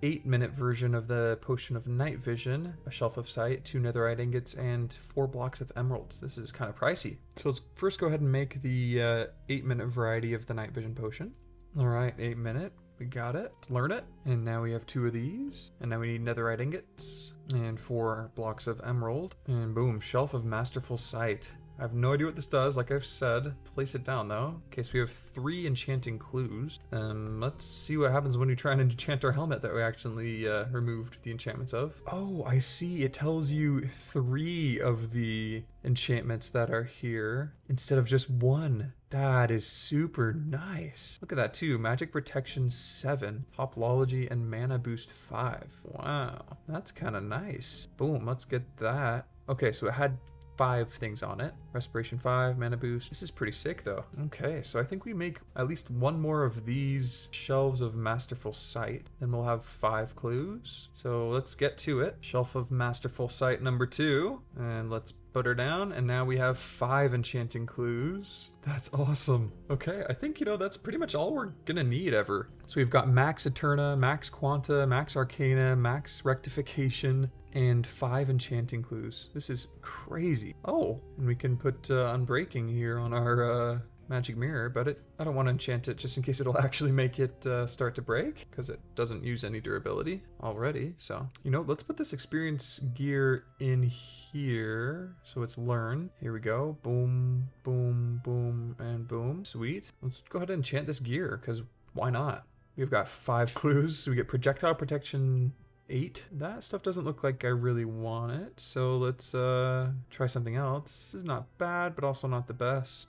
8-minute version of the Potion of Night Vision, a Shelf of Sight, 2 netherite ingots, and 4 blocks of emeralds. This is kind of pricey. So let's first go ahead and make the 8-minute variety of the Night Vision Potion. All right, 8-minute. We got it. Let's learn it. And now we have 2 of these. And now we need netherite ingots and 4 blocks of emerald. And boom, Shelf of Masterful Sight. I have no idea what this does, like I've said. Place it down though. Okay, so we have 3 enchanting clues. Let's see what happens when we try and enchant our helmet that we actually removed the enchantments of. Oh, I see. It tells you 3 of the enchantments that are here instead of just 1. That is super nice. Look at that too. Magic Protection 7, Hoplology, and Mana Boost 5. Wow, that's kind of nice. Boom, let's get that. Okay, so it had 5 things on it. Respiration 5, Mana Boost. This is pretty sick though. Okay, so I think we make at least 1 more of these Shelves of Masterful Sight, then we'll have 5 clues. So let's get to it. Shelf of Masterful Sight number 2, and let's put her down, and now we have 5 enchanting clues. That's awesome. Okay, I think, that's pretty much all we're gonna need ever. So we've got Max Eterna, Max Quanta, Max Arcana, Max Rectification, and 5 enchanting clues. This is crazy. Oh, and we can put Unbreaking here on our magic mirror, but I don't want to enchant it just in case it'll actually make it start to break, because it doesn't use any durability already. So, let's put this experience gear in here so it's learned. Here we go. Boom, boom, boom, and boom. Sweet. Let's go ahead and enchant this gear, because why not? We've got 5 clues. So we get projectile protection 8. That stuff doesn't look like I really want it, so let's try something else. This is not bad, but also not the best.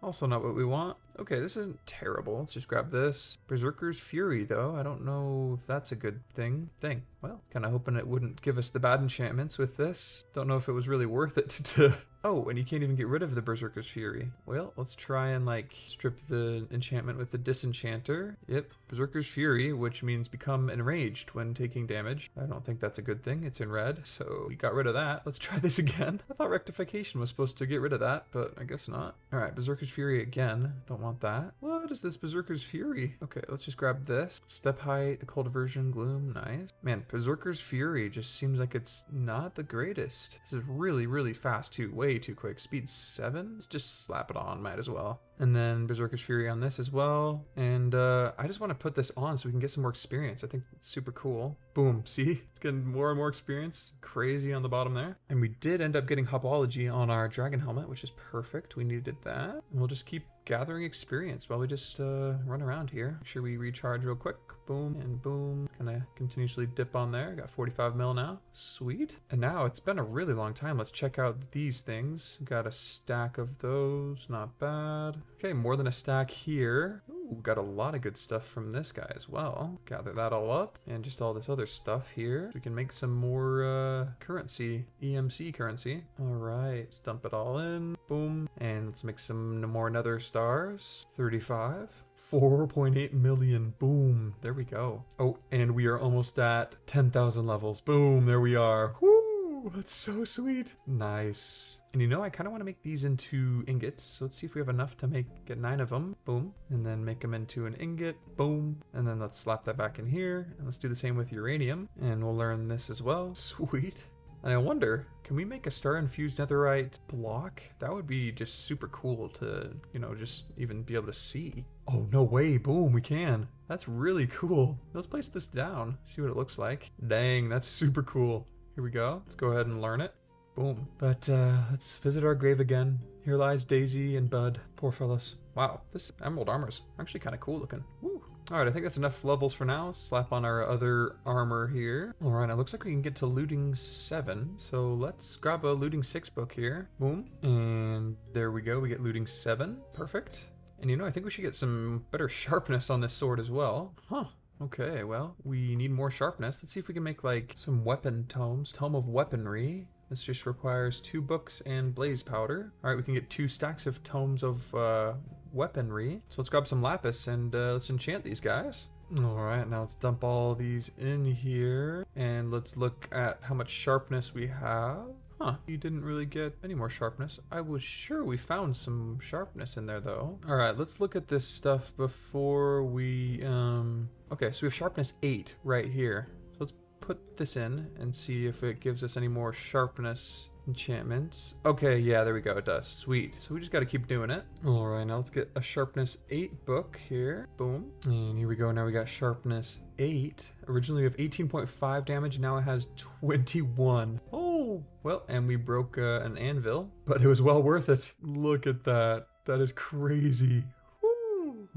Also not what we want. Okay, this isn't terrible. Let's just grab this. Berserker's Fury, though. I don't know if that's a good thing. Well, kind of hoping it wouldn't give us the bad enchantments with this. Don't know if it was really worth it to... Oh, and you can't even get rid of the Berserker's Fury. Well, let's try and, strip the enchantment with the Disenchanter. Yep, Berserker's Fury, which means become enraged when taking damage. I don't think that's a good thing. It's in red, so we got rid of that. Let's try this again. I thought Rectification was supposed to get rid of that, but I guess not. All right, Berserker's Fury again. Don't want that. What is this Berserker's Fury? Okay, let's just grab this. Step height, occult aversion, gloom, nice. Man, Berserker's Fury just seems like it's not the greatest. This is really, really fast too, way too quick. Speed 7? Let's just slap it on, might as well. And then Berserker's Fury on this as well. And I just want to put this on so we can get some more experience. I think it's super cool. Boom, see? It's getting more and more experience. Crazy on the bottom there. And we did end up getting Hopology on our dragon helmet, which is perfect. We needed that. And we'll just keep gathering experience while we just run around here. Make sure we recharge real quick. Boom and boom. Kind of continuously dip on there. Got 45 mil now. Sweet. And now it's been a really long time. Let's check out these things. Got a stack of those. Not bad. Okay, more than a stack here. Ooh, got a lot of good stuff from this guy as well. Gather that all up. And just all this other stuff here. We can make some more currency. EMC currency. All right. Let's dump it all in. Boom. And let's make some more Nether stars. 35. 4.8 million. Boom. There we go. Oh, and we are almost at 10,000 levels. Boom. There we are. Woo! That's so sweet. Nice. And you know, I kind of want to make these into ingots. So let's see if we have enough to get 9 of them. Boom. And then make them into an ingot. Boom. And then let's slap that back in here. And let's do the same with uranium. And we'll learn this as well. Sweet. And I wonder, can we make a star-infused netherite block? That would be just super cool to, you know, just even be able to see. Oh, no way. Boom, we can. That's really cool. Let's place this down, see what it looks like. Dang, that's super cool. Here we go. Let's go ahead and learn it. Boom. But let's visit our grave again. Here lies Daisy and Bud. Poor fellas. Wow, this emerald armor's actually kind of cool looking. Woo. Alright, I think that's enough levels for now. Slap on our other armor here. Alright, it looks like we can get to looting 7. So let's grab a looting 6 book here. Boom. And there we go. We get looting 7. Perfect. And you know, I think we should get some better sharpness on this sword as well. Huh. Okay, well, we need more sharpness. Let's see if we can make like some weapon tomes. Tome of Weaponry. This just requires 2 books and blaze powder. All right, we can get 2 stacks of tomes of weaponry. So let's grab some lapis and let's enchant these guys. All right, now let's dump all these in here and let's look at how much sharpness we have. Huh, you didn't really get any more sharpness. I was sure we found some sharpness in there though. All right, let's look at this stuff before we, okay, so we have sharpness 8 right here. So let's put this in and see if it gives us any more sharpness enchantments. Okay, yeah, there we go, it does. Sweet. So we just got to keep doing it. All right, now let's get a sharpness 8 book here. Boom. And here we go. Now we got sharpness 8. Originally we have 18.5 damage. Now it has 21. Oh, well, and we broke an anvil, but it was well worth it. Look at that. That is crazy.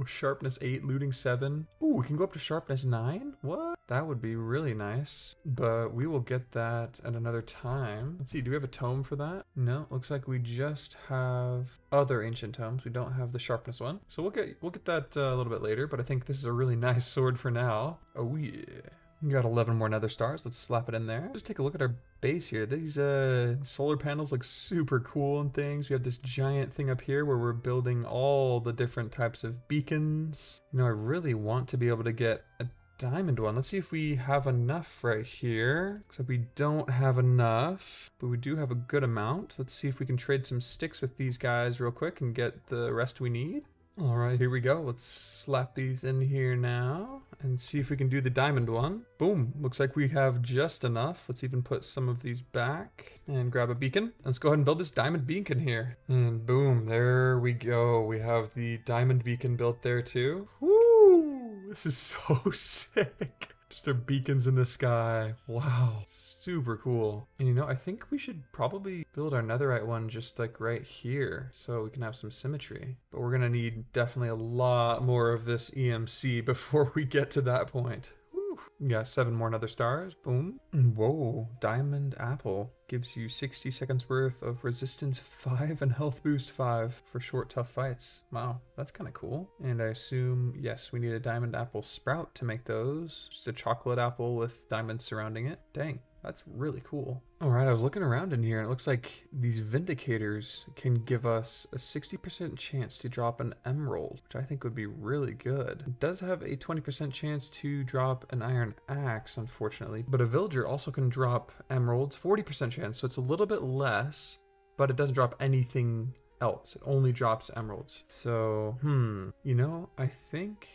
Sharpness 8, looting 7. Ooh, we can go up to sharpness 9? What? That would be really nice. But we will get that at another time. Let's see, do we have a tome for that? No, looks like we just have other ancient tomes. We don't have the sharpness one. So we'll get that a little bit later, but I think this is a really nice sword for now. Oh yeah. We got 11 more nether stars. Let's slap it in there. Just take a look at our base here. These solar panels look super cool and things. We have this giant thing up here where we're building all the different types of beacons. You know, I really want to be able to get a diamond one. Let's see if we have enough right here. Looks like we don't have enough, but we do have a good amount. Let's see if we can trade some sticks with these guys real quick and get the rest we need. All right, here we go. Let's slap these in here now and see if we can do the diamond one. Boom, looks like we have just enough. Let's even put some of these back and grab a beacon. Let's go ahead and build this diamond beacon here. And boom, there we go. We have the diamond beacon built there too. Woo, this is so sick. Just their beacons in the sky. Wow, super cool. And you know, I think we should probably build our netherite one just like right here so we can have some symmetry. But we're gonna need definitely a lot more of this EMC before we get to that point. Yeah, 7 more nether stars. Boom. Whoa, diamond apple. Gives you 60 seconds worth of resistance 5 and health boost 5 for short, tough fights. Wow, that's kind of cool. And I assume, yes, we need a diamond apple sprout to make those. Just a chocolate apple with diamonds surrounding it. Dang. That's really cool. All right, I was looking around in here and it looks like these Vindicators can give us a 60% chance to drop an emerald, which I think would be really good. It does have a 20% chance to drop an iron axe, unfortunately, but a villager also can drop emeralds, 40% chance, so it's a little bit less, but it doesn't drop anything else. It only drops emeralds. So, you know, I think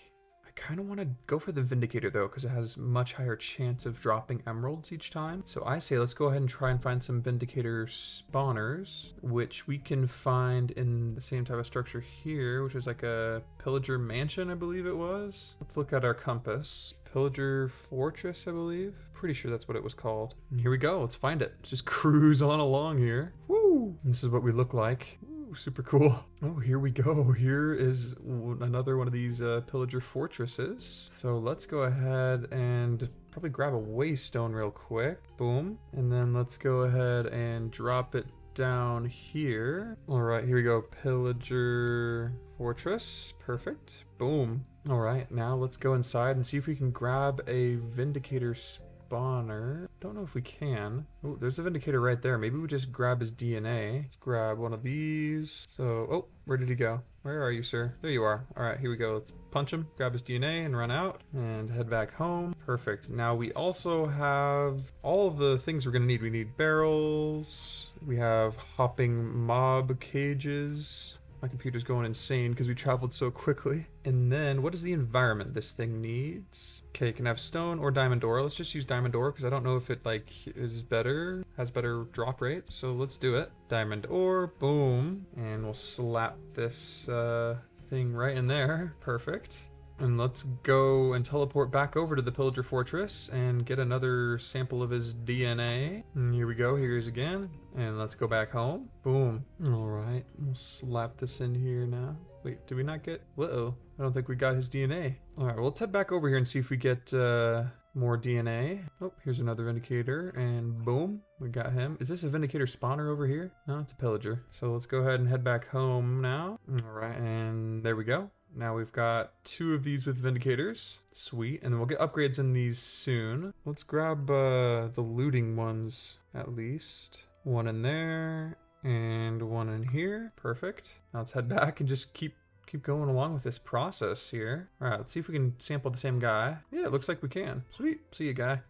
I kind of want to go for the Vindicator though, because it has much higher chance of dropping emeralds each time. So I say let's go ahead and try and find some Vindicator spawners, which we can find in the same type of structure here, which is like a pillager mansion, I believe it was. Let's look at our compass. Pillager Fortress, I believe. Pretty sure that's what it was called. And here we go, let's find it. Let's just cruise on along here. Woo! This is what we look like. Super cool. Oh, here we go. Here is another one of these pillager fortresses. So let's go ahead and probably grab a waystone real quick. Boom. And then let's go ahead and drop it down here. All right, here we go. Pillager fortress. Perfect. Boom. All right, now let's go inside and see if we can grab a Vindicator spawner. Don't know if we can. Oh, there's a Vindicator right there. Maybe we just grab his DNA. Let's grab one of these. So, oh, where did he go? Where are you, sir? There you are. All right, here we go. Let's punch him, grab his DNA, and run out, and head back home. Perfect. Now we also have all of the things we're gonna need. We need barrels. We have hopping mob cages. My computer's going insane because we traveled so quickly. And then, what is the environment this thing needs? Okay, it can have stone or diamond ore. Let's just use diamond ore because I don't know if it like is better, has better drop rate. So let's do it. Diamond ore, boom. And we'll slap this thing right in there. Perfect. And let's go and teleport back over to the Pillager Fortress and get another sample of his DNA. And here we go, here he is again. And let's go back home. Boom. All right, we'll slap this in here now. Wait, did we not get, whoa, I don't think we got his DNA. All right, well, let's head back over here and see if we get more DNA. Oh, here's another Vindicator, and boom, we got him. Is this a Vindicator spawner over here? No, it's a Pillager. So let's go ahead and head back home now. All right, and there we go. Now we've got 2 of these with Vindicators. Sweet, and then we'll get upgrades in these soon. Let's grab the looting ones at least. One in there, and one in here. Perfect. Now let's head back and just keep going along with this process here. All right, let's see if we can sample the same guy. Yeah, it looks like we can. Sweet, see you, guy.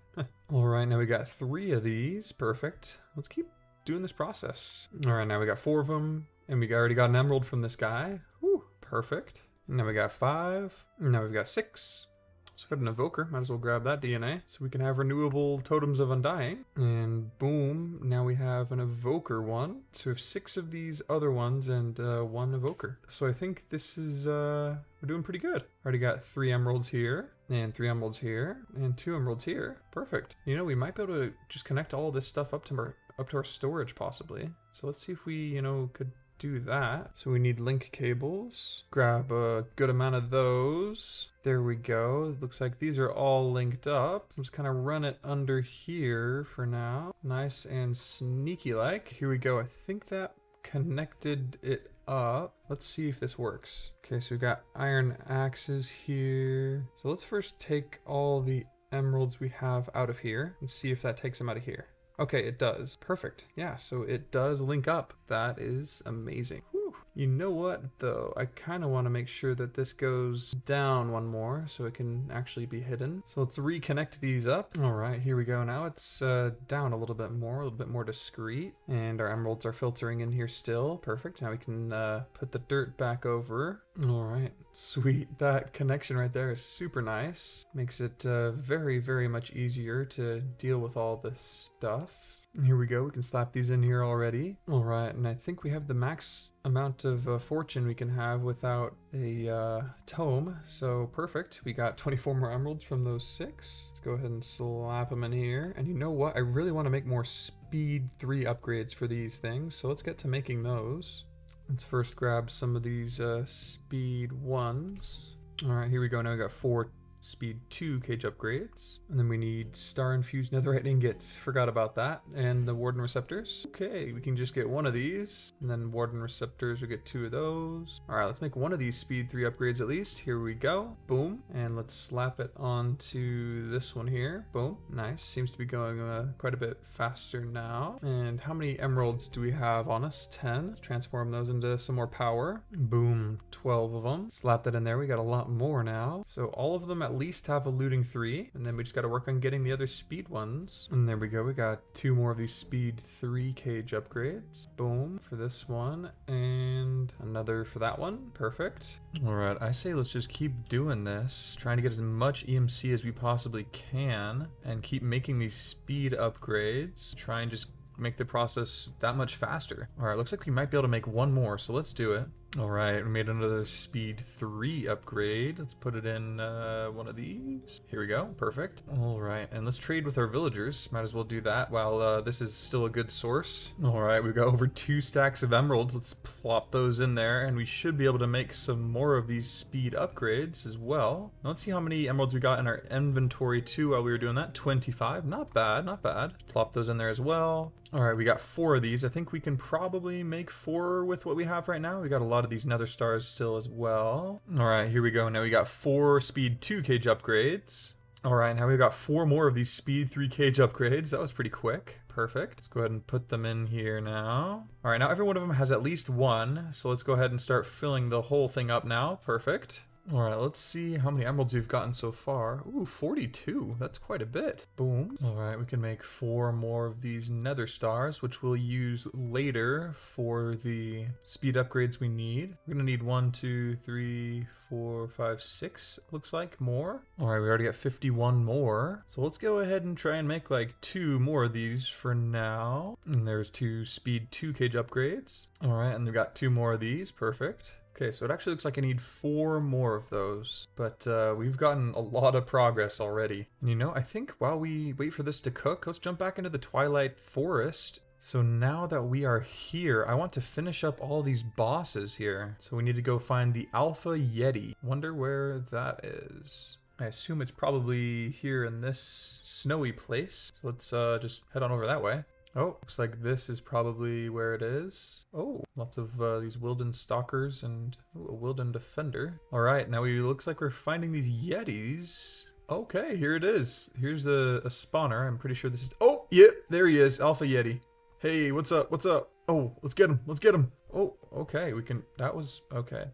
All right, now we got 3 of these. Perfect. Let's keep doing this process. All right, now we got 4 of them, and we already got an emerald from this guy. Whew, perfect. Now we got 5. Now we've got 6. Let's go to an evoker. Might as well grab that DNA so we can have renewable totems of undying. And boom, now we have an evoker one. So we have 6 of these other ones and 1 evoker. So I think this is, we're doing pretty good. Already got 3 emeralds here, and 3 emeralds here, and 2 emeralds here. Perfect. You know, we might be able to just connect all this stuff up to our storage possibly. So let's see if we, you know, could do that. So we need link cables. Grab a good amount of those. There we go. It looks like these are all linked up. Just kind of run it under here for now. Nice and sneaky like. Here we go. I think that connected it up. Let's see if this works. Okay, so we've got iron axes here. So let's first take all the emeralds we have out of here and see if that takes them out of here. Okay, it does. Perfect. Yeah, so it does link up. That is amazing. Whew. You know what, though? I kind of want to make sure that this goes down one more so it can actually be hidden. So let's reconnect these up. All right, here we go. Now it's down a little bit more discreet. And our emeralds are filtering in here still. Perfect. Now we can put the dirt back over. All right, sweet. That connection right there is super nice. Makes it very, very much easier to deal with all this stuff. And here we go, we can slap these in here already. All right, and I think we have the max amount of fortune we can have without a tome, so perfect. We got 24 more emeralds from those 6. Let's go ahead and slap them in here. And you know what? I really want to make more speed 3 upgrades for these things, so let's get to making those. Let's first grab some of these speed 1s. All right, here we go. Now we got 4 speed 2 cage upgrades. And then we need star infused netherite ingots. Forgot about that. And the warden receptors. Okay, we can just get 1 of these. And then warden receptors, we get 2 of those. All right, let's make 1 of these speed 3 upgrades at least. Here we go. Boom. And let's slap it onto this one here. Boom. Nice. Seems to be going quite a bit faster now. And how many emeralds do we have on us? 10. Let's transform those into some more power. Boom. 12 of them. Slap that in there. We got a lot more now. So all of them at at least have a looting 3, and then we just got to work on getting the other speed ones. And there we go, we got 2 more of these speed 3 cage upgrades. Boom for this one, and another for that one. Perfect. All right, I say let's just keep doing this, trying to get as much EMC as we possibly can, and keep making these speed upgrades. Try and just make the process that much faster. All right, looks like we might be able to make one more, so let's do it. All right, we made another speed 3 upgrade. Let's put it in one of these. Here we go, perfect. All right, and let's trade with our villagers. Might as well do that while this is still a good source. All right, we've got over 2 stacks of emeralds. Let's plop those in there, and we should be able to make some more of these speed upgrades as well. Now, let's see how many emeralds we got in our inventory too while we were doing that. 25, not bad, not bad. Plop those in there as well. All right, we got 4 of these. I think we can probably make 4 with what we have right now. We got a lot of these nether stars still as well. All right, here we go. Now we got 4 speed 2 cage upgrades. All right, now we've got 4 more of these speed 3 cage upgrades. That was pretty quick. Perfect. Let's go ahead and put them in here now. All right, now every one of them has at least 1. So let's go ahead and start filling the whole thing up now. Perfect. All right, let's see how many emeralds we've gotten so far. Ooh, 42. That's quite a bit. Boom. All right, we can make 4 more of these nether stars, which we'll use later for the speed upgrades we need. We're gonna need 1, 2, 3, 4, 5, 6, looks like more. All right, we already got 51 more. So let's go ahead and try and make like 2 more of these for now. And there's 2 speed 2 cage upgrades. All right, and we've got 2 more of these. Perfect. Okay, so it actually looks like I need 4 more of those, but we've gotten a lot of progress already. And you know, I think while we wait for this to cook, let's jump back into the Twilight Forest. So now that we are here, I want to finish up all these bosses here. So we need to go find the Alpha Yeti. Wonder where that is. I assume it's probably here in this snowy place. So let's just head on over that way. Oh, looks like this is probably where it is. Oh, lots of these Wilden Stalkers and a Wilden Defender. All right, now it looks like we're finding these Yetis. Okay, here it is. Here's a spawner. I'm pretty sure this is... Oh, yeah, there he is, Alpha Yeti. Hey, what's up? What's up? Oh, let's get him. Let's get him. Oh, okay, we can... That was... Okay,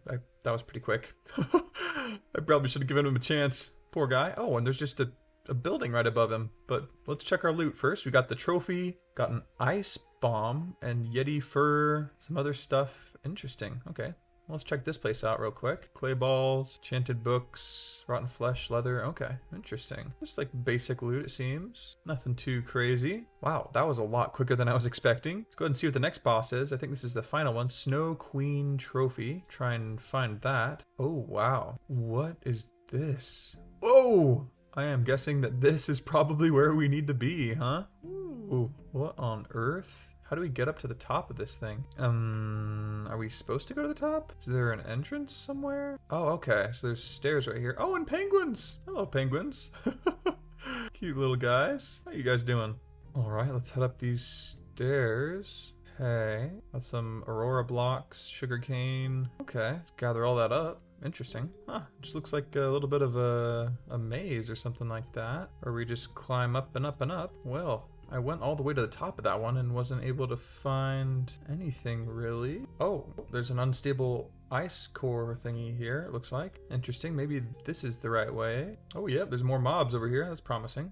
that was pretty quick. I probably should have given him a chance. Poor guy. Oh, and there's just a building right above him, but let's check our loot first. We got the trophy, got an ice bomb, and Yeti fur, some other stuff. Interesting. Okay, let's check this place out real quick. Clay balls, enchanted books, rotten flesh, leather. Okay, interesting. Just like basic loot, it seems. Nothing too crazy. Wow, that was a lot quicker than I was expecting. Let's go ahead and see what the next boss is. I think this is the final one. Snow Queen trophy. Try and find that. Oh, wow. What is this? Whoa! I am guessing that this is probably where we need to be, huh? Ooh, what on earth? How do we get up to the top of this thing? Are we supposed to go to the top? Is there an entrance somewhere? Oh, okay, so there's stairs right here. Oh, and penguins! Hello, penguins. Cute little guys. How you guys doing? All right, let's head up these stairs. Okay, got some aurora blocks, sugarcane. Okay, let's gather all that up. Interesting. Huh, just looks like a little bit of a maze or something like that. Or we just climb up and up and up. Well, I went all the way to the top of that one and wasn't able to find anything really. Oh, there's an unstable ice core thingy here, it looks like. Interesting, maybe this is the right way. Oh yeah, there's more mobs over here, that's promising.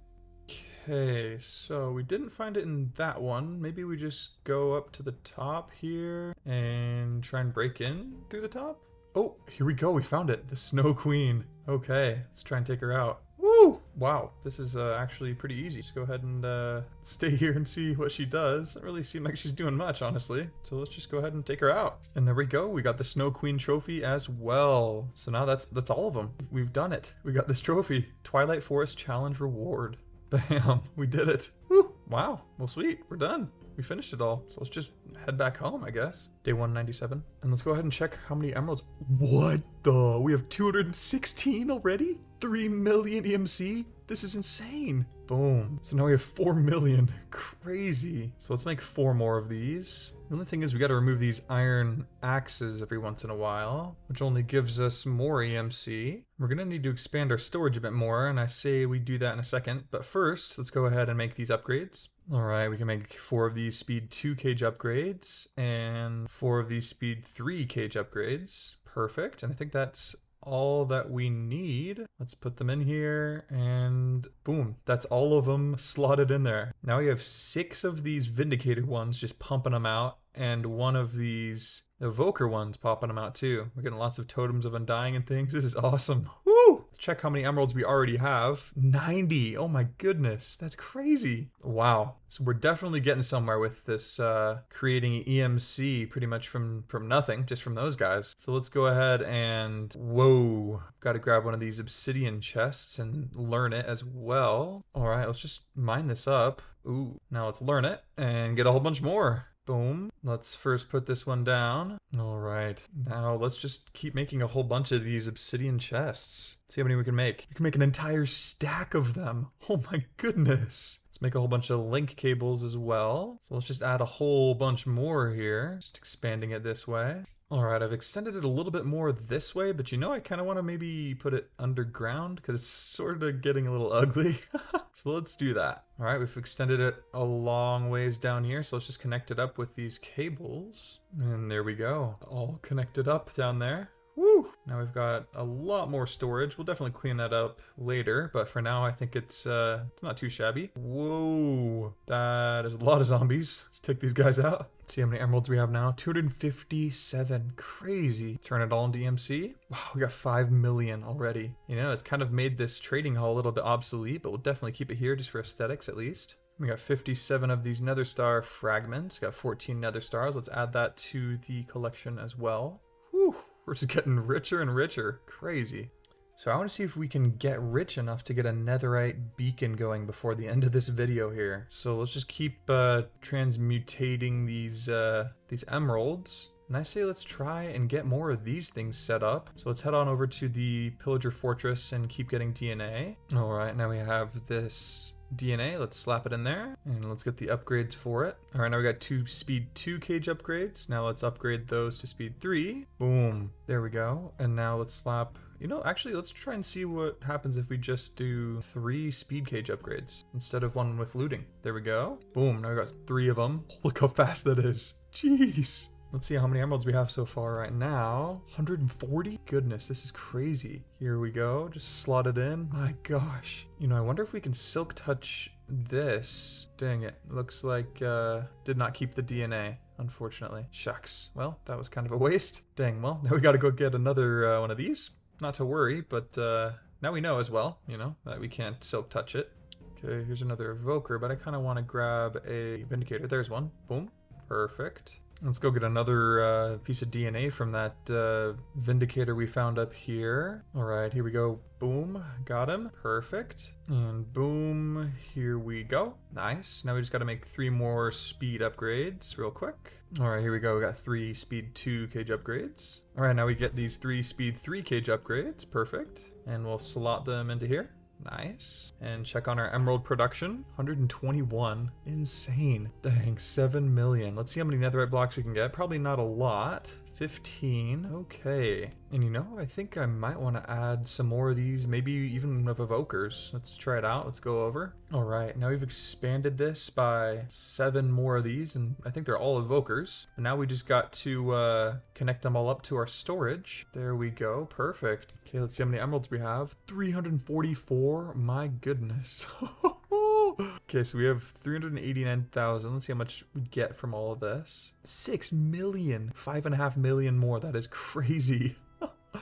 Okay, so we didn't find it in that one. Maybe we just go up to the top here and try and break in through the top? Oh, here we go. We found it. The Snow Queen. Okay, let's try and take her out. Woo! Wow, this is actually pretty easy. Just go ahead and stay here and see what she does. Doesn't really seem like she's doing much, honestly. So let's just go ahead and take her out. And there we go. We got the Snow Queen trophy as well. So now that's all of them. We've done it. We got this trophy. Twilight Forest Challenge Reward. Bam, we did it. Woo! Wow, well sweet, we're done. We finished it all. So let's just head back home, I guess. Day 197. And let's go ahead and check how many emeralds. What the? We have 216 already? 3 million EMC? This is insane. Boom. So now we have 4 million. Crazy. So let's make 4 more of these. The only thing is we got to remove these iron axes every once in a while, which only gives us more EMC. We're going to need to expand our storage a bit more, and I say we do that in a second. But first, let's go ahead and make these upgrades. All right, we can make 4 of these speed 2 cage upgrades and 4 of these speed 3 cage upgrades. Perfect. And I think that's all that we need. Let's put them in here and boom, that's all of them slotted in there. Now we have 6 of these Vindicator ones just pumping them out, and one of these Evoker ones popping them out too. We're getting lots of totems of undying and things. This is awesome. Woo! Let's check how many emeralds we already have. 90. Oh my goodness, that's crazy. Wow. So we're definitely getting somewhere with this creating EMC pretty much from nothing, just from those guys. So let's go ahead and whoa, got to grab one of these obsidian chests and learn it as well. All right, let's just mine this up. Ooh, now let's learn it and get a whole bunch more. Boom. Let's first put this one down. All right. Now let's just keep making a whole bunch of these obsidian chests. See how many we can make. We can make an entire stack of them. Oh my goodness. Let's make a whole bunch of link cables as well. So let's just add a whole bunch more here. Just expanding it this way. All right, I've extended it a little bit more this way, but you know, I kind of want to maybe put it underground because it's sort of getting a little ugly. So let's do that. All right, we've extended it a long ways down here. So let's just connect it up with these cables. And there we go. All connected up down there. Woo! Now we've got a lot more storage. We'll definitely clean that up later, but for now I think it's not too shabby. Whoa! That is a lot of zombies. Let's take these guys out. Let's see how many emeralds we have now. 257. Crazy. Turn it all into EMC. Wow, we got 5 million already. You know, it's kind of made this trading hall a little bit obsolete, but we'll definitely keep it here just for aesthetics at least. We got 57 of these nether star fragments. Got 14 nether stars. Let's add that to the collection as well. Whew. We're just getting richer and richer. Crazy. So I want to see if we can get rich enough to get a netherite beacon going before the end of this video here. So let's just keep transmutating these emeralds. And I say let's try and get more of these things set up. So let's head on over to the Pillager Fortress and keep getting DNA. All right, now we have this DNA. Let's slap it in there and let's get the upgrades for it. All right, now we got 2 speed 2 cage upgrades. Now let's upgrade those to speed 3. Boom. There we go. And now let's slap, you know, actually let's try and see what happens if we just do 3 speed cage upgrades instead of 1 with looting. There we go. Boom. Now we got 3 of them. Look how fast that is. Jeez. Let's see how many emeralds we have so far right now. 140? Goodness, this is crazy. Here we go, just slot it in. My gosh. You know, I wonder if we can silk touch this. Dang it, looks like did not keep the DNA, unfortunately. Shucks. Well, that was kind of a waste. Dang, well, now we gotta go get another one of these. Not to worry, but now we know as well, you know, that we can't silk touch it. Okay, here's another evoker, but I kind of want to grab a vindicator. There's one. Boom. Perfect. Let's go get another piece of DNA from that Vindicator we found up here. All right, here we go. Boom, got him. Perfect. And boom, here we go. Nice. Now we just got to make 3 more speed upgrades real quick. All right, here we go. We got 3 speed 2 cage upgrades. All right, now we get these 3 speed 3 cage upgrades. Perfect. And we'll slot them into here. Nice. And check on our emerald production. 121. Insane. Dang, 7 million. Let's see how many netherite blocks we can get. Probably not a lot. 15. Okay. And you know, I think I might want to add some more of these, maybe even of evokers. Let's try it out. Let's go over. All right, now we've expanded this by 7 more of these, and I think they're all evokers. And now we just got to connect them all up to our storage. There we go. Perfect. Okay, let's see how many emeralds we have. 344. My goodness. Okay, so we have 389,000. Let's see how much we get from all of this. 6 million. 5.5 million more. That is crazy.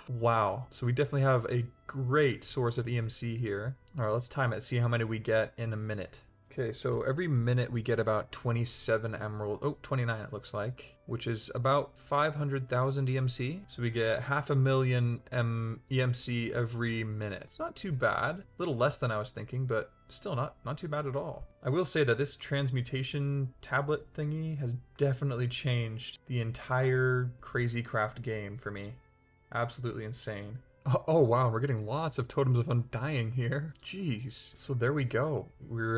Wow. So we definitely have a great source of EMC here. All right, let's time it. See how many we get in a minute. Okay, so every minute we get about 27 emerald, 29 it looks like, which is about 500,000 EMC. So we get 500,000 EMC every minute. It's not too bad. A little less than I was thinking, but still not too bad at all. I will say that this transmutation tablet thingy has definitely changed the entire Crazy Craft game for me. Absolutely insane. Oh wow, we're getting lots of totems of undying here. Jeez. So there we go. We've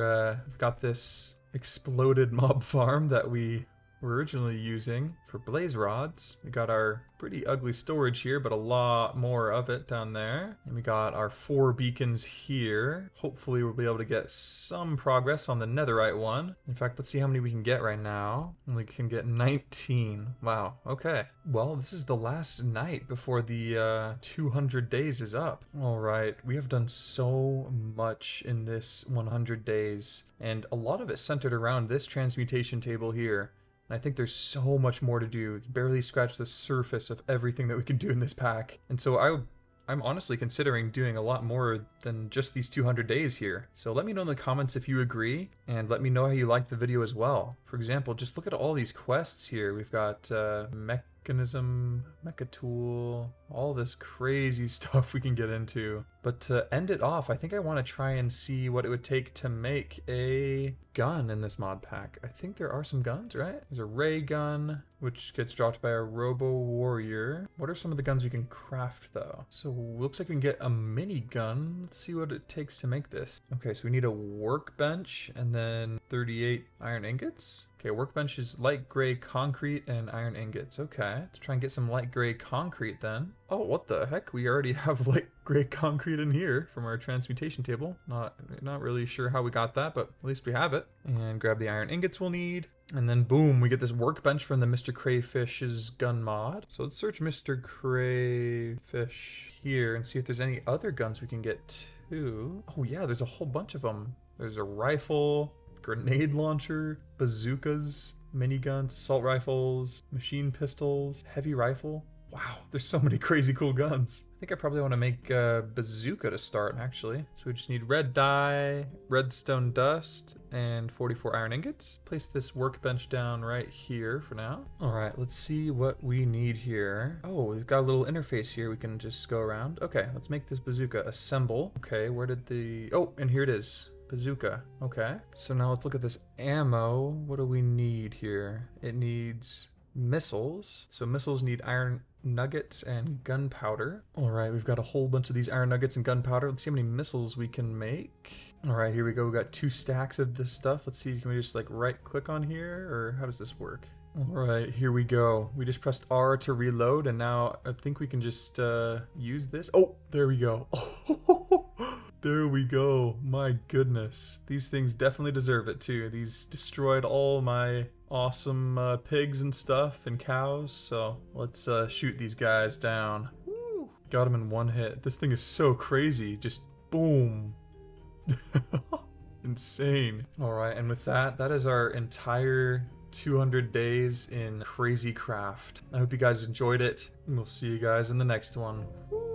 got this exploded mob farm that we we're originally using for blaze rods. We got our pretty ugly storage here, but a lot more of it down there. And we got our 4 beacons here. Hopefully we'll be able to get some progress on the netherite one. In fact, let's see how many we can get right now. We can get 19. Wow, okay. Well, this is the last night before the 200 days is up. All right, we have done so much in this 100 days, and a lot of it centered around this transmutation table here. And I think there's so much more to do. It's barely scratched the surface of everything that we can do in this pack. And so I'm honestly considering doing a lot more than just these 200 days here. So let me know in the comments if you agree, and let me know how you liked the video as well. For example, just look at all these quests here. We've got mechanism, mecha tool, all this crazy stuff we can get into. But to end it off, I think I want to try and see what it would take to make a gun in this mod pack. I think there are some guns, right? There's a ray gun, which gets dropped by a robo warrior. What are some of the guns we can craft though? So looks like we can get a mini gun. Let's see what it takes to make this. Okay, so we need a workbench and then 38 iron ingots. Okay, workbench is light gray concrete and iron ingots. Okay, let's try and get some light gray concrete then. Oh, what the heck? We already have light gray concrete in here from our transmutation table. Not really sure how we got that, but at least we have it. And grab the iron ingots we'll need. And then boom, we get this workbench from the Mr. Crayfish's gun mod. So let's search Mr. Crayfish here and see if there's any other guns we can get too. Oh yeah, there's a whole bunch of them. There's a rifle, grenade launcher, bazookas, miniguns, assault rifles, machine pistols, heavy rifle. Wow, there's so many crazy cool guns. I think I probably want to make a bazooka to start, actually. So we just need red dye, redstone dust, and 44 iron ingots. Place this workbench down right here for now. All right, let's see what we need here. Oh, we've got a little interface here we can just go around. Okay, let's make this bazooka. Assemble. Okay, where did the... Oh, and here it is. Bazooka. Okay, so now let's look at this ammo. What do we need here? It needs missiles. So missiles need iron nuggets and gunpowder. All right, we've got a whole bunch of these iron nuggets and gunpowder. Let's see how many missiles we can make. All right, here we go. We got 2 stacks of this stuff. Let's see, can we just like right click on here, or how does this work? All right, here we go. We just pressed R to reload, and now I think we can just use this. Oh, there we go. There we go. My goodness. These things definitely deserve it too. These destroyed all my awesome pigs and stuff and cows. So let's shoot these guys down. Woo. Got them in one hit. This thing is so crazy. Just boom. Insane. All right, and with that, that is our entire 200 days in crazy craft. I hope you guys enjoyed it, and we'll see you guys in the next one. Woo.